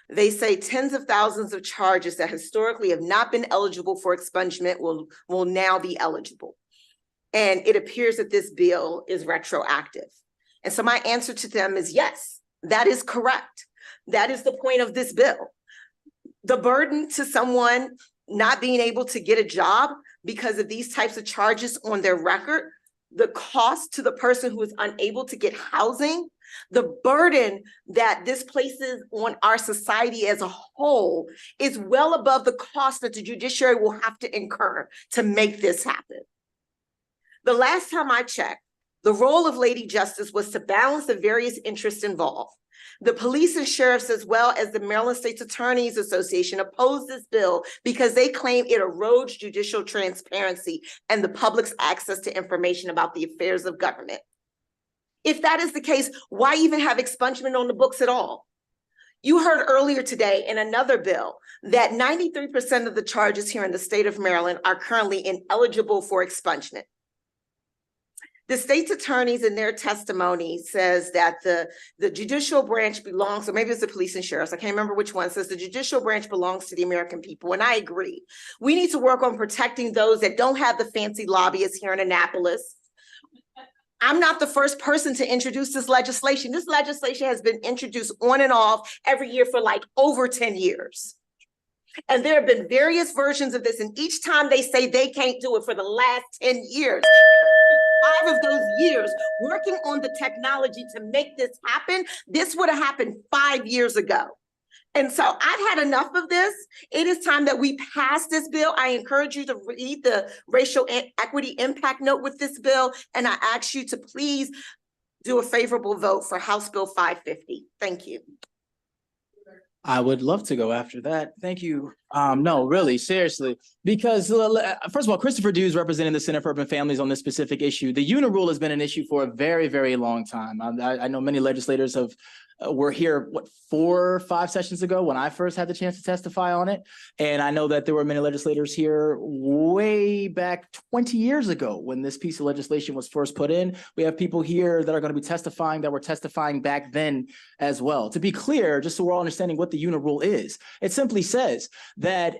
They say tens of thousands of charges that historically have not been eligible for expungement will now be eligible. And it appears that this bill is retroactive. And so my answer to them is yes, that is correct. That is the point of this bill. The burden to someone not being able to get a job because of these types of charges on their record, the cost to the person who is unable to get housing, the burden that this places on our society as a whole is well above the cost that the judiciary will have to incur to make this happen. The last time I checked, The role of Lady Justice was to balance the various interests involved. The police and sheriffs, as well as the Maryland State's Attorneys Association, opposed this bill because they claim it erodes judicial transparency and the public's access to information about the affairs of government. If that is the case, why even have expungement on the books at all? You heard earlier today in another bill that 93% of the charges here in the state of Maryland are currently ineligible for expungement. The state's attorneys in their testimony says that the judicial branch belongs, or maybe it's the police and sheriffs, I can't remember which one, says the judicial branch belongs to the American people, and I agree. We need to work on protecting those that don't have the fancy lobbyists here in Annapolis. I'm not the first person to introduce this legislation. This legislation has been introduced on and off every year for like over 10 years. And there have been various versions of this, and each time they say they can't do it for the last 10 years. 5 of those years working on the technology to make this happen, this would have happened 5 years ago. And so I've had enough of this. It is time that we pass this bill. I encourage you to read the racial equity impact note with this bill. And I ask you to please do a favorable vote for House Bill 550. Thank you. I would love to go after that. Thank you. No, really, seriously, because first of all, Christopher Dew is representing the Center for Urban Families on this specific issue. The unit rule has been an issue for a very, very long time. I know many legislators were here, 4 or 5 sessions ago when I first had the chance to testify on it. And I know that there were many legislators here way back 20 years ago when this piece of legislation was first put in. We have people here that are going to be testifying that were testifying back then as well. To be clear, just so we're all understanding what the unit rule is, it simply says that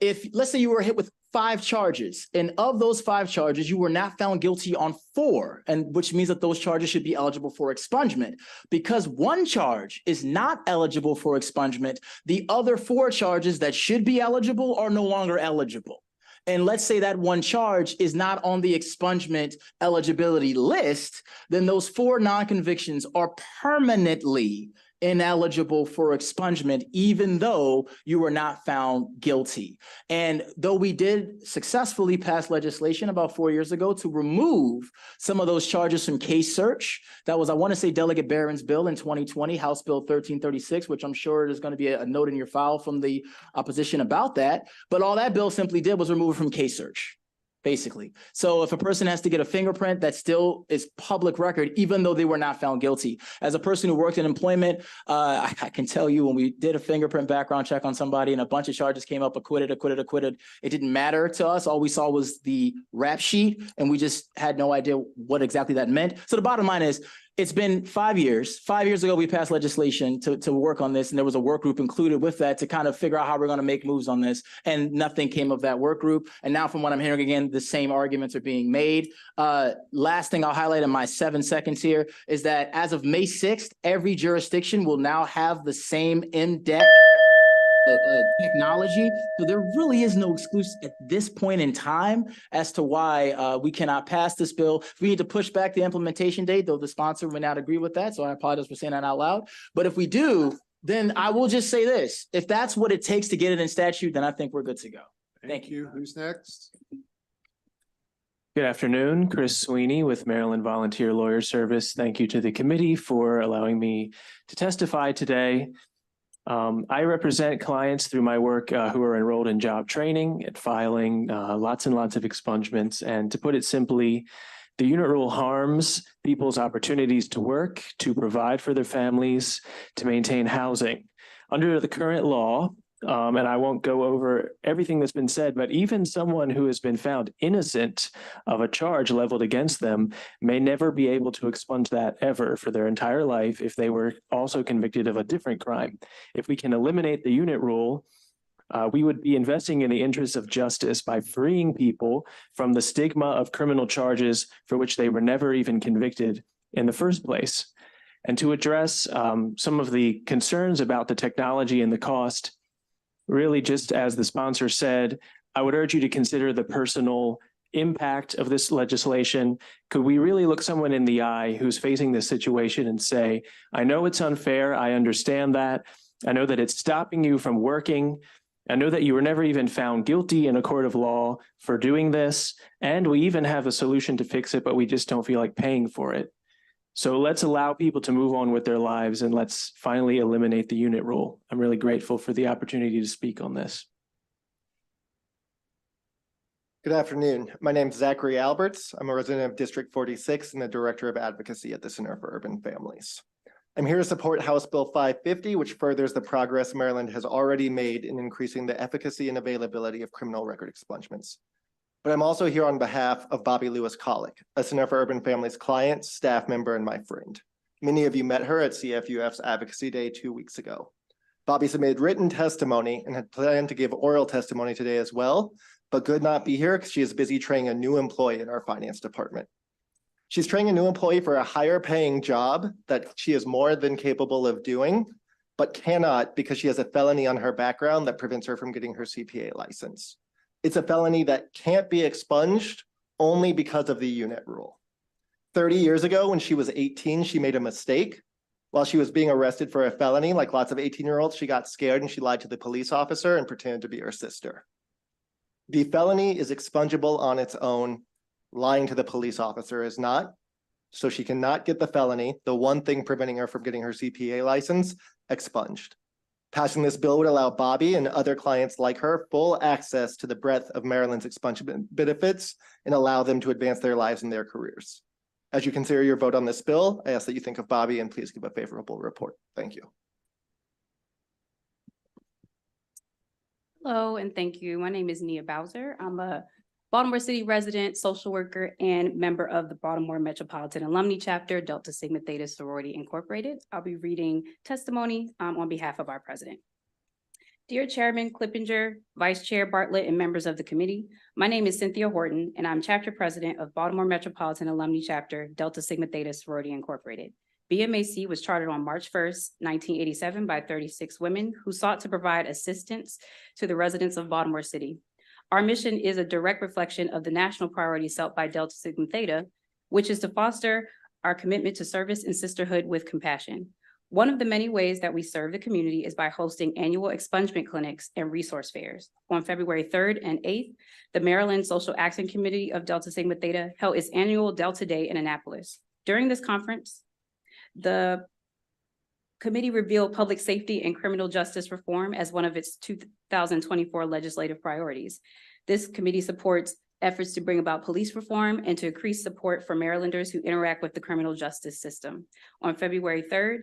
if, let's say you were hit with 5 charges, and of those 5 charges, you were not found guilty on 4, and which means that those charges should be eligible for expungement. Because 1 charge is not eligible for expungement, the other 4 charges that should be eligible are no longer eligible. And let's say that 1 charge is not on the expungement eligibility list, then those 4 non-convictions are permanently ineligible for expungement, even though you were not found guilty. And though we did successfully pass legislation about 4 years ago to remove some of those charges from case search, that was, I want to say, Delegate Barron's bill in 2020, House Bill 1336, which I'm sure there's going to be a note in your file from the opposition about that. But all that bill simply did was remove it from case search, basically. So if a person has to get a fingerprint, that still is public record, even though they were not found guilty. As a person who worked in employment, I can tell you when we did a fingerprint background check on somebody and a bunch of charges came up, acquitted, it didn't matter to us. All we saw was the rap sheet, and we just had no idea what exactly that meant. So the bottom line is, it's been 5 years. 5 years ago, we passed legislation to work on this, and there was a work group included with that to kind of figure out how we're going to make moves on this, and nothing came of that work group. And now from what I'm hearing again, the same arguments are being made. Last thing I'll highlight in my 7 seconds here is that as of May 6th, every jurisdiction will now have the same in-depth technology. So there really is no excuse at this point in time as to why we cannot pass this bill. We need to push back the implementation date, though the sponsor may not agree with that. So I apologize for saying that out loud. But if we do, then I will just say this. If that's what it takes to get it in statute, then I think we're good to go. Thank you. Who's next? Good afternoon, Chris Sweeney with Maryland Volunteer Lawyer Service. Thank you to the committee for allowing me to testify today. I represent clients through my work who are enrolled in job training and filing lots and lots of expungements. And to put it simply, the unit rule harms people's opportunities to work, to provide for their families, to maintain housing. Under the current law, and I won't go over everything that's been said, but even someone who has been found innocent of a charge leveled against them may never be able to expunge that ever for their entire life if they were also convicted of a different crime. If we can eliminate the unit rule, we would be investing in the interests of justice by freeing people from the stigma of criminal charges for which they were never even convicted in the first place. And to address some of the concerns about the technology and the cost, really, just as the sponsor said, I would urge you to consider the personal impact of this legislation. Could we really look someone in the eye who's facing this situation and say, I know it's unfair, I understand that, I know that it's stopping you from working, I know that you were never even found guilty in a court of law for doing this, and we even have a solution to fix it, but we just don't feel like paying for it. So let's allow people to move on with their lives and let's finally eliminate the unit rule. I'm really grateful for the opportunity to speak on this. Good afternoon. My name is Zachary Alberts. I'm a resident of District 46 and the Director of Advocacy at the Center for Urban Families. I'm here to support House Bill 550, which furthers the progress Maryland has already made in increasing the efficacy and availability of criminal record expungements. But I'm also here on behalf of Bobby Lewis-Colick, a Center for Urban Families client, staff member, and my friend. Many of you met her at CFUF's Advocacy Day 2 weeks ago. Bobby submitted written testimony and had planned to give oral testimony today as well, but could not be here because she is busy training a new employee in our finance department. She's training a new employee for a higher paying job that she is more than capable of doing, but cannot because she has a felony on her background that prevents her from getting her CPA license. It's a felony that can't be expunged only because of the unit rule. 30 years ago, when she was 18, she made a mistake. While she was being arrested for a felony, like lots of 18-year-olds, she got scared and she lied to the police officer and pretended to be her sister. The felony is expungible on its own. Lying to the police officer is not. So she cannot get the felony, the one thing preventing her from getting her CPA license, expunged. Passing this bill would allow Bobby and other clients like her full access to the breadth of Maryland's expungement benefits and allow them to advance their lives and their careers. As you consider your vote on this bill, I ask that you think of Bobby and please give a favorable report. Thank you. Hello, and thank you. My name is Nia Bowser. I'm a Baltimore City resident, social worker, and member of the Baltimore Metropolitan Alumni Chapter, Delta Sigma Theta Sorority Incorporated. I'll be reading testimony on behalf of our president. Dear Chairman Clippinger, Vice Chair Bartlett, and members of the committee, my name is Cynthia Horton, and I'm chapter president of Baltimore Metropolitan Alumni Chapter, Delta Sigma Theta Sorority Incorporated. BMAC was chartered on March 1st, 1987 by 36 women who sought to provide assistance to the residents of Baltimore City. Our mission is a direct reflection of the national priorities set by Delta Sigma Theta, which is to foster our commitment to service and sisterhood with compassion. One of the many ways that we serve the community is by hosting annual expungement clinics and resource fairs. On February 3rd and 8th, the Maryland Social Action Committee of Delta Sigma Theta held its annual Delta Day in Annapolis. During this conference, the committee revealed public safety and criminal justice reform as one of its 2024 legislative priorities. This committee supports efforts to bring about police reform and to increase support for Marylanders who interact with the criminal justice system. On February 3rd,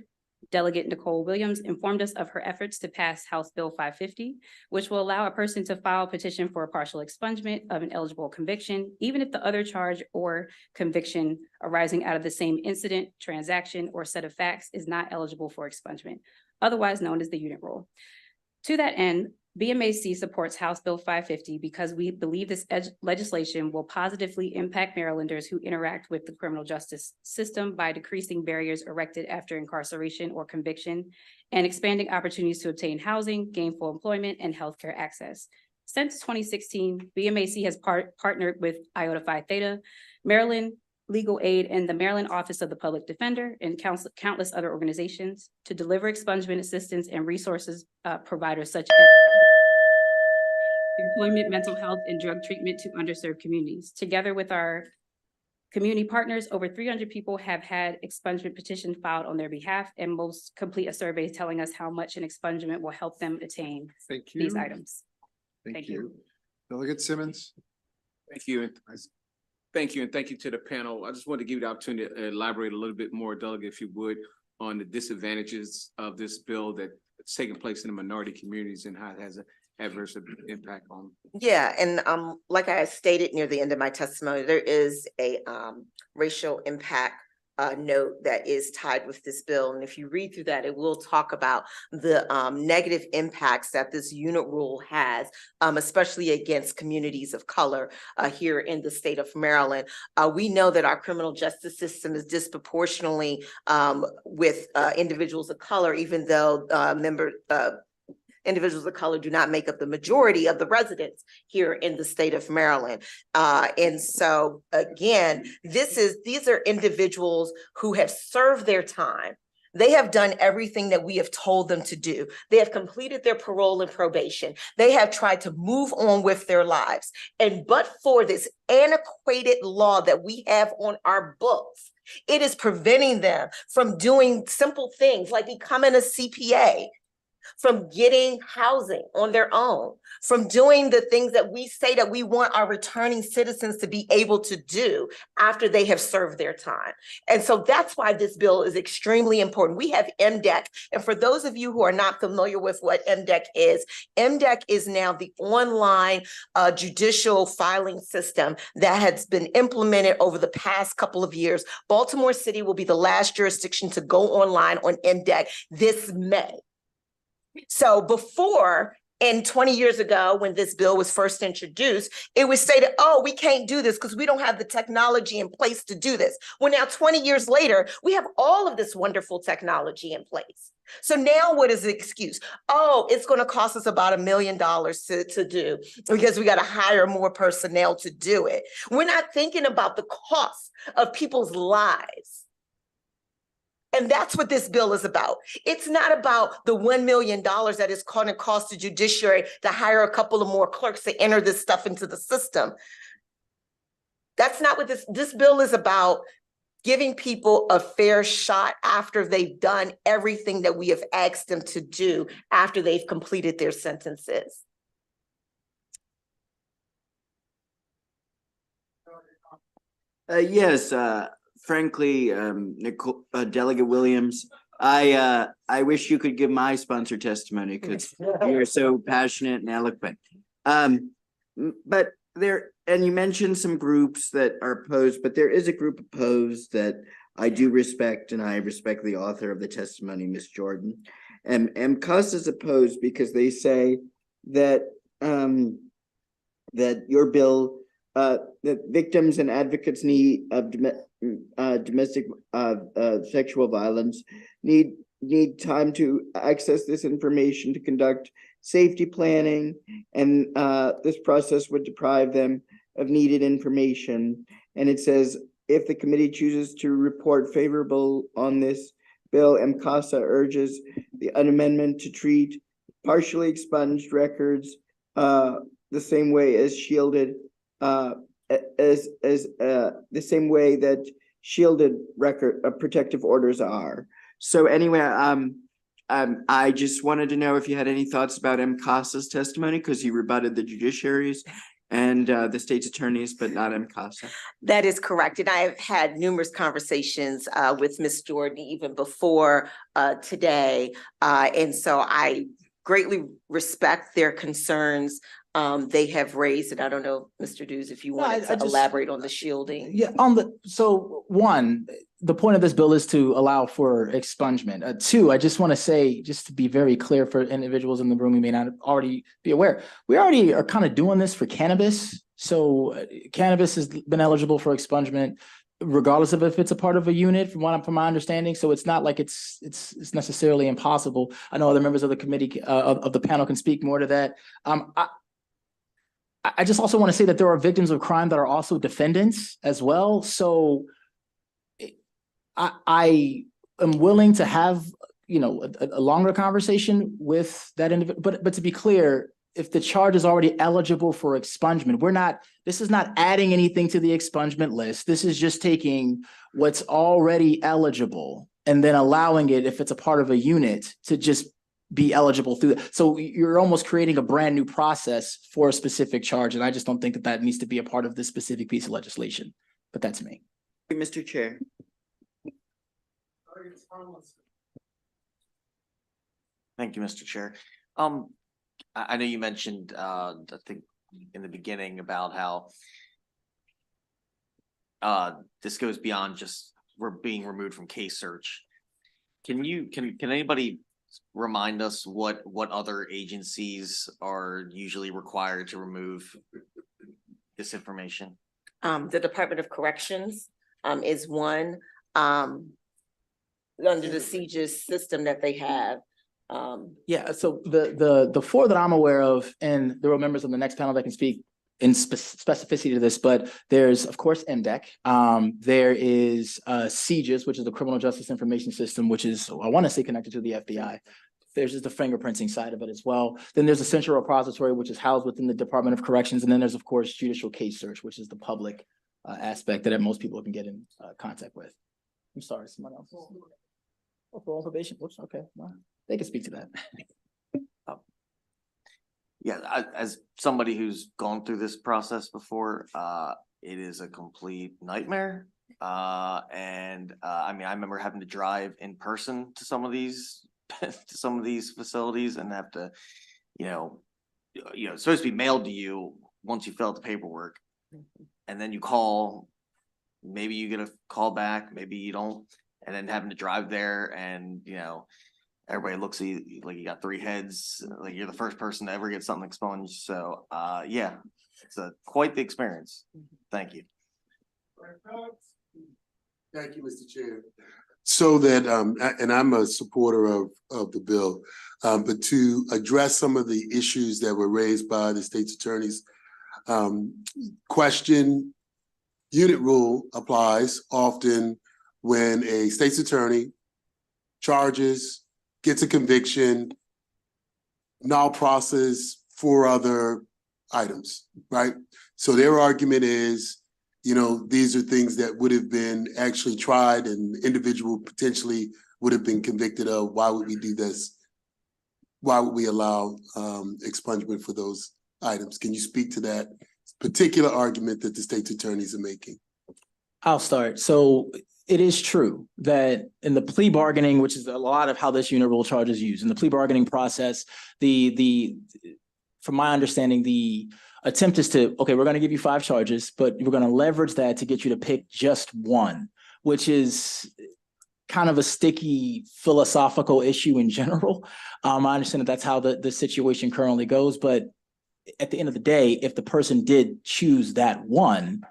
Delegate Nicole Williams informed us of her efforts to pass House Bill 550, which will allow a person to file a petition for a partial expungement of an eligible conviction, even if the other charge or conviction arising out of the same incident, transaction, or set of facts is not eligible for expungement, otherwise known as the unit rule. To that end, BMAC supports House Bill 550 because we believe this legislation will positively impact Marylanders who interact with the criminal justice system by decreasing barriers erected after incarceration or conviction and expanding opportunities to obtain housing, gainful employment, and healthcare access. Since 2016, BMAC has partnered with Iota Phi Theta, Maryland Legal Aid, and the Maryland Office of the Public Defender, and countless other organizations to deliver expungement assistance and resources providers such as employment, mental health, and drug treatment to underserved communities. Together with our community partners, over 300 people have had expungement petitions filed on their behalf, and most complete a survey telling us how much an expungement will help them attain these items. Thank you. Delegate Simmons. Thank you. Thank you, and thank you to the panel. I just wanted to give you the opportunity to elaborate a little bit more, Delegate, if you would, on the disadvantages of this bill that's taking place in the minority communities and how it has an adverse impact on. Yeah, and like I stated near the end of my testimony, there is a racial impact note that is tied with this bill. And if you read through that, it will talk about the negative impacts that this unit rule has, especially against communities of color here in the state of Maryland. We know that our criminal justice system is disproportionately with individuals of color, even though individuals of color do not make up the majority of the residents here in the state of Maryland. And so again, these are individuals who have served their time. They have done everything that we have told them to do. They have completed their parole and probation. They have tried to move on with their lives. And but for this antiquated law that we have on our books, it is preventing them from doing simple things like becoming a CPA, from getting housing on their own, from doing the things that we say that we want our returning citizens to be able to do after they have served their time. And so that's why this bill is extremely important. We have MDEC. And for those of you who are not familiar with what MDEC is now the online judicial filing system that has been implemented over the past couple of years. Baltimore City will be the last jurisdiction to go online on MDEC this May. So before, and 20 years ago, when this bill was first introduced, it was stated, oh, we can't do this because we don't have the technology in place to do this. Well, now 20 years later, we have all of this wonderful technology in place. So now what is the excuse? Oh, it's going to cost us about $1 million to do because we got to hire more personnel to do it. We're not thinking about the cost of people's lives. And that's what this bill is about. It's not about the $1 million that is going to cost the judiciary to hire a couple of more clerks to enter this stuff into the system. That's not what this bill is about. Giving people a fair shot after they've done everything that we have asked them to do after they've completed their sentences. Yes, frankly, Delegate Williams, I wish you could give my sponsor testimony because you're so passionate and eloquent. But there, and you mentioned some groups that are opposed, but there is a group opposed that I do respect, and I respect the author of the testimony, Ms. Jordan. And MCUS is opposed because they say that that your bill, that victims and advocates of domestic sexual violence need time to access this information to conduct safety planning, and this process would deprive them of needed information. And it says, if the committee chooses to report favorable on this bill, MCASA urges the amendment to treat partially expunged records the same way as shielded, the same way that shielded record protective orders are. So anyway, I just wanted to know if you had any thoughts about MCASA's testimony, because you rebutted the judiciaries and the state's attorneys, but not MCASA. That is correct. And I have had numerous conversations with Ms. Jordan even before today. And so I greatly respect their concerns they have raised. And I don't know, Mr. Dews, if you wanted to elaborate on the shielding. Yeah, so one, the point of this bill is to allow for expungement. Two, I just want to say, just to be very clear for individuals in the room who may not already be aware, we already are kind of doing this for cannabis. So cannabis has been eligible for expungement regardless of if it's a part of a unit, from my understanding. So it's not like it's necessarily impossible. I know other members of the committee of the panel can speak more to that. I just also want to say that there are victims of crime that are also defendants as well. So I am willing to have, a longer conversation with that individual. But to be clear, if the charge is already eligible for expungement, this is not adding anything to the expungement list. This is just taking what's already eligible and then allowing it, if it's a part of a unit, to just be eligible through that. So you're almost creating a brand new process for a specific charge. And I just don't think that needs to be a part of this specific piece of legislation, but that's me. Mr. Chair. Thank you, Mr. Chair. I know you mentioned, I think in the beginning about how this goes beyond just we're being removed from case search. Can anybody remind us what other agencies are usually required to remove this information? The Department of Corrections is one under the CJIS system that they have. Yeah, so the four that I'm aware of, and there are members of the next panel that can speak in specificity to this, but there's, of course, MDEC. There is CJIS, which is the Criminal Justice Information System, which is, I want to say, connected to the FBI. There's just the fingerprinting side of it as well. Then there's a central repository, which is housed within the Department of Corrections. And then there's, of course, judicial case search, which is the public aspect that most people can get in contact with. I'm sorry, someone else. Oh, for probation. Whoops, okay. Well, they can speak to that. Yeah, as somebody who's gone through this process before, it is a complete nightmare. I mean, I remember having to drive in person to some of these facilities and have to, it's supposed to be mailed to you once you fill out the paperwork. And then you call, maybe you get a call back, maybe you don't, and then having to drive there and, everybody looks at you like you got 3 heads, like you're the first person to ever get something expunged. So, yeah, it's quite the experience. Thank you. Thank you, Mr. Chair. So that, and I'm a supporter of the bill, but to address some of the issues that were raised by the state's attorneys, question, unit rule applies often when a state's attorney charges, gets a conviction, now process 4 other items, right? So their argument is, these are things that would have been actually tried and the individual potentially would have been convicted of. Why would we do this? Why would we allow expungement for those items? Can you speak to that particular argument that the state's attorneys are making? I'll start. So it is true that in the plea bargaining, which is a lot of how this unit rule charge is used, in the plea bargaining process, from my understanding, the attempt is to, okay, we're going to give you 5 charges, but we're going to leverage that to get you to pick just one, which is kind of a sticky philosophical issue in general. I understand that that's how the situation currently goes, but at the end of the day, if the person did choose that one,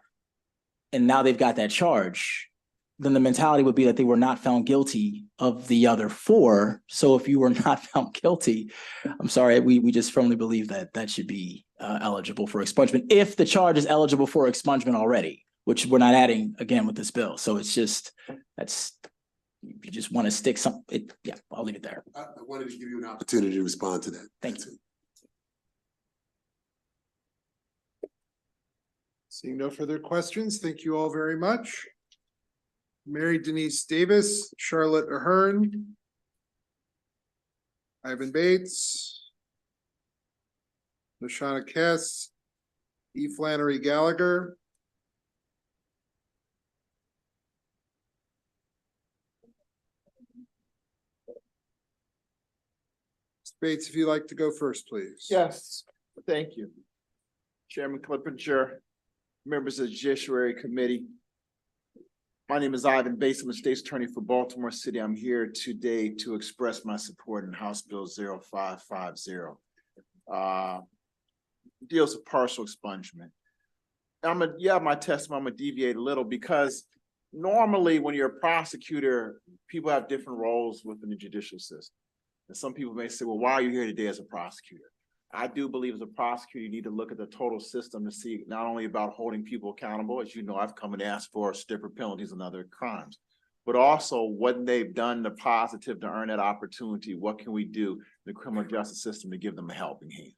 and now they've got that charge, then the mentality would be that they were not found guilty of the other 4. So if you were not found guilty, I'm sorry, we just firmly believe that that should be eligible for expungement if the charge is eligible for expungement already, which we're not adding again with this bill. So it's just, you just want to stick yeah, I'll leave it there. I wanted to give you an opportunity to respond to that. Thank you. Seeing no further questions, thank you all very much. Mary Denise Davis, Charlotte Ahern, Ivan Bates, Lashana Kess, E. Flannery Gallagher, Mr. Bates, if you'd like to go first, please. Yes, thank you. Chairman Clippinger, members of the Judiciary Committee. My name is Ivan Bates. I'm the state's attorney for Baltimore City. I'm here today to express my support in House Bill 0550. Deals with partial expungement. My testimony, I'm gonna deviate a little because normally when you're a prosecutor, people have different roles within the judicial system. And some people may say, well, why are you here today as a prosecutor? I do believe as a prosecutor, you need to look at the total system to see not only about holding people accountable, as you know, I've come and asked for stiffer penalties and other crimes, but also what they've done the positive to earn that opportunity. What can we do in the criminal justice system to give them a helping hand?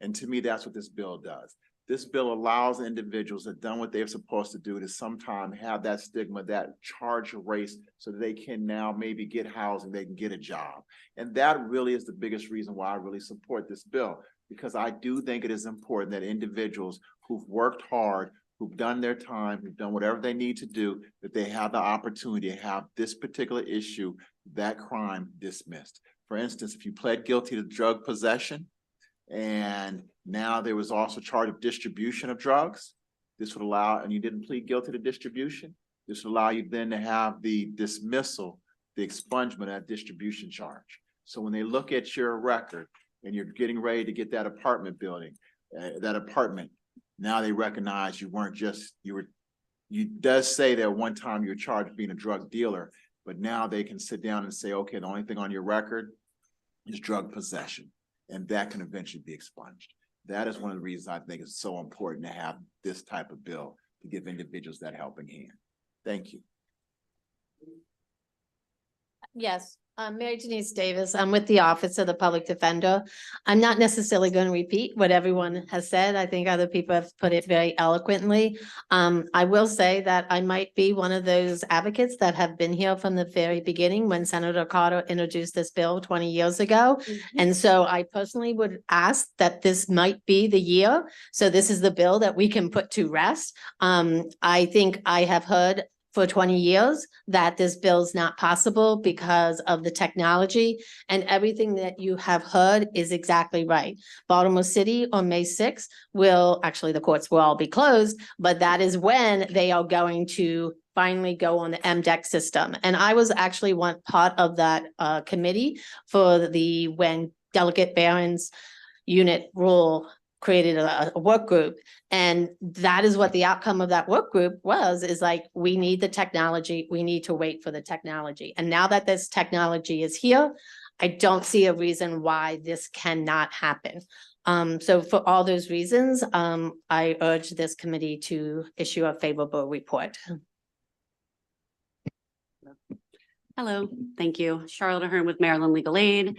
And to me, that's what this bill does. This bill allows individuals that have done what they're supposed to do to sometime have that stigma, that charge erased so that they can now maybe get housing, they can get a job. And that really is the biggest reason why I really support this bill, because I do think it is important that individuals who've worked hard, who've done their time, who've done whatever they need to do, that they have the opportunity to have this particular issue, that crime dismissed. For instance, if you pled guilty to drug possession, and now there was also charge of distribution of drugs, this would allow, and you didn't plead guilty to distribution, this would allow you then to have the dismissal, the expungement of that distribution charge. So when they look at your record and you're getting ready to get that apartment building, now they recognize you weren't just, you does say that one time you were charged with being a drug dealer, but now they can sit down and say, okay, the only thing on your record is drug possession. And that can eventually be expunged. That is one of the reasons I think it's so important to have this type of bill to give individuals that helping hand. Thank you. Yes, Mary Denise Davis. I'm with the Office of the Public Defender. I'm not necessarily going to repeat what everyone has said. I think other people have put it very eloquently. I will say that I might be one of those advocates that have been here from the very beginning when Senator Carter introduced this bill 20 years ago. And so I personally would ask that this might be the year. So this is the bill that we can put to rest. I think I have heard for 20 years that this bill is not possible because of the technology, and everything that you have heard is exactly right. Baltimore City on May 6th will, actually the courts will all be closed, but that is when they are going to finally go on the MDEC system. And I was actually one part of that committee for when Delegate Barron's unit rule created a work group. And that is what the outcome of that work group was, is like, we need the technology, we need to wait for the technology. And now that this technology is here, I don't see a reason why this cannot happen. So for all those reasons, I urge this committee to issue a favorable report. Hello, thank you. Charlotte Ahern with Maryland Legal Aid.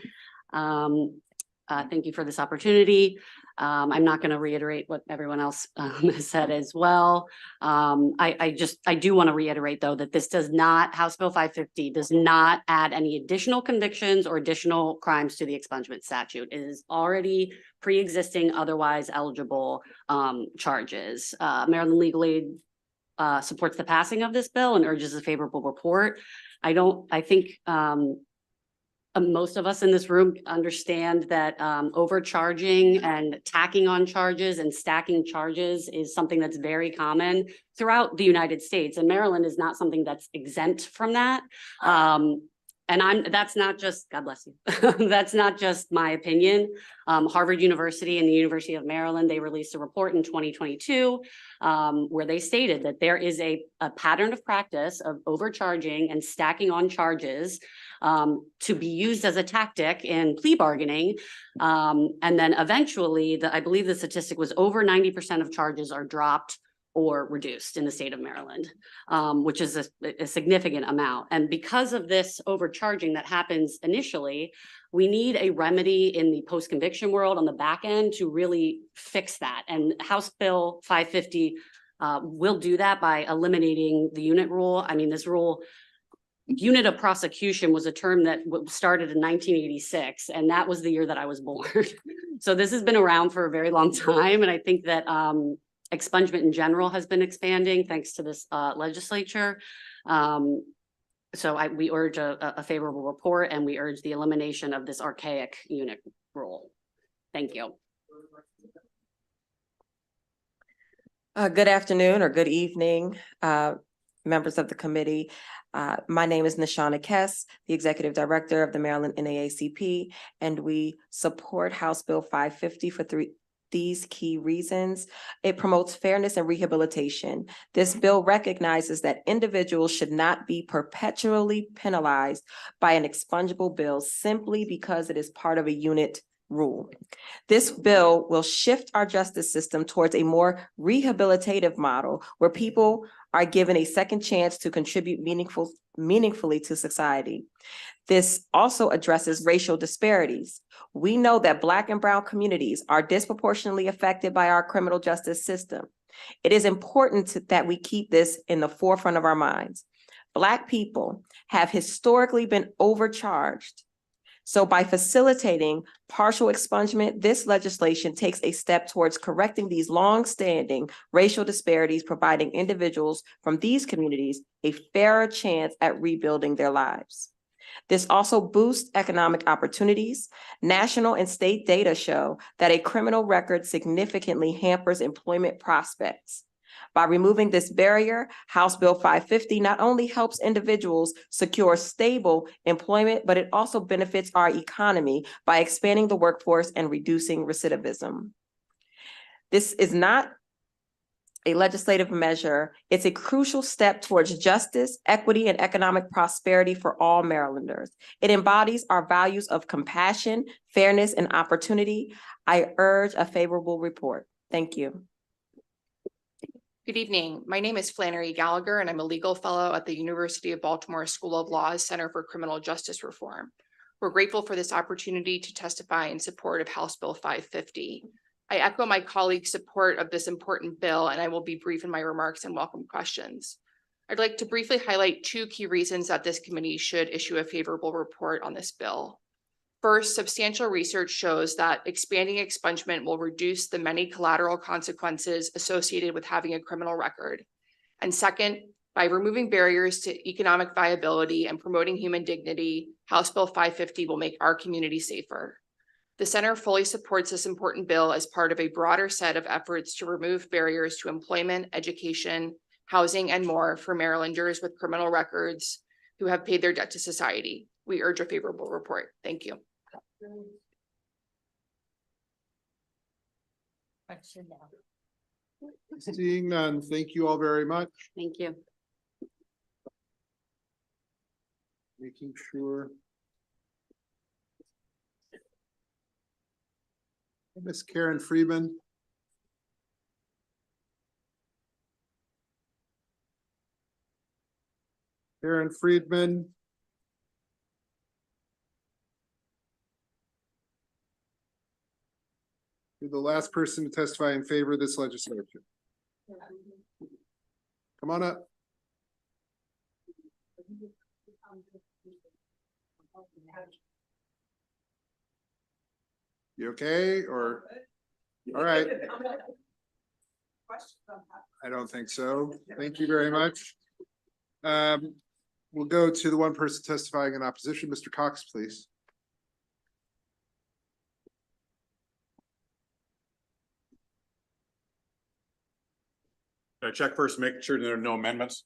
Thank you for this opportunity. I'm not going to reiterate what everyone else has said as well. I do want to reiterate, though, that this does not, House Bill 550 does not add any additional convictions or additional crimes to the expungement statute. It is already pre-existing, otherwise eligible charges. Maryland Legal Aid supports the passing of this bill and urges a favorable report. I think most of us in this room understand that overcharging and tacking on charges and stacking charges is something that's very common throughout the United States. And Maryland is not something that's exempt from that. That's not just, God bless you. That's not just my opinion. Harvard University and the University of Maryland, they released a report in 2022 where they stated that there is a pattern of practice of overcharging and stacking on charges to be used as a tactic in plea bargaining. And then eventually, I believe the statistic was over 90% of charges are dropped or reduced in the state of Maryland, which is a significant amount. And because of this overcharging that happens initially, we need a remedy in the post-conviction world on the back end to really fix that. And House Bill 550 will do that by eliminating the unit rule. I mean, this rule, unit of prosecution, was a term that started in 1986, and that was the year that I was born. So this has been around for a very long time. And I think that expungement in general has been expanding thanks to this legislature. So we urge a favorable report, and we urge the elimination of this archaic unit rule. Thank you. Good afternoon or good evening, members of the committee. My name is Nashana Kess, the Executive Director of the Maryland NAACP, and we support House Bill 550 for these key reasons. It promotes fairness and rehabilitation. This bill recognizes that individuals should not be perpetually penalized by an expungible bill simply because it is part of a unit rule. This bill will shift our justice system towards a more rehabilitative model where people are given a second chance to contribute meaningfully to society. This also addresses racial disparities. We know that Black and Brown communities are disproportionately affected by our criminal justice system. It is important that we keep this in the forefront of our minds. Black people have historically been overcharged. So by facilitating partial expungement, this legislation takes a step towards correcting these long-standing racial disparities, providing individuals from these communities a fairer chance at rebuilding their lives. This also boosts economic opportunities. National and state data show that a criminal record significantly hampers employment prospects. By removing this barrier, House Bill 550 not only helps individuals secure stable employment, but it also benefits our economy by expanding the workforce and reducing recidivism. This is not a legislative measure. It's a crucial step towards justice, equity, and economic prosperity for all Marylanders. It embodies our values of compassion, fairness, and opportunity. I urge a favorable report. Thank you. Good evening. My name is Flannery Gallagher, and I'm a legal fellow at the University of Baltimore School of Law's Center for Criminal Justice Reform. We're grateful for this opportunity to testify in support of House Bill 550. I echo my colleagues' support of this important bill, and I will be brief in my remarks and welcome questions. I'd like to briefly highlight two key reasons that this committee should issue a favorable report on this bill. First, substantial research shows that expanding expungement will reduce the many collateral consequences associated with having a criminal record. And second, by removing barriers to economic viability and promoting human dignity, House Bill 550 will make our community safer. The Center fully supports this important bill as part of a broader set of efforts to remove barriers to employment, education, housing, and more for Marylanders with criminal records who have paid their debt to society. We urge a favorable report. Thank you. Seeing none, thank you all very much. Thank you. Making sure. Miss Karen Friedman. Karen Friedman. You're the last person to testify in favor of this legislation. Come on up. You okay, or? All right. I don't think so. Thank you very much. We'll go to the one person testifying in opposition. Mr. Cox, please. Should I check first, make sure there are no amendments?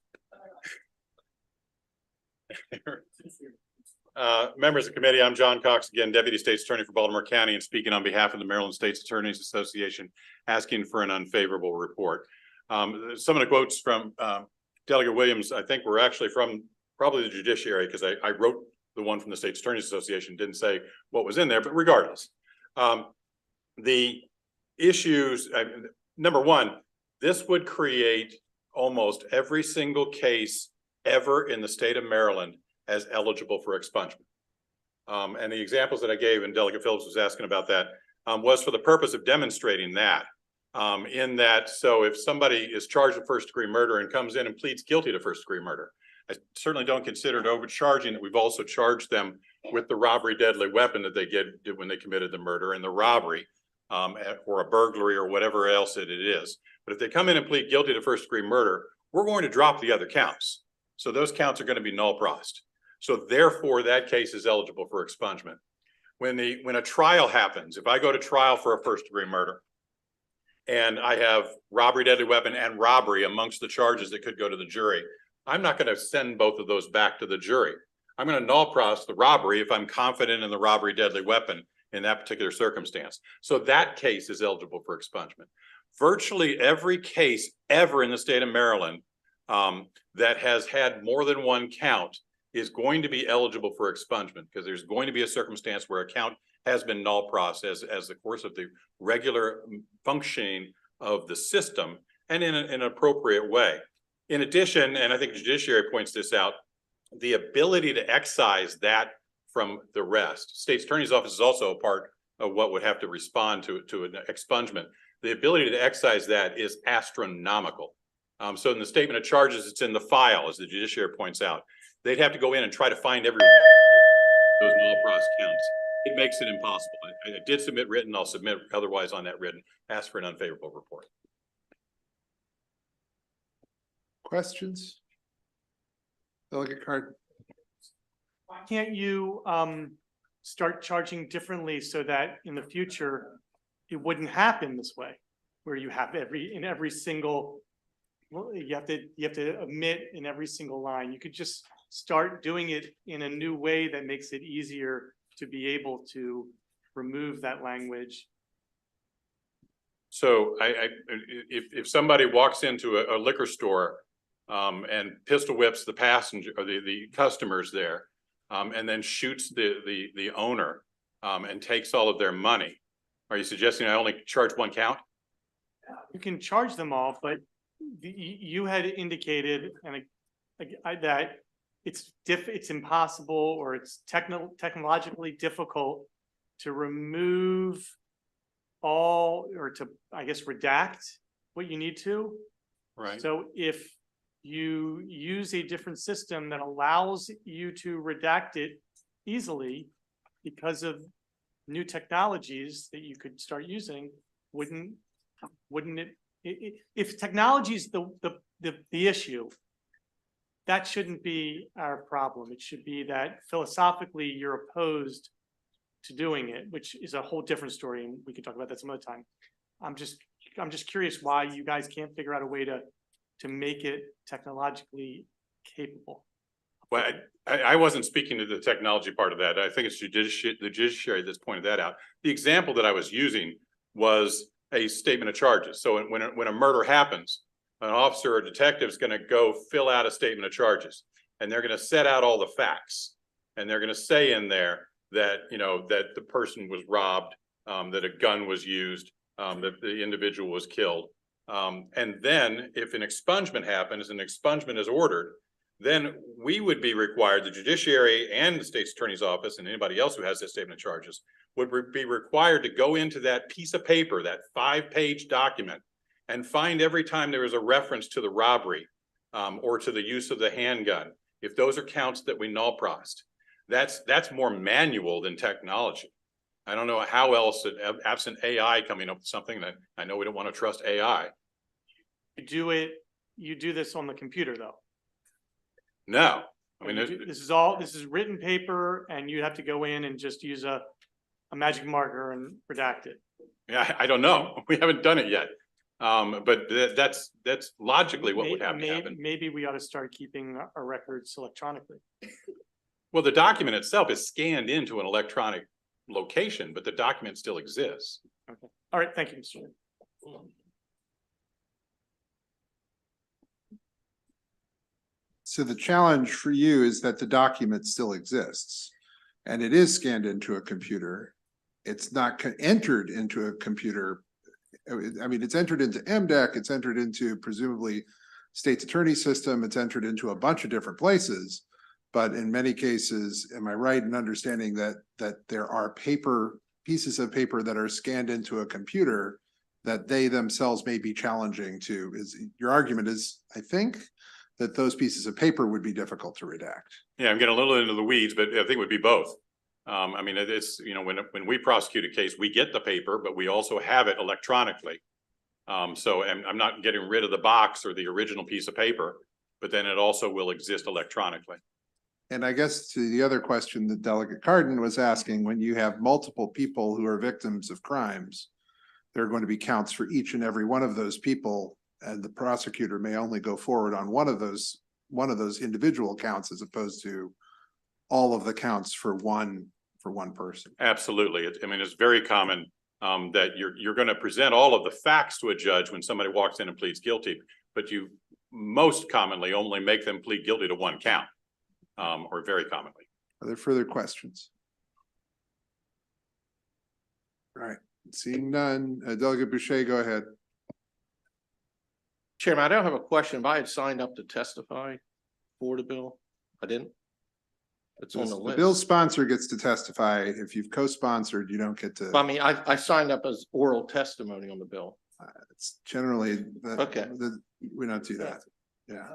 Members of the committee, I'm John Cox, again, Deputy State's Attorney for Baltimore County, and speaking on behalf of the Maryland State's Attorneys Association, asking for an unfavorable report. Some of the quotes from Delegate Williams, I think were actually from probably the judiciary, because I wrote the one from the State's Attorneys Association, didn't say what was in there, but regardless. The issues, number one, this would create almost every single case ever in the state of Maryland as eligible for expungement. And the examples that I gave, and Delegate Phillips was asking about that, was for the purpose of demonstrating that. In that, so if somebody is charged with first-degree murder and comes in and pleads guilty to first-degree murder, I certainly don't consider it overcharging that we've also charged them with the robbery deadly weapon that they did when they committed the murder and the robbery, or a burglary or whatever else it is. But if they come in and plead guilty to first-degree murder, we're going to drop the other counts. So those counts are going to be null prost. So therefore, that case is eligible for expungement. When a trial happens, if I go to trial for a first-degree murder, and I have robbery, deadly weapon, and robbery amongst the charges that could go to the jury, I'm not going to send both of those back to the jury. I'm going to null pros the robbery if I'm confident in the robbery, deadly weapon in that particular circumstance. So that case is eligible for expungement. Virtually every case ever in the state of Maryland that has had more than one count is going to be eligible for expungement, because there's going to be a circumstance where a count has been null pros as the course of the regular functioning of the system, and in an appropriate way. In addition, and I think the judiciary points this out, the ability to excise that from the rest. State's Attorney's Office is also a part of what would have to respond to an expungement. The ability to excise that is astronomical. So in the statement of charges, it's in the file, as the judiciary points out. They'd have to go in and try to find every those null pros counts. It makes it impossible. I did submit written, I'll submit otherwise on that written, ask for an unfavorable report. Questions? Delegate Card. Why can't you start charging differently so that in the future it wouldn't happen this way, where you have every single, well, you have to omit in every single line. You could just start doing it in a new way that makes it easier to be able to remove that language. So if somebody walks into a liquor store and pistol whips the passenger or the customers there, and then shoots the owner and takes all of their money, are you suggesting I only charge one count? You can charge them all, but you had indicated that it's impossible or it's technologically difficult to remove all or to, I guess, redact what you need to. Right. So if you use a different system that allows you to redact it easily because of new technologies that you could start using, wouldn't it, if technology is the issue, that shouldn't be our problem. It should be that philosophically you're opposed to doing it, which is a whole different story, and we can talk about that some other time. I'm just curious why you guys can't figure out a way to make it technologically capable. Well, I wasn't speaking to the technology part of that. I think it's the judiciary that's pointed that out. The example that I was using was a statement of charges. So when a murder happens, an officer or detective is going to go fill out a statement of charges, and they're going to set out all the facts, and they're going to say in there that, you know, that the person was robbed, that a gun was used, that the individual was killed. And then if an expungement happens and expungement is ordered, then we would be required, the judiciary and the state's attorney's office and anybody else who has that statement of charges would be required to go into that piece of paper, that 5-page document, and find every time there is a reference to the robbery or to the use of the handgun, if those are counts that we null prossed. That's more manual than technology. I don't know how else, absent AI coming up with something that I know we don't want to trust AI. You do this on the computer though. No, I mean, this is written paper, and you have to go in and just use a magic marker and redact it. Yeah, I don't know. We haven't done it yet. But that's logically what would have to happen. Maybe we ought to start keeping our records electronically. Well, the document itself is scanned into an electronic location, but the document still exists. Okay. All right. Thank you, Mr. Chairman. So the challenge for you is that the document still exists and it is scanned into a computer. It's not entered into a computer. I mean, it's entered into MDEC, it's entered into presumably state's attorney system, it's entered into a bunch of different places. But in many cases, am I right in understanding that there are pieces of paper that are scanned into a computer that they themselves may be challenging to? Your argument is, I think, that those pieces of paper would be difficult to redact. Yeah, I'm getting a little into the weeds, but I think it would be both. I mean, it's, you know, when we prosecute a case, we get the paper, but we also have it electronically. So I'm not getting rid of the box or the original piece of paper, but then it also will exist electronically. And I guess to the other question that Delegate Cardin was asking, when you have multiple people who are victims of crimes, there are going to be counts for each and every one of those people, and the prosecutor may only go forward on one of those individual counts as opposed to all of the counts for one person. Absolutely. I mean, it's very common that you're going to present all of the facts to a judge when somebody walks in and pleads guilty, but you most commonly only make them plead guilty to one count, or very commonly. Are there further questions? All right, seeing none, Delegate Boucher, go ahead. Chairman, I don't have a question, but I had signed up to testify for the bill. I didn't. It's on the The list. bill sponsor gets to testify. If you've co-sponsored, you don't get to. I mean, I signed up as oral testimony on the bill. It's generally. Okay. We don't do that. Yeah.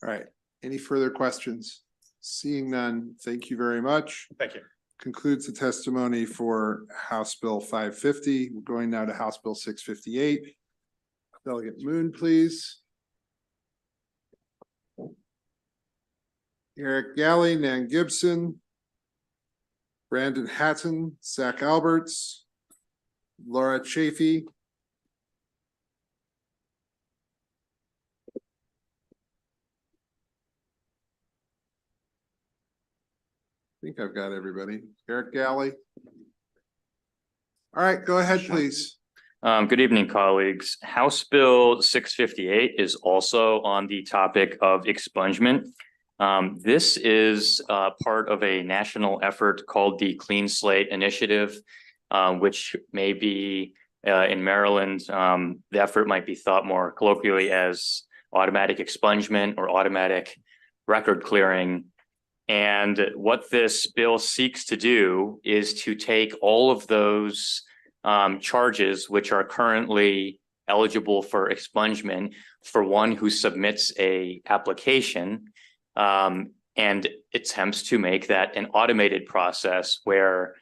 All right. Any further questions? Seeing none, thank you very much. Thank you. Concludes the testimony for House Bill 550. We're going now to House Bill 658. Delegate Moon, please. Eric Galley, Nan Gibson, Brandon Hatton, Zach Alberts, Laura Chafee, I think I've got everybody. Eric Galley. All right, go ahead, please. Good evening, colleagues. House Bill 658 is also on the topic of expungement. This is part of a national effort called the Clean Slate Initiative, which may be in Maryland, the effort might be thought more colloquially as automatic expungement or automatic record clearing. And what this bill seeks to do is to take all of those charges which are currently eligible for expungement for one who submits a application and attempts to make that an automated process where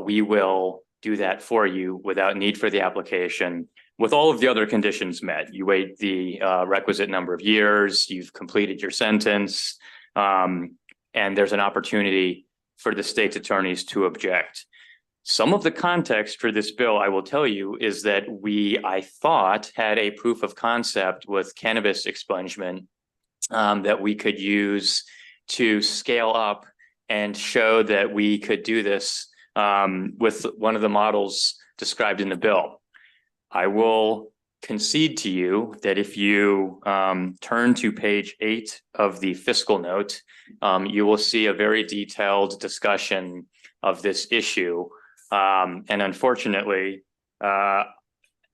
we will do that for you without need for the application with all of the other conditions met. You wait the requisite number of years, you've completed your sentence, and there's an opportunity for the state's attorneys to object. Some of the context for this bill, I will tell you, is that I thought, had a proof of concept with cannabis expungement that we could use to scale up and show that we could do this with one of the models described in the bill. I will concede to you that if you turn to page 8 of the fiscal note, you will see a very detailed discussion of this issue. And unfortunately,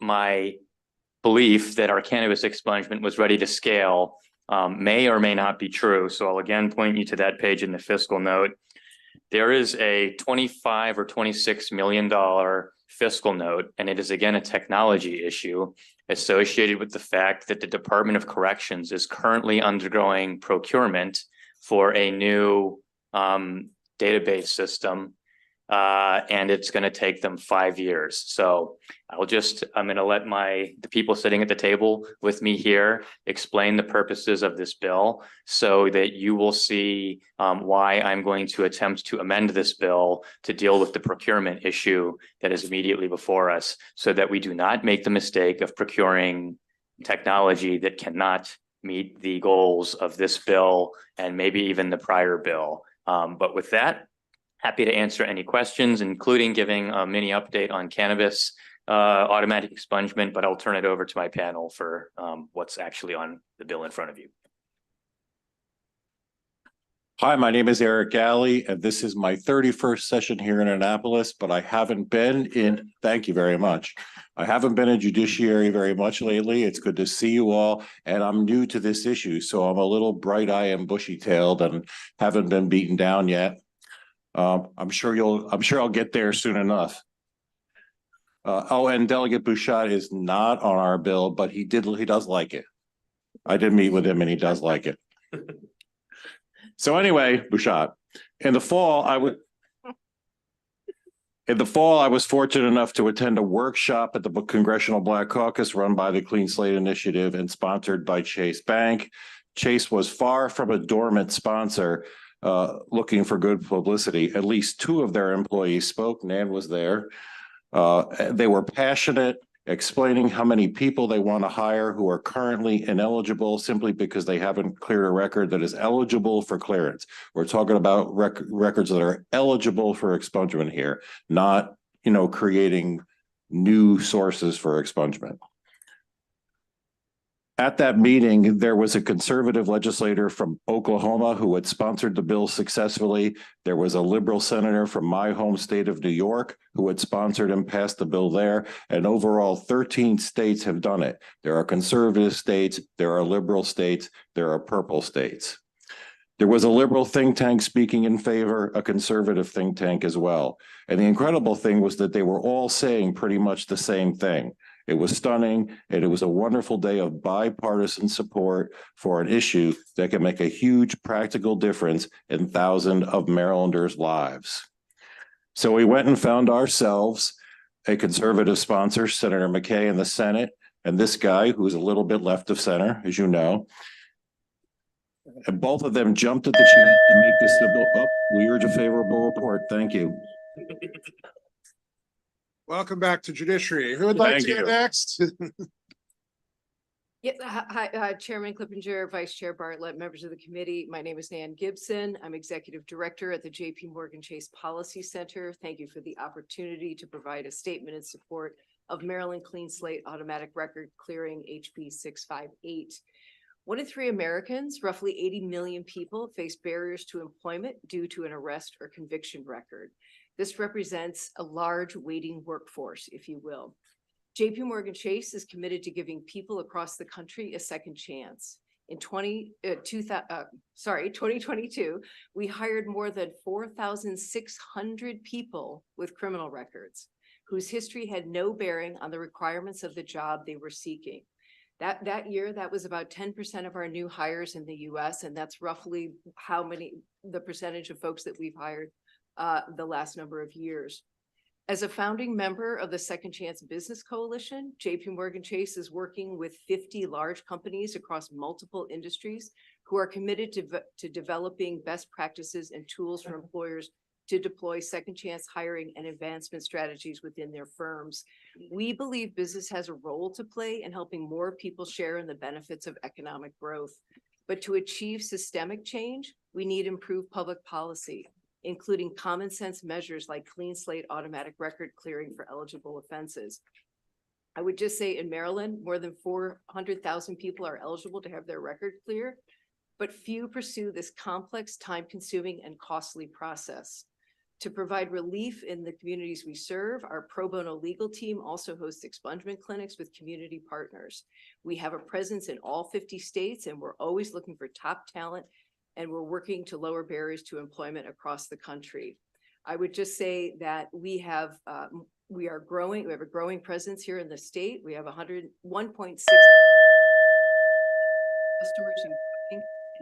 my belief that our cannabis expungement was ready to scale may or may not be true. So I'll again point you to that page in the fiscal note. There is a $25 or $26 million fiscal note, and it is again a technology issue associated with the fact that the Department of Corrections is currently undergoing procurement for a new database system, and it's going to take them 5 years. So I'm going to let the people sitting at the table with me here explain the purposes of this bill so that you will see why I'm going to attempt to amend this bill to deal with the procurement issue that is immediately before us, so that we do not make the mistake of procuring technology that cannot meet the goals of this bill and maybe even the prior bill. But with that, happy to answer any questions, including giving a mini update on cannabis automatic expungement, but I'll turn it over to my panel for what's actually on the bill in front of you. Hi, my name is Eric Galley, and this is my 31st session here in Annapolis, but I haven't been in, thank you very much. I haven't been in Judiciary very much lately. It's good to see you all, and I'm new to this issue, so I'm a little bright-eyed and bushy-tailed and haven't been beaten down yet. I'm sure I'll get there soon enough. And Delegate Bouchard is not on our bill, but he does like it. I did meet with him and he does like it. So anyway, Bouchard, in the fall, I was fortunate enough to attend a workshop at the Congressional Black Caucus run by the Clean Slate Initiative and sponsored by Chase Bank. Chase was far from a dormant sponsor looking for good publicity. At least 2 of their employees spoke. Nan was there. They were passionate, explaining how many people they want to hire who are currently ineligible simply because they haven't cleared a record that is eligible for clearance. We're talking about records that are eligible for expungement here, not, creating new sources for expungement. At that meeting, there was a conservative legislator from Oklahoma who had sponsored the bill successfully. There was a liberal senator from my home state of New York who had sponsored and passed the bill there. And overall, 13 states have done it. There are conservative states, there are liberal states, there are purple states. There was a liberal think tank speaking in favor, a conservative think tank as well. And the incredible thing was that they were all saying pretty much the same thing. It was stunning, and it was a wonderful day of bipartisan support for an issue that can make a huge practical difference in thousands of Marylanders' lives. So we went and found ourselves a conservative sponsor, Senator McKay in the Senate, and this guy who's a little bit left of center, as you know. And both of them jumped at the chance to make this bill. Oh, we urge a favorable report. Thank you. Welcome back to Judiciary. Who would like to go next? Yeah, hi, Chairman Clippinger, Vice Chair Bartlett, members of the committee. My name is Nan Gibson. I'm Executive Director at the JP Morgan Chase Policy Center. Thank you for the opportunity to provide a statement in support of Maryland Clean Slate Automatic Record Clearing HB 658. 1 in 3 Americans, roughly 80 million people, face barriers to employment due to an arrest or conviction record. This represents a large waiting workforce, if you will. JP Morgan Chase is committed to giving people across the country a second chance. In 2022, we hired more than 4,600 people with criminal records whose history had no bearing on the requirements of the job they were seeking. That year, that was about 10% of our new hires in the US, and that's roughly the percentage of folks that we've hired the last number of years. As a founding member of the Second Chance Business Coalition, JP Morgan Chase is working with 50 large companies across multiple industries who are committed to developing best practices and tools for employers to deploy second chance hiring and advancement strategies within their firms. We believe business has a role to play in helping more people share in the benefits of economic growth. But to achieve systemic change, we need improved public policy, including common sense measures like clean slate automatic record clearing for eligible offenses. I would just say in Maryland, more than 400,000 people are eligible to have their record clear, but few pursue this complex, time-consuming, and costly process. To provide relief in the communities we serve, our pro bono legal team also hosts expungement clinics with community partners. We have a presence in all 50 states, and we're always looking for top talent, and we're working to lower barriers to employment across the country. I would just say that we have a growing presence here in the state. We have 101.6 customers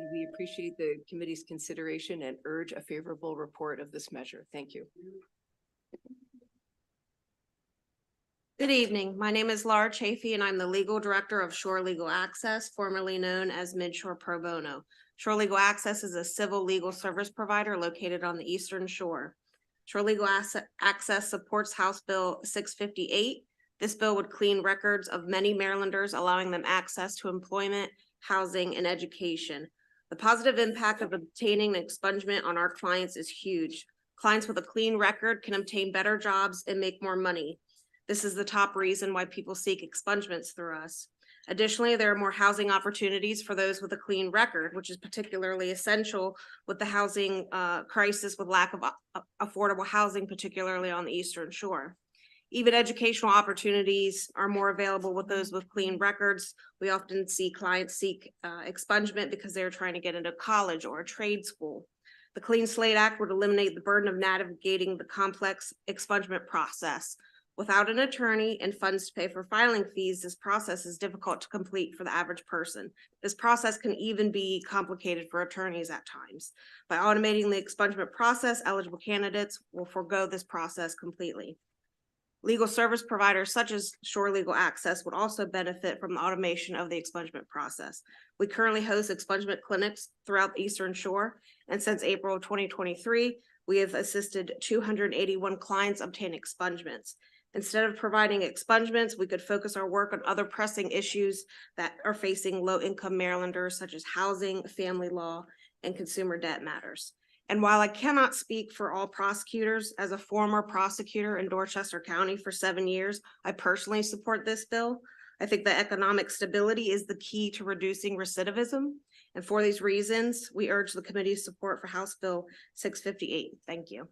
and we appreciate the committee's consideration and urge a favorable report of this measure. Thank you. Good evening. My name is Laura Chafee, and I'm the Legal Director of Shore Legal Access, formerly known as Midshore Pro Bono. Shore Legal Access is a civil legal service provider located on the Eastern Shore. Shore Legal Access supports House Bill 658. This bill would clean records of many Marylanders, allowing them access to employment, housing, and education. The positive impact of obtaining an expungement on our clients is huge. Clients with a clean record can obtain better jobs and make more money. This is the top reason why people seek expungements through us. Additionally, there are more housing opportunities for those with a clean record, which is particularly essential with the housing crisis with lack of affordable housing, particularly on the Eastern Shore. Even educational opportunities are more available with those with clean records. We often see clients seek expungement because they're trying to get into college or a trade school. The Clean Slate Act would eliminate the burden of navigating the complex expungement process. Without an attorney and funds to pay for filing fees, this process is difficult to complete for the average person. This process can even be complicated for attorneys at times. By automating the expungement process, eligible candidates will forego this process completely. Legal service providers such as Shore Legal Access would also benefit from the automation of the expungement process. We currently host expungement clinics throughout the Eastern Shore, and since April of 2023, we have assisted 281 clients obtain expungements. Instead of providing expungements, we could focus our work on other pressing issues that are facing low-income Marylanders, such as housing, family law, and consumer debt matters. And while I cannot speak for all prosecutors, as a former prosecutor in Dorchester County for 7 years, I personally support this bill. I think that economic stability is the key to reducing recidivism. And for these reasons, we urge the committee's support for House Bill 658. Thank you.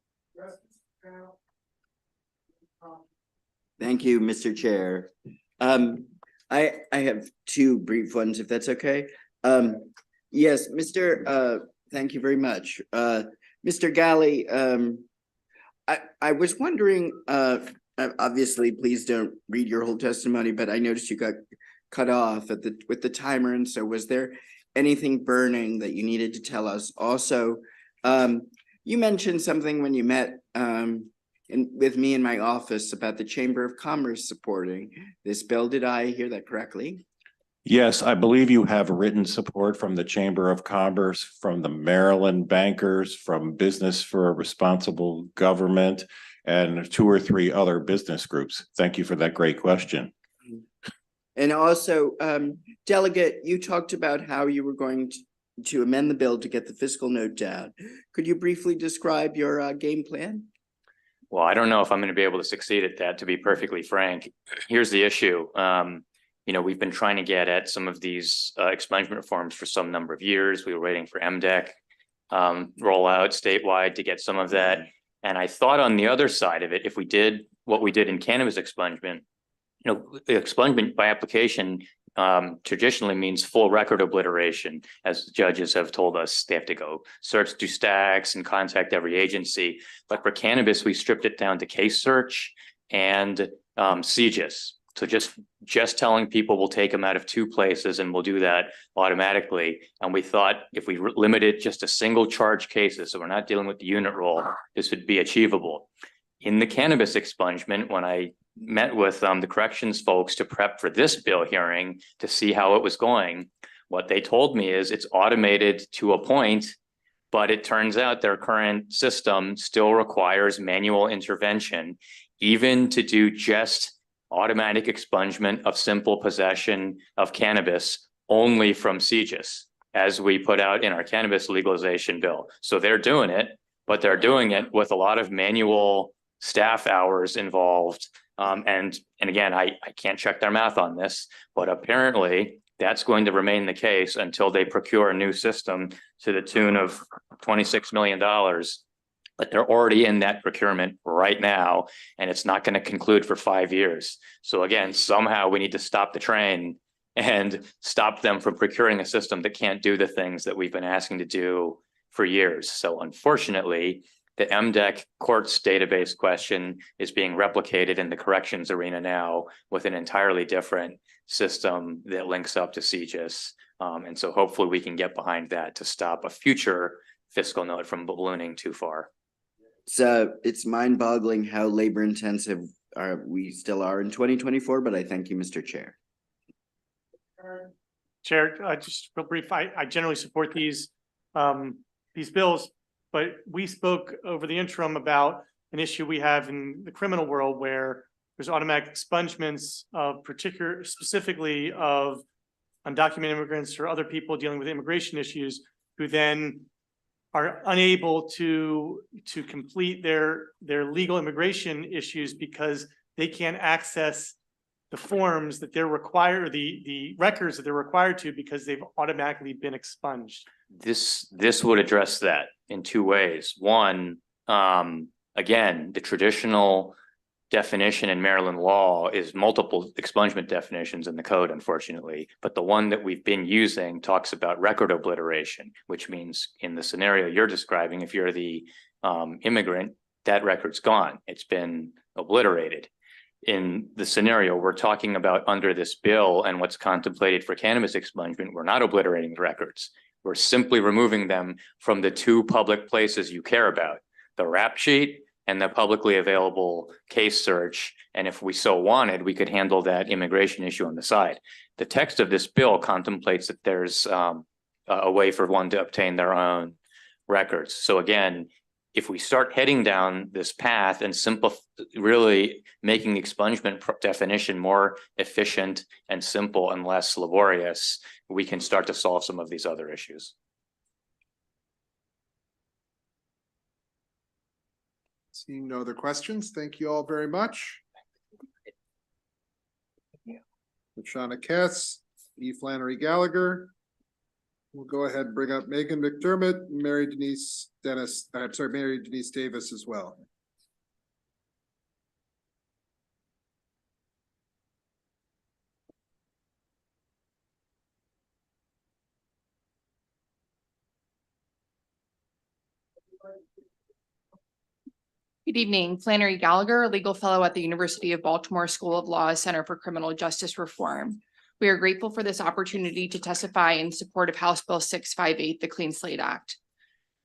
Thank you, Mr. Chair. I have two brief ones, if that's okay. Yes, thank you very much. Mr. Galley, I was wondering, obviously, please don't read your whole testimony, but I noticed you got cut off with the timer. And so was there anything burning that you needed to tell us? Also, you mentioned something when you met with me in my office about the Chamber of Commerce supporting this bill. Did I hear that correctly? Yes, I believe you have written support from the Chamber of Commerce, from the Maryland bankers, from Business for a Responsible Government, and 2 or 3 other business groups. Thank you for that great question. And also, Delegate, you talked about how you were going to amend the bill to get the fiscal note down. Could you briefly describe your game plan? Well, I don't know if I'm going to be able to succeed at that, to be perfectly frank. Here's the issue. We've been trying to get at some of these expungement reforms for some number of years. We were waiting for MDEC rollout statewide to get some of that. And I thought on the other side of it, if we did what we did in cannabis expungement, the expungement by application traditionally means full record obliteration, as judges have told us. They have to go search through stacks and contact every agency. But for cannabis, we stripped it down to case search and CJIS. So just telling people we'll take them out of 2 places and we'll do that automatically. And we thought if we limited just a single charge cases, so we're not dealing with the unit rule, this would be achievable. In the cannabis expungement, when I met with the corrections folks to prep for this bill hearing to see how it was going, what they told me is it's automated to a point, but it turns out their current system still requires manual intervention, even to do just automatic expungement of simple possession of cannabis only from CJIS, as we put out in our cannabis legalization bill. So they're doing it, but they're doing it with a lot of manual staff hours involved. And again, I can't check their math on this, but apparently that's going to remain the case until they procure a new system to the tune of $26 million. But they're already in that procurement right now, and it's not going to conclude for 5 years. So again, somehow we need to stop the train and stop them from procuring a system that can't do the things that we've been asking to do for years. So unfortunately, the MDEC courts database question is being replicated in the corrections arena now with an entirely different system that links up to CJIS. And so hopefully we can get behind that to stop a future fiscal note from ballooning too far. So it's mind-boggling how labor-intensive we still are in 2024, but I thank you, Mr. Chair. Chair, just real brief, I generally support these bills, but we spoke over the interim about an issue we have in the criminal world where there's automatic expungements of specifically of undocumented immigrants or other people dealing with immigration issues who then are unable to complete their legal immigration issues because they can't access the forms that they're required, the records that they're required to, because they've automatically been expunged. This would address that in 2 ways. One, again, the traditional definition in Maryland law is multiple expungement definitions in the code, unfortunately. But the one that we've been using talks about record obliteration, which means in the scenario you're describing, if you're the immigrant, that record's gone. It's been obliterated. In the scenario we're talking about under this bill and what's contemplated for cannabis expungement, we're not obliterating the records. We're simply removing them from the 2 public places you care about, the rap sheet and the publicly available case search. And if we so wanted, we could handle that immigration issue on the side. The text of this bill contemplates that there's a way for one to obtain their own records. So again, if we start heading down this path and really making the expungement definition more efficient and simple and less laborious, we can start to solve some of these other issues. Seeing no other questions, thank you all very much. Lashana Kess, E. Flannery Gallagher. We'll go ahead and bring up Megan McDermott, Mary Denise Davis as well. Good evening, Flannery Gallagher, legal fellow at the University of Baltimore School of Law Center for Criminal Justice Reform. We are grateful for this opportunity to testify in support of House Bill 658, the Clean Slate Act.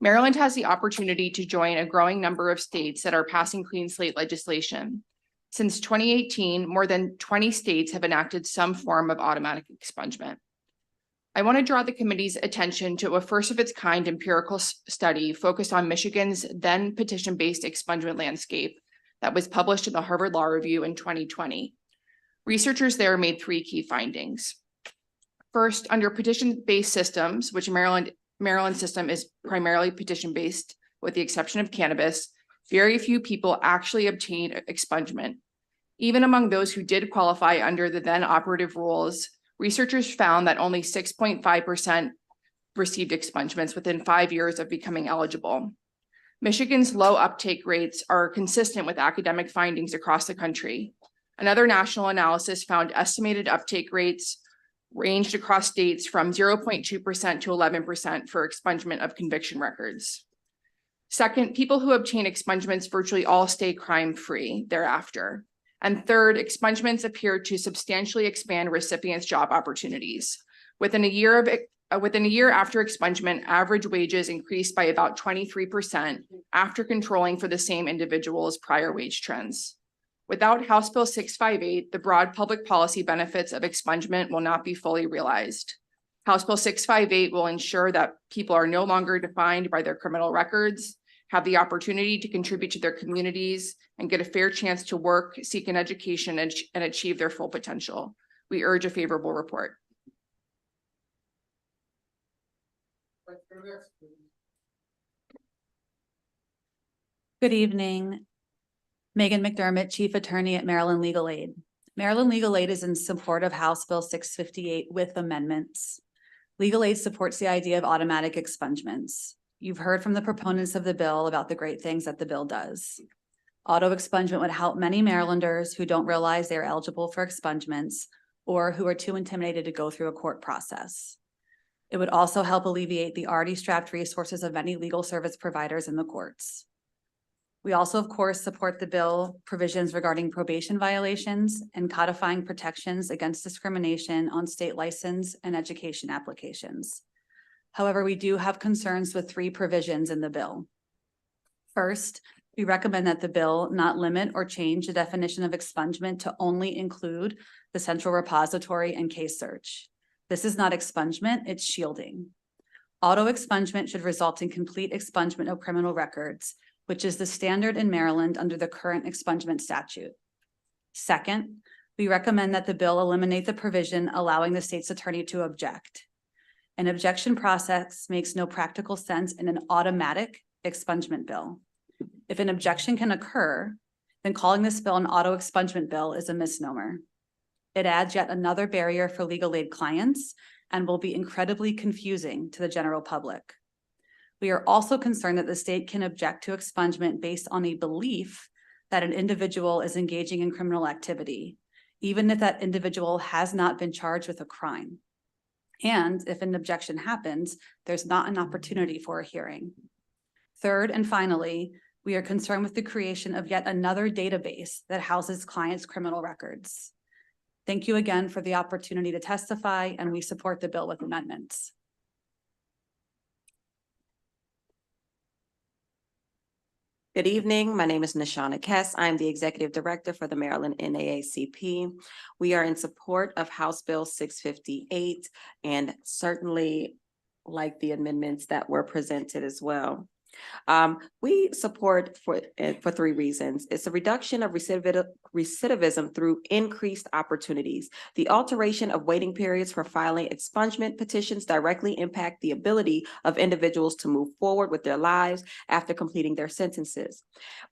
Maryland has the opportunity to join a growing number of states that are passing clean slate legislation. Since 2018, more than 20 states have enacted some form of automatic expungement. I want to draw the committee's attention to a first of its kind empirical study focused on Michigan's then petition-based expungement landscape that was published in the Harvard Law Review in 2020. Researchers there made 3 key findings. First, under petition-based systems, which Maryland system is primarily petition-based with the exception of cannabis, very few people actually obtained expungement. Even among those who did qualify under the then operative rules, researchers found that only 6.5% received expungements within 5 years of becoming eligible. Michigan's low uptake rates are consistent with academic findings across the country. Another national analysis found estimated uptake rates ranged across states from 0.2% to 11% for expungement of conviction records. Second, people who obtain expungements virtually all stay crime-free thereafter. And third, expungements appear to substantially expand recipients' job opportunities. Within a year after expungement, average wages increased by about 23% after controlling for the same individual's prior wage trends. Without House Bill 658, the broad public policy benefits of expungement will not be fully realized. House Bill 658 will ensure that people are no longer defined by their criminal records, have the opportunity to contribute to their communities, and get a fair chance to work, seek an education, and achieve their full potential. We urge a favorable report. Good evening. Megan McDermott, Chief Attorney at Maryland Legal Aid. Maryland Legal Aid is in support of House Bill 658 with amendments. Legal Aid supports the idea of automatic expungements. You've heard from the proponents of the bill about the great things that the bill does. Auto expungement would help many Marylanders who don't realize they are eligible for expungements or who are too intimidated to go through a court process. It would also help alleviate the already strapped resources of many legal service providers in the courts. We also, of course, support the bill provisions regarding probation violations and codifying protections against discrimination on state license and education applications. However, we do have concerns with 3 provisions in the bill. First, we recommend that the bill not limit or change the definition of expungement to only include the central repository and case search. This is not expungement, it's shielding. Auto expungement should result in complete expungement of criminal records, which is the standard in Maryland under the current expungement statute. Second, we recommend that the bill eliminate the provision allowing the state's attorney to object. An objection process makes no practical sense in an automatic expungement bill. If an objection can occur, then calling this bill an auto expungement bill is a misnomer. It adds yet another barrier for legal aid clients and will be incredibly confusing to the general public. We are also concerned that the state can object to expungement based on a belief that an individual is engaging in criminal activity, even if that individual has not been charged with a crime. And if an objection happens, there's not an opportunity for a hearing. Third, and finally, we are concerned with the creation of yet another database that houses clients' criminal records. Thank you again for the opportunity to testify, and we support the bill with amendments. Good evening. My name is Nishana Kess. I'm the Executive Director for the Maryland NAACP. We are in support of House Bill 658 and certainly like the amendments that were presented as well. We support for 3 reasons. It's a reduction of recidivism through increased opportunities. The alteration of waiting periods for filing expungement petitions directly impact the ability of individuals to move forward with their lives after completing their sentences.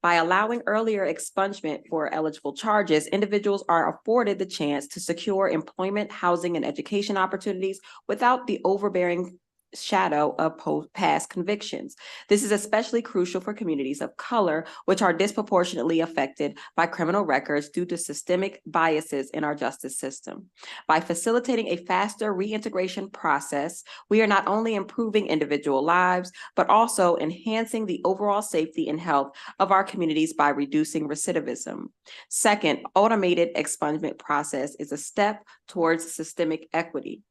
By allowing earlier expungement for eligible charges, individuals are afforded the chance to secure employment, housing, and education opportunities without the overbearing shadow of past convictions. This is especially crucial for communities of color, which are disproportionately affected by criminal records due to systemic biases in our justice system. By facilitating a faster reintegration process, we are not only improving individual lives, but also enhancing the overall safety and health of our communities by reducing recidivism. Second, automated expungement process is a step towards systemic equity.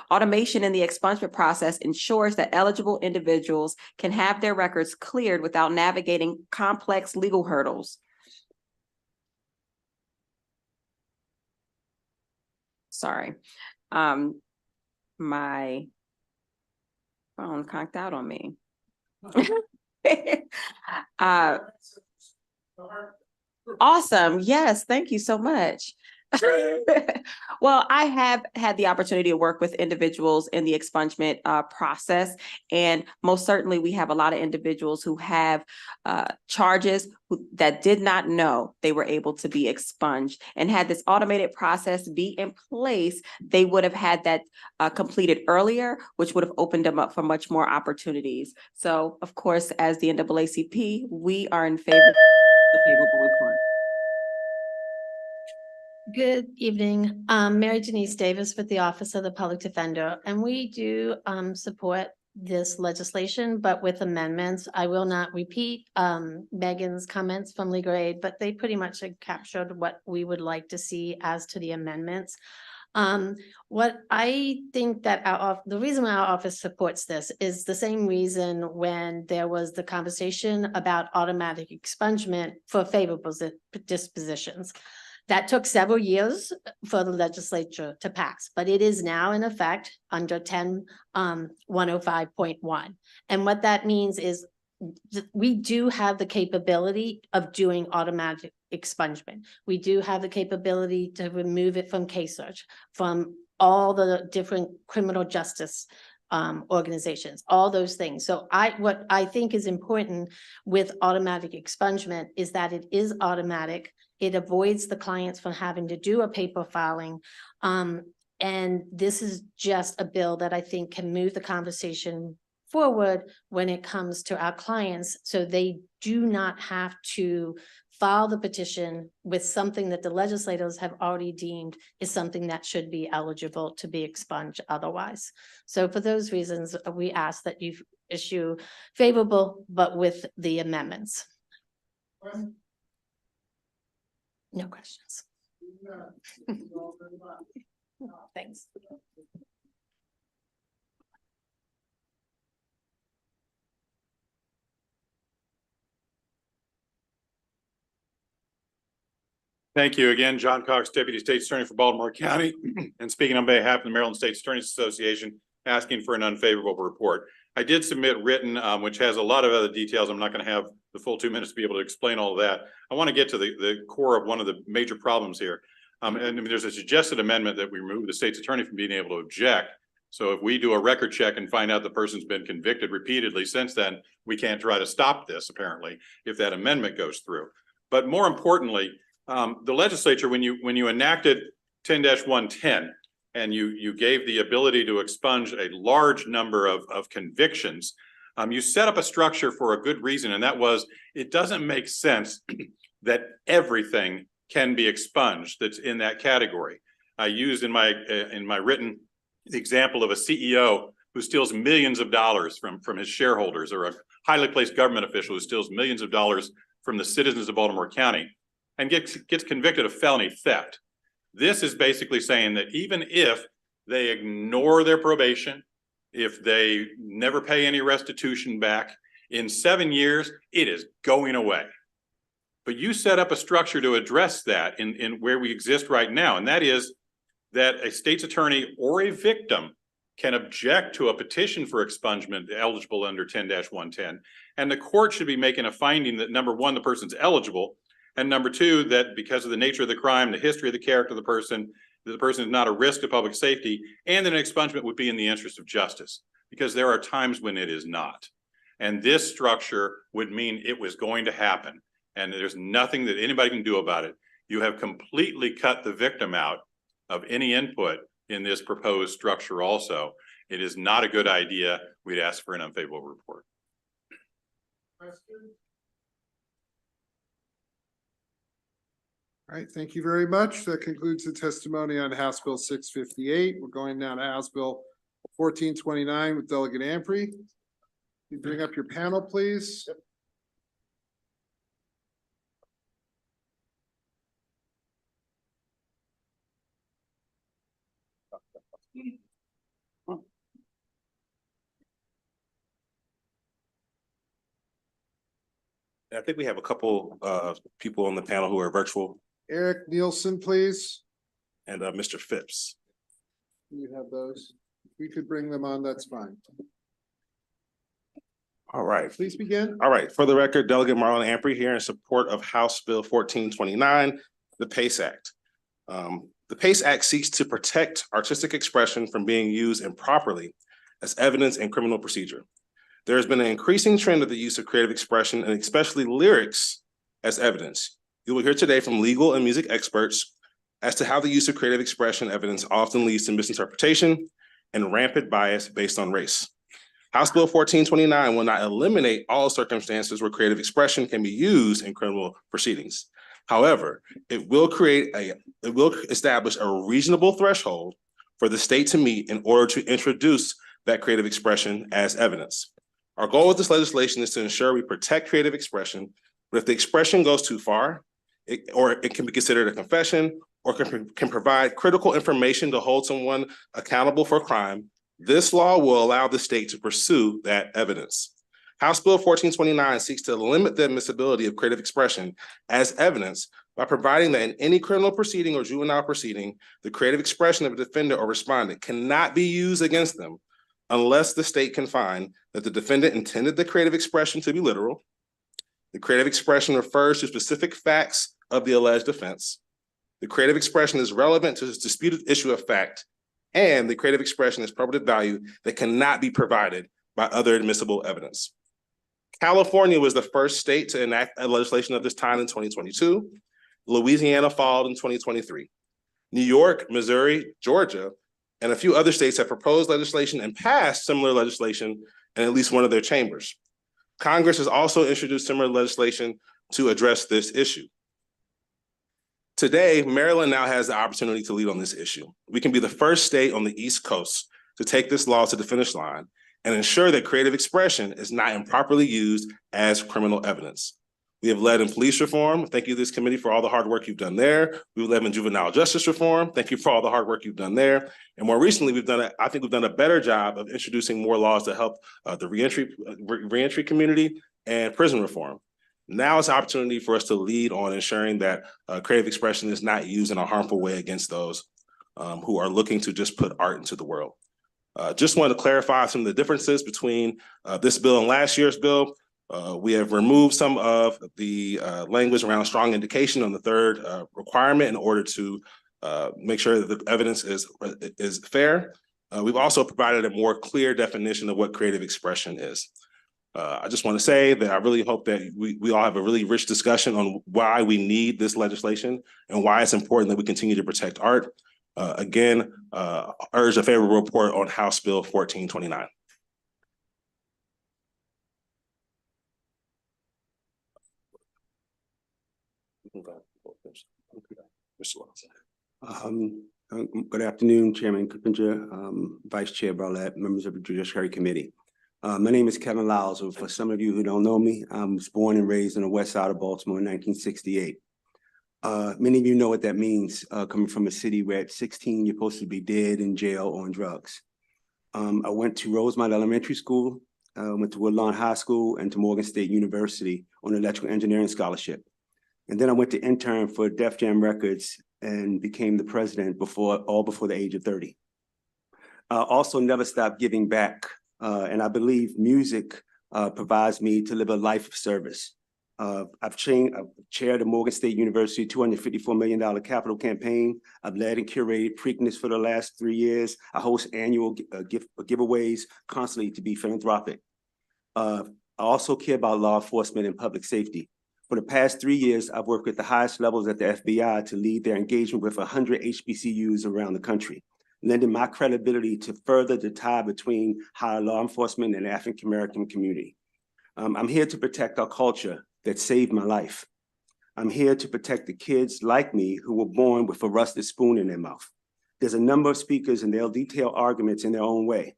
Automation in the expungement process ensures that eligible individuals can have their records cleared without navigating complex legal hurdles. Sorry. My phone conked out on me. Awesome. Yes, thank you so much. Well, I have had the opportunity to work with individuals in the expungement process. And most certainly, we have a lot of individuals who have charges that did not know they were able to be expunged. And had this automated process be in place, they would have had that completed earlier, which would have opened them up for much more opportunities. So of course, as the NAACP, we are in favor of the favorable report. Good evening, Mary Denise Davis with the Office of the Public Defender, and we do support this legislation, but with amendments. I will not repeat Megan's comments from legal aid, but they pretty much have captured what we would like to see as to the amendments. What I think that the reason why our office supports this is the same reason when there was the conversation about automatic expungement for favorable dispositions. That took several years for the legislature to pass, but it is now in effect under 10-105.1. And what that means is we do have the capability of doing automatic expungement. We do have the capability to remove it from case search, from all the different criminal justice organizations, all those things. So what I think is important with automatic expungement is that it is automatic. It avoids the clients from having to do a paper filing. And this is just a bill that I think can move the conversation forward when it comes to our clients, so they do not have to file the petition with something that the legislators have already deemed is something that should be eligible to be expunged otherwise. So for those reasons, we ask that you issue favorable, but with the amendments. No questions. Thanks. Thank you again, John Cox, Deputy State's Attorney for Baltimore County, and speaking on behalf of the Maryland State Attorneys Association, asking for an unfavorable report. I did submit written, which has a lot of other details. I'm not going to have the full 2 minutes to be able to explain all of that. I want to get to the core of one of the major problems here. And there's a suggested amendment that we remove the state's attorney from being able to object. So if we do a record check and find out the person's been convicted repeatedly since then, we can't try to stop this, apparently, if that amendment goes through. But more importantly, the legislature, when you enacted 10-110 and you gave the ability to expunge a large number of convictions, you set up a structure for a good reason, and that was it doesn't make sense that everything can be expunged that's in that category. I used in my written example of a CEO who steals millions of dollars from his shareholders, or a highly placed government official who steals millions of dollars from the citizens of Baltimore County and gets convicted of felony theft. This is basically saying that even if they ignore their probation, if they never pay any restitution back, in 7 years, it is going away. But you set up a structure to address that in where we exist right now, and that is that a state's attorney or a victim can object to a petition for expungement eligible under 10-110, and the court should be making a finding that, number one, the person's eligible, and number two, that because of the nature of the crime, the history of the character of the person is not a risk to public safety, and that an expungement would be in the interest of justice, because there are times when it is not. And this structure would mean it was going to happen, and there's nothing that anybody can do about it. You have completely cut the victim out of any input in this proposed structure also. It is not a good idea. We'd ask for an unfavorable report. All right, thank you very much. That concludes the testimony on House Bill 658. We're going now to House Bill 1429 with Delegate Amprey. You bring up your panel, please. Yep. I think we have a couple people on the panel who are virtual. Eric Nielsen, please. And Mr. Phipps. You have those. If we could bring them on, that's fine. All right. Please begin. All right. For the record, Delegate Marlon Amprey here in support of House Bill 1429, the PACE Act. The PACE Act seeks to protect artistic expression from being used improperly as evidence in criminal procedure. There has been an increasing trend of the use of creative expression and especially lyrics as evidence. You will hear today from legal and music experts as to how the use of creative expression evidence often leads to misinterpretation and rampant bias based on race. House Bill 1429 will not eliminate all circumstances where creative expression can be used in criminal proceedings. However, it will establish a reasonable threshold for the state to meet in order to introduce that creative expression as evidence. Our goal with this legislation is to ensure we protect creative expression, but if the expression goes too far, it can be considered a confession or can provide critical information to hold someone accountable for crime, this law will allow the state to pursue that evidence. House Bill 1429 seeks to limit the admissibility of creative expression as evidence by providing that in any criminal proceeding or juvenile proceeding, the creative expression of a defendant or respondent cannot be used against them unless the state can find that the defendant intended the creative expression to be literal, the creative expression refers to specific facts of the alleged offense, the creative expression is relevant to this disputed issue of fact, and the creative expression is probative value that cannot be provided by other admissible evidence. California was the first state to enact a legislation of this time in 2022. Louisiana followed in 2023. New York, Missouri, Georgia, and a few other states have proposed legislation and passed similar legislation in at least one of their chambers. Congress has also introduced similar legislation to address this issue. Today, Maryland now has the opportunity to lead on this issue. We can be the first state on the East Coast to take this law to the finish line and ensure that creative expression is not improperly used as criminal evidence. We have led in police reform. Thank you to this committee for all the hard work you've done there. We've led in juvenile justice reform. Thank you for all the hard work you've done there. And more recently, I think we've done a better job of introducing more laws to help the reentry community and prison reform. Now it's an opportunity for us to lead on ensuring that creative expression is not used in a harmful way against those who are looking to just put art into the world. Just wanted to clarify some of the differences between this bill and last year's bill. We have removed some of the language around strong indication on the third requirement in order to make sure that the evidence is fair. We've also provided a more clear definition of what creative expression is. I just want to say that I really hope that we all have a really rich discussion on why we need this legislation and why it's important that we continue to protect art. Again, urge a favorable report on House Bill 1429. Good afternoon, Chairman Clippinger, Vice Chair Barlett, members of the Judiciary Committee. My name is Kevin Lyles. For some of you who don't know me, I was born and raised on the west side of Baltimore in 1968. Many of you know what that means, coming from a city where at 16, you're supposed to be dead in jail on drugs. I went to Rosemont Elementary School, went to Woodlawn High School, and to Morgan State University on an electrical engineering scholarship. And then I went to intern for Def Jam Records and became the president before the age of 30. Also never stopped giving back. And I believe music provides me to live a life of service. I've chaired the Morgan State University $254 million capital campaign. I've led and curated Preakness for the last 3 years. I host annual giveaways constantly to be philanthropic. I also care about law enforcement and public safety. For the past 3 years, I've worked at the highest levels at the FBI to lead their engagement with 100 HBCUs around the country, lending my credibility to further the tie between higher law enforcement and the African-American community. I'm here to protect our culture that saved my life. I'm here to protect the kids like me who were born with a rusted spoon in their mouth. There's a number of speakers and they'll detail arguments in their own way,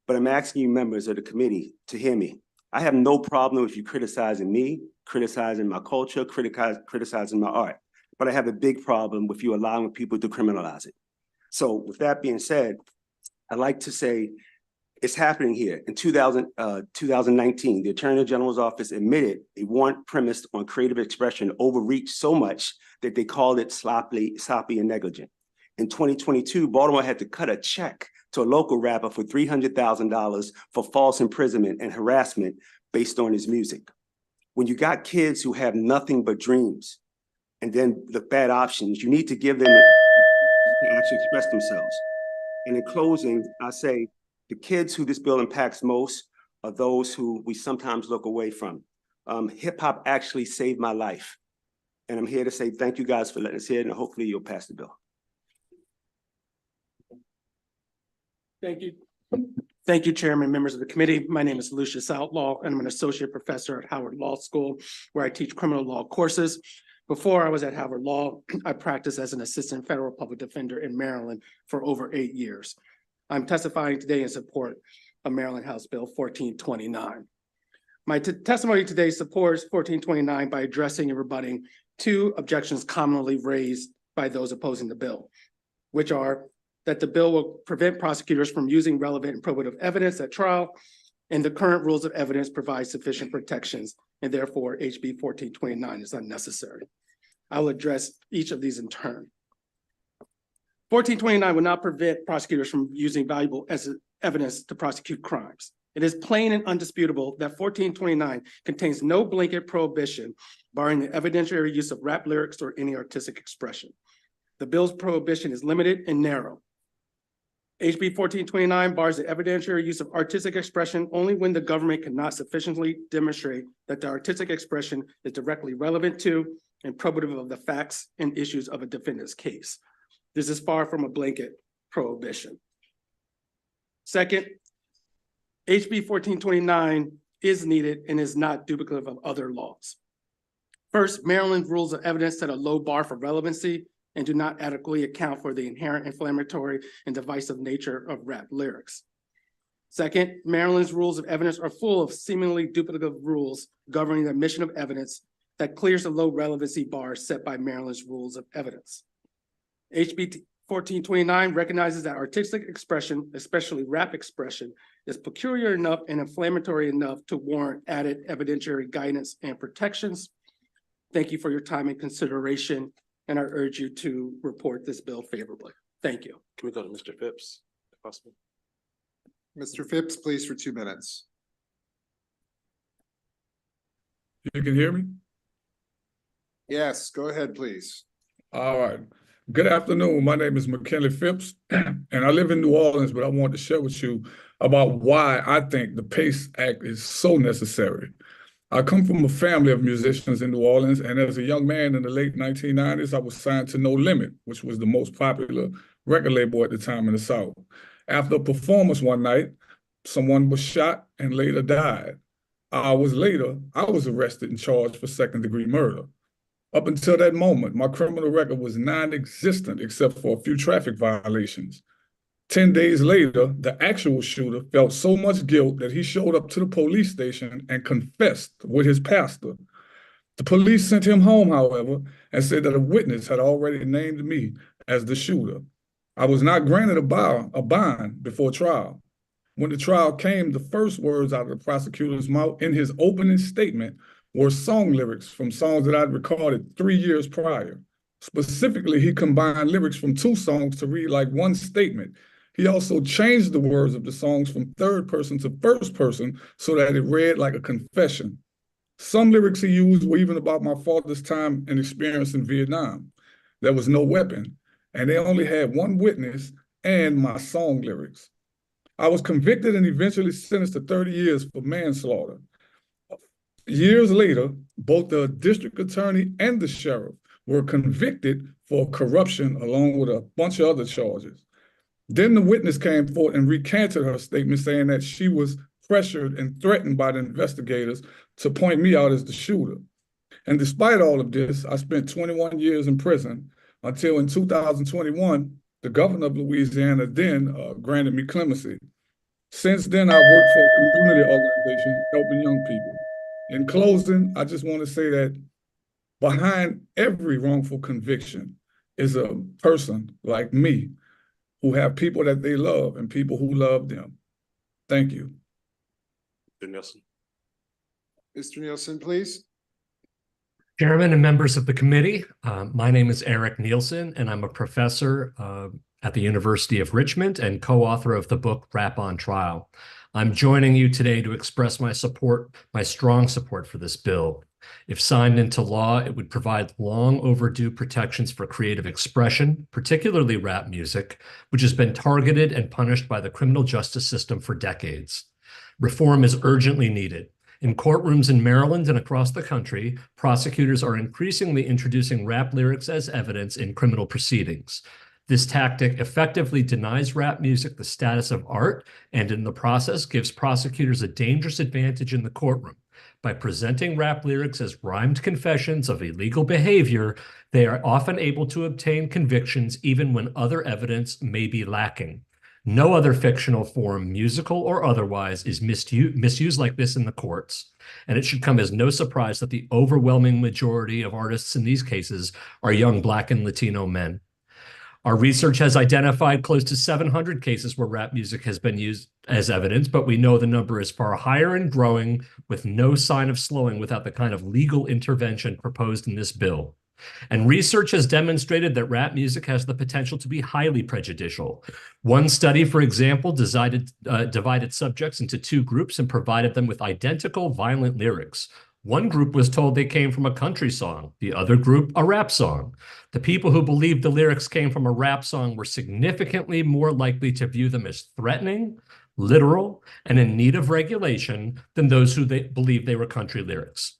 but I'm asking you members of the committee to hear me. I have no problem with you criticizing me, criticizing my culture, criticizing my art, but I have a big problem with you allowing people to criminalize it. So with that being said, I'd like to say it's happening here. In 2019, the Attorney General's office admitted a warrant premised on creative expression overreached so much that they called it sloppy and negligent. In 2022, Baltimore had to cut a check to a local rapper for $300,000 for false imprisonment and harassment based on his music. When you got kids who have nothing but dreams and then the bad options, you need to give them actually express themselves. And in closing, I say the kids who this bill impacts most are those who we sometimes look away from. Hip hop actually saved my life. And I'm here to say thank you guys for letting us hear it, and hopefully you'll pass the bill. Thank you. Thank you, Chairman, members of the committee. My name is Lucius Outlaw, and I'm an associate professor at Howard Law School, where I teach criminal law courses. Before I was at Howard Law, I practiced as an assistant federal public defender in Maryland for over 8 years. I'm testifying today in support of Maryland House Bill 1429. My testimony today supports 1429 by addressing and rebutting 2 objections commonly raised by those opposing the bill, which are that the bill will prevent prosecutors from using relevant and probative evidence at trial, and the current rules of evidence provide sufficient protections, and therefore HB 1429 is unnecessary. I will address each of these in turn. 1429 will not prevent prosecutors from using valuable evidence to prosecute crimes. It is plain and undisputable that 1429 contains no blanket prohibition barring the evidentiary use of rap lyrics or any artistic expression. The bill's prohibition is limited and narrow. HB 1429 bars the evidentiary use of artistic expression only when the government cannot sufficiently demonstrate that the artistic expression is directly relevant to and probative of the facts and issues of a defendant's case. This is far from a blanket prohibition. Second, HB 1429 is needed and is not duplicative of other laws. First, Maryland rules of evidence set a low bar for relevancy and do not adequately account for the inherent inflammatory and divisive nature of rap lyrics. Second, Maryland's rules of evidence are full of seemingly duplicative rules governing the admission of evidence that clears the low relevancy bar set by Maryland's rules of evidence. HB 1429 recognizes that artistic expression, especially rap expression, is peculiar enough and inflammatory enough to warrant added evidentiary guidance and protections. Thank you for your time and consideration, and I urge you to report this bill favorably. Thank you. Can we go to Mr. Phipps, if possible? Mr. Phipps, please, for 2 minutes. You can hear me? Yes, go ahead, please. All right. Good afternoon. My name is McKinley Phipps, and I live in New Orleans, but I want to share with you about why I think the PACE Act is so necessary. I come from a family of musicians in New Orleans, and as a young man in the late 1990s, I was signed to No Limit, which was the most popular record label at the time in the South. After a performance one night, someone was shot and later died. Hours later, I was arrested and charged for second-degree murder. Up until that moment, my criminal record was non-existent except for a few traffic violations. 10 days later, the actual shooter felt so much guilt that he showed up to the police station and confessed with his pastor. The police sent him home, however, and said that a witness had already named me as the shooter. I was not granted a bond before trial. When the trial came, the first words out of the prosecutor's mouth in his opening statement were song lyrics from songs that I'd recorded 3 years prior. Specifically, he combined lyrics from 2 songs to read like one statement. He also changed the words of the songs from third person to first person so that it read like a confession. Some lyrics he used were even about my father's time and experience in Vietnam. There was no weapon, and they only had one witness and my song lyrics. I was convicted and eventually sentenced to 30 years for manslaughter. Years later, both the district attorney and the sheriff were convicted for corruption along with a bunch of other charges. Then the witness came forward and recanted her statement, saying that she was pressured and threatened by the investigators to point me out as the shooter. And despite all of this, I spent 21 years in prison until in 2021, the governor of Louisiana then granted me clemency. Since then, I worked for a community organization helping young people. In closing, I just want to say that behind every wrongful conviction is a person like me who have people that they love and people who love them. Thank you. Mr. Nielsen. Mr. Nielsen, please. Chairman and members of the committee, my name is Eric Nielsen, and I'm a professor at the University of Richmond and co-author of the book Rap on Trial. I'm joining you today to express my strong support for this bill. If signed into law, it would provide long overdue protections for creative expression, particularly rap music, which has been targeted and punished by the criminal justice system for decades. Reform is urgently needed. In courtrooms in Maryland and across the country, prosecutors are increasingly introducing rap lyrics as evidence in criminal proceedings. This tactic effectively denies rap music the status of art and in the process gives prosecutors a dangerous advantage in the courtroom. By presenting rap lyrics as rhymed confessions of illegal behavior, they are often able to obtain convictions even when other evidence may be lacking. No other fictional form, musical or otherwise, is misused like this in the courts. And it should come as no surprise that the overwhelming majority of artists in these cases are young Black and Latino men. Our research has identified close to 700 cases where rap music has been used as evidence, but we know the number is far higher and growing with no sign of slowing without the kind of legal intervention proposed in this bill. And research has demonstrated that rap music has the potential to be highly prejudicial. One study, for example, divided subjects into two groups and provided them with identical violent lyrics. One group was told they came from a country song, the other group a rap song. The people who believed the lyrics came from a rap song were significantly more likely to view them as threatening, literal, and in need of regulation than those who believed they were country lyrics.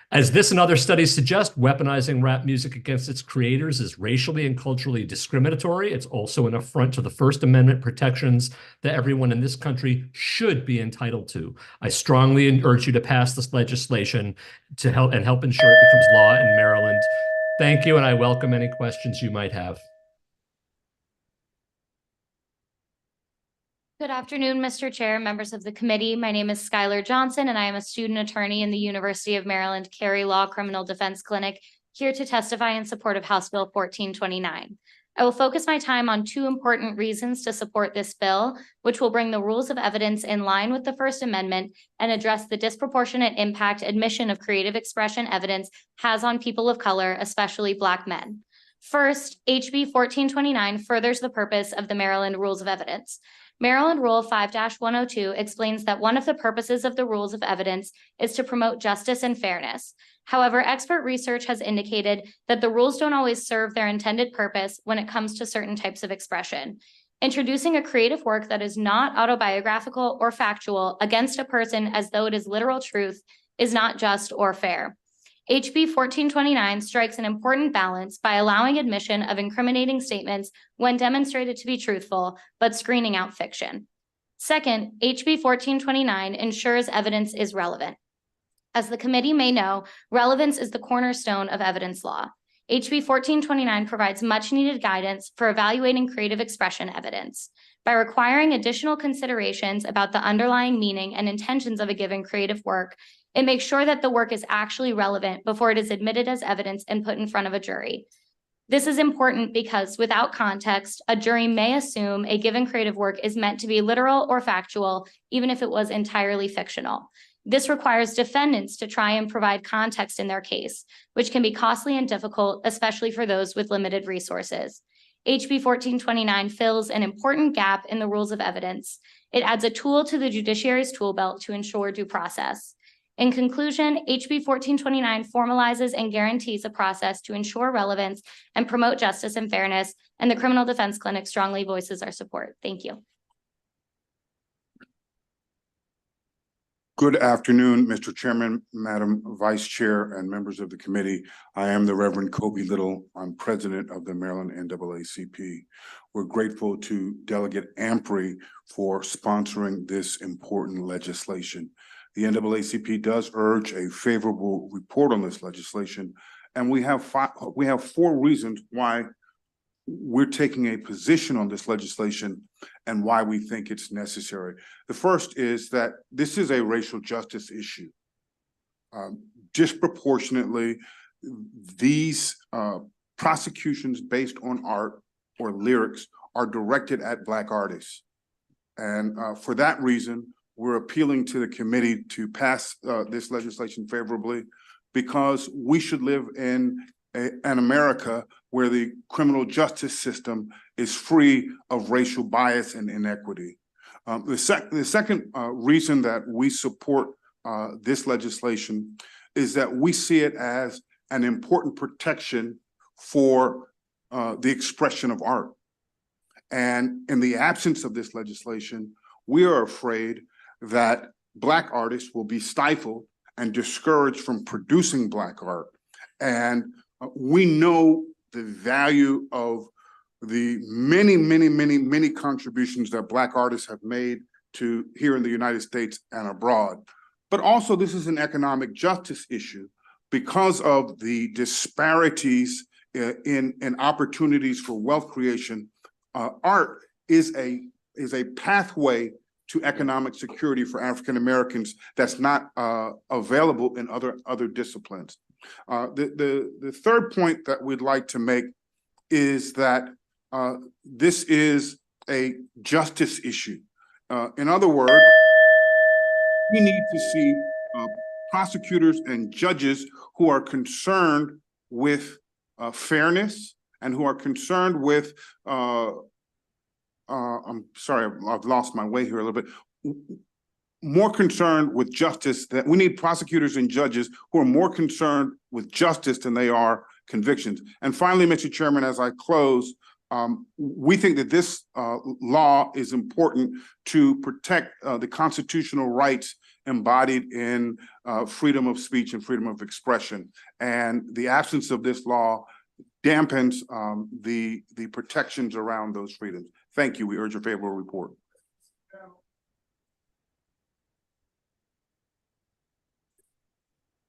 As this and other studies suggest, weaponizing rap music against its creators is racially and culturally discriminatory. It's also an affront to the First Amendment protections that everyone in this country should be entitled to. I strongly urge you to pass this legislation to help ensure it becomes law in Maryland. Thank you, and I welcome any questions you might have. Good afternoon, Mr. Chair, members of the committee. My name is Skylar Johnson, and I am a student attorney in the University of Maryland Carey Law Criminal Defense Clinic, here to testify in support of House Bill 1429. I will focus my time on two important reasons to support this bill, which will bring the rules of evidence in line with the First Amendment and address the disproportionate impact admission of creative expression evidence has on people of color, especially Black men. First, HB 1429 furthers the purpose of the Maryland Rules of Evidence. Maryland Rule 5-102 explains that one of the purposes of the rules of evidence is to promote justice and fairness. However, expert research has indicated that the rules don't always serve their intended purpose when it comes to certain types of expression. Introducing a creative work that is not autobiographical or factual against a person as though it is literal truth is not just or fair. HB 1429 strikes an important balance by allowing admission of incriminating statements when demonstrated to be truthful, but screening out fiction. Second, HB 1429 ensures evidence is relevant. As the committee may know, relevance is the cornerstone of evidence law. HB 1429 provides much needed guidance for evaluating creative expression evidence. By requiring additional considerations about the underlying meaning and intentions of a given creative work, it makes sure that the work is actually relevant before it is admitted as evidence and put in front of a jury. This is important because without context, a jury may assume a given creative work is meant to be literal or factual, even if it was entirely fictional. This requires defendants to try and provide context in their case, which can be costly and difficult, especially for those with limited resources. HB 1429 fills an important gap in the rules of evidence. It adds a tool to the judiciary's tool belt to ensure due process. In conclusion, HB 1429 formalizes and guarantees a process to ensure relevance and promote justice and fairness, and the Criminal Defense Clinic strongly voices our support. Thank you. Good afternoon, Mr. Chairman, Madam Vice Chair, and members of the committee. I am the Reverend Kobe Little. I'm president of the Maryland NAACP. We're grateful to Delegate Ampry for sponsoring this important legislation. The NAACP does urge a favorable report on this legislation, and we have four reasons why we're taking a position on this legislation and why we think it's necessary. The first is that this is a racial justice issue. Disproportionately, these prosecutions based on art or lyrics are directed at Black artists. And for that reason, we're appealing to the committee to pass this legislation favorably, because we should live in an America where the criminal justice system is free of racial bias and inequity. The second reason that we support this legislation is that we see it as an important protection for the expression of art. And in the absence of this legislation, we are afraid that Black artists will be stifled and discouraged from producing Black art. And we know the value of the many contributions that Black artists have made to here in the United States and abroad. But also this is an economic justice issue because of the disparities in opportunities for wealth creation. Art is a pathway to economic security for African Americans that's not available in other disciplines. The third point that we'd like to make is that this is a justice issue. In other words, we need to see prosecutors and judges who are concerned with fairness and who are concerned with, I'm sorry, I've lost my way here a little bit, more concerned with justice. That we need prosecutors and judges who are more concerned with justice than they are convictions. And finally, Mr. Chairman, as I close, we think that this law is important to protect the constitutional rights embodied in freedom of speech and freedom of expression. And the absence of this law dampens the protections around those freedoms. Thank you. We urge a favorable report.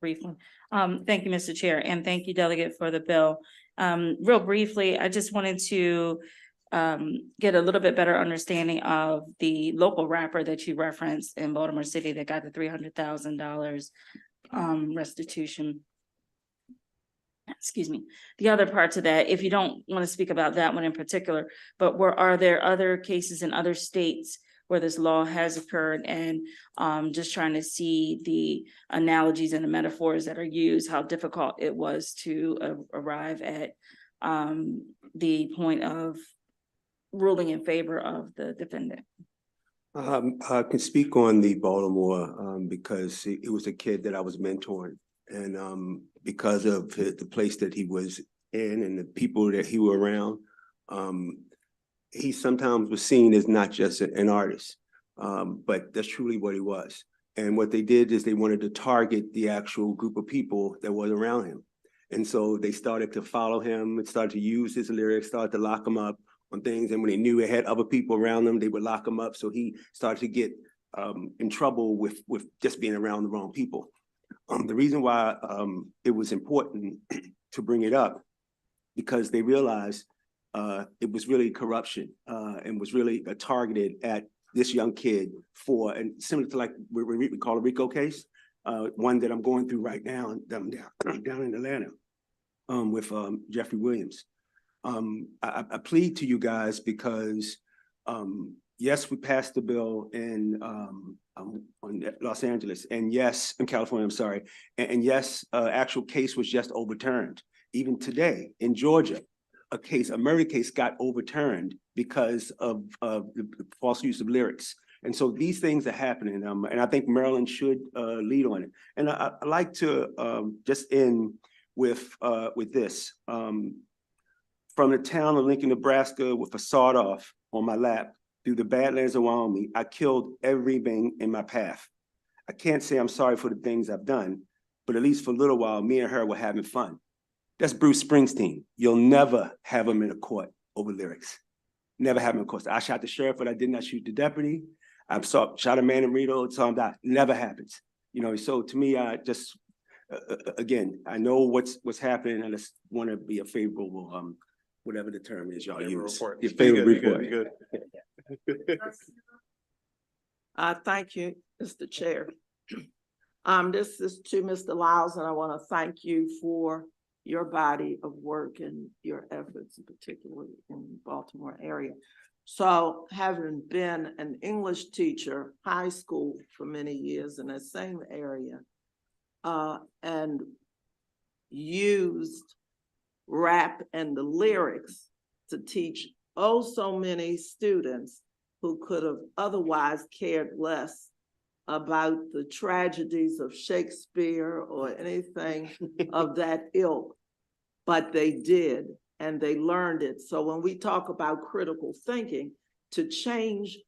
Briefly. Thank you, Mr. Chair, and thank you, Delegate, for the bill. Real briefly, I just wanted to get a little bit better understanding of the local rapper that you referenced in Baltimore City that got the $300,000 restitution. Excuse me. The other part to that, if you don't want to speak about that one in particular, but are there other cases in other states where this law has occurred, and just trying to see the analogies and the metaphors that are used, how difficult it was to arrive at the point of ruling in favor of the defendant. I can speak on the Baltimore because it was a kid that I was mentoring, and because of the place that he was in and the people that he was around, he sometimes was seen as not just an artist, but that's truly what he was. And what they did is they wanted to target the actual group of people that was around him. And so they started to follow him and started to use his lyrics, started to lock him up on things. And when they knew they had other people around them, they would lock him up. So he started to get in trouble with just being around the wrong people. The reason why it was important to bring it up, because they realized it was really corruption and was really targeted at this young kid and similar to like we call a RICO case, one that I'm going through right now down in Atlanta with Jeffrey Williams. I plead to you guys because yes, we passed the bill in Los Angeles, and yes, in California, I'm sorry, and yes, actual case was just overturned. Even today in Georgia, a murder case got overturned because of the false use of lyrics. And so these things are happening, and I think Maryland should lead on it. And I like to just end with this. From the town of Lincoln, Nebraska, with a sawed-off on my lap, through the Badlands of Wyoming, I killed everything in my path. I can't say I'm sorry for the things I've done, but at least for a little while, me and her were having fun. That's Bruce Springsteen. You'll never have him in a court over lyrics. Never have him in court. I shot the sheriff, but I did not shoot the deputy. I shot a man in Reno, saw him die. Never happens. You know, so to me, I just, again, I know what's happening. I just want to be a favorable, whatever the term is y'all use. Your favorite report. Thank you, Mr. Chair. This is to Mr. Lyles, and I want to thank you for your body of work and your efforts, particularly in the Baltimore area. So having been an English teacher, high school for many years in that same area, and used rap and the lyrics to teach so many students who could have otherwise cared less about the tragedies of Shakespeare or anything of that ilk, but they did, and they learned it. So when we talk about critical thinking, to change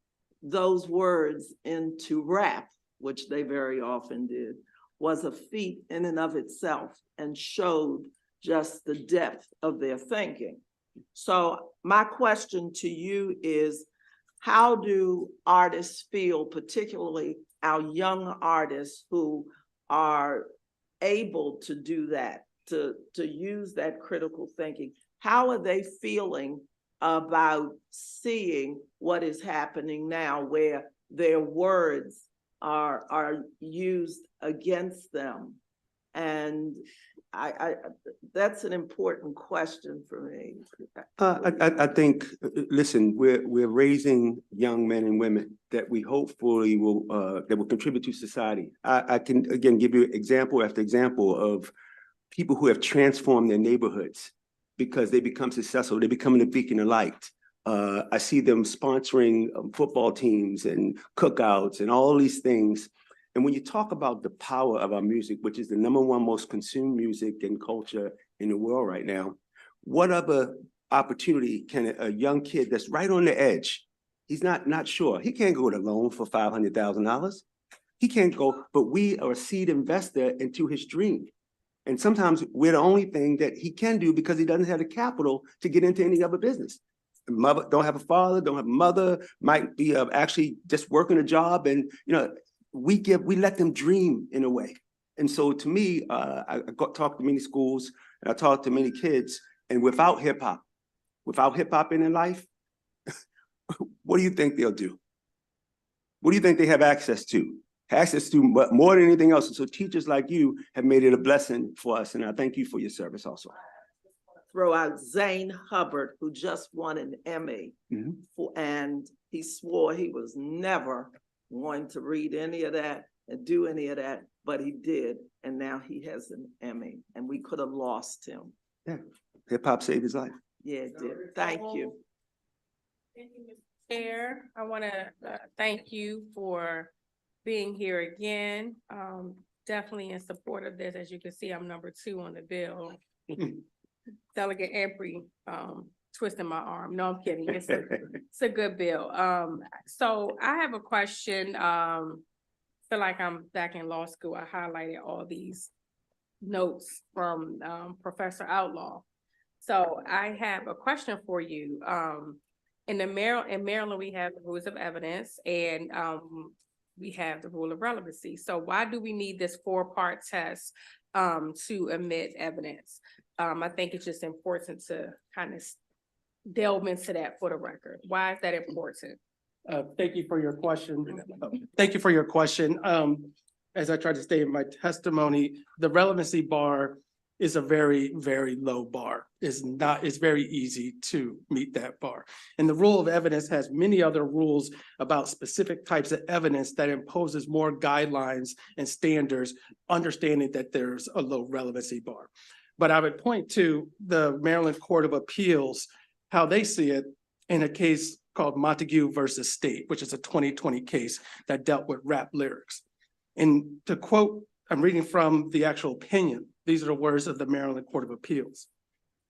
those words into rap, which they very often did, was a feat in and of itself and showed just the depth of their thinking. So my question to you is, how do artists feel, particularly our young artists who are able to do that, to use that critical thinking? How are they feeling about seeing what is happening now, where their words are used against them? And I that's an important question for me. I think, listen, we're raising young men and women that we hopefully will that will contribute to society. I can again give you example after example of people who have transformed their neighborhoods because they become successful. They become a beacon of light. I see them sponsoring football teams and cookouts and all these things. And when you talk about the power of our music, which is the #1 most consumed music and culture in the world right now, what other opportunity can a young kid that's right on the edge, he's not sure, he can't go to loan for $500,000. He can't go, but we are a seed investor into his dream. And sometimes we're the only thing that he can do because he doesn't have the capital to get into any other business. Mother don't have a father, don't have a mother, might be actually just working a job, and we let them dream in a way. And so to me, I talked to many schools and I talked to many kids, and without hip hop in their life, what do you think they'll do? What do you think they have access to? Access to more than anything else. And so teachers like you have made it a blessing for us, and I thank you for your service also. Throw out Zane Hubbard, who just won an Emmy, and he swore he was never going to read any of that and do any of that, but he did, and now he has an Emmy, and we could have lost him. Yeah, hip hop saved his life. Yeah, it did. Thank you. Thank you, Mr. Chair. I want to thank you for being here again. Definitely in support of this. As you can see, I'm #2 on the bill. Delegate Ampry twisting my arm. No, I'm kidding. It's a good bill. So I have a question. Feel like I'm back in law school. I highlighted all these notes from Professor Outlaw. So I have a question for you. In Maryland, we have the rules of evidence, and we have the rule of relevancy. So why do we need this 4-part test to admit evidence? I think it's just important to kind of delve into that for the record. Why is that important? Thank you for your question. Thank you for your question. As I tried to state in my testimony, the relevancy bar is a very, very low bar. It's very easy to meet that bar. And the rule of evidence has many other rules about specific types of evidence that imposes more guidelines and standards, understanding that there's a low relevancy bar. But I would point to the Maryland Court of Appeals, how they see it in a case called Montague versus State, which is a 2020 case that dealt with rap lyrics. And to quote, I'm reading from the actual opinion. These are the words of the Maryland Court of Appeals.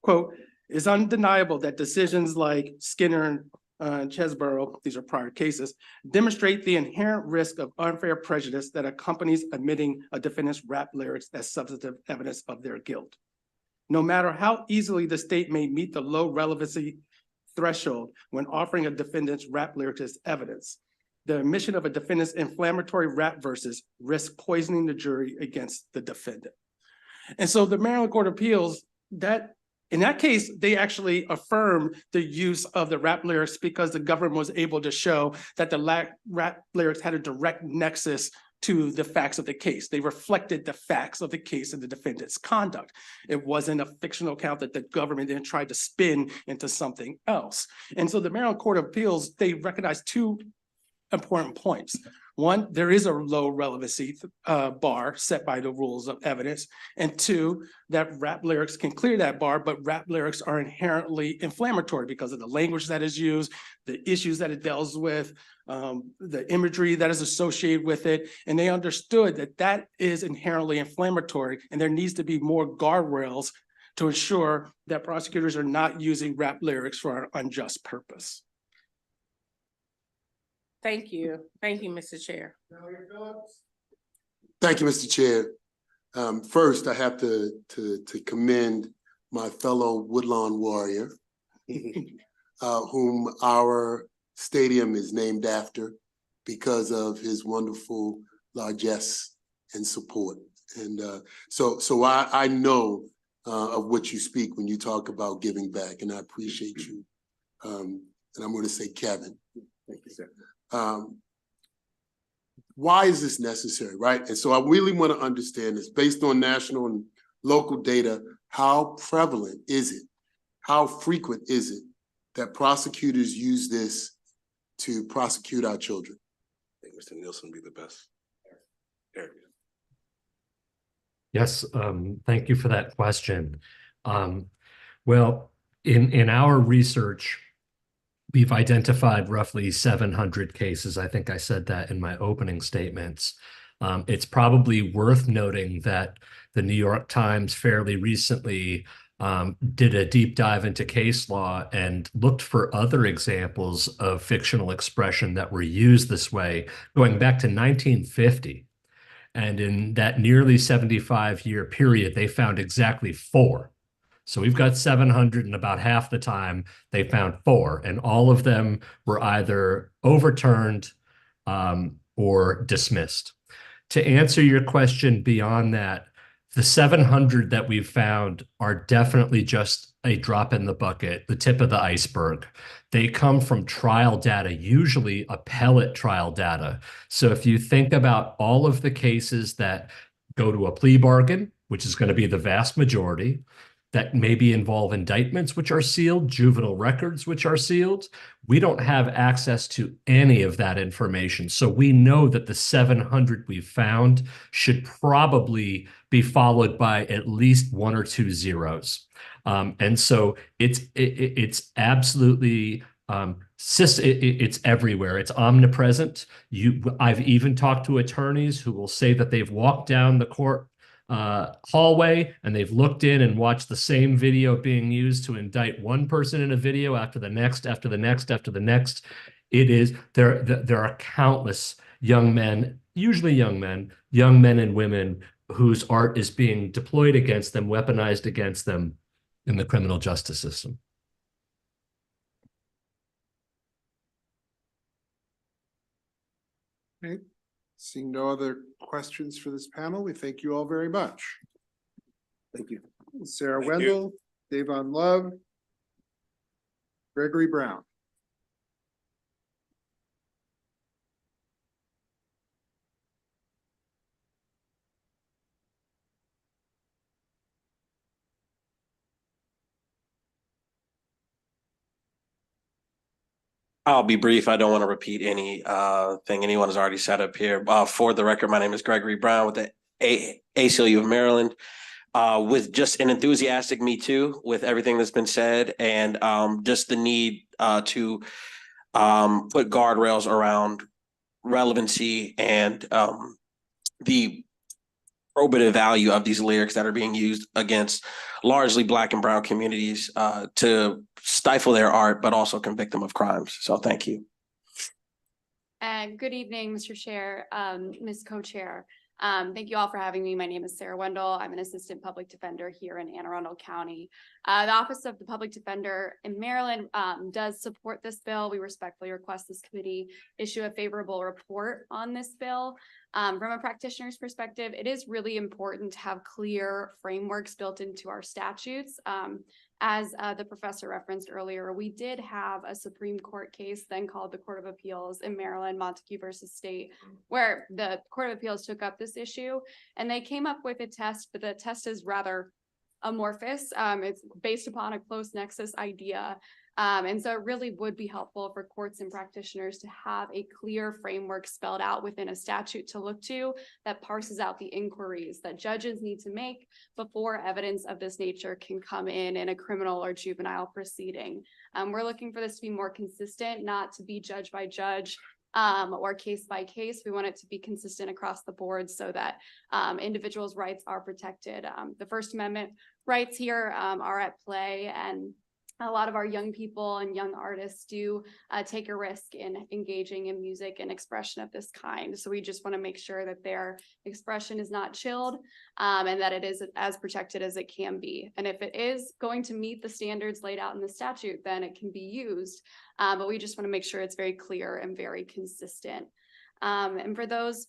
Quote, "It's undeniable that decisions like Skinner and Chesborough, these are prior cases, demonstrate the inherent risk of unfair prejudice that accompanies admitting a defendant's rap lyrics as substantive evidence of their guilt. No matter how easily the state may meet the low relevancy threshold when offering a defendant's rap lyrics as evidence, the admission of a defendant's inflammatory rap verses risks poisoning the jury against the defendant." And so the Maryland Court of Appeals, in that case, they actually affirmed the use of the rap lyrics because the government was able to show that the rap lyrics had a direct nexus to the facts of the case. They reflected the facts of the case and the defendant's conduct. It wasn't a fictional account that the government then tried to spin into something else. And so the Maryland Court of Appeals, they recognized two important points. One, there is a low relevancy bar set by the rules of evidence. And two, that rap lyrics can clear that bar, but rap lyrics are inherently inflammatory because of the language that is used, the issues that it deals with, the imagery that is associated with it. And they understood that that is inherently inflammatory, and there needs to be more guardrails to ensure that prosecutors are not using rap lyrics for an unjust purpose. Thank you. Thank you, Mr. Chair. Thank you, Mr. Chair. First, I have to commend my fellow Woodlawn warrior, whom our stadium is named after because of his wonderful largesse and support. And so I know of what you speak when you talk about giving back, and I appreciate you. And I'm going to say Kevin. Thank you, sir. Why is this necessary, right? And so I really want to understand this based on national and local data. How prevalent is it? How frequent is it that prosecutors use this to prosecute our children? I think Mr. Nielsen would be the best. Eric. Yes, thank you for that question. Well, in our research, we've identified roughly 700 cases. I think I said that in my opening statements. It's probably worth noting that the New York Times fairly recently did a deep dive into case law and looked for other examples of fictional expression that were used this way, going back to 1950. And in that nearly 75-year period, they found exactly 4. So we've got 700, and about half the time they found 4, and all of them were either overturned or dismissed. To answer your question beyond that, the 700 that we've found are definitely just a drop in the bucket, the tip of the iceberg. They come from trial data, usually appellate trial data. So if you think about all of the cases that go to a plea bargain, which is going to be the vast majority, that maybe involve indictments which are sealed, juvenile records which are sealed, we don't have access to any of that information. So we know that the 700 we've found should probably be followed by at least 1 or 2 zeros. And so it's absolutely it's everywhere. It's omnipresent. I've even talked to attorneys who will say that they've walked down the court hallway and they've looked in and watched the same video being used to indict one person in a video after the next, after the next, after the next. It is there are countless young men, usually young men and women whose art is being deployed against them, weaponized against them in the criminal justice system. Okay. Seeing no other questions for this panel, we thank you all very much. Thank you. Sarah Thank you. Wendell, Davon Love, Gregory Brown. I'll be brief. I don't want to repeat any thing anyone has already said up here. For the record, my name is Gregory Brown with the ACLU of Maryland. With just an enthusiastic me too, with everything that's been said, and just the need to put guardrails around relevancy and the probative value of these lyrics that are being used against largely Black and brown communities to stifle their art, but also convict them of crimes. So thank you. And good evening, Mr. Chair, Ms. Co-Chair. Thank you all for having me. My name is Sarah Wendell. I'm an assistant public defender here in Anne Arundel County. The Office of the Public Defender in Maryland does support this bill. We respectfully request this committee issue a favorable report on this bill. From a practitioner's perspective, it is really important to have clear frameworks built into our statutes. As the professor referenced earlier, we did have a Supreme Court case then called the Court of Appeals in Maryland, Montague versus State, where the Court of Appeals took up this issue and they came up with a test, but the test is rather amorphous. It's based upon a close nexus idea. And so it really would be helpful for courts and practitioners to have a clear framework spelled out within a statute to look to that parses out the inquiries that judges need to make before evidence of this nature can come in a criminal or juvenile proceeding. We're looking for this to be more consistent, not to be judge by judge or case by case. We want it to be consistent across the board so that individuals' rights are protected. The First Amendment rights here are at play, and a lot of our young people and young artists do take a risk in engaging in music and expression of this kind. So we just want to make sure that their expression is not chilled and that it is as protected as it can be. And if it is going to meet the standards laid out in the statute, then it can be used. But we just want to make sure it's very clear and very consistent. And for those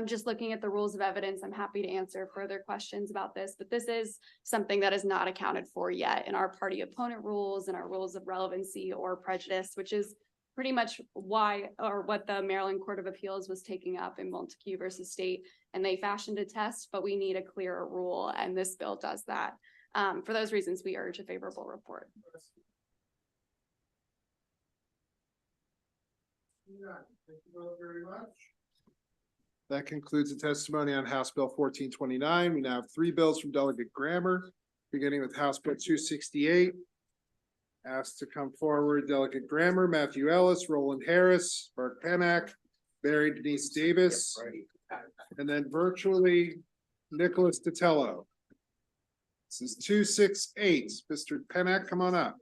just looking at the rules of evidence, I'm happy to answer further questions about this, but this is something that is not accounted for yet in our party opponent rules and our rules of relevancy or prejudice, which is pretty much why or what the Maryland Court of Appeals was taking up in Montague versus State, and they fashioned a test, but we need a clearer rule, and this bill does that. For those reasons, we urge a favorable report. Thank you both very much. That concludes the testimony on House Bill 1429. We now have three bills from Delegate Grammer, beginning with House Bill 268. Asked to come forward, Delegate Grammer, Matthew Ellis, Roland Harris, Mark Penack, Mary Denise Davis, and then virtually Nicholas Tatello. This is 268. Mr. Penack, come on up.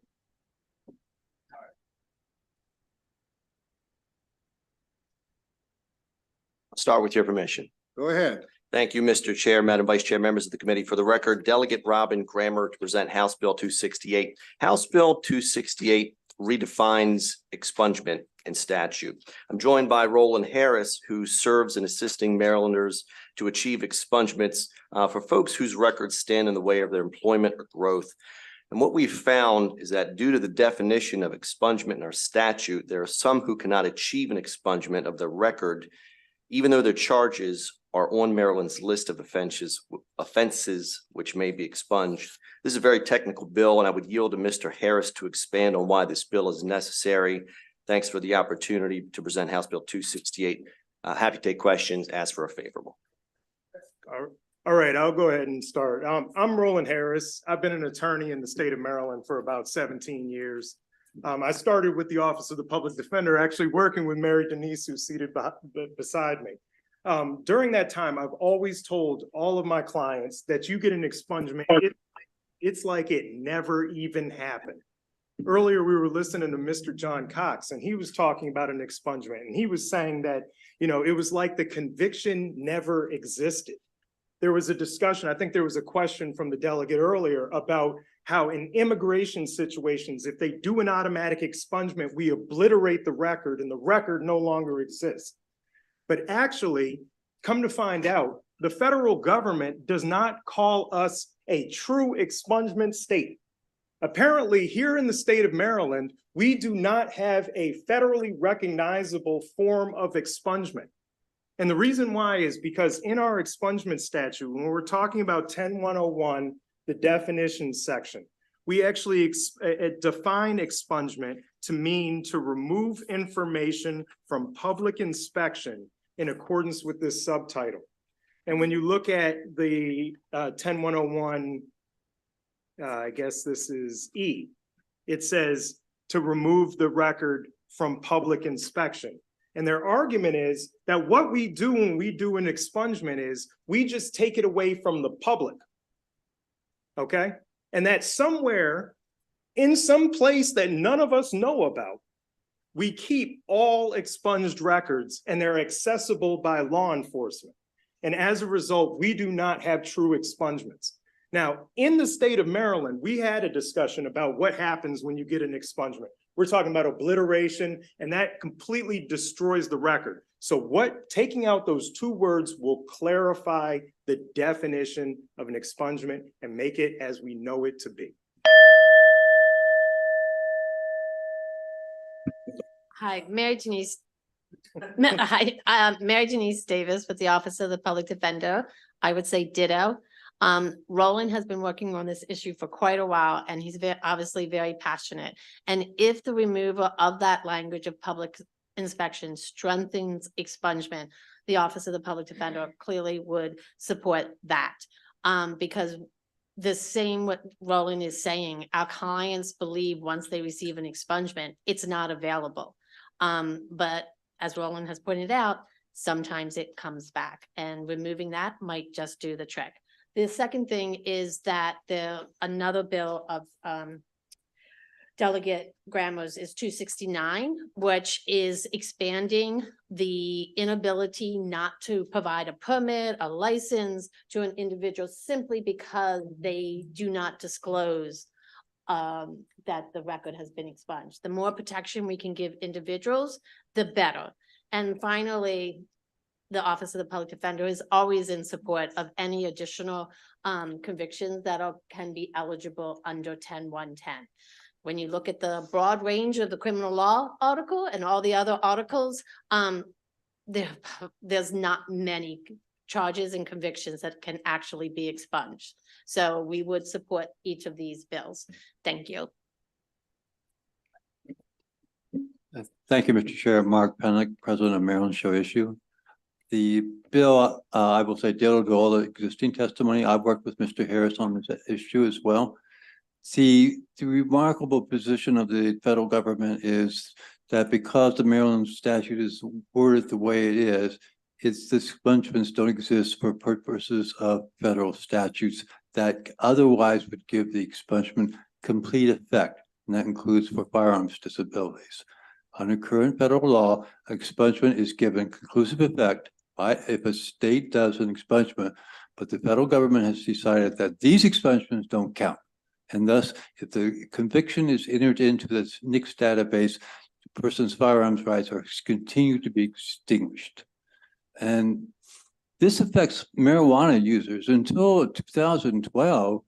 Start with your permission. Go ahead. Thank you, Mr. Chair, Madam Vice Chair, members of the committee. For the record, Delegate Robin Grammer to present House Bill 268. House Bill 268 redefines expungement in statute. I'm joined by Roland Harris, who serves in assisting Marylanders to achieve expungements for folks whose records stand in the way of their employment or growth. And what we've found is that due to the definition of expungement in our statute, there are some who cannot achieve an expungement of their record even though their charges are on Maryland's list of offenses which may be expunged. This is a very technical bill, and I would yield to Mr. Harris to expand on why this bill is necessary. Thanks for the opportunity to present House Bill 268. Happy to take questions, ask for a favorable. All right, I'll go ahead and start. I'm Roland Harris. I've been an attorney in the state of Maryland for about 17 years. I started with the Office of the Public Defender, actually working with Mary Denise, who's seated beside me. During that time, I've always told all of my clients that you get an expungement, it's like it never even happened. Earlier, we were listening to Mr. John Cox, and he was talking about an expungement, and he was saying that, you know, it was like the conviction never existed. There was a discussion, I think there was a question from the delegate earlier about how in immigration situations, if they do an automatic expungement, we obliterate the record and the record no longer exists. But actually, come to find out, the federal government does not call us a true expungement state. Apparently, here in the state of Maryland, we do not have a federally recognizable form of expungement. And the reason why is because in our expungement statute, when we're talking about 10-101, the definition section, we actually define expungement to mean to remove information from public inspection in accordance with this subtitle. And when you look at the 10-101, I guess this is E, it says to remove the record from public inspection. And their argument is that what we do when we do an expungement is we just take it away from the public. Okay? And that somewhere in some place that none of us know about, we keep all expunged records and they're accessible by law enforcement. And as a result, we do not have true expungements. Now, in the state of Maryland, we had a discussion about what happens when you get an expungement. We're talking about obliteration, and that completely destroys the record. So taking out those two words will clarify the definition of an expungement and make it as we know it to be. Hi, Mary Denise. Hi, Mary Denise Davis with the Office of the Public Defender. I would say ditto. Roland has been working on this issue for quite a while, and he's obviously very passionate. And if the removal of that language of public inspection strengthens expungement, the Office of the Public Defender clearly would support that. Because the same what Roland is saying, our clients believe once they receive an expungement, it's not available. But as Roland has pointed out, sometimes it comes back, and removing that might just do the trick. The second thing is that another bill of Delegate Grammer's is 269, which is expanding the inability not to provide a permit, a license to an individual simply because they do not disclose that the record has been expunged. The more protection we can give individuals, the better. And finally, the Office of the Public Defender is always in support of any additional convictions that can be eligible under 10-110. When you look at the broad range of the criminal law article and all the other articles, there's not many charges and convictions that can actually be expunged. So we would support each of these bills. Thank you. Thank you, Mr. Chair. Mark Pennick, President of Maryland Show Issue. The bill, I will say, dealt with all the existing testimony. I've worked with Mr. Harris on this issue as well. The remarkable position of the federal government is that because the Maryland statute is worded the way it is, the expungements don't exist for purposes of federal statutes that otherwise would give the expungement complete effect, and that includes for firearms disabilities. Under current federal law, expungement is given conclusive effect if a state does an expungement, but the federal government has decided that these expungements don't count. And thus, if the conviction is entered into the NICS database, the person's firearms rights are continue to be extinguished. And this affects marijuana users. Until 2012,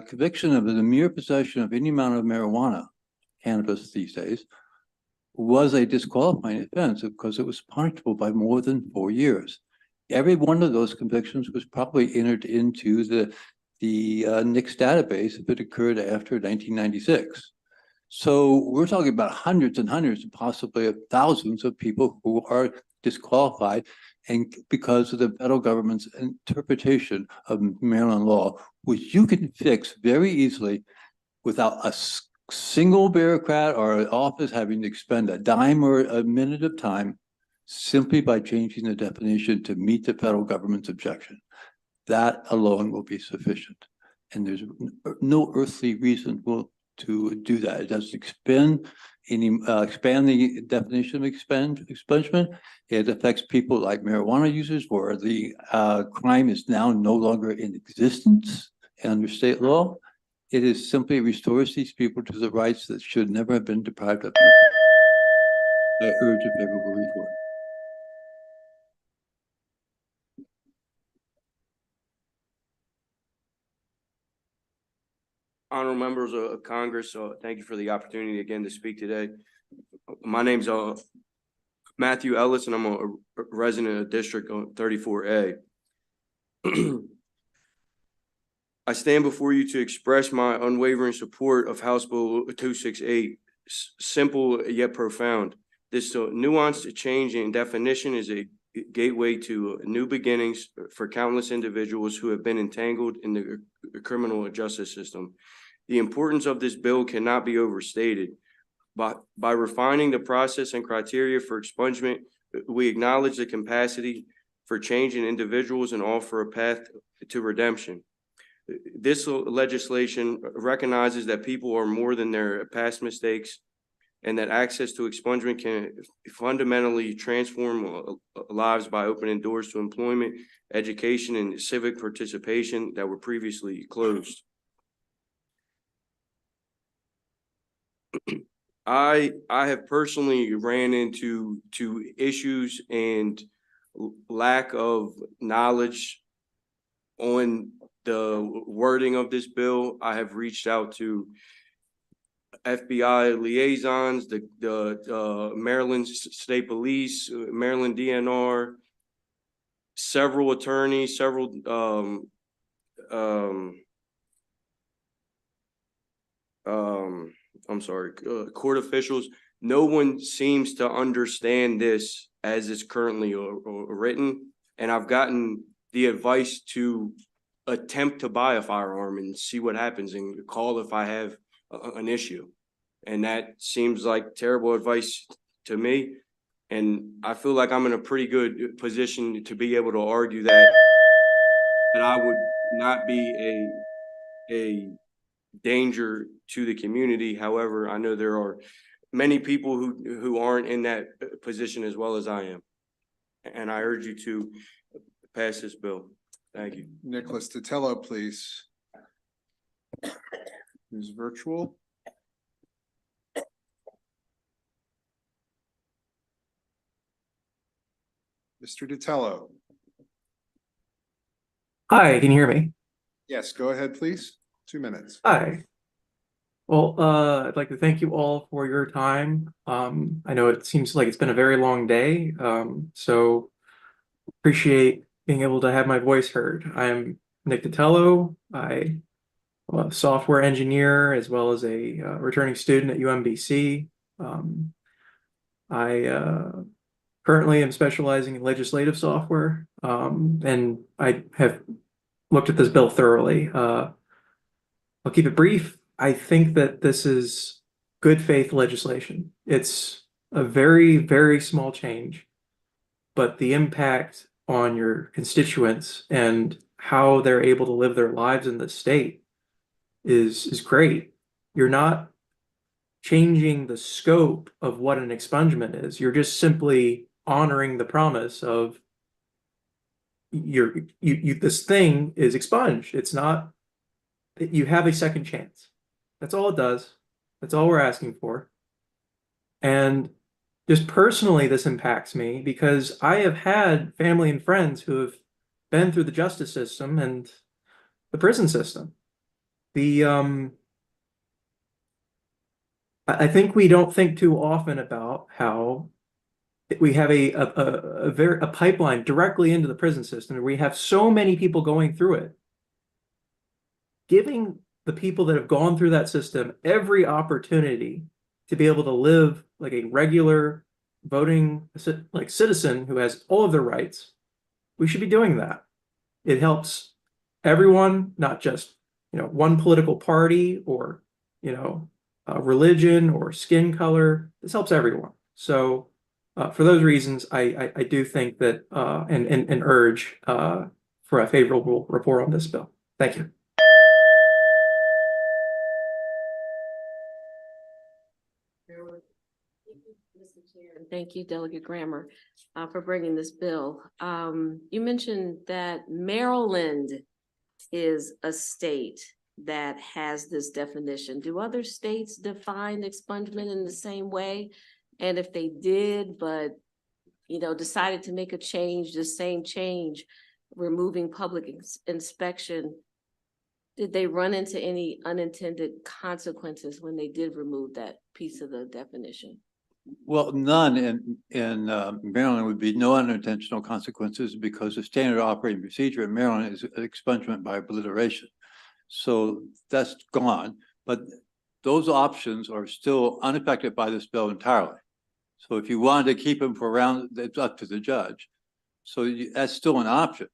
conviction of the mere possession of any amount of marijuana, cannabis these days, was a disqualifying offense because it was punishable by more than 4 years. Every one of those convictions was probably entered into the NICS database if it occurred after 1996. So we're talking about hundreds and hundreds and possibly of thousands of people who are disqualified, and because of the federal government's interpretation of Maryland law, which you can fix very easily without a single bureaucrat or an office having to expend a dime or a minute of time, simply by changing the definition to meet the federal government's objection. That alone will be sufficient. And there's no earthly reason to do that. It doesn't expand the definition of expungement. It affects people like marijuana users where the crime is now no longer in existence under state law. It is simply restores these people to the rights that should never have been deprived of. I urge a favorable report. Honorable members of Congress, thank you for the opportunity again to speak today. My name's Matthew Ellis, and I'm a resident of District 34A. I stand before you to express my unwavering support of House Bill 268, simple yet profound. This nuanced change in definition is a gateway to new beginnings for countless individuals who have been entangled in the criminal justice system. The importance of this bill cannot be overstated. By refining the process and criteria for expungement, we acknowledge the capacity for changing individuals and offer a path to redemption. This legislation recognizes that people are more than their past mistakes, and that access to expungement can fundamentally transform lives by opening doors to employment, education, and civic participation that were previously closed. I have personally ran into issues and lack of knowledge on the wording of this bill. I have reached out to FBI liaisons, the Maryland State Police, Maryland DNR, several attorneys, several I'm sorry, court officials, no one seems to understand this as it's currently written. And I've gotten the advice to attempt to buy a firearm and see what happens and call if I have an issue. And that seems like terrible advice to me. And I feel like I'm in a pretty good position to be able to argue that I would not be a danger to the community. However, I know there are many people who aren't in that position as well as I am. And I urge you to pass this bill. Thank you. Nicholas Tatello, please. Who's virtual? Mr. Tatello. Hi, can you hear me? Yes, go ahead, please. 2 minutes. Hi. Well, I'd like to thank you all for your time. I know it seems like it's been a very long day, so appreciate being able to have my voice heard. I'm Nick Tatello. I'm a software engineer as well as a returning student at UMBC. I currently am specializing in legislative software, and I have looked at this bill thoroughly. I'll keep it brief. I think that this is good faith legislation. It's a very, very small change, but the impact on your constituents and how they're able to live their lives in the state is great. You're not changing the scope of what an expungement is. You're just simply honoring the promise of this thing is expunged. It's not, you have a second chance. That's all it does. That's all we're asking for. And just personally, this impacts me because I have had family and friends who have been through the justice system and the prison system. I think we don't think too often about how we have a pipeline directly into the prison system, and we have so many people going through it. Giving the people that have gone through that system every opportunity to be able to live like a regular voting like citizen who has all of their rights, we should be doing that. It helps everyone, not just one political party or religion or skin color. This helps everyone. So for those reasons, I do think that and urge for a favorable report on this bill. Thank you. Mr. Chair, and thank you, Delegate Grammer, for bringing this bill. You mentioned that Maryland is a state that has this definition. Do other states define expungement in the same way? And if they did, but decided to make a change, the same change, removing public inspection, did they run into any unintended consequences when they did remove that piece of the definition? Well, none in Maryland would be no unintentional consequences because the standard operating procedure in Maryland is expungement by obliteration. So that's gone, but those options are still unaffected by this bill entirely. So if you wanted to keep them for around, it's up to the judge. So that's still an option,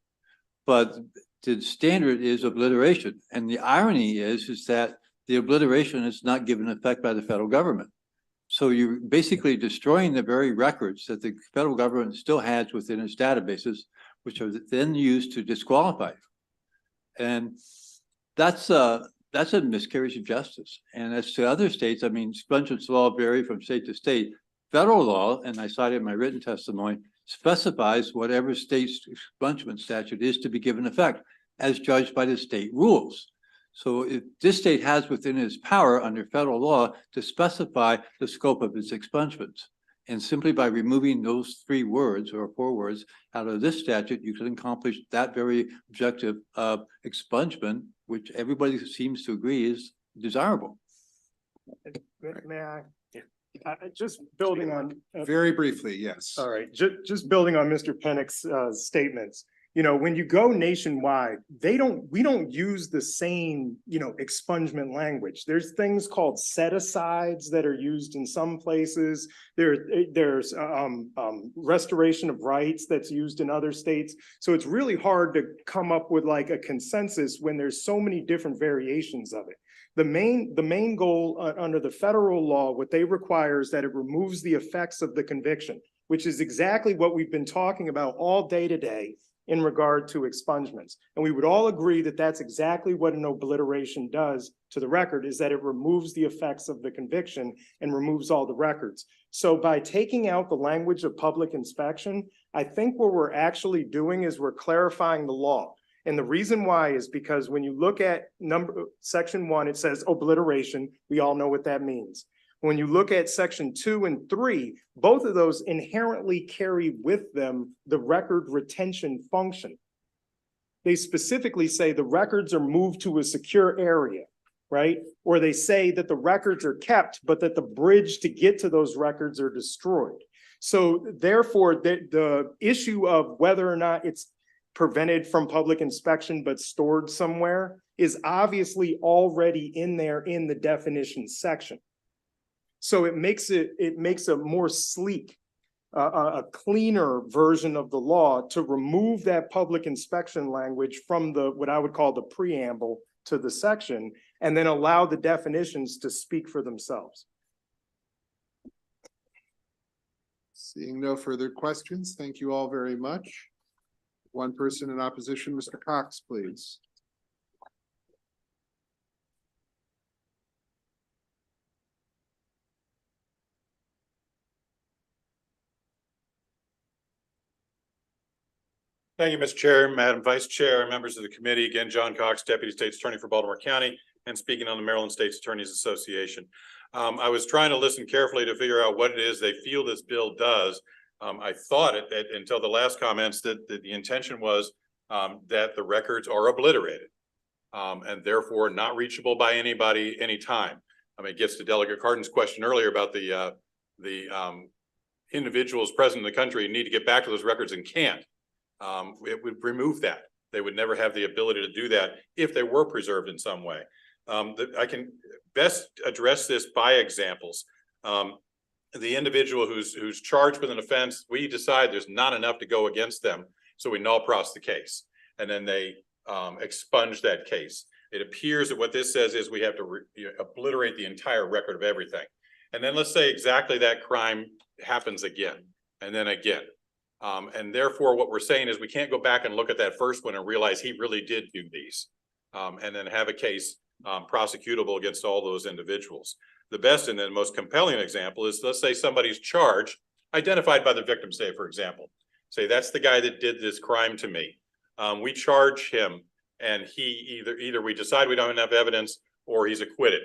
but the standard is obliteration. And the irony is that the obliteration is not given effect by the federal government. So you're basically destroying the very records that the federal government still has within its databases, which are then used to disqualify. And that's a miscarriage of justice. And as to other states, I mean, expungement law vary from state to state. Federal law, and I cited in my written testimony, specifies whatever state's expungement statute is to be given effect as judged by the state rules. So if this state has within its power under federal law to specify the scope of its expungements. And simply by removing those 3 words or 4 words out of this statute, you can accomplish that very objective of expungement, which everybody seems to agree is desirable. May I? Just building on. Very briefly, yes. All right, just building on Mr. Pennick's statements. You know, when you go nationwide, we don't use the same, expungement language. There's things called set-asides that are used in some places. There's restoration of rights that's used in other states. So it's really hard to come up with like a consensus when there's so many different variations of it. The main goal under the federal law, what they require is that it removes the effects of the conviction, which is exactly what we've been talking about all day today in regard to expungements. And we would all agree that that's exactly what an obliteration does to the record, is that it removes the effects of the conviction and removes all the records. So by taking out the language of public inspection, I think what we're actually doing is we're clarifying the law. And the reason why is because when you look at section 1, it says obliteration. We all know what that means. When you look at section 2 and 3, both of those inherently carry with them the record retention function. They specifically say the records are moved to a secure area, right? Or they say that the records are kept, but that the bridge to get to those records are destroyed. So therefore, the issue of whether or not it's prevented from public inspection but stored somewhere is obviously already in there in the definition section. So it makes a more sleek, a cleaner version of the law to remove that public inspection language from what I would call the preamble to the section, and then allow the definitions to speak for themselves. Seeing no further questions, thank you all very much. One person in opposition, Mr. Cox, please. Thank you, Mr. Chair, Madam Vice Chair, members of the committee. Again, John Cox, Deputy State's Attorney for Baltimore County, and speaking on the Maryland State's Attorneys Association. I was trying to listen carefully to figure out what it is they feel this bill does. I thought until the last comments that the intention was that the records are obliterated and therefore not reachable by anybody anytime. I mean, it gets to Delegate Cardin's question earlier about the individuals present in the country need to get back to those records and can't. It would remove that. They would never have the ability to do that if they were preserved in some way. I can best address this by examples. The individual who's charged with an offense, we decide there's not enough to go against them, so we null pros the case, and then they expunge that case. It appears that what this says is we have to obliterate the entire record of everything. And then let's say exactly that crime happens again, and then again. And therefore, what we're saying is we can't go back and look at that first one and realize he really did do these, and then have a case prosecutable against all those individuals. The best and the most compelling example is, let's say somebody's charged, identified by the victim, say, for example, say that's the guy that did this crime to me. We charge him, and he either we decide we don't have enough evidence or he's acquitted.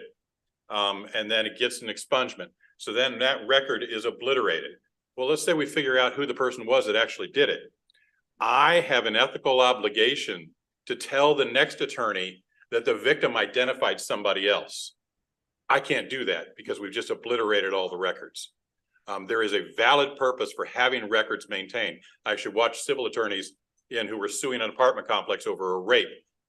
And then it gets an expungement. So then that record is obliterated. Well, let's say we figure out who the person was that actually did it. I have an ethical obligation to tell the next attorney that the victim identified somebody else. I can't do that because we've just obliterated all the records. There is a valid purpose for having records maintained. I actually watched civil attorneys who were suing an apartment complex over a rape,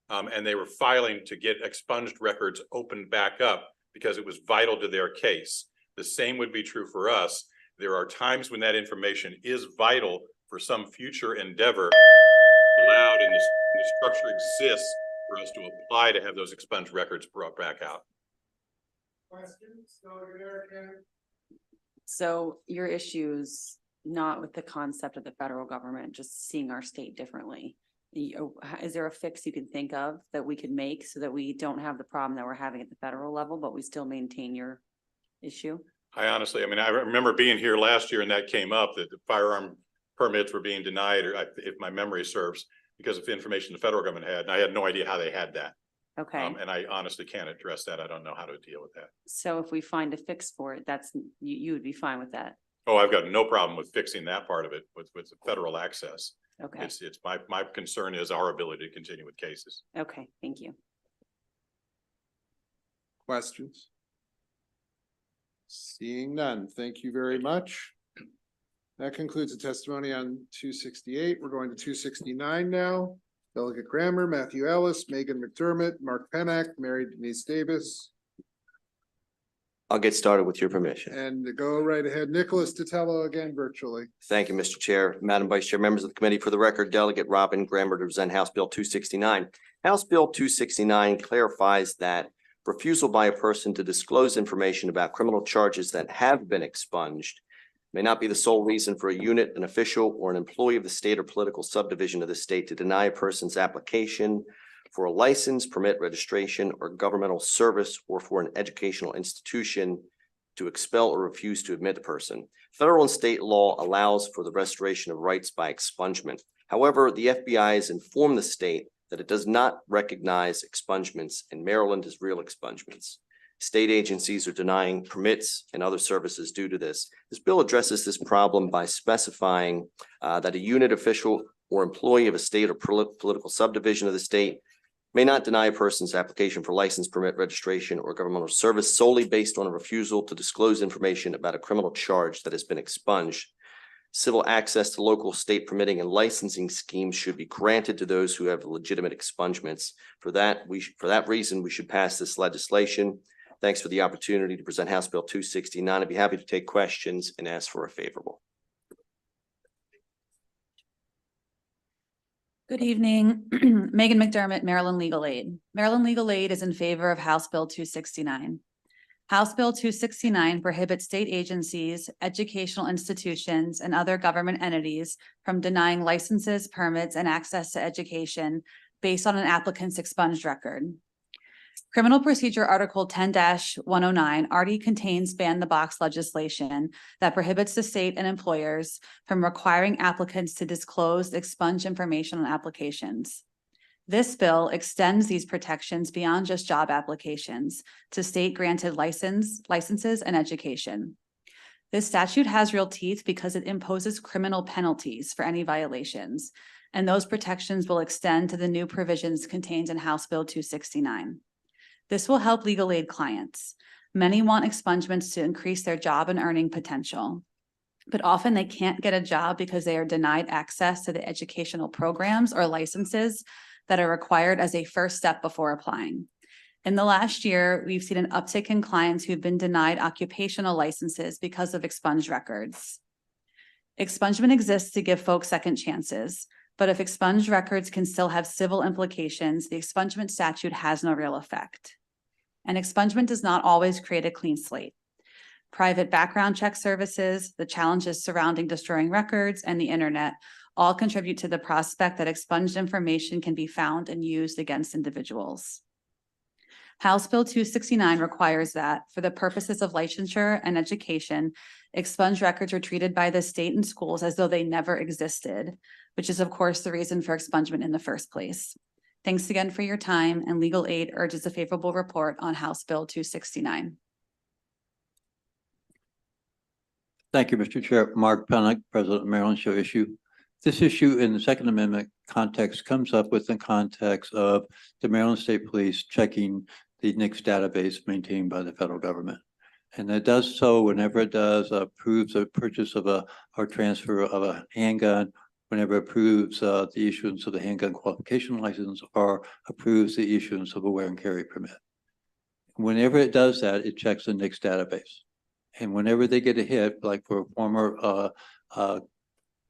and they were filing to get expunged records opened back up because it was vital to their case. The same would be true for us. There are times when that information is vital for some future endeavor allowed, and the structure exists for us to apply to have those expunged records brought back out. Questions? So your issues not with the concept of the federal government, just seeing our state differently. Is there a fix you can think of that we could make so that we don't have the problem that we're having at the federal level, but we still maintain your issue? I remember being here last year and that came up, that the firearm permits were being denied, or if my memory serves, because of information the federal government had, and I had no idea how they had that. Okay. And I honestly can't address that. I don't know how to deal with that. So if we find a fix for it, you would be fine with that? Oh, I've got no problem with fixing that part of it with the federal access. Okay. It's my concern is our ability to continue with cases. Okay, thank you. Questions? Seeing none, thank you very much. That concludes the testimony on 268. We're going to 269 now. Delegate Grammer, Matthew Ellis, Megan McDermott, Mark Penack, Mary Denise Davis, I'll get started with your permission. and go right ahead. Nicholas Titello again virtually. Thank you, Mr. Chair. Madam Vice Chair, members of the committee, for the record, Delegate Robin Grammer to present House Bill 269. House Bill 269 clarifies that refusal by a person to disclose information about criminal charges that have been expunged may not be the sole reason for a unit, an official, or an employee of the state or political subdivision of the state to deny a person's application for a license, permit, registration, or governmental service, or for an educational institution to expel or refuse to admit the person. Federal and state law allows for the restoration of rights by expungement. However, the FBI has informed the state that it does not recognize expungements in Maryland as real expungements. State agencies are denying permits and other services due to this. This bill addresses this problem by specifying that a unit, official, or employee of a state or political subdivision of the state may not deny a person's application for license, permit, registration, or governmental service solely based on a refusal to disclose information about a criminal charge that has been expunged. Civil access to local, state permitting and licensing schemes should be granted to those who have legitimate expungements. For that reason, we should pass this legislation. Thanks for the opportunity to present House Bill 269. I'd be happy to take questions and ask for a favorable. Good evening, Megan McDermott, Maryland Legal Aid. Maryland Legal Aid is in favor of House Bill 269. House Bill 269 prohibits state agencies, educational institutions, and other government entities from denying licenses, permits, and access to education based on an applicant's expunged record. Criminal Procedure Article 10-109 already contains ban-the-box legislation that prohibits the state and employers from requiring applicants to disclose expunged information on applications. This bill extends these protections beyond just job applications to state-granted licenses and education. This statute has real teeth because it imposes criminal penalties for any violations, and those protections will extend to the new provisions contained in House Bill 269. This will help legal aid clients. Many want expungements to increase their job and earning potential, but often they can't get a job because they are denied access to the educational programs or licenses that are required as a first step before applying. In the last year, we've seen an uptick in clients who've been denied occupational licenses because of expunged records. Expungement exists to give folks second chances, but if expunged records can still have civil implications, the expungement statute has no real effect. And expungement does not always create a clean slate. Private background check services, the challenges surrounding destroying records, and the internet all contribute to the prospect that expunged information can be found and used against individuals. House Bill 269 requires that, for the purposes of licensure and education, expunged records are treated by the state and schools as though they never existed, which is, of course, the reason for expungement in the first place. Thanks again for your time, and Legal Aid urges a favorable report on House Bill 269. Thank you, Mr. Chair. Mark Pennock, President of Maryland, show issue. This issue in the Second Amendment context comes up with the context of the Maryland State Police checking the NICS database maintained by the federal government. And it does so whenever it does approves a purchase of or transfer of a handgun, whenever it approves the issuance of the handgun qualification license, or approves the issuance of a wear and carry permit. Whenever it does that, it checks the NICS database. And whenever they get a hit, like for a former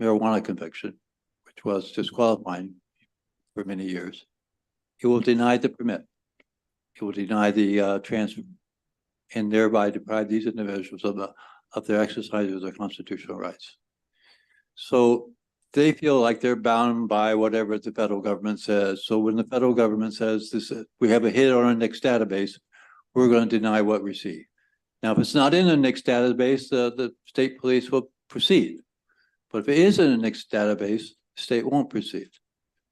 marijuana conviction, which was disqualifying for many years, it will deny the permit. It will deny the transfer, and thereby deprive these individuals of their exercise of their constitutional rights. So they feel like they're bound by whatever the federal government says. So when the federal government says this, we have a hit on our NICS database, we're going to deny what we see. Now, if it's not in the NICS database, the state police will proceed. But if it is in the NICS database, the state won't proceed.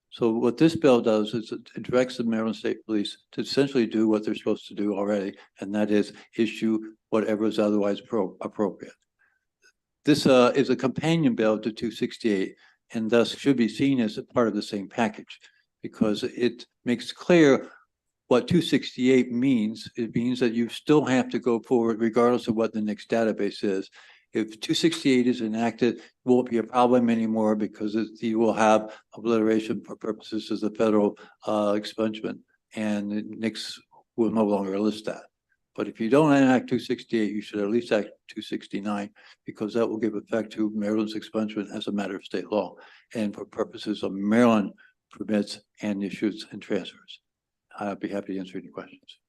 So what this bill does is it directs the Maryland State Police to essentially do what they're supposed to do already, and that is issue whatever is otherwise appropriate. This is a companion bill to 268, and thus should be seen as a part of the same package, because it makes clear what 268 means. It means that you still have to go forward regardless of what the NICS database is. If 268 is enacted, it won't be a problem anymore because you will have obliteration for purposes of the federal expungement, and NICS will no longer list that. But if you don't enact 268, you should at least act 269, because that will give effect to Maryland's expungement as a matter of state law and for purposes of Maryland permits and issues and transfers. I'd be happy to answer any questions.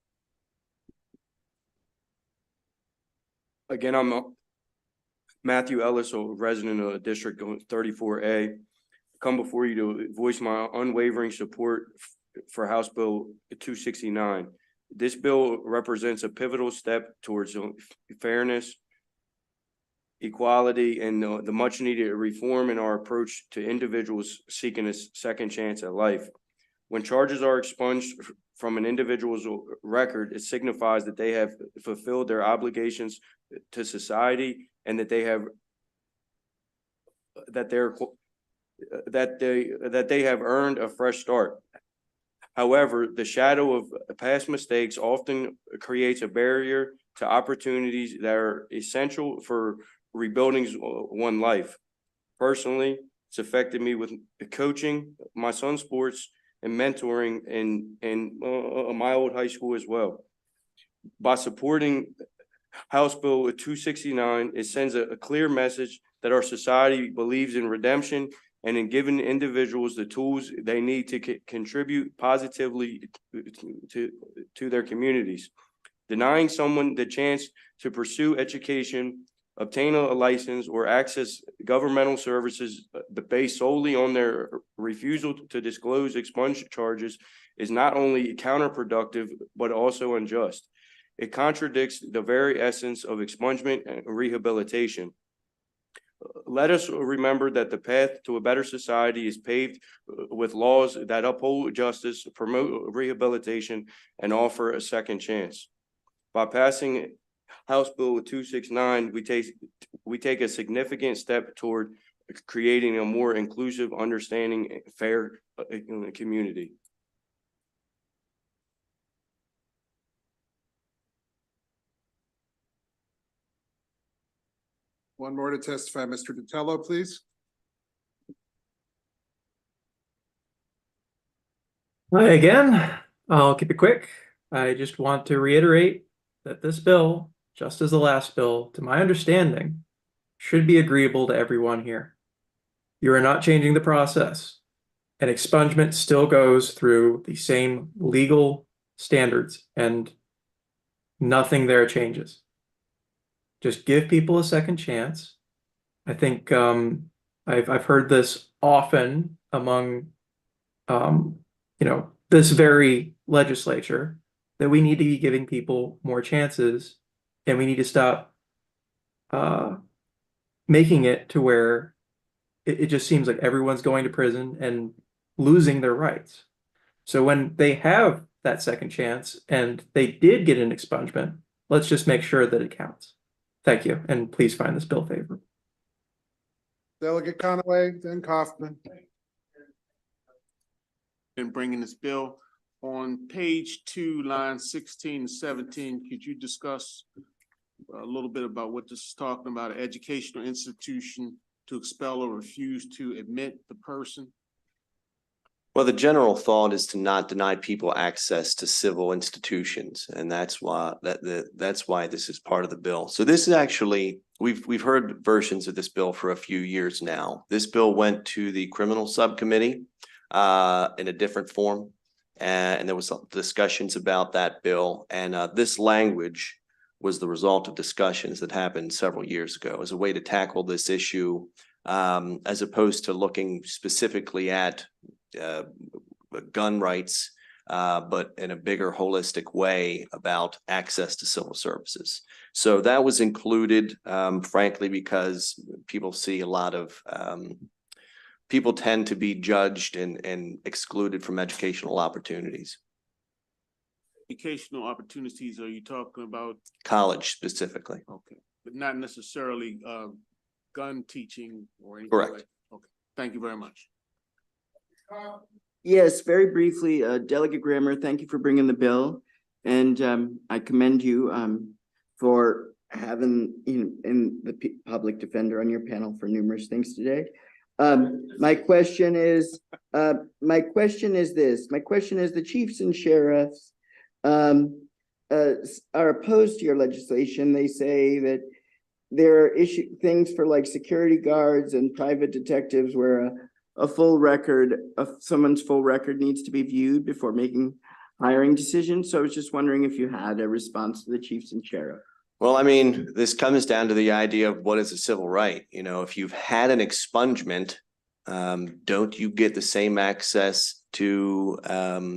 Again, I'm Matthew Ellis, a resident of District 34A. Come before you to voice my unwavering support for House Bill 269. This bill represents a pivotal step towards fairness, equality, and the much needed reform in our approach to individuals seeking a second chance at life. When charges are expunged from an individual's record, it signifies that they have fulfilled their obligations to society and that they have earned a fresh start. However, the shadow of past mistakes often creates a barrier to opportunities that are essential for rebuilding one life. Personally, it's affected me with coaching my son's sports and mentoring in my old high school as well. By supporting House Bill 269, it sends a clear message that our society believes in redemption and in giving individuals the tools they need to contribute positively to their communities. Denying someone the chance to pursue education, obtain a license, or access governmental services based solely on their refusal to disclose expunged charges is not only counterproductive, but also unjust. It contradicts the very essence of expungement and rehabilitation. Let us remember that the path to a better society is paved with laws that uphold justice, promote rehabilitation, and offer a second chance. By passing House Bill 269, we take a significant step toward creating a more inclusive, understanding, fair community. One more to testify, Mr. Vitello, please. Hi again. I'll keep it quick. I just want to reiterate that this bill, just as the last bill, to my understanding, should be agreeable to everyone here. You are not changing the process. And expungement still goes through the same legal standards and nothing there changes. Just give people a second chance. I think I've heard this often among this very legislature, that we need to be giving people more chances, and we need to stop making it to where it just seems like everyone's going to prison and losing their rights. So when they have that second chance and they did get an expungement, let's just make sure that it counts. Thank you, and please find this bill favorable. Delegate Conaway, then Kaufman. In bringing this bill. On page 2, line 16 and 17, could you discuss a little bit about what this is talking about? An educational institution to expel or refuse to admit the person? Well, the general thought is to not deny people access to civil institutions, and that's why that's why this is part of the bill. So this is actually, we've heard versions of this bill for a few years now. This bill went to the criminal subcommittee in a different form, and there was some discussions about that bill, and this language was the result of discussions that happened several years ago as a way to tackle this issue, as opposed to looking specifically at gun rights, but in a bigger holistic way about access to civil services. So that was included, frankly, because people see a lot of people tend to be judged and excluded from educational opportunities. Educational opportunities, are you talking about? College specifically. Okay, but not necessarily gun teaching or anything. Correct. Like, okay, thank you very much. Yes, very briefly, Delegate Grammer, thank you for bringing the bill. And I commend you for having in the public defender on your panel for numerous things today. My question is this, my question is the chiefs and sheriffs are opposed to your legislation. They say that there are things for like security guards and private detectives where a full record of someone's full record needs to be viewed before making hiring decisions. So I was just wondering if you had a response to the chiefs and sheriff. Well, I mean, this comes down to the idea of what is a civil right. You know, if you've had an expungement, don't you get the same access to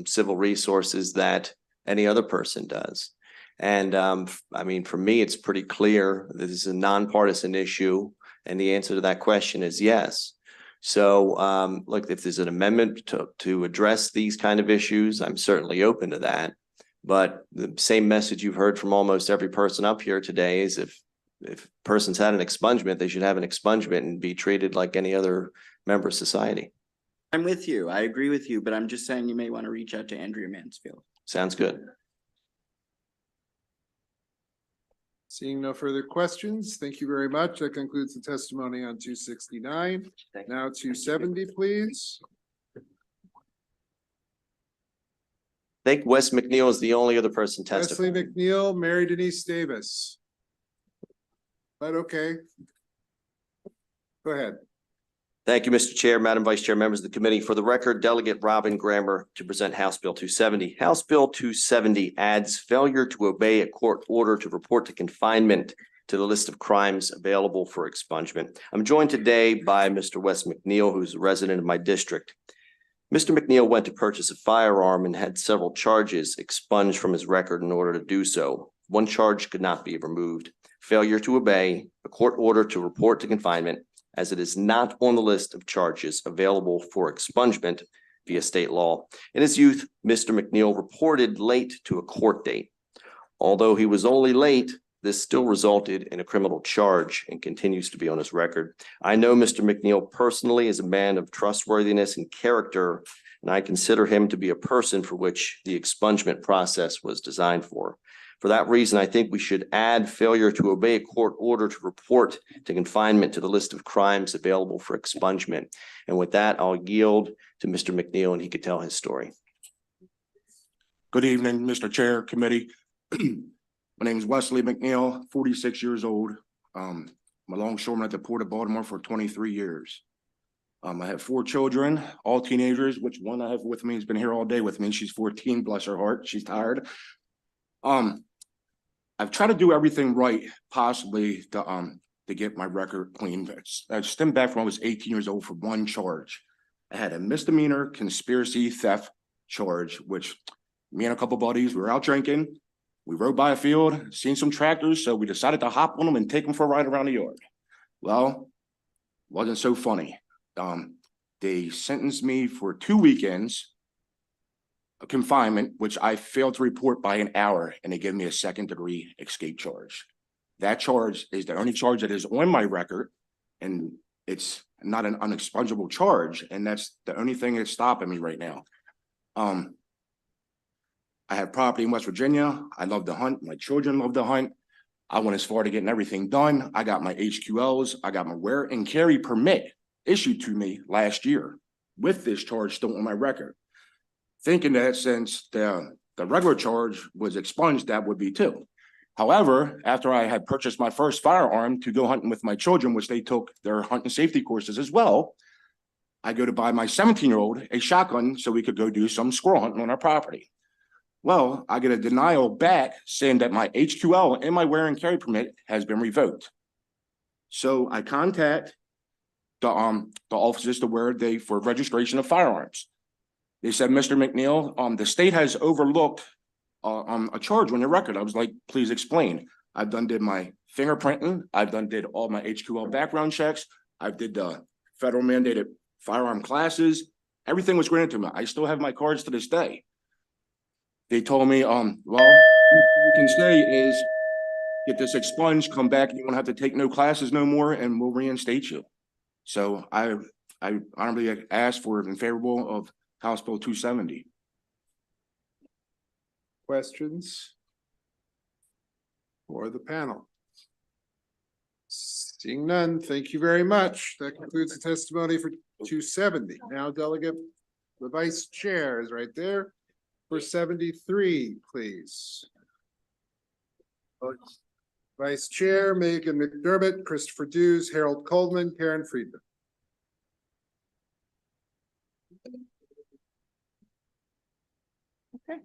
civil resources that any other person does? And I mean, for me, it's pretty clear this is a nonpartisan issue, and the answer to that question is yes. So look, if there's an amendment to address these kind of issues, I'm certainly open to that. But the same message you've heard from almost every person up here today is if a person's had an expungement, they should have an expungement and be treated like any other member of society. I'm with you. I agree with you, but I'm just saying you may want to reach out to Andrea Mansfield. Sounds good. Seeing no further questions, thank you very much. That concludes the testimony on 269. Now 270, please. I think Wes McNeil is the only other person Wesley testifying. McNeil, Mary Denise Davis. But okay. Go ahead. Thank you, Mr. Chair, Madam Vice Chair, members of the committee. For the record, Delegate Robin Grammer to present House Bill 270. House Bill 270 adds failure to obey a court order to report to confinement to the list of crimes available for expungement. I'm joined today by Mr. Wes McNeil, who's a resident of my district. Mr. McNeil went to purchase a firearm and had several charges expunged from his record in order to do so. One charge could not be removed. Failure to obey a court order to report to confinement, as it is not on the list of charges available for expungement via state law. In his youth, Mr. McNeil reported late to a court date. Although he was only late, this still resulted in a criminal charge and continues to be on his record. I know Mr. McNeil personally as a man of trustworthiness and character, and I consider him to be a person for which the expungement process was designed for. For that reason, I think we should add failure to obey a court order to report to confinement to the list of crimes available for expungement. And with that, I'll yield to Mr. McNeil and he could tell his story. Good evening, Mr. Chair, committee. My name is Wesley McNeil, 46 years old. I'm a longshoreman at the Port of Baltimore for 23 years. I have 4 children, all teenagers, which one I have with me has been here all day with me. She's 14, bless her heart. She's tired. I've tried to do everything right possibly to get my record clean. I stemmed back from when I was 18 years old for one charge. I had a misdemeanor conspiracy theft charge, which me and a couple buddies, we were out drinking. We rode by a field, seen some tractors, so we decided to hop on them and take them for a ride around the yard. Well, wasn't so funny. They sentenced me for 2 weekends of confinement, which I failed to report by an hour, and they gave me a 2nd-degree escape charge. That charge is the only charge that is on my record, and it's not an unexpungible charge, and that's the only thing that's stopping me right now. I have property in West Virginia. I love to hunt. My children love to hunt. I went as far to getting everything done. I got my HQLs. I got my wear and carry permit issued to me last year with this charge still on my record. Thinking that since the regular charge was expunged, that would be too. However, after I had purchased my first firearm to go hunting with my children, which they took their hunting safety courses as well, I go to buy my 17-year-old a shotgun so we could go do some squirrel hunting on our property. Well, I get a denial back saying that my HQL and my wear and carry permit has been revoked. So I contact the offices to where they for registration of firearms. They said, Mr. McNeil, the state has overlooked a charge on your record. I was like, please explain. I've did my fingerprinting. I've did all my HQL background checks. I've did the federal mandated firearm classes. Everything was granted to me. I still have my cards to this day. They told me, well, what we can say is get this expunged, come back, you won't have to take no classes no more, and we'll reinstate you. So I honorably asked for it in favorable of House Bill 270. Questions for the panel? Seeing none, thank you very much. That concludes the testimony for 270. Now Delegate, the Vice Chair is right there for 73, please. Vice Chair, Megan McDermott, Christopher Dews, Harold Coleman, Karen Friedman. Okay.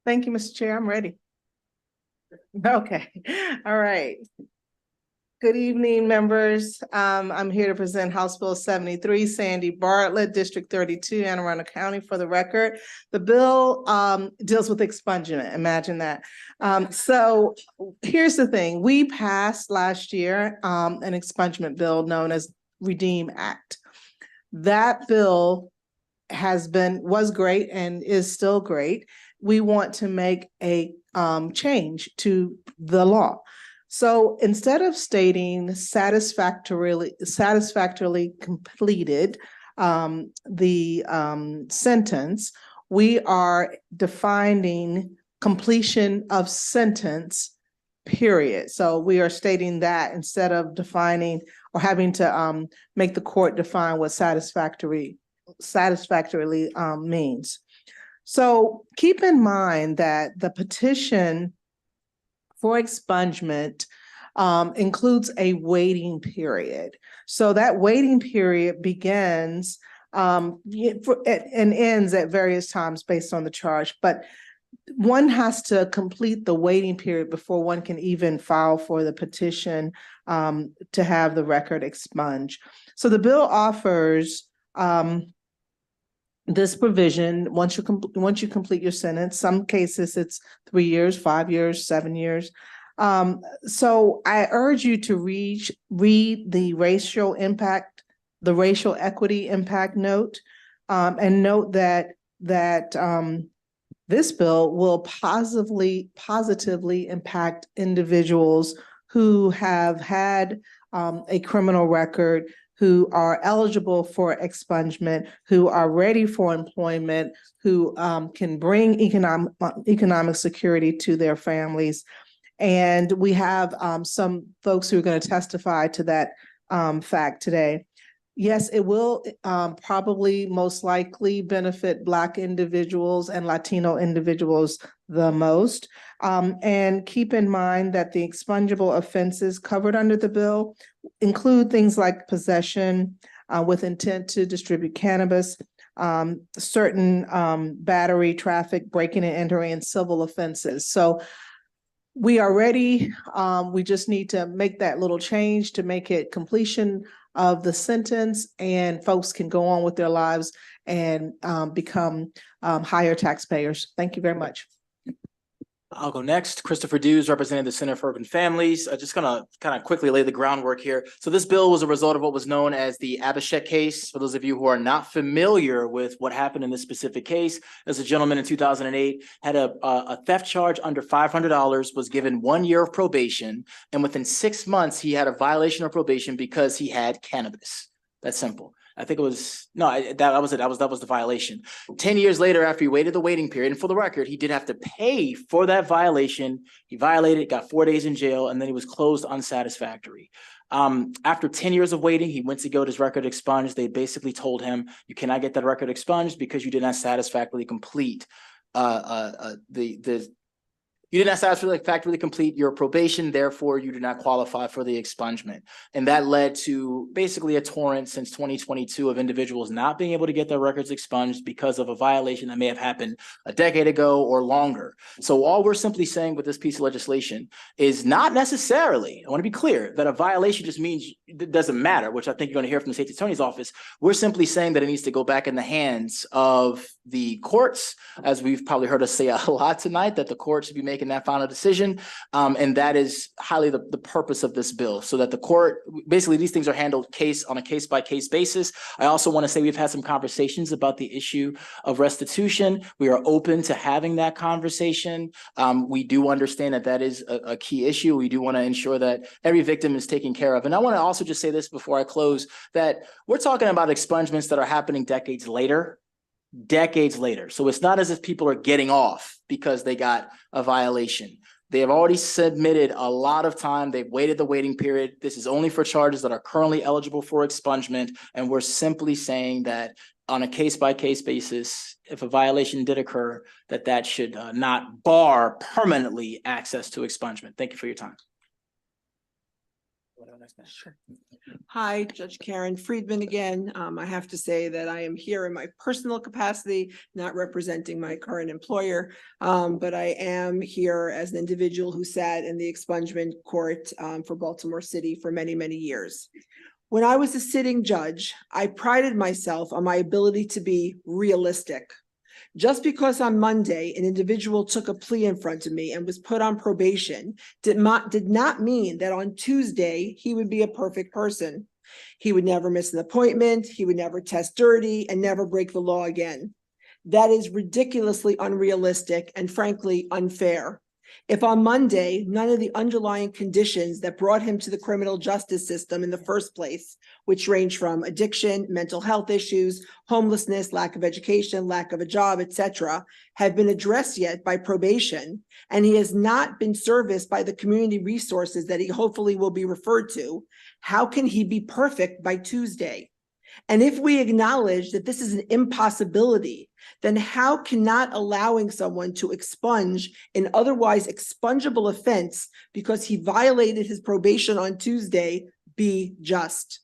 Thank you, Mr. Chair. I'm ready. Okay, all right. Good evening, members. I'm here to present House Bill 73, Sandy Bartlett, District 32, Anne Arundel County, for the record. The bill deals with expungement. Imagine that. So here's the thing. We passed last year an expungement bill known as Redeem Act. That bill was great and is still great. We want to make a change to the law. So instead of stating satisfactorily completed the sentence, we are defining completion of sentence, period. So we are stating that instead of defining or having to make the court define what satisfactorily means. So keep in mind that the petition for expungement includes a waiting period. So that waiting period begins and ends at various times based on the charge, but one has to complete the waiting period before one can even file for the petition to have the record expunged. So the bill offers this provision once you complete your sentence. Some cases it's 3 years, 5 years, 7 years. So I urge you to read the racial equity impact note, and note that this bill will positively impact individuals who have had a criminal record, who are eligible for expungement, who are ready for employment, who can bring economic security to their families. And we have some folks who are going to testify to that fact today. Yes, it will probably most likely benefit Black individuals and Latino individuals the most. And keep in mind that the expungible offenses covered under the bill include things like possession with intent to distribute cannabis, certain battery, traffic, breaking and entering, and civil offenses. So we are ready. We just need to make that little change to make it completion of the sentence, and folks can go on with their lives and become higher taxpayers. Thank you very much. I'll go next. Christopher Dews, representing the Center for Urban Families. Just gonna kind of quickly lay the groundwork here. So this bill was a result of what was known as the Abhishek case. For those of you who are not familiar with what happened in this specific case, as a gentleman in 2008 had a theft charge under $500, was given 1 year of probation, and within 6 months he had a violation of probation because he had cannabis. That's simple. I think it was, no, that was it. That was the violation. 10 years later, after he waited the waiting period, and for the record, he did have to pay for that violation. He violated, got 4 days in jail, and then he was closed unsatisfactory. After 10 years of waiting, he went to go get his record expunged. They basically told him, you cannot get that record expunged because you did not satisfactorily complete you did not satisfactorily complete your probation, therefore you do not qualify for the expungement. And that led to basically a torrent since 2022 of individuals not being able to get their records expunged because of a violation that may have happened a decade ago or longer. So all we're simply saying with this piece of legislation is not necessarily, I want to be clear, that a violation just means it doesn't matter, which I think you're going to hear from the state attorney's office. We're simply saying that it needs to go back in the hands of the courts, as we've probably heard us say a lot tonight, that the court should be making that final decision. And that is highly the purpose of this bill, so that the court, basically these things are handled on a case-by-case basis. I also want to say we've had some conversations about the issue of restitution. We are open to having that conversation. We do understand that that is a key issue. We do want to ensure that every victim is taken care of. And I want to also just say this before I close, that we're talking about expungements that are happening decades later. So it's not as if people are getting off because they got a violation. They have already submitted a lot of time. They've waited the waiting period. This is only for charges that are currently eligible for expungement. And we're simply saying that on a case-by-case basis, if a violation did occur, that should not bar permanently access to expungement. Thank you for your time. Hi, Judge Karen Friedman again. I have to say that I am here in my personal capacity, not representing my current employer. But I am here as an individual who sat in the expungement court for Baltimore City for many, many years. When I was a sitting judge, I prided myself on my ability to be realistic. Just because on Monday, an individual took a plea in front of me and was put on probation did not mean that on Tuesday, he would be a perfect person. He would never miss an appointment, he would never test dirty, and never break the law again. That is ridiculously unrealistic and frankly unfair. If on Monday, none of the underlying conditions that brought him to the criminal justice system in the first place, which range from addiction, mental health issues, homelessness, lack of education, lack of a job, etc., have been addressed yet by probation, and he has not been serviced by the community resources that he hopefully will be referred to, how can he be perfect by Tuesday? And if we acknowledge that this is an impossibility, then how can not allowing someone to expunge an otherwise expungible offense because he violated his probation on Tuesday be just?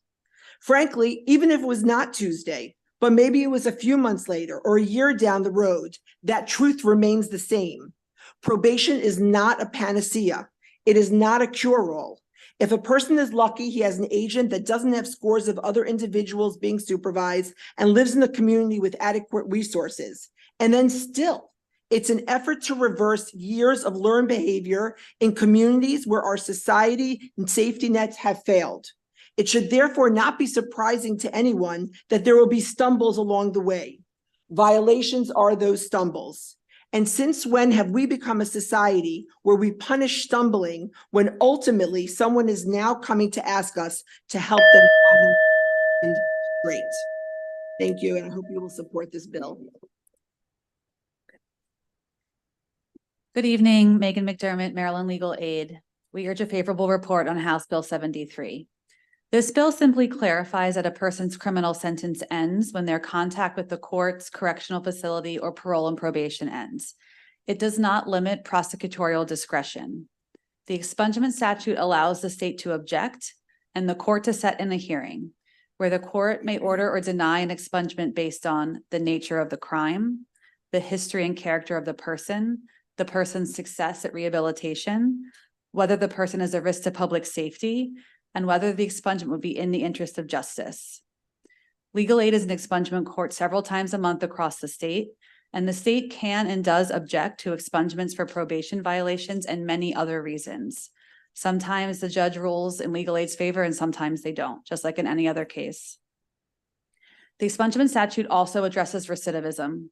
Frankly, even if it was not Tuesday, but maybe it was a few months later or a year down the road, that truth remains the same. Probation is not a panacea. It is not a cure-all. If a person is lucky, he has an agent that doesn't have scores of other individuals being supervised and lives in the community with adequate resources. And then still, it's an effort to reverse years of learned behavior in communities where our society and safety nets have failed. It should therefore not be surprising to anyone that there will be stumbles along the way. Violations are those stumbles. And since when have we become a society where we punish stumbling when ultimately someone is now coming to ask us to help them find straight? Thank you, and I hope you will support this bill. Good evening, Megan McDermott, Maryland Legal Aid. We urge a favorable report on House Bill 73. This bill simply clarifies that a person's criminal sentence ends when their contact with the courts, correctional facility, or parole and probation ends. It does not limit prosecutorial discretion. The expungement statute allows the state to object and the court to set in a hearing, where the court may order or deny an expungement based on the nature of the crime, the history and character of the person's success at rehabilitation, whether the person is a risk to public safety, and whether the expungement would be in the interest of justice. Legal Aid is an expungement court several times a month across the state, and the state can and does object to expungements for probation violations and many other reasons. Sometimes the judge rules in Legal Aid's favor and sometimes they don't, just like in any other case. The expungement statute also addresses recidivism.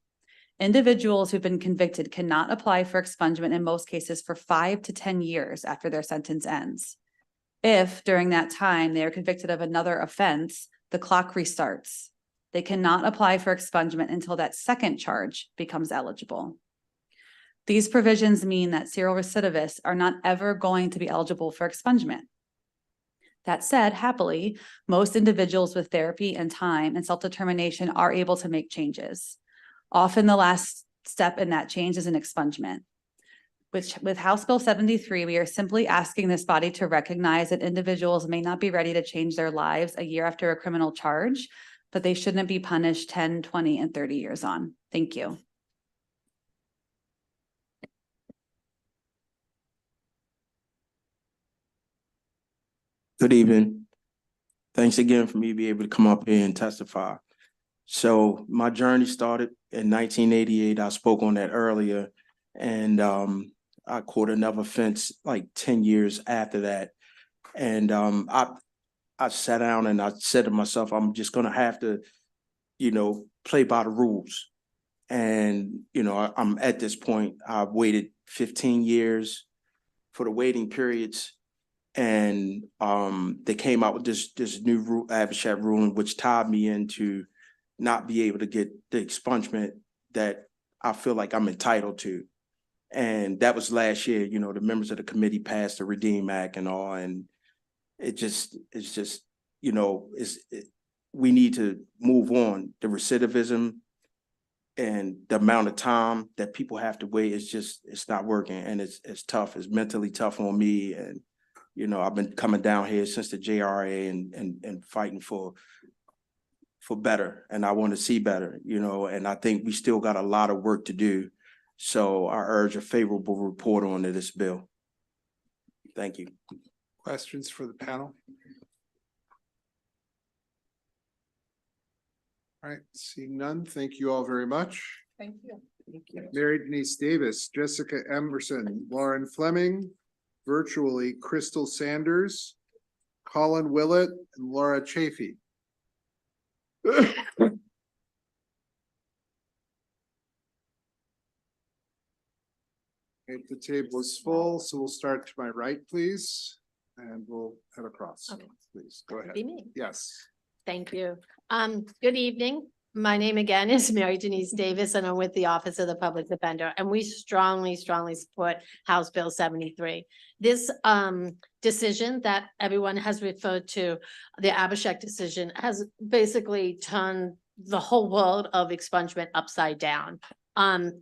Individuals who've been convicted cannot apply for expungement in most cases for 5 to 10 years after their sentence ends. If during that time they are convicted of another offense, the clock restarts. They cannot apply for expungement until that second charge becomes eligible. These provisions mean that serial recidivists are not ever going to be eligible for expungement. That said, happily, most individuals with therapy and time and self-determination are able to make changes. Often the last step in that change is an expungement. With House Bill 73, we are simply asking this body to recognize that individuals may not be ready to change their lives a year after a criminal charge, but they shouldn't be punished 10, 20, and 30 years on. Thank you. Good evening. Thanks again for me being able to come up here and testify. So my journey started in 1988. I spoke on that earlier, and I caught another offense like 10 years after that. And I sat down and I said to myself, I'm just gonna have to, play by the rules. And, I'm at this point, I've waited 15 years for the waiting periods. And they came out with this new rule, adversarial ruling, which tied me into not be able to get the expungement that I feel like I'm entitled to. And that was last year, you know, the members of the committee passed the Redeem Act and all, and it's just, you know, we need to move on. The recidivism and the amount of time that people have to wait is just, it's not working, and it's tough. It's mentally tough on me, and you know, I've been coming down here since the JRA and fighting for better, and I want to see better, you know, and I think we still got a lot of work to do. So I urge a favorable report on this bill. Thank you. Questions for the panel? All right, seeing none, thank you all very much. Thank you. Thank you. Mary Denise Davis, Jessica Emerson, Lauren Fleming, virtually Crystal Sanders, Colin Willett, and Laura Chafee. Okay, the table is full, so we'll start to my right, please, and we'll head across. Okay. Please, go ahead. Be me. Yes. Thank you. Good evening. My name again is Mary Denise Davis, and I'm with the Office of the Public Defender, and we strongly support House Bill 73. This decision that everyone has referred to, the Abhishek decision, has basically turned the whole world of expungement upside down.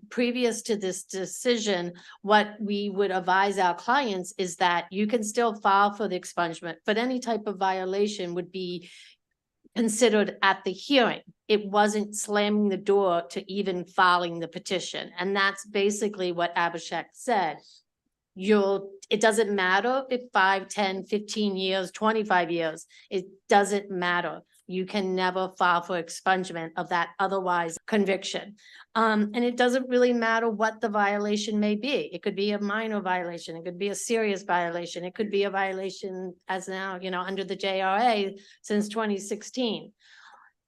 Previous to this decision, what we would advise our clients is that you can still file for the expungement, but any type of violation would be considered at the hearing. It wasn't slamming the door to even filing the petition. And that's basically what Abhishek said. It doesn't matter if 5, 10, 15 years, 25 years, it doesn't matter. You can never file for expungement of that otherwise conviction. And it doesn't really matter what the violation may be. It could be a minor violation. It could be a serious violation. It could be a violation as now, you know, under the JRA since 2016.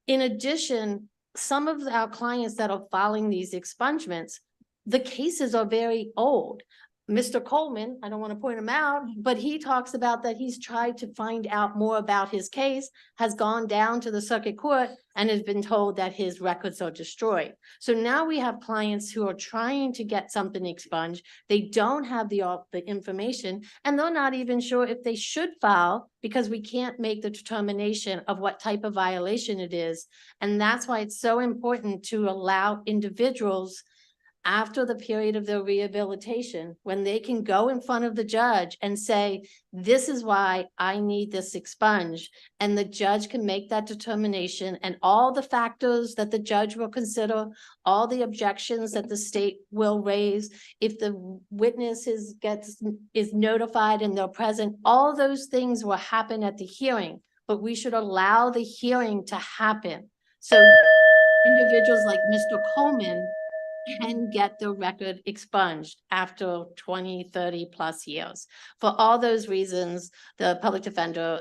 In addition, some of our clients that are filing these expungements, the cases are very old. Mr. Coleman, I don't want to point him out, but he talks about that he's tried to find out more about his case, has gone down to the circuit court, and has been told that his records are destroyed. So now we have clients who are trying to get something expunged. They don't have the information, and they're not even sure if they should file because we can't make the determination of what type of violation it is. And that's why it's so important to allow individuals after the period of their rehabilitation, when they can go in front of the judge and say, this is why I need this expunged, and the judge can make that determination, and all the factors that the judge will consider, all the objections that the state will raise, if the witness is notified and they're present, all those things will happen at the hearing, but we should allow the hearing to happen. So individuals like Mr. Coleman can get the record expunged after 20, 30 plus years. For all those reasons, the public defender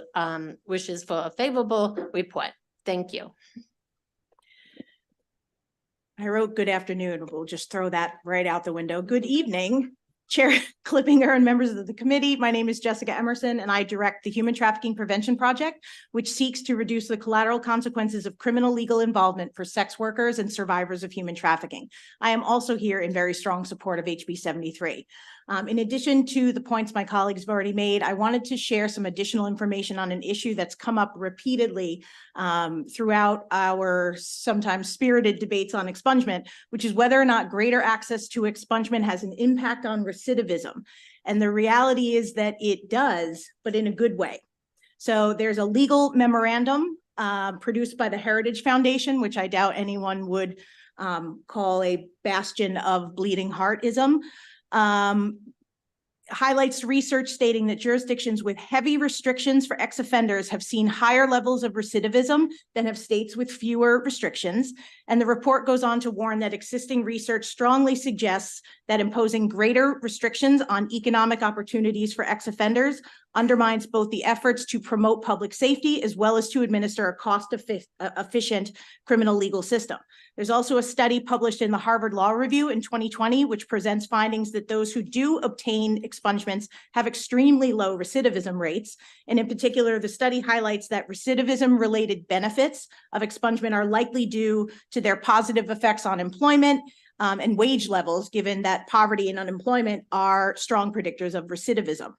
wishes for a favorable report. Thank you. I wrote good afternoon. We'll just throw that right out the window. Good evening, Chair Clippinger and members of the committee. My name is Jessica Emerson, and I direct the Human Trafficking Prevention Project, which seeks to reduce the collateral consequences of criminal legal involvement for sex workers and survivors of human trafficking. I am also here in very strong support of HB 73. In addition to the points my colleagues have already made, I wanted to share some additional information on an issue that's come up repeatedly throughout our sometimes spirited debates on expungement, which is whether or not greater access to expungement has an impact on recidivism. And the reality is that it does, but in a good way. So there's a legal memorandum produced by the Heritage Foundation, which I doubt anyone would call a bastion of bleeding heartism. Highlights research stating that jurisdictions with heavy restrictions for ex-offenders have seen higher levels of recidivism than have states with fewer restrictions. And the report goes on to warn that existing research strongly suggests that imposing greater restrictions on economic opportunities for ex-offenders undermines both the efforts to promote public safety as well as to administer a cost-efficient criminal legal system. There's also a study published in the Harvard Law Review in 2020, which presents findings that those who do obtain expungements have extremely low recidivism rates. And in particular, the study highlights that recidivism-related benefits of expungement are likely due to their positive effects on employment, and wage levels, given that poverty and unemployment are strong predictors of recidivism.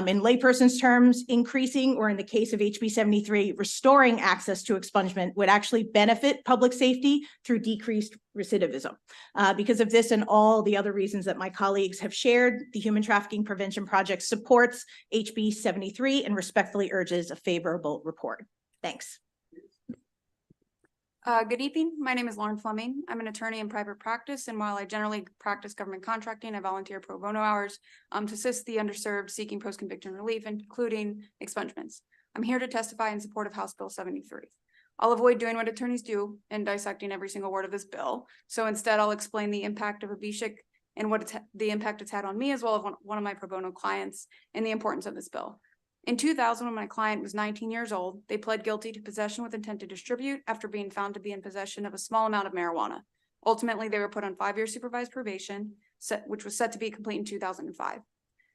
In layperson's terms, increasing, or in the case of HB 73, restoring access to expungement would actually benefit public safety through decreased recidivism. Because of this and all the other reasons that my colleagues have shared, the Human Trafficking Prevention Project supports HB 73 and respectfully urges a favorable report. Thanks. Good evening. My name is Lauren Fleming. I'm an attorney in private practice, and while I generally practice government contracting, I volunteer pro bono hours to assist the underserved seeking post-conviction relief, including expungements. I'm here to testify in support of House Bill 73. I'll avoid doing what attorneys do and dissecting every single word of this bill. So instead, I'll explain the impact of a BSHIC and the impact it's had on me, as well as one of my pro bono clients, and the importance of this bill. In 2000, when my client was 19 years old, they pled guilty to possession with intent to distribute after being found to be in possession of a small amount of marijuana. Ultimately, they were put on 5-year supervised probation, which was set to be complete in 2005.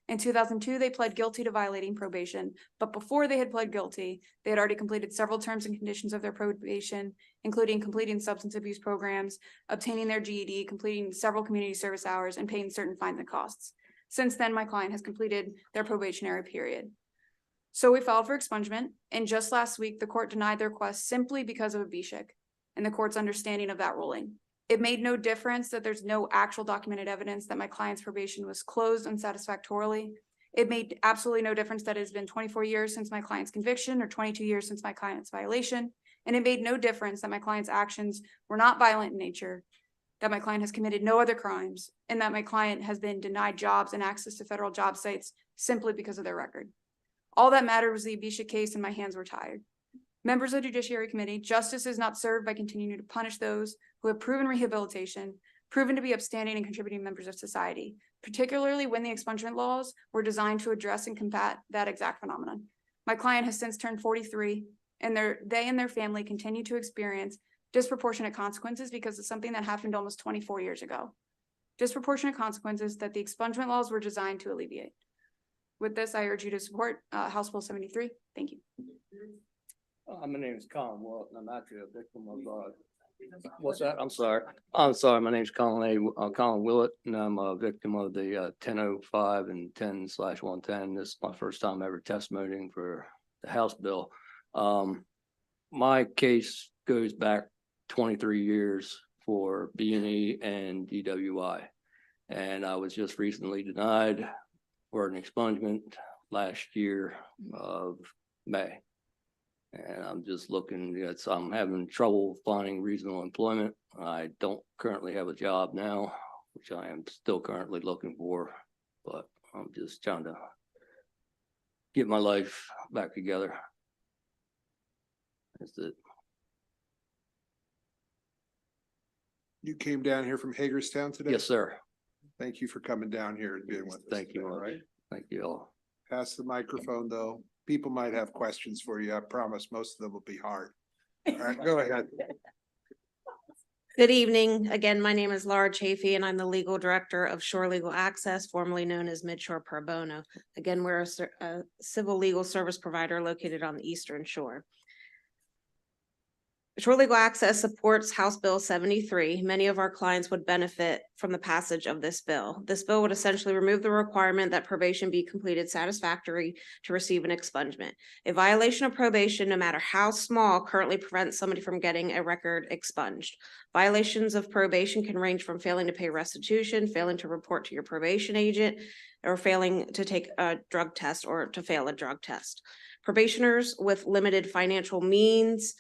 In 2002, they pled guilty to violating probation, but before they had pled guilty, they had already completed several terms and conditions of their probation, including completing substance abuse programs, obtaining their GED, completing several community service hours, and paying certain fines and costs. Since then, my client has completed their probationary period. So we filed for expungement, and just last week, the court denied the request simply because of a BSHIC and the court's understanding of that ruling. It made no difference that there's no actual documented evidence that my client's probation was closed unsatisfactorily. It made absolutely no difference that it has been 24 years since my client's conviction or 22 years since my client's violation. And it made no difference that my client's actions were not violent in nature, that my client has committed no other crimes, and that my client has been denied jobs and access to federal job sites simply because of their record. All that mattered was the Abisha case, and my hands were tied. Members of the Judiciary Committee, justice is not served by continuing to punish those who have proven rehabilitation, proven to be upstanding and contributing members of society, particularly when the expungement laws were designed to address and combat that exact phenomenon. My client has since turned 43, and they and their family continue to experience disproportionate consequences because of something that happened almost 24 years ago. Disproportionate consequences that the expungement laws were designed to alleviate. With this, I urge you to support House Bill 73. Thank you. My name is Colin Willett, and I'm actually a victim of, what's that? I'm sorry. My name is Colin Willett, and I'm a victim of the 1005 and 10/110. This is my first time ever testifying for the House bill. My case goes back 23 years for B&E and DWI. And I was just recently denied for an expungement last year of May. And I'm just looking, I'm having trouble finding reasonable employment. I don't currently have a job now, which I am still currently looking for, but I'm just trying to get my life back together. That's it. You came down here from Hagerstown today? Yes, sir. Thank you for coming down here and being with us. Thank you. All right. Thank you all. Pass the microphone, though. People might have questions for you. I promise most of them will be hard. All right, go ahead. Good evening. Again, my name is Laura Chafee, and I'm the legal director of Shore Legal Access, formerly known as Midshore Pro Bono. Again, we're a civil legal service provider located on the Eastern Shore. Shore Legal Access supports House Bill 73. Many of our clients would benefit from the passage of this bill. This bill would essentially remove the requirement that probation be completed satisfactory to receive an expungement. A violation of probation, no matter how small, currently prevents somebody from getting a record expunged. Violations of probation can range from failing to pay restitution, failing to report to your probation agent, or failing to take a drug test or to fail a drug test. Probationers with limited financial means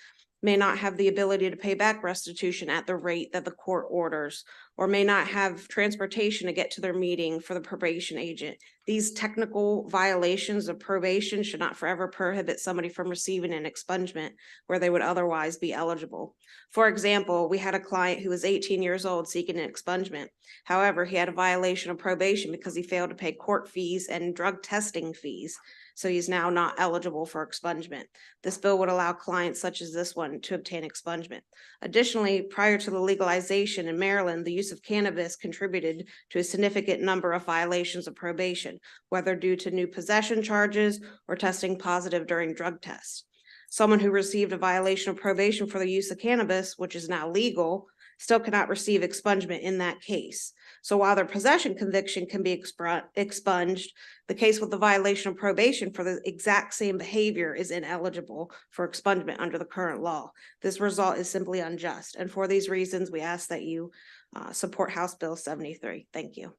may not have the ability to pay back restitution at the rate that the court orders, or may not have transportation to get to their meeting for the probation agent. These technical violations of probation should not forever prohibit somebody from receiving an expungement where they would otherwise be eligible. For example, we had a client who was 18 years old seeking an expungement. However, he had a violation of probation because he failed to pay court fees and drug testing fees. So he's now not eligible for expungement. This bill would allow clients such as this one to obtain expungement. Additionally, prior to the legalization in Maryland, the use of cannabis contributed to a significant number of violations of probation, whether due to new possession charges or testing positive during drug tests. Someone who received a violation of probation for the use of cannabis, which is now legal, still cannot receive expungement in that case. So while their possession conviction can be expunged, the case with the violation of probation for the exact same behavior is ineligible for expungement under the current law. This result is simply unjust. And for these reasons, we ask that you support House Bill 73. Thank you.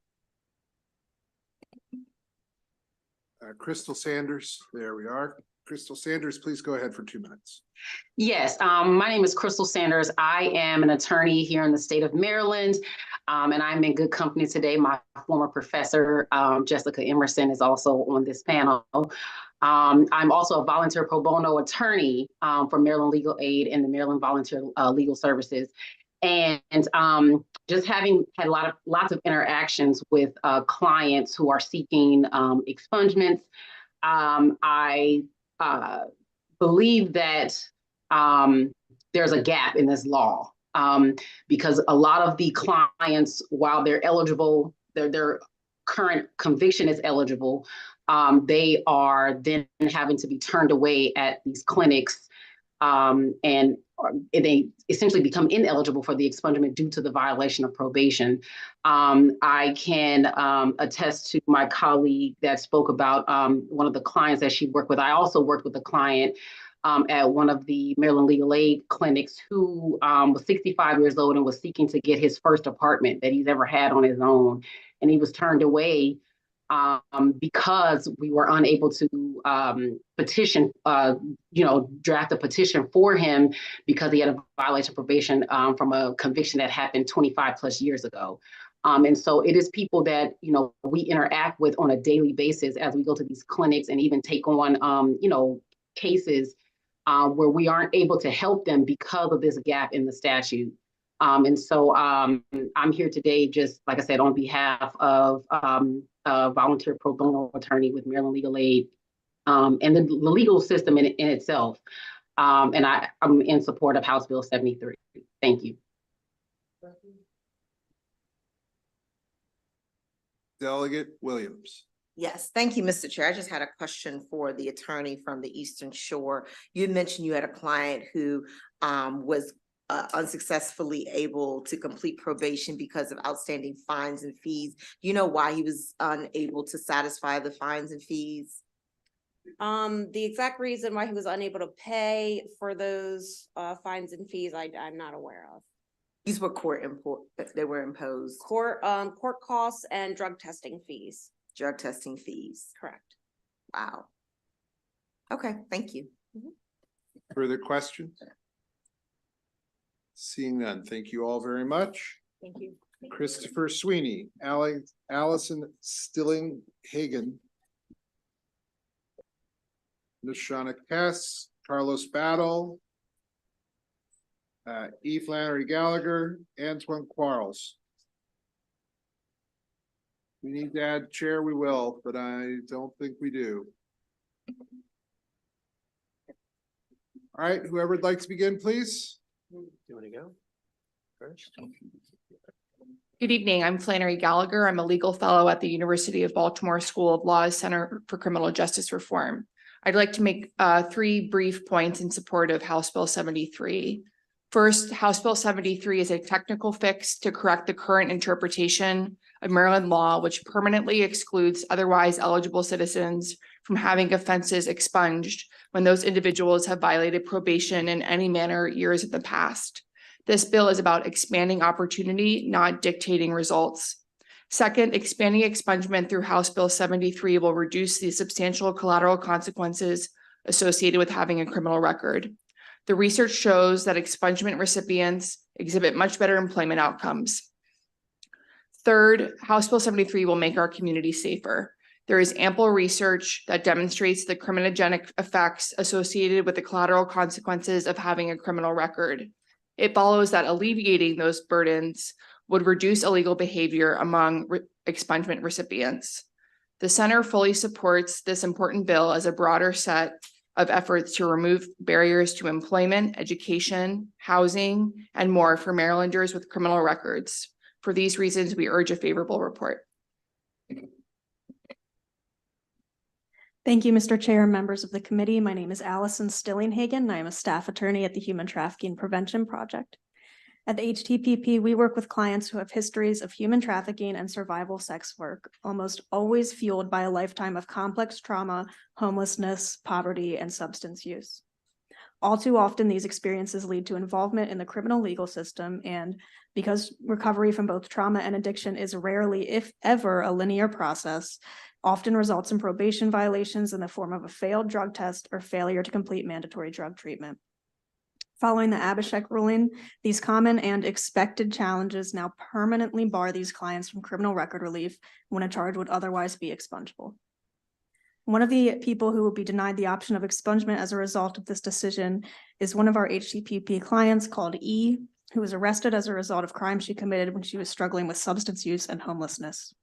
Crystal Sanders, there we are. Crystal Sanders, please go ahead for 2 minutes. Yes, my name is Crystal Sanders. I am an attorney here in the state of Maryland, and I'm in good company today. My former professor, Jessica Emerson, is also on this panel. I'm also a volunteer pro bono attorney for Maryland Legal Aid and the Maryland Volunteer Legal Services. And just having had lots of interactions with clients who are seeking expungements, I believe that there's a gap in this law because a lot of the clients, while they're eligible, their current conviction is eligible, they are then having to be turned away at these clinics and they essentially become ineligible for the expungement due to the violation of probation. I can attest to my colleague that spoke about one of the clients that she worked with. I also worked with a client at one of the Maryland Legal Aid clinics who was 65 years old and was seeking to get his first apartment that he's ever had on his own. And he was turned away because we were unable to petition, draft a petition for him because he had a violation of probation from a conviction that happened 25 plus years ago. And so it is people that, we interact with on a daily basis as we go to these clinics and even take on, cases where we aren't able to help them because of this gap in the statute. And so I'm here today, just like I said, on behalf of a volunteer pro bono attorney with Maryland Legal Aid and the legal system in itself. And I'm in support of House Bill 73. Thank you. Delegate Williams. Yes, thank you, Mr. Chair. I just had a question for the attorney from the Eastern Shore. You mentioned you had a client who was unsuccessfully able to complete probation because of outstanding fines and fees. Do you know why he was unable to satisfy the fines and fees? The exact reason why he was unable to pay for those fines and fees, I'm not aware of. These were they were imposed. Court costs and drug testing fees. Drug testing fees. Correct. Wow. Okay, thank you. Further questions? Seeing none, thank you all very much. Thank you. Christopher Sweeney, Allison Stilling-Hagan, Nishana Kess, Carlos Battle, E. Flannery Gallagher, Antoine Quarles. We need to add chair, we will, but I don't think we do. All right, whoever would like to begin, please. You want to go first? Good evening. I'm Flannery Gallagher. I'm a legal fellow at the University of Baltimore School of Law's Center for Criminal Justice Reform. I'd like to make 3 brief points in support of House Bill 73. First, House Bill 73 is a technical fix to correct the current interpretation of Maryland law, which permanently excludes otherwise eligible citizens from having offenses expunged when those individuals have violated probation in any manner years in the past. This bill is about expanding opportunity, not dictating results. Second, expanding expungement through House Bill 73 will reduce the substantial collateral consequences associated with having a criminal record. The research shows that expungement recipients exhibit much better employment outcomes. Third, House Bill 73 will make our community safer. There is ample research that demonstrates the criminogenic effects associated with the collateral consequences of having a criminal record. It follows that alleviating those burdens would reduce illegal behavior among expungement recipients. The Center fully supports this important bill as a broader set of efforts to remove barriers to employment, education, housing, and more for Marylanders with criminal records. For these reasons, we urge a favorable report. Thank you, Mr. Chair and members of the committee. My name is Allison Stilling-Hagan, and I am a staff attorney at the Human Trafficking Prevention Project. At the HTPP, we work with clients who have histories of human trafficking and survival sex work, almost always fueled by a lifetime of complex trauma, homelessness, poverty, and substance use. All too often, these experiences lead to involvement in the criminal legal system, and because recovery from both trauma and addiction is rarely, if ever, a linear process, often results in probation violations in the form of a failed drug test or failure to complete mandatory drug treatment. Following the Abhishek ruling, these common and expected challenges now permanently bar these clients from criminal record relief when a charge would otherwise be expungable. One of the people who will be denied the option of expungement as a result of this decision is one of our HTPP clients called E, who was arrested as a result of crimes she committed when she was struggling with substance use and homelessness.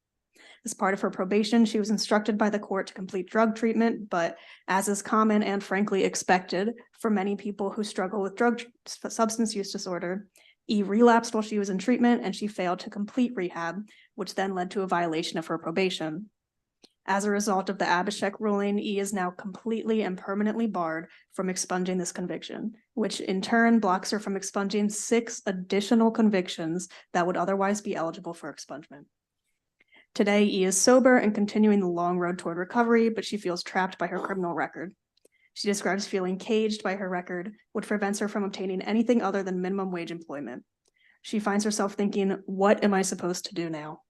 As part of her probation, she was instructed by the court to complete drug treatment, but as is common and frankly expected for many people who struggle with substance use disorder, E relapsed while she was in treatment and she failed to complete rehab, which then led to a violation of her probation. As a result of the Abhishek ruling, E is now completely and permanently barred from expunging this conviction, which in turn blocks her from expunging 6 additional convictions that would otherwise be eligible for expungement. Today, E is sober and continuing the long road toward recovery, but she feels trapped by her criminal record. She describes feeling caged by her record, which prevents her from obtaining anything other than minimum wage employment. She finds herself thinking, what am I supposed to do now?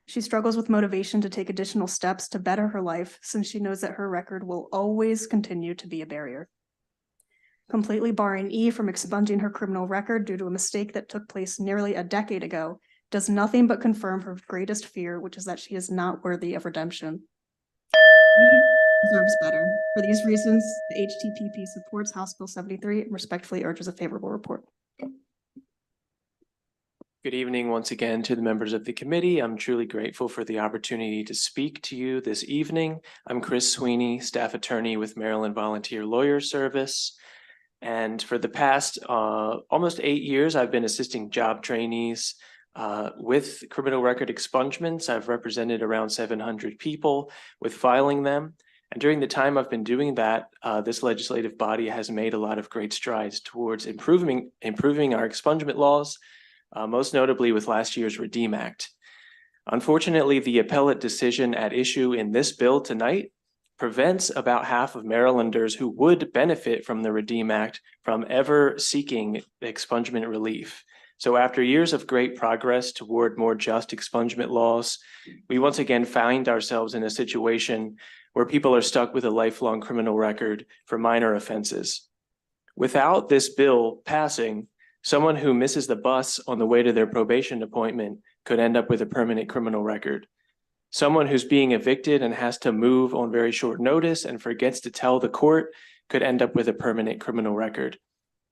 She struggles with motivation to take additional steps to better her life, since she knows that her record will always continue to be a barrier. Completely barring E from expunging her criminal record due to a mistake that took place nearly a decade ago does nothing but confirm her greatest fear, which is that she is not worthy of redemption. E deserves better. For these reasons, the HTPP supports House Bill 73 and respectfully urges a favorable report. Good evening once again to the members of the committee. I'm truly grateful for the opportunity to speak to you this evening. I'm Chris Sweeney, staff attorney with Maryland Volunteer Lawyer Service. And for the past almost 8 years, I've been assisting job trainees with criminal record expungements. I've represented around 700 people with filing them. And during the time I've been doing that, this legislative body has made a lot of great strides towards improving our expungement laws, most notably with last year's REDEEM Act. Unfortunately, the appellate decision at issue in this bill tonight prevents about half of Marylanders who would benefit from the REDEEM Act from ever seeking expungement relief. So after years of great progress toward more just expungement laws, we once again find ourselves in a situation where people are stuck with a lifelong criminal record for minor offenses. Without this bill passing, someone who misses the bus on the way to their probation appointment could end up with a permanent criminal record. Someone who's being evicted and has to move on very short notice and forgets to tell the court could end up with a permanent criminal record.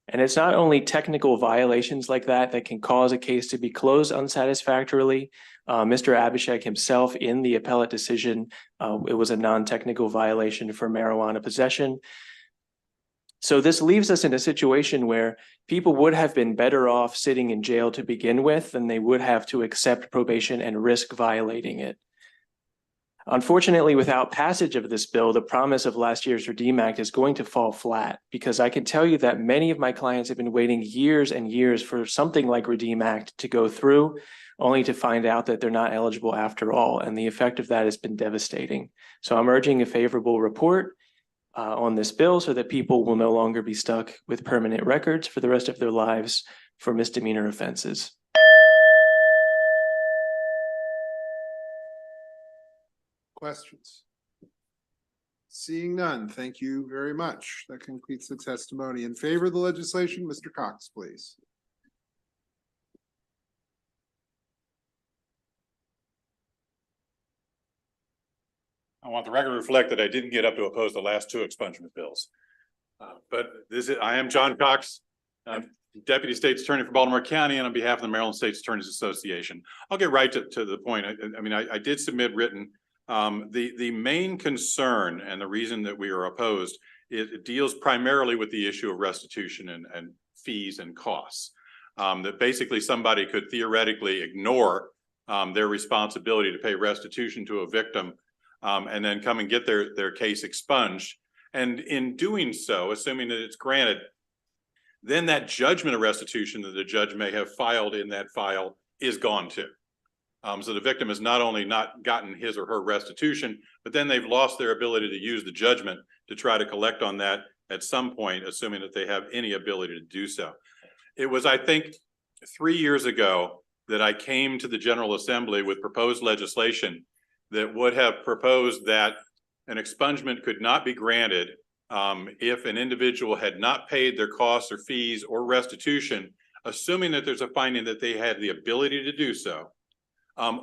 And it's not only technical violations like that that can cause a case to be closed unsatisfactorily. Mr. Abhishek himself in the appellate decision, it was a non-technical violation for marijuana possession. So this leaves us in a situation where people would have been better off sitting in jail to begin with than they would have to accept probation and risk violating it. Unfortunately, without passage of this bill, the promise of last year's REDEEM Act is going to fall flat, because I can tell you that many of my clients have been waiting years and years for something like REDEEM Act to go through, only to find out that they're not eligible after all. And the effect of that has been devastating. So I'm urging a favorable report on this bill so that people will no longer be stuck with permanent records for the rest of their lives for misdemeanor offenses. Questions? Seeing none, thank you very much. That concludes the testimony. In favor of the legislation, Mr. Cox, please. I want the record to reflect that I didn't get up to oppose the last 2 expungement bills. I am John Cox, Deputy State's Attorney for Baltimore County, and on behalf of the Maryland State's Attorneys Association. I'll get right to the point. I did submit written. The main concern and the reason that we are opposed, it deals primarily with the issue of restitution and fees and costs. That basically somebody could theoretically ignore their responsibility to pay restitution to a victim and then come and get their case expunged. And in doing so, assuming that it's granted, then that judgment of restitution that the judge may have filed in that file is gone too. So the victim has not only not gotten his or her restitution, but then they've lost their ability to use the judgment to try to collect on that at some point, assuming that they have any ability to do so. It was, I think, 3 years ago that I came to the General Assembly with proposed legislation that would have proposed that an expungement could not be granted if an individual had not paid their costs or fees or restitution, assuming that there's a finding that they had the ability to do so,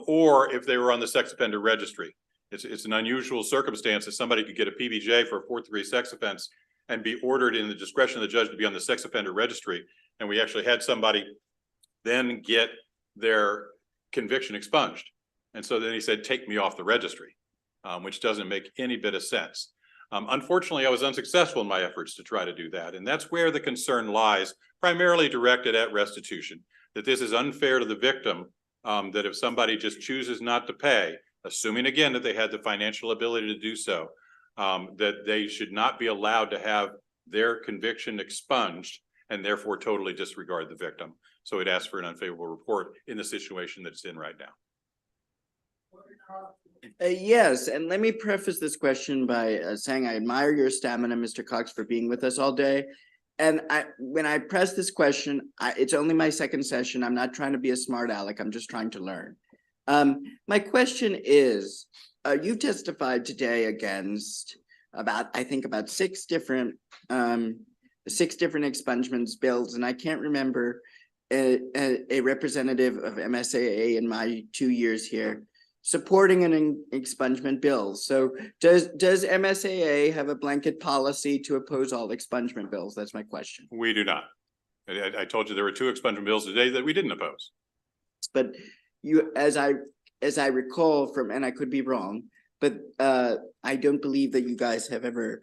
or if they were on the sex offender registry. It's an unusual circumstance that somebody could get a PBJ for a 4th-degree sex offense and be ordered in the discretion of the judge to be on the sex offender registry. And we actually had somebody then get their conviction expunged. And so then he said, take me off the registry, which doesn't make any bit of sense. Unfortunately, I was unsuccessful in my efforts to try to do that. And that's where the concern lies, primarily directed at restitution, that this is unfair to the victim, that if somebody just chooses not to pay, assuming again that they had the financial ability to do so, that they should not be allowed to have their conviction expunged and therefore totally disregard the victim. So it asks for an unfavorable report in the situation that it's in right now. Yes, and let me preface this question by saying I admire your stamina, Mr. Cox, for being with us all day. And when I press this question, it's only my 2nd session. I'm not trying to be a smart aleck. I'm just trying to learn. My question is, you testified today against I think about 6 different expungements bills, and I can't remember a representative of MSAA in my 2 years here supporting an expungement bill. So does MSAA have a blanket policy to oppose all expungement bills? That's my question. We do not. I told you there were 2 expungement bills today that we didn't oppose. But you, as I recall from, and I could be wrong, but I don't believe that you guys have ever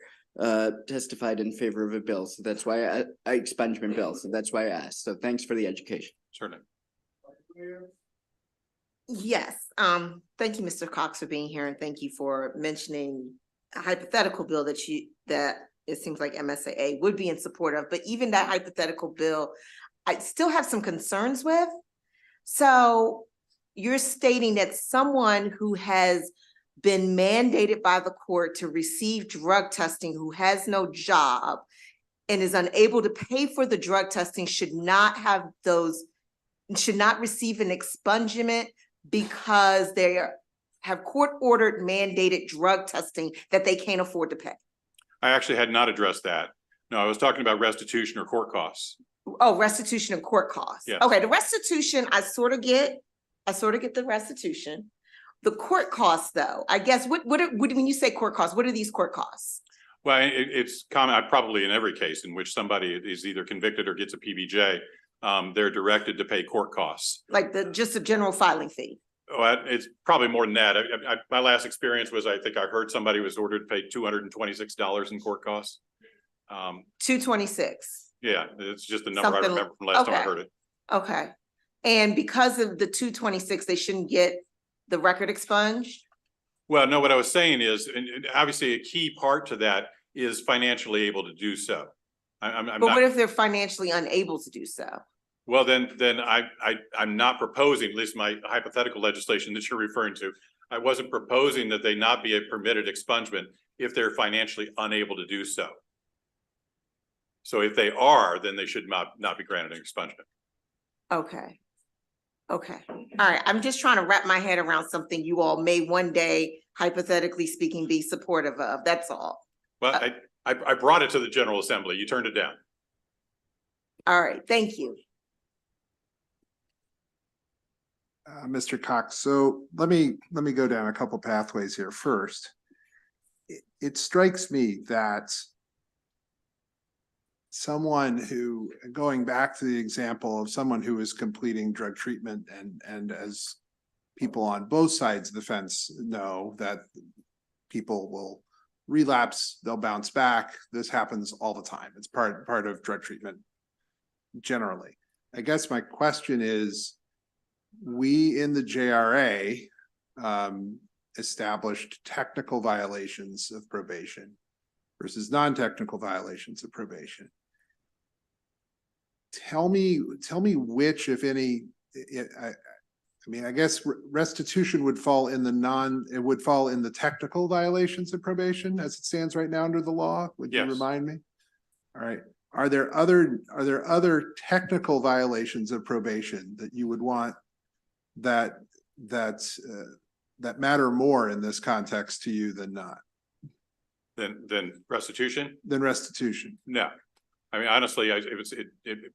testified in favor of a bill. So that's why expungement bill. So that's why I asked. So thanks for the education. Certainly. Yes, thank you, Mr. Cox, for being here, and thank you for mentioning a hypothetical bill that it seems like MSAA would be in support of, but even that hypothetical bill, I still have some concerns with. So you're stating that someone who has been mandated by the court to receive drug testing, who has no job and is unable to pay for the drug testing, should not receive an expungement because they have court-ordered mandated drug testing that they can't afford to pay. I actually had not addressed that. No, I was talking about restitution or court costs. Oh, restitution and court costs. Yes. Okay, the restitution, I sort of get the restitution. The court costs, though, I guess, what when you say court costs, what are these court costs? Well, it's common, probably in every case in which somebody is either convicted or gets a PBJ, they're directed to pay court costs. Like just a general filing fee? Well, it's probably more than that. My last experience was, I think I heard somebody was ordered to pay $226 in court costs. 226. Yeah, it's just the number I remember from last time I heard it. Okay. And because of the 226, they shouldn't get the record expunged? Well, no, what I was saying is, and obviously a key part to that is financially able to do so. But what if they're financially unable to do so? Well, then I'm not proposing, at least my hypothetical legislation that you're referring to, I wasn't proposing that they not be a permitted expungement if they're financially unable to do so. So if they are, then they should not be granted an expungement. Okay. Okay. All right. I'm just trying to wrap my head around something you all may one day, hypothetically speaking, be supportive of. That's all. Well, I brought it to the General Assembly. You turned it down. All right. Thank you. Mr. Cox, so let me go down a couple pathways here. First, it strikes me that someone who, going back to the example of someone who is completing drug treatment, and as people on both sides of the fence know, that people will relapse, they'll bounce back. This happens all the time. It's part of drug treatment generally. I guess my question is, we in the JRA established technical violations of probation versus non-technical violations of probation. tell me which, if any, I mean, I guess restitution would fall in it would fall in the technical violations of probation as it stands right now under the law. Would you Yes. remind me? All right. Are there other technical violations of probation that you would want that matter more in this context to you than not? Then restitution? Than restitution? No. I mean, honestly,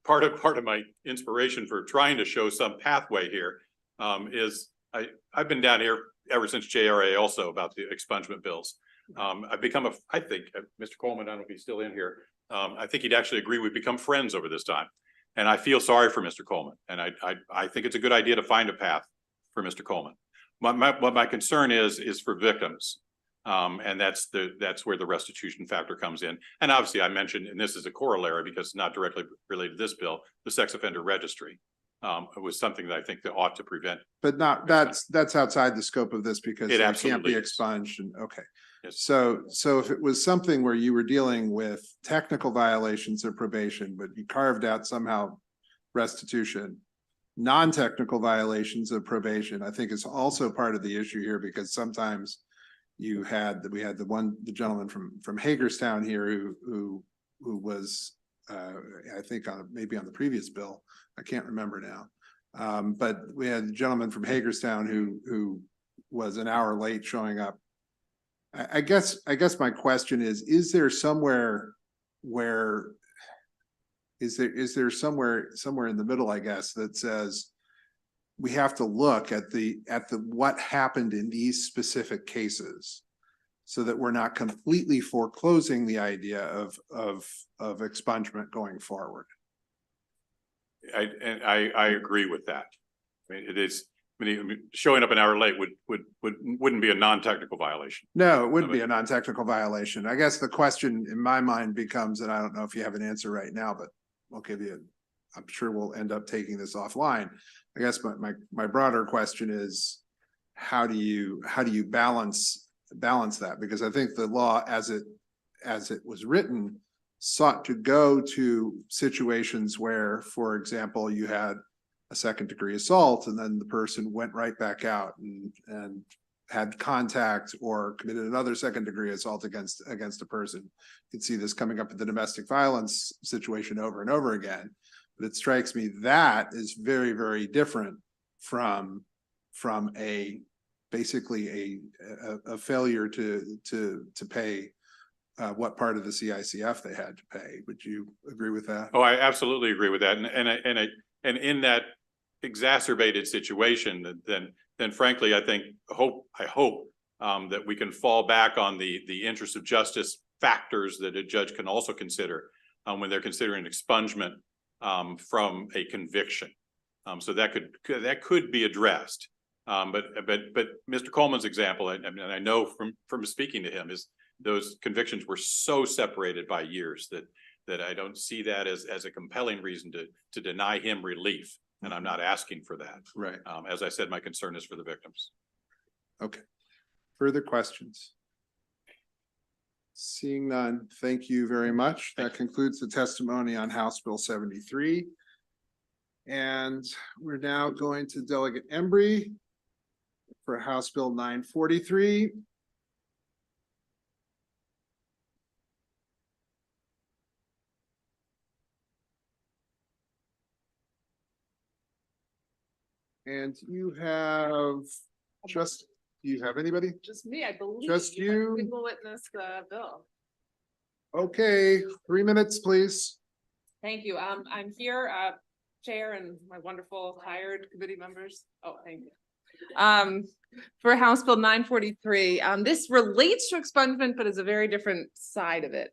part of my inspiration for trying to show some pathway here is I've been down here ever since JRA also about the expungement bills. I've become I think Mr. Coleman, I don't know if he's still in here. I think he'd actually agree we've become friends over this time. And I feel sorry for Mr. Coleman. And I think it's a good idea to find a path for Mr. Coleman. What my concern is for victims. And that's where the restitution factor comes in. And obviously I mentioned, and this is a corollary because it's not directly related to this bill, the sex offender registry. It was something that I think that ought to prevent. But not, that's outside the scope of this because It they absolutely can't be is. expunged and, okay. Yes. So if it was something where you were dealing with technical violations of probation, but you carved out somehow restitution, non-technical violations of probation, I think is also part of the issue here because sometimes we had the gentleman from Hagerstown here who was I think maybe on the previous bill, I can't remember now. But we had a gentleman from Hagerstown who was an hour late showing up. I guess my question is there somewhere where is there somewhere in the middle, I guess, that says we have to look at what happened in these specific cases so that we're not completely foreclosing the idea of expungement going forward. I agree with that. I mean, it is, I mean, showing up an hour late wouldn't be a non-technical violation. No, it wouldn't be a non-technical violation. I guess the question in my mind becomes, and I don't know if you have an answer right now, but I'll give you, I'm sure we'll end up taking this offline. I guess my broader question is, how do you balance that? Because I think the law as it was written sought to go to situations where, for example, you had a second degree assault and then the person went right back out and had contact or committed another second degree assault against a person. You can see this coming up in the domestic violence situation over and over again. But it strikes me that is very, very different from basically a failure to pay what part of the CICF they had to pay. Would you agree with that? Oh, I absolutely agree with that. And in that exacerbated situation, then frankly, I hope that we can fall back on the interest of justice factors that a judge can also consider when they're considering expungement from a conviction. So that could be addressed. But Mr. Coleman's example, and I know from speaking to him, is those convictions were so separated by years that I don't see that as a compelling reason to deny him relief. And I'm not asking for that. Right. As I said, my concern is for the victims. Okay. Further questions? Seeing none, thank you very much. That concludes the testimony on House Bill 73. And we're now going to Delegate Embry for House Bill 943. And you have do you have anybody? Just me, I believe. Just you? We will witness the bill. Okay, 3 minutes, please. Thank you. I'm here, Chair and my wonderful hired committee members. Oh, thank you. For House Bill 943, this relates to expungement, but is a very different side of it.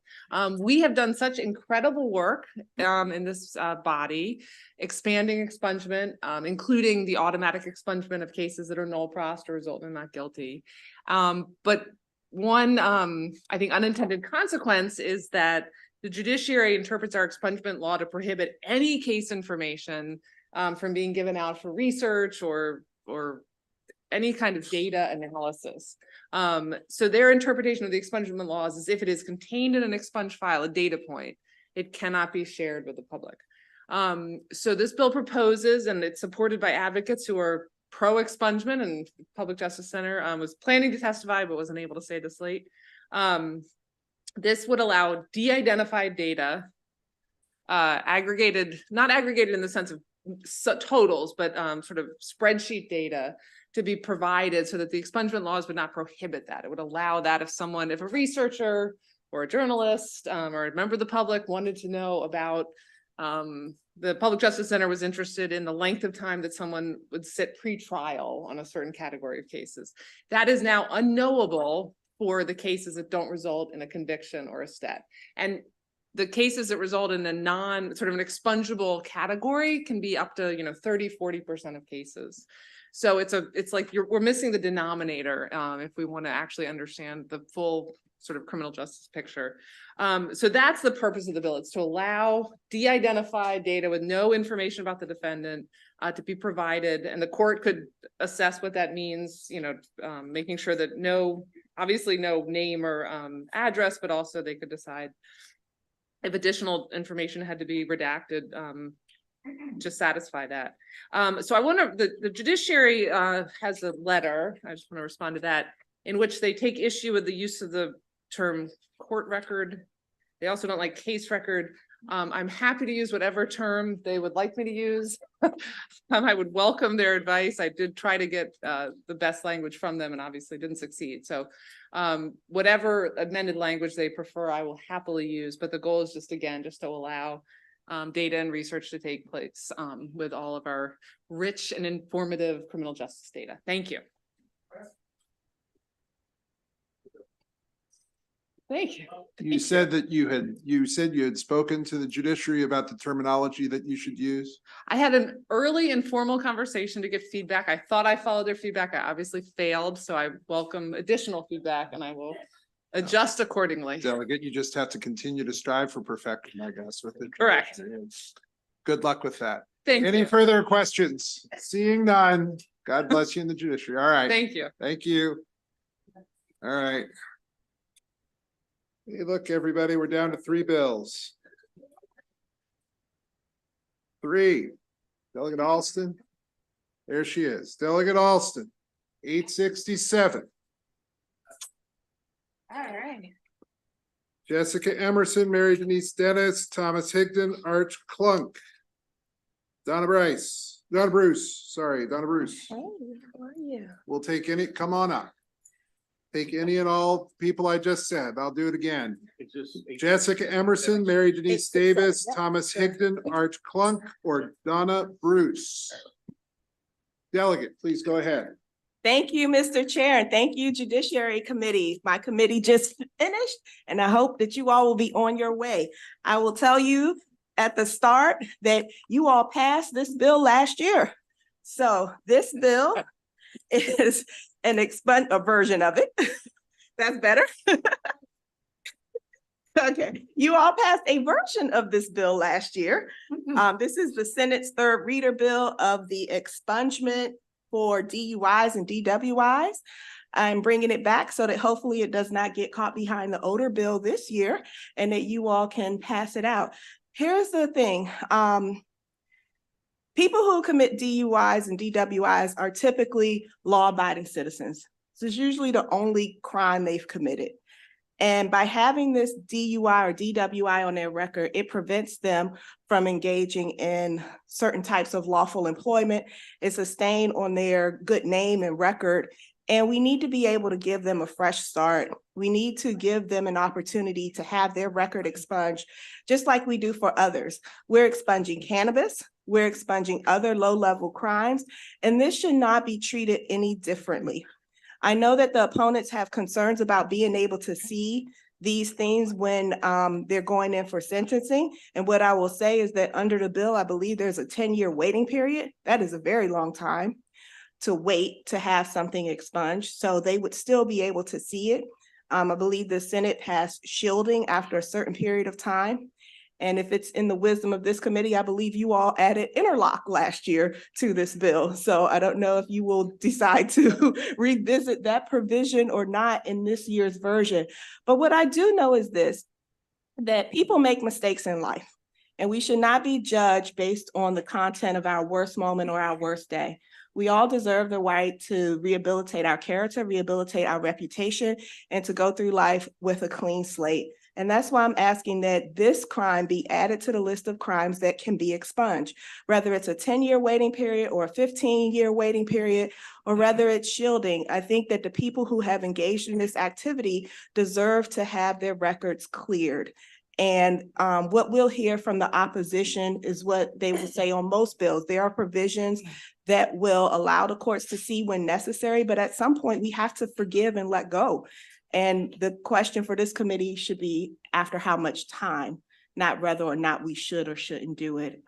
We have done such incredible work in this body, expanding expungement, including the automatic expungement of cases that are null pros or result in not guilty. But one, I think, unintended consequence is that the judiciary interprets our expungement law to prohibit any case information from being given out for research or any kind of data analysis. So their interpretation of the expungement law is as if it is contained in an expunged file, a data point. It cannot be shared with the public. So this bill proposes, and it's supported by advocates who are pro-expungement, and Public Justice Center was planning to testify but wasn't able to stay this late. This would allow de-identified data, aggregated, not aggregated in the sense of totals, but sort of spreadsheet data to be provided so that the expungement laws would not prohibit that. It would allow that if a researcher or a journalist or a member of the public wanted to know about the Public Justice Center was interested in the length of time that someone would sit pre-trial on a certain category of cases. That is now unknowable for the cases that don't result in a conviction or a stat. And the cases that result in a sort of an expungible category can be up to 30–40% of cases. So it's like we're missing the denominator if we want to actually understand the full sort of criminal justice picture. So that's the purpose of the bill. It's to allow de-identified data with no information about the defendant to be provided, and the court could assess what that means, making sure that obviously no name or address, but also they could decide if additional information had to be redacted to satisfy that. So the judiciary has a letter, I just want to respond to that, in which they take issue with the use of the term court record. They also don't like case record. I'm happy to use whatever term they would like me to use. I would welcome their advice. I did try to get the best language from them and obviously didn't succeed. So whatever amended language they prefer, I will happily use. But the goal is just to allow data and research to take place with all of our rich and informative criminal justice data. Thank you. Thank you. You said that you had spoken to the judiciary about the terminology that you should use. I had an early informal conversation to get feedback. I thought I followed their feedback. I obviously failed, so I welcome additional feedback and I will adjust accordingly. Delegate, you just have to continue to strive for perfection, I guess, with it. Correct. Good luck with that. Thank you. Any further questions? Seeing none, God bless you in the judiciary. All right. Thank you. Thank you. All right. Hey, look, everybody, we're down to 3 bills. 3. Delegate Alston. There she is. Delegate Alston, 867. All right. Jessica Emerson, Mary Denise Dennis, Thomas Higdon, Arch Klunk. Donna Bruce. Hey, how are you? We'll take come on up. Take any and all people I just said. I'll do it again. Jessica Emerson, Mary Denise Davis, Thomas Higdon, Arch Klunk, or Donna Bruce. Delegate, please go ahead. Thank you, Mr. Chair, and thank you, Judiciary Committee. My committee just finished, and I hope that you all will be on your way. I will tell you at the start that you all passed this bill last year. So this bill is a version of it. That's better. Okay, you all passed a version of this bill last year. This is the Senate's third reader bill of the expungement for DUIs and DWIs. I'm bringing it back so that hopefully it does not get caught behind the older bill this year and that you all can pass it out. Here's the thing. People who commit DUIs and DWIs are typically law-abiding citizens. This is usually the only crime they've committed. And by having this DUI or DWI on their record, it prevents them from engaging in certain types of lawful employment. It's a stain on their good name and record. And we need to be able to give them a fresh start. We need to give them an opportunity to have their record expunged, just like we do for others. We're expunging cannabis. We're expunging other low-level crimes, and this should not be treated any differently. I know that the opponents have concerns about being able to see these things when they're going in for sentencing. And what I will say is that under the bill, I believe there's a 10-year waiting period. That is a very long time to wait to have something expunged. So they would still be able to see it. I believe the Senate has shielding after a certain period of time. And if it's in the wisdom of this committee, I believe you all added interlock last year to this bill. So I don't know if you will decide to revisit that provision or not in this year's version. But what I do know is this, that people make mistakes in life. And we should not be judged based on the content of our worst moment or our worst day. We all deserve the right to rehabilitate our character, rehabilitate our reputation, and to go through life with a clean slate. And that's why I'm asking that this crime be added to the list of crimes that can be expunged, whether it's a 10-year waiting period or a 15-year waiting period, or whether it's shielding. I think that the people who have engaged in this activity deserve to have their records cleared. And what we'll hear from the opposition is what they will say on most bills. There are provisions that will allow the courts to see when necessary, but at some point we have to forgive and let go. And the question for this committee should be after how much time, not whether or not we should or shouldn't do it.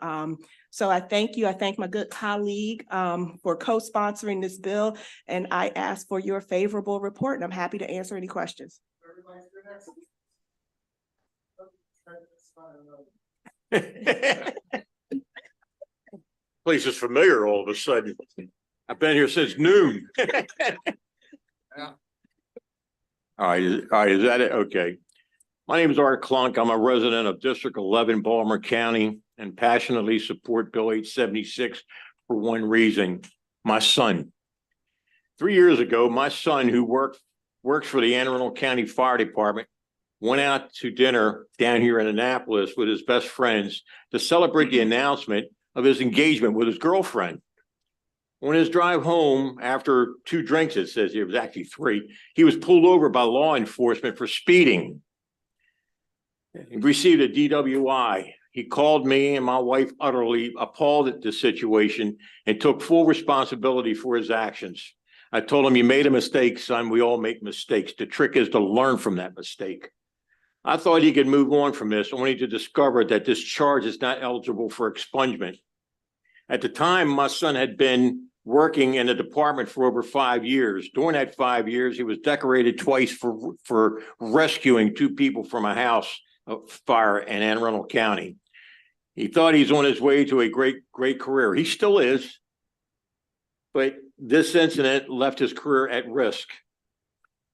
So I thank you. I thank my good colleague for co-sponsoring this bill, and I ask for your favorable report, and I'm happy to answer any questions. Place is familiar all of a sudden. I've been here since noon. All right, is that it? Okay. My name is Art Klunk. I'm a resident of District 11, Baltimore County, and passionately support Bill 876 for one reason: my son. 3 years ago, my son, who works for the Anne Arundel County Fire Department, went out to dinner down here in Annapolis with his best friends to celebrate the announcement of his engagement with his girlfriend. On his drive home, after 2 drinks, it says it was actually 3, he was pulled over by law enforcement for speeding. He received a DWI. He called me and my wife, utterly appalled at the situation, and took full responsibility for his actions. I told him, "You made a mistake, son. We all make mistakes. The trick is to learn from that mistake." I thought he could move on from this, only to discover that this charge is not eligible for expungement. At the time, my son had been working in the department for over 5 years. During that 5 years, he was decorated twice for rescuing 2 people from a house fire in Anne Arundel County. He thought he's on his way to a great career. He still is, but this incident left his career at risk.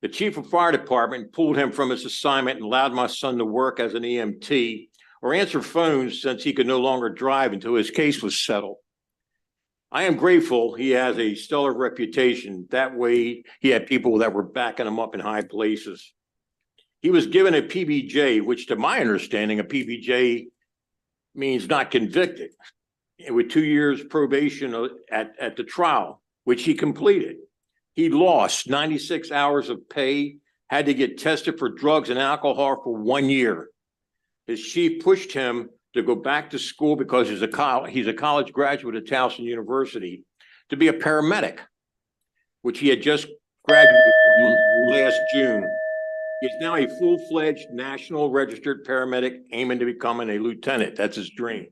The chief of fire department pulled him from his assignment and allowed my son to work as an EMT or answer phones, since he could no longer drive until his case was settled. I am grateful he has a stellar reputation. That way, he had people that were backing him up in high places. He was given a PBJ, which to my understanding, a PBJ means not convicted, with 2 years probation at the trial, which he completed. He lost 96 hours of pay, had to get tested for drugs and alcohol for 1 year. His chief pushed him to go back to school because he's a college graduate at Towson University to be a paramedic, which he had just graduated last June. He's now a full-fledged national registered paramedic aiming to becoming a lieutenant. That's his dream.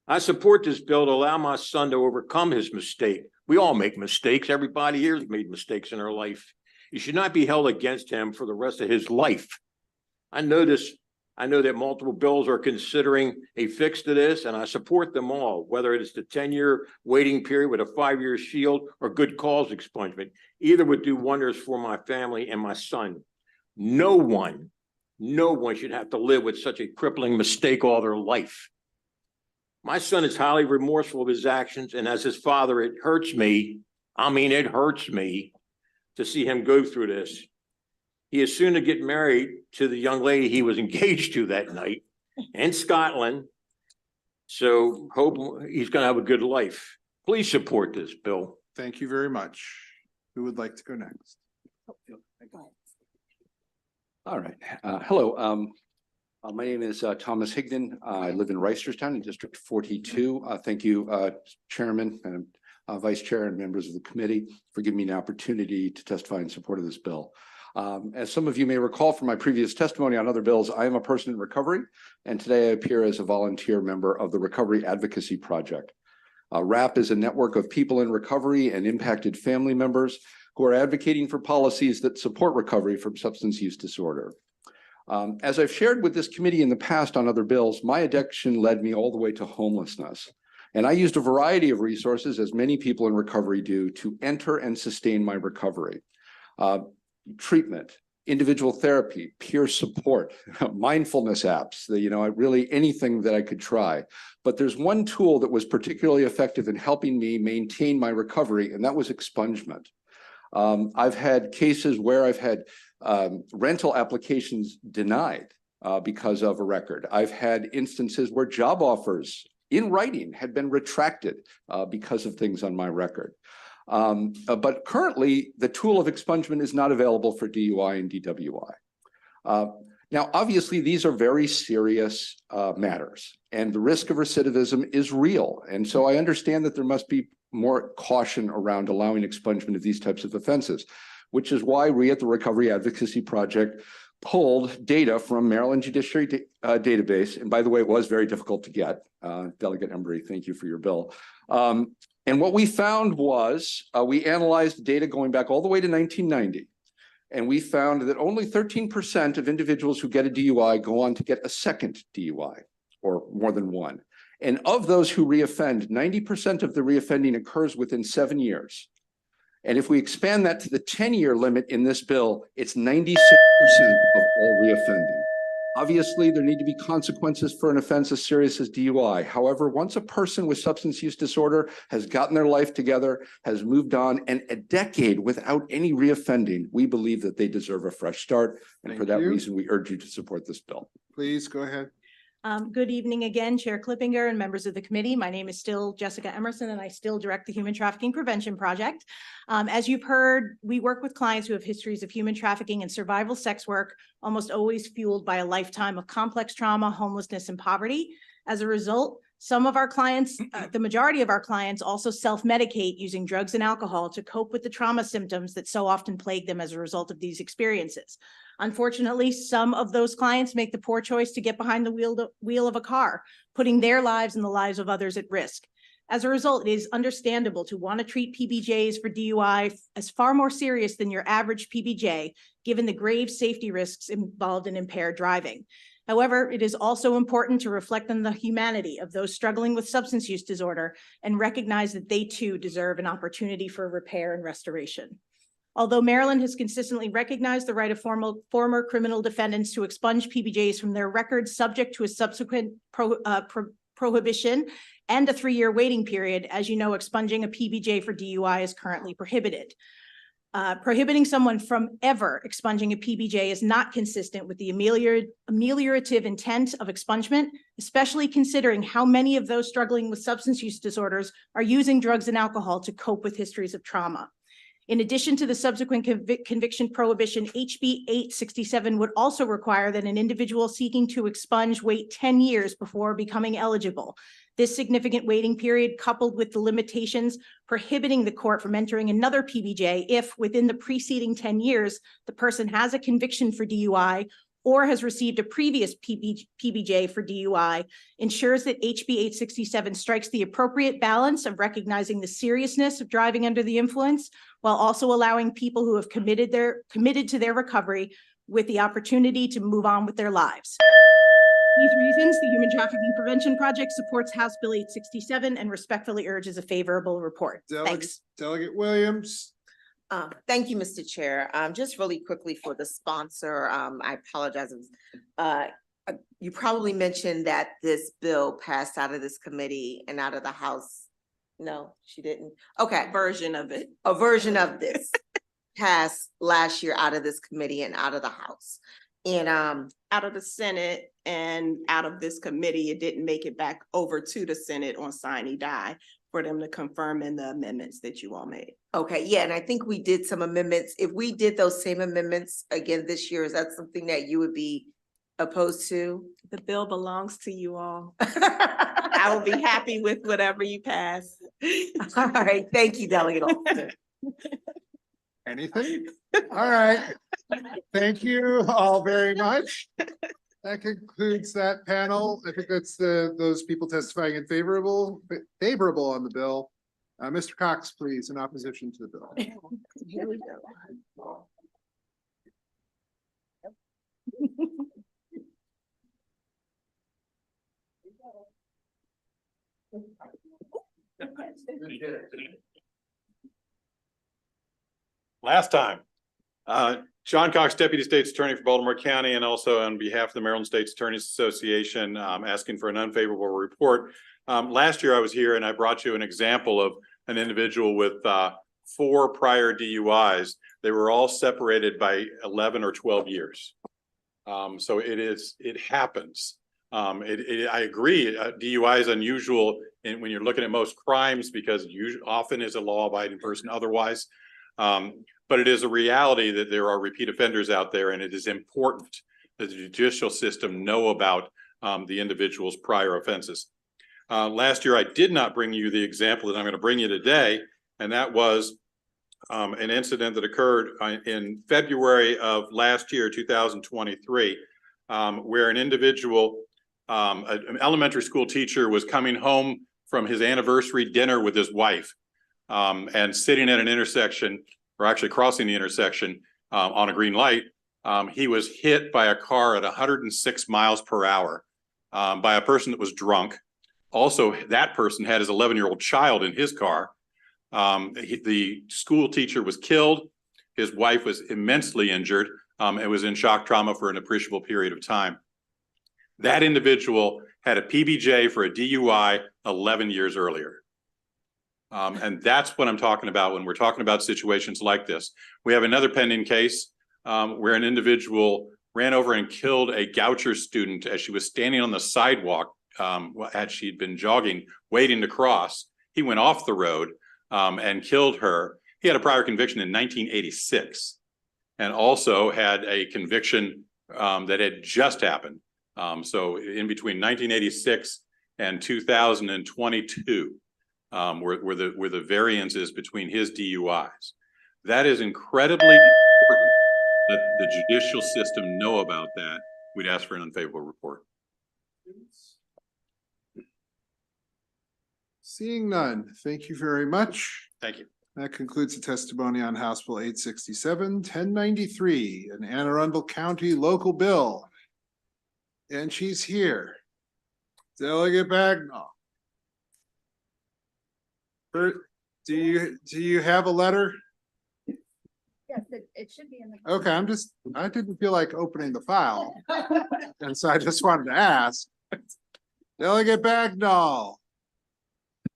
I support this bill to allow my son to overcome his mistake. We all make mistakes. Everybody here has made mistakes in their life. It should not be held against him for the rest of his life. I know that multiple bills are considering a fix to this, and I support them all, whether it is the 10-year waiting period with a 5-year shield or good cause expungement. Either would do wonders for my family and my son. No one should have to live with such a crippling mistake all their life. My son is highly remorseful of his actions, and as his father, it hurts me. I mean, it hurts me to see him go through this. He is soon to get married to the young lady he was engaged to that night in Scotland. So hope he's going to have a good life. Please support this bill. Thank you very much. Who would like to go next? All right. Hello. My name is Thomas Higdon. I live in Reisterstown in District 42. Thank you, Chairman and Vice Chair and members of the committee for giving me an opportunity to testify in support of this bill. As some of you may recall from my previous testimony on other bills, I am a person in recovery, and today I appear as a volunteer member of the Recovery Advocacy Project. RAP is a network of people in recovery and impacted family members who are advocating for policies that support recovery from substance use disorder. As I've shared with this committee in the past on other bills, my addiction led me all the way to homelessness. And I used a variety of resources, as many people in recovery do, to enter and sustain my recovery. Treatment, individual therapy, peer support, mindfulness apps, really anything that I could try. But there's one tool that was particularly effective in helping me maintain my recovery, and that was expungement. I've had cases where I've had rental applications denied because of a record. I've had instances where job offers in writing had been retracted because of things on my record. But currently, the tool of expungement is not available for DUI and DWI. Now, obviously, these are very serious matters, and the risk of recidivism is real. And so I understand that there must be more caution around allowing expungement of these types of offenses, which is why we at the Recovery Advocacy Project pulled data from Maryland Judiciary database. And by the way, it was very difficult to get. Delegate Embry, thank you for your bill. And what we found was we analyzed data going back all the way to 1990. And we found that only 13% of individuals who get a DUI go on to get a second DUI, or more than one. And of those who reoffend, 90% of the reoffending occurs within 7 years. And if we expand that to the 10-year limit in this bill, it's 96% of all reoffending. Obviously, there need to be consequences for an offense as serious as DUI. However, once a person with substance use disorder has gotten their life together, has moved on, and a decade without any reoffending, we believe that they deserve a fresh start. And for that reason, we urge you to support this bill. Please go ahead. Good evening again, Chair Clippinger and members of the committee. My name is still Jessica Emerson, and I still direct the Human Trafficking Prevention Project. As you've heard, we work with clients who have histories of human trafficking and survival sex work, almost always fueled by a lifetime of complex trauma, homelessness, and poverty. As a result, some of our clients, the majority of our clients, also self-medicate using drugs and alcohol to cope with the trauma symptoms that so often plague them as a result of these experiences. Unfortunately, some of those clients make the poor choice to get behind the wheel of a car, putting their lives and the lives of others at risk. As a result, it is understandable to want to treat PBJs for DUI as far more serious than your average PBJ, given the grave safety risks involved in impaired driving. However, it is also important to reflect on the humanity of those struggling with substance use disorder and recognize that they too deserve an opportunity for repair and restoration. Although Maryland has consistently recognized the right of former criminal defendants to expunge PBJs from their records subject to a subsequent prohibition and a 3-year waiting period, as you know, expunging a PBJ for DUI is currently prohibited. Prohibiting someone from ever expunging a PBJ is not consistent with the ameliorative intent of expungement, especially considering how many of those struggling with substance use disorders are using drugs and alcohol to cope with histories of trauma. In addition to the subsequent conviction prohibition, HB 867 would also require that an individual seeking to expunge wait 10 years before becoming eligible. This significant waiting period, coupled with the limitations prohibiting the court from entering another PBJ if within the preceding 10 years, the person has a conviction for DUI or has received a previous PBJ for DUI, ensures that HB 867 strikes the appropriate balance of recognizing the seriousness of driving under the influence, while also allowing people who have committed to their recovery with the opportunity to move on with their lives. For these reasons, the Human Trafficking Prevention Project supports House Bill 867 and respectfully urges a favorable report. Thanks. Delegate Williams. Thank you, Mr. Chair. Just really quickly for the sponsor, I apologize. You probably mentioned that this bill passed out of this committee and out of the House. No, she didn't. Okay. A version of it. A version of this passed last year out of this committee and out of the House. And out of the Senate and out of this committee, it didn't make it back over to the Senate on sine die for them to confirm in the amendments that you all made. Okay, yeah, and I think we did some amendments. If we did those same amendments again this year, is that something that you would be opposed to? The bill belongs to you all. I will be happy with whatever you pass. All right, thank you, Delegate Alston. Anything? All right. Thank you all very much. That concludes that panel. I think that's those people testifying in favorable on the bill. Mr. Cox, please, in opposition to the bill. Here we go. Last time, John Cox, Deputy State's Attorney for Baltimore County, and also on behalf of the Maryland State's Attorneys Association, asking for an unfavorable report. Last year I was here and I brought you an example of an individual with 4 prior DUIs. They were all separated by 11 or 12 years. So it happens. I agree, DUI is unusual when you're looking at most crimes because often is a law-abiding person otherwise. But it is a reality that there are repeat offenders out there, and it is important that the judicial system know about the individual's prior offenses. Last year, I did not bring you the example that I'm going to bring you today, and that was an incident that occurred in February of last year, 2023, where an individual, an elementary school teacher, was coming home from his anniversary dinner with his wife and sitting at an intersection, or actually crossing the intersection on a green light. He was hit by a car at 106 miles per hour by a person that was drunk. Also, that person had his 11-year-old child in his car. The school teacher was killed. His wife was immensely injured and was in shock trauma for an appreciable period of time. That individual had a PBJ for a DUI 11 years earlier. And that's what I'm talking about when we're talking about situations like this. We have another pending case where an individual ran over and killed a Goucher student as she was standing on the sidewalk as she'd been jogging, waiting to cross. He went off the road and killed her. He had a prior conviction in 1986 and also had a conviction that had just happened. So in between 1986 and 2022 were the variances between his DUIs. That is incredibly important that the judicial system know about that. We'd ask for an unfavorable report. Seeing none, thank you very much. Thank you. That concludes the testimony on House Bill 867, 1093, an Anne Arundel County local bill. And she's here. Delegate Bagnall. Do you have a letter? Yes, it should be in the. Okay, I didn't feel like opening the file. And so I just wanted to ask. Delegate Bagnall.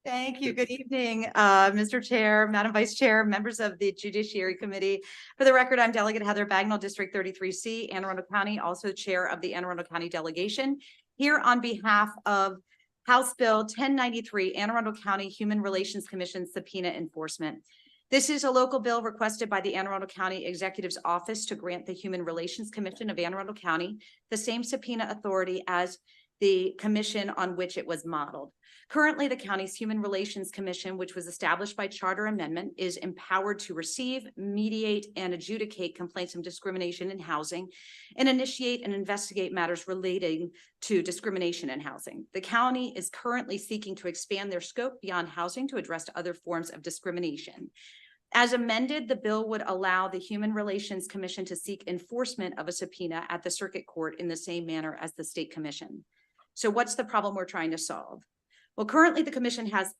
Thank you. Good evening, Mr. Chair, Madam Vice Chair, members of the Judiciary Committee. For the record, I'm Delegate Heather Bagnall, District 33C, Anne Arundel County, also Chair of the Anne Arundel County Delegation, here on behalf of House Bill 1093, Anne Arundel County Human Relations Commission subpoena enforcement. This is a local bill requested by the Anne Arundel County Executive's Office to grant the Human Relations Commission of Anne Arundel County the same subpoena authority as the commission on which it was modeled. Currently, the county's Human Relations Commission, which was established by charter amendment, is empowered to receive, mediate, and adjudicate complaints of discrimination in housing and initiate and investigate matters relating to discrimination in housing. The county is currently seeking to expand their scope beyond housing to address other forms of discrimination. As amended, the bill would allow the Human Relations Commission to seek enforcement of a subpoena at the circuit court in the same manner as the state commission. So what's the problem we're trying to solve? Well, currently the commission has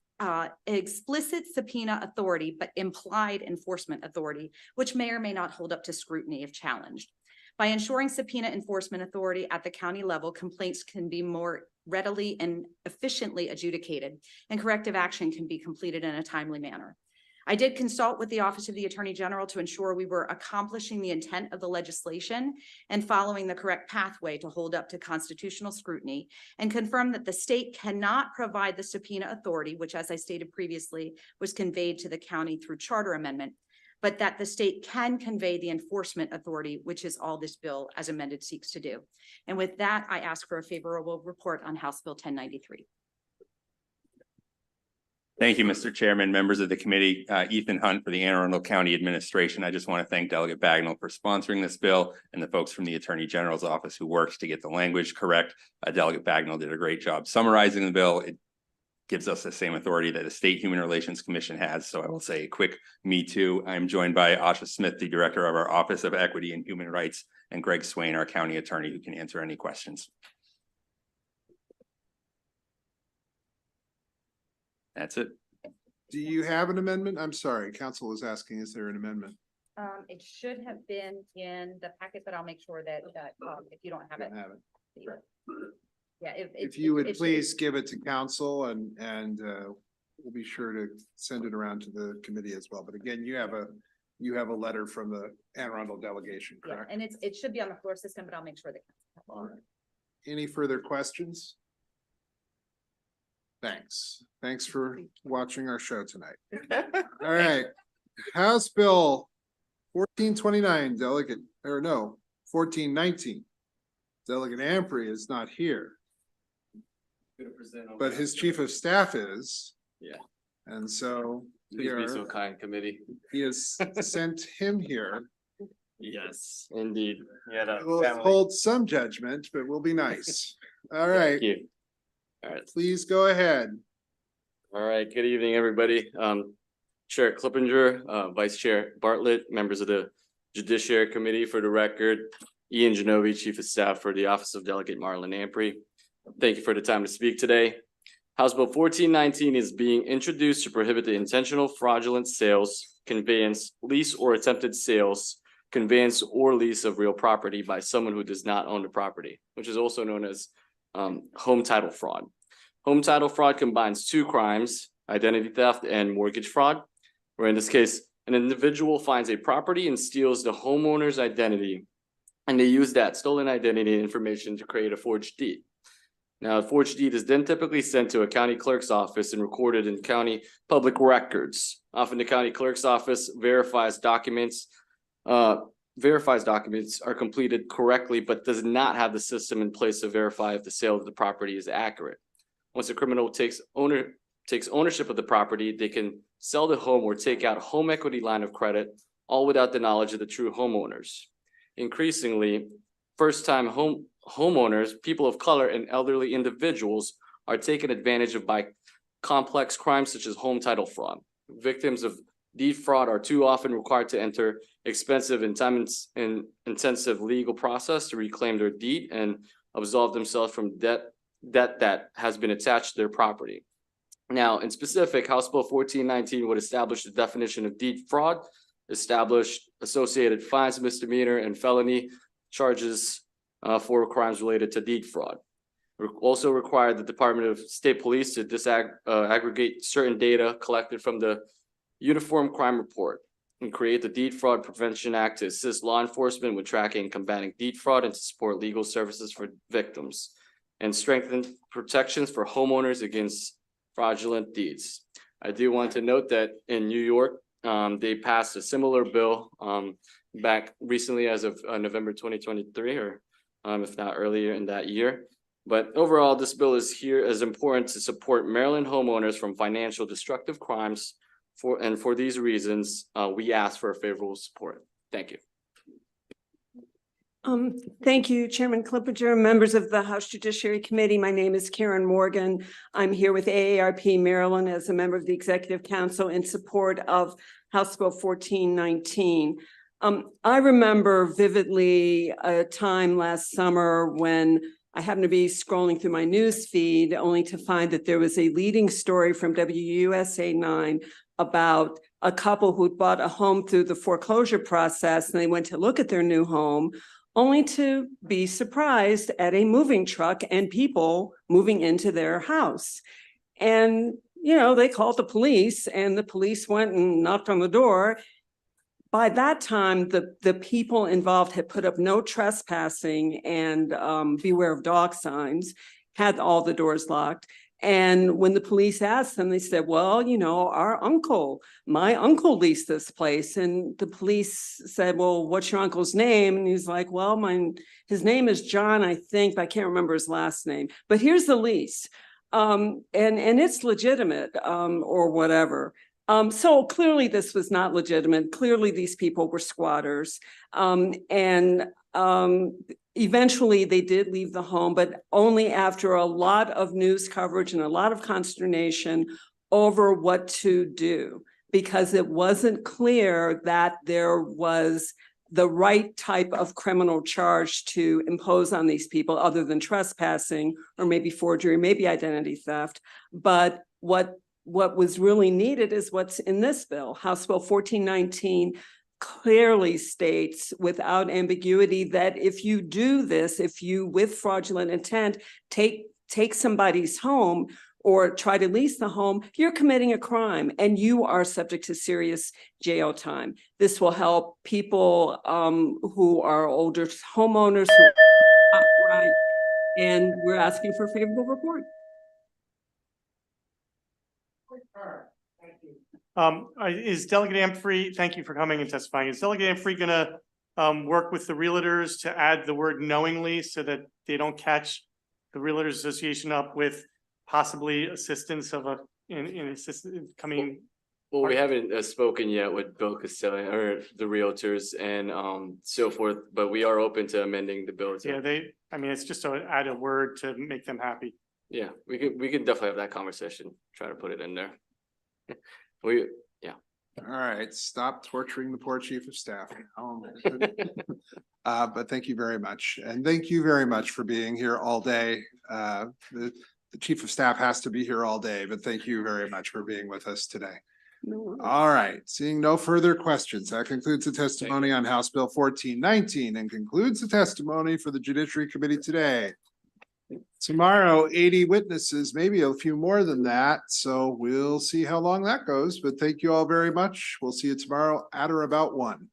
explicit subpoena authority, but implied enforcement authority, which may or may not hold up to scrutiny if challenged. By ensuring subpoena enforcement authority at the county level, complaints can be more readily and efficiently adjudicated, and corrective action can be completed in a timely manner. I did consult with the Office of the Attorney General to ensure we were accomplishing the intent of the legislation and following the correct pathway to hold up to constitutional scrutiny, and confirmed that the state cannot provide the subpoena authority, which, as I stated previously, was conveyed to the county through charter amendment, but that the state can convey the enforcement authority, which is all this bill as amended seeks to do. And with that, I ask for a favorable report on House Bill 1093. Thank you, Mr. Chairman, members of the committee, Ethan Hunt for the Anne Arundel County Administration. I just want to thank Delegate Bagnall for sponsoring this bill and the folks from the Attorney General's office who worked to get the language correct. Delegate Bagnall did a great job summarizing the bill. It gives us the same authority that the State Human Relations Commission has. So I will say a quick me too. I'm joined by Asha Smith, the Director of our Office of Equity and Human Rights, and Greg Swain, our County Attorney, who can answer any questions. That's it. Do you have an amendment? I'm sorry, council was asking, is there an amendment? It should have been in the packet, but I'll make sure that, if you don't have it. Yeah. If you would please give it to council and we'll be sure to send it around to the committee as well. But again, you have a letter from the Anne Arundel delegation, Yeah, correct? and it should be on the floor system, but I'll make sure that. All right. Any further questions? Thanks. Thanks for watching our show tonight. All right. House Bill 1429, Delegate, or no, 1419. Delegate Amprey is not here, but his chief of staff is. Yeah. And so Please be so kind, committee. he has sent him here. Yes, indeed. Yeah. We'll hold some judgment, but we'll be nice. All right. Thank you. All right. Please go ahead. All right. Good evening, everybody. Chair Clippinger, Vice Chair Bartlett, members of the Judiciary Committee. For the record, Ian Genovi, Chief of Staff for the Office of Delegate Marlon Amprey. Thank you for the time to speak today. House Bill 1419 is being introduced to prohibit the intentional fraudulent sales, conveyance, lease, or attempted sales, conveyance, or lease of real property by someone who does not own the property, which is also known as home title fraud. Home title fraud combines two crimes, identity theft and mortgage fraud, where in this case, an individual finds a property and steals the homeowner's identity, and they use that stolen identity information to create a forged deed. Now, a forged deed is then typically sent to a county clerk's office and recorded in county public records. Often the county clerk's office verifies documents are completed correctly, but does not have the system in place to verify if the sale of the property is accurate. Once a criminal takes ownership of the property, they can sell the home or take out home equity line of credit, all without the knowledge of the true homeowners. Increasingly, first-time homeowners, people of color, and elderly individuals are taken advantage of by complex crimes such as home title fraud. Victims of deed fraud are too often required to enter expensive and time-intensive legal process to reclaim their deed and absolve themselves from debt that has been attached to their property. Now, in specific, House Bill 1419 would establish the definition of deed fraud, establish associated fines, misdemeanor, and felony charges for crimes related to deed fraud. Also require the Department of State Police to aggregate certain data collected from the Uniform Crime Report and create the Deed Fraud Prevention Act to assist law enforcement with tracking and combating deed fraud and to support legal services for victims and strengthen protections for homeowners against fraudulent deeds. I do want to note that in New York, they passed a similar bill back recently as of November 2023, or if not earlier in that year. But overall, this bill is important to support Maryland homeowners from financial destructive crimes. For these reasons, we ask for a favorable support. Thank you. Thank you, Chairman Clippinger, members of the House Judiciary Committee. My name is Karen Morgan. I'm here with AARP Maryland as a member of the Executive Council in support of House Bill 1419. I remember vividly a time last summer when I happened to be scrolling through my news feed only to find that there was a leading story from WUSA 9 about a couple who'd bought a home through the foreclosure process, and they went to look at their new home only to be surprised at a moving truck and people moving into their house. And, you know, they called the police and the police went and knocked on the door. By that time, the people involved had put up no trespassing and beware of dog signs, had all the doors locked. And when the police asked them, they said, well, you know, my uncle leased this place. And the police said, well, what's your uncle's name? And he's like, well, his name is John, I think, but I can't remember his last name. But here's the lease. And it's legitimate or whatever. So clearly this was not legitimate. Clearly these people were squatters. Eventually they did leave the home, but only after a lot of news coverage and a lot of consternation over what to do, because it wasn't clear that there was the right type of criminal charge to impose on these people other than trespassing or maybe forgery, maybe identity theft. But what was really needed is what's in this bill, House Bill 1419, clearly states without ambiguity that if you do this, if you with fraudulent intent, take somebody's home or try to lease the home, you're committing a crime and you are subject to serious jail time. This will help people who are older homeowners who right, and we're asking for a favorable report. Is Delegate Amfrey, thank you for coming and testifying. Is Delegate Amfrey gonna work with the realtors to add the word knowingly so that they don't catch the Realtors Association up with possibly assistance of in assistance coming? Well, we haven't spoken yet with Bill Costello or the realtors and so forth, but we are open to amending the bill. Yeah, I mean, it's just to add a word to make them happy. Yeah, we could definitely have that conversation, try to put it in there. Yeah. All right, stop torturing the poor chief of staff. But thank you very much. And thank you very much for being here all day. The chief of staff has to be here all day, but thank you very much for being with us today. All right, seeing no further questions, that concludes the testimony on House Bill 1419 and concludes the testimony for the Judiciary Committee today. Tomorrow, 80 witnesses, maybe a few more than that. So we'll see how long that goes, but thank you all very much. We'll see you tomorrow at or about 1.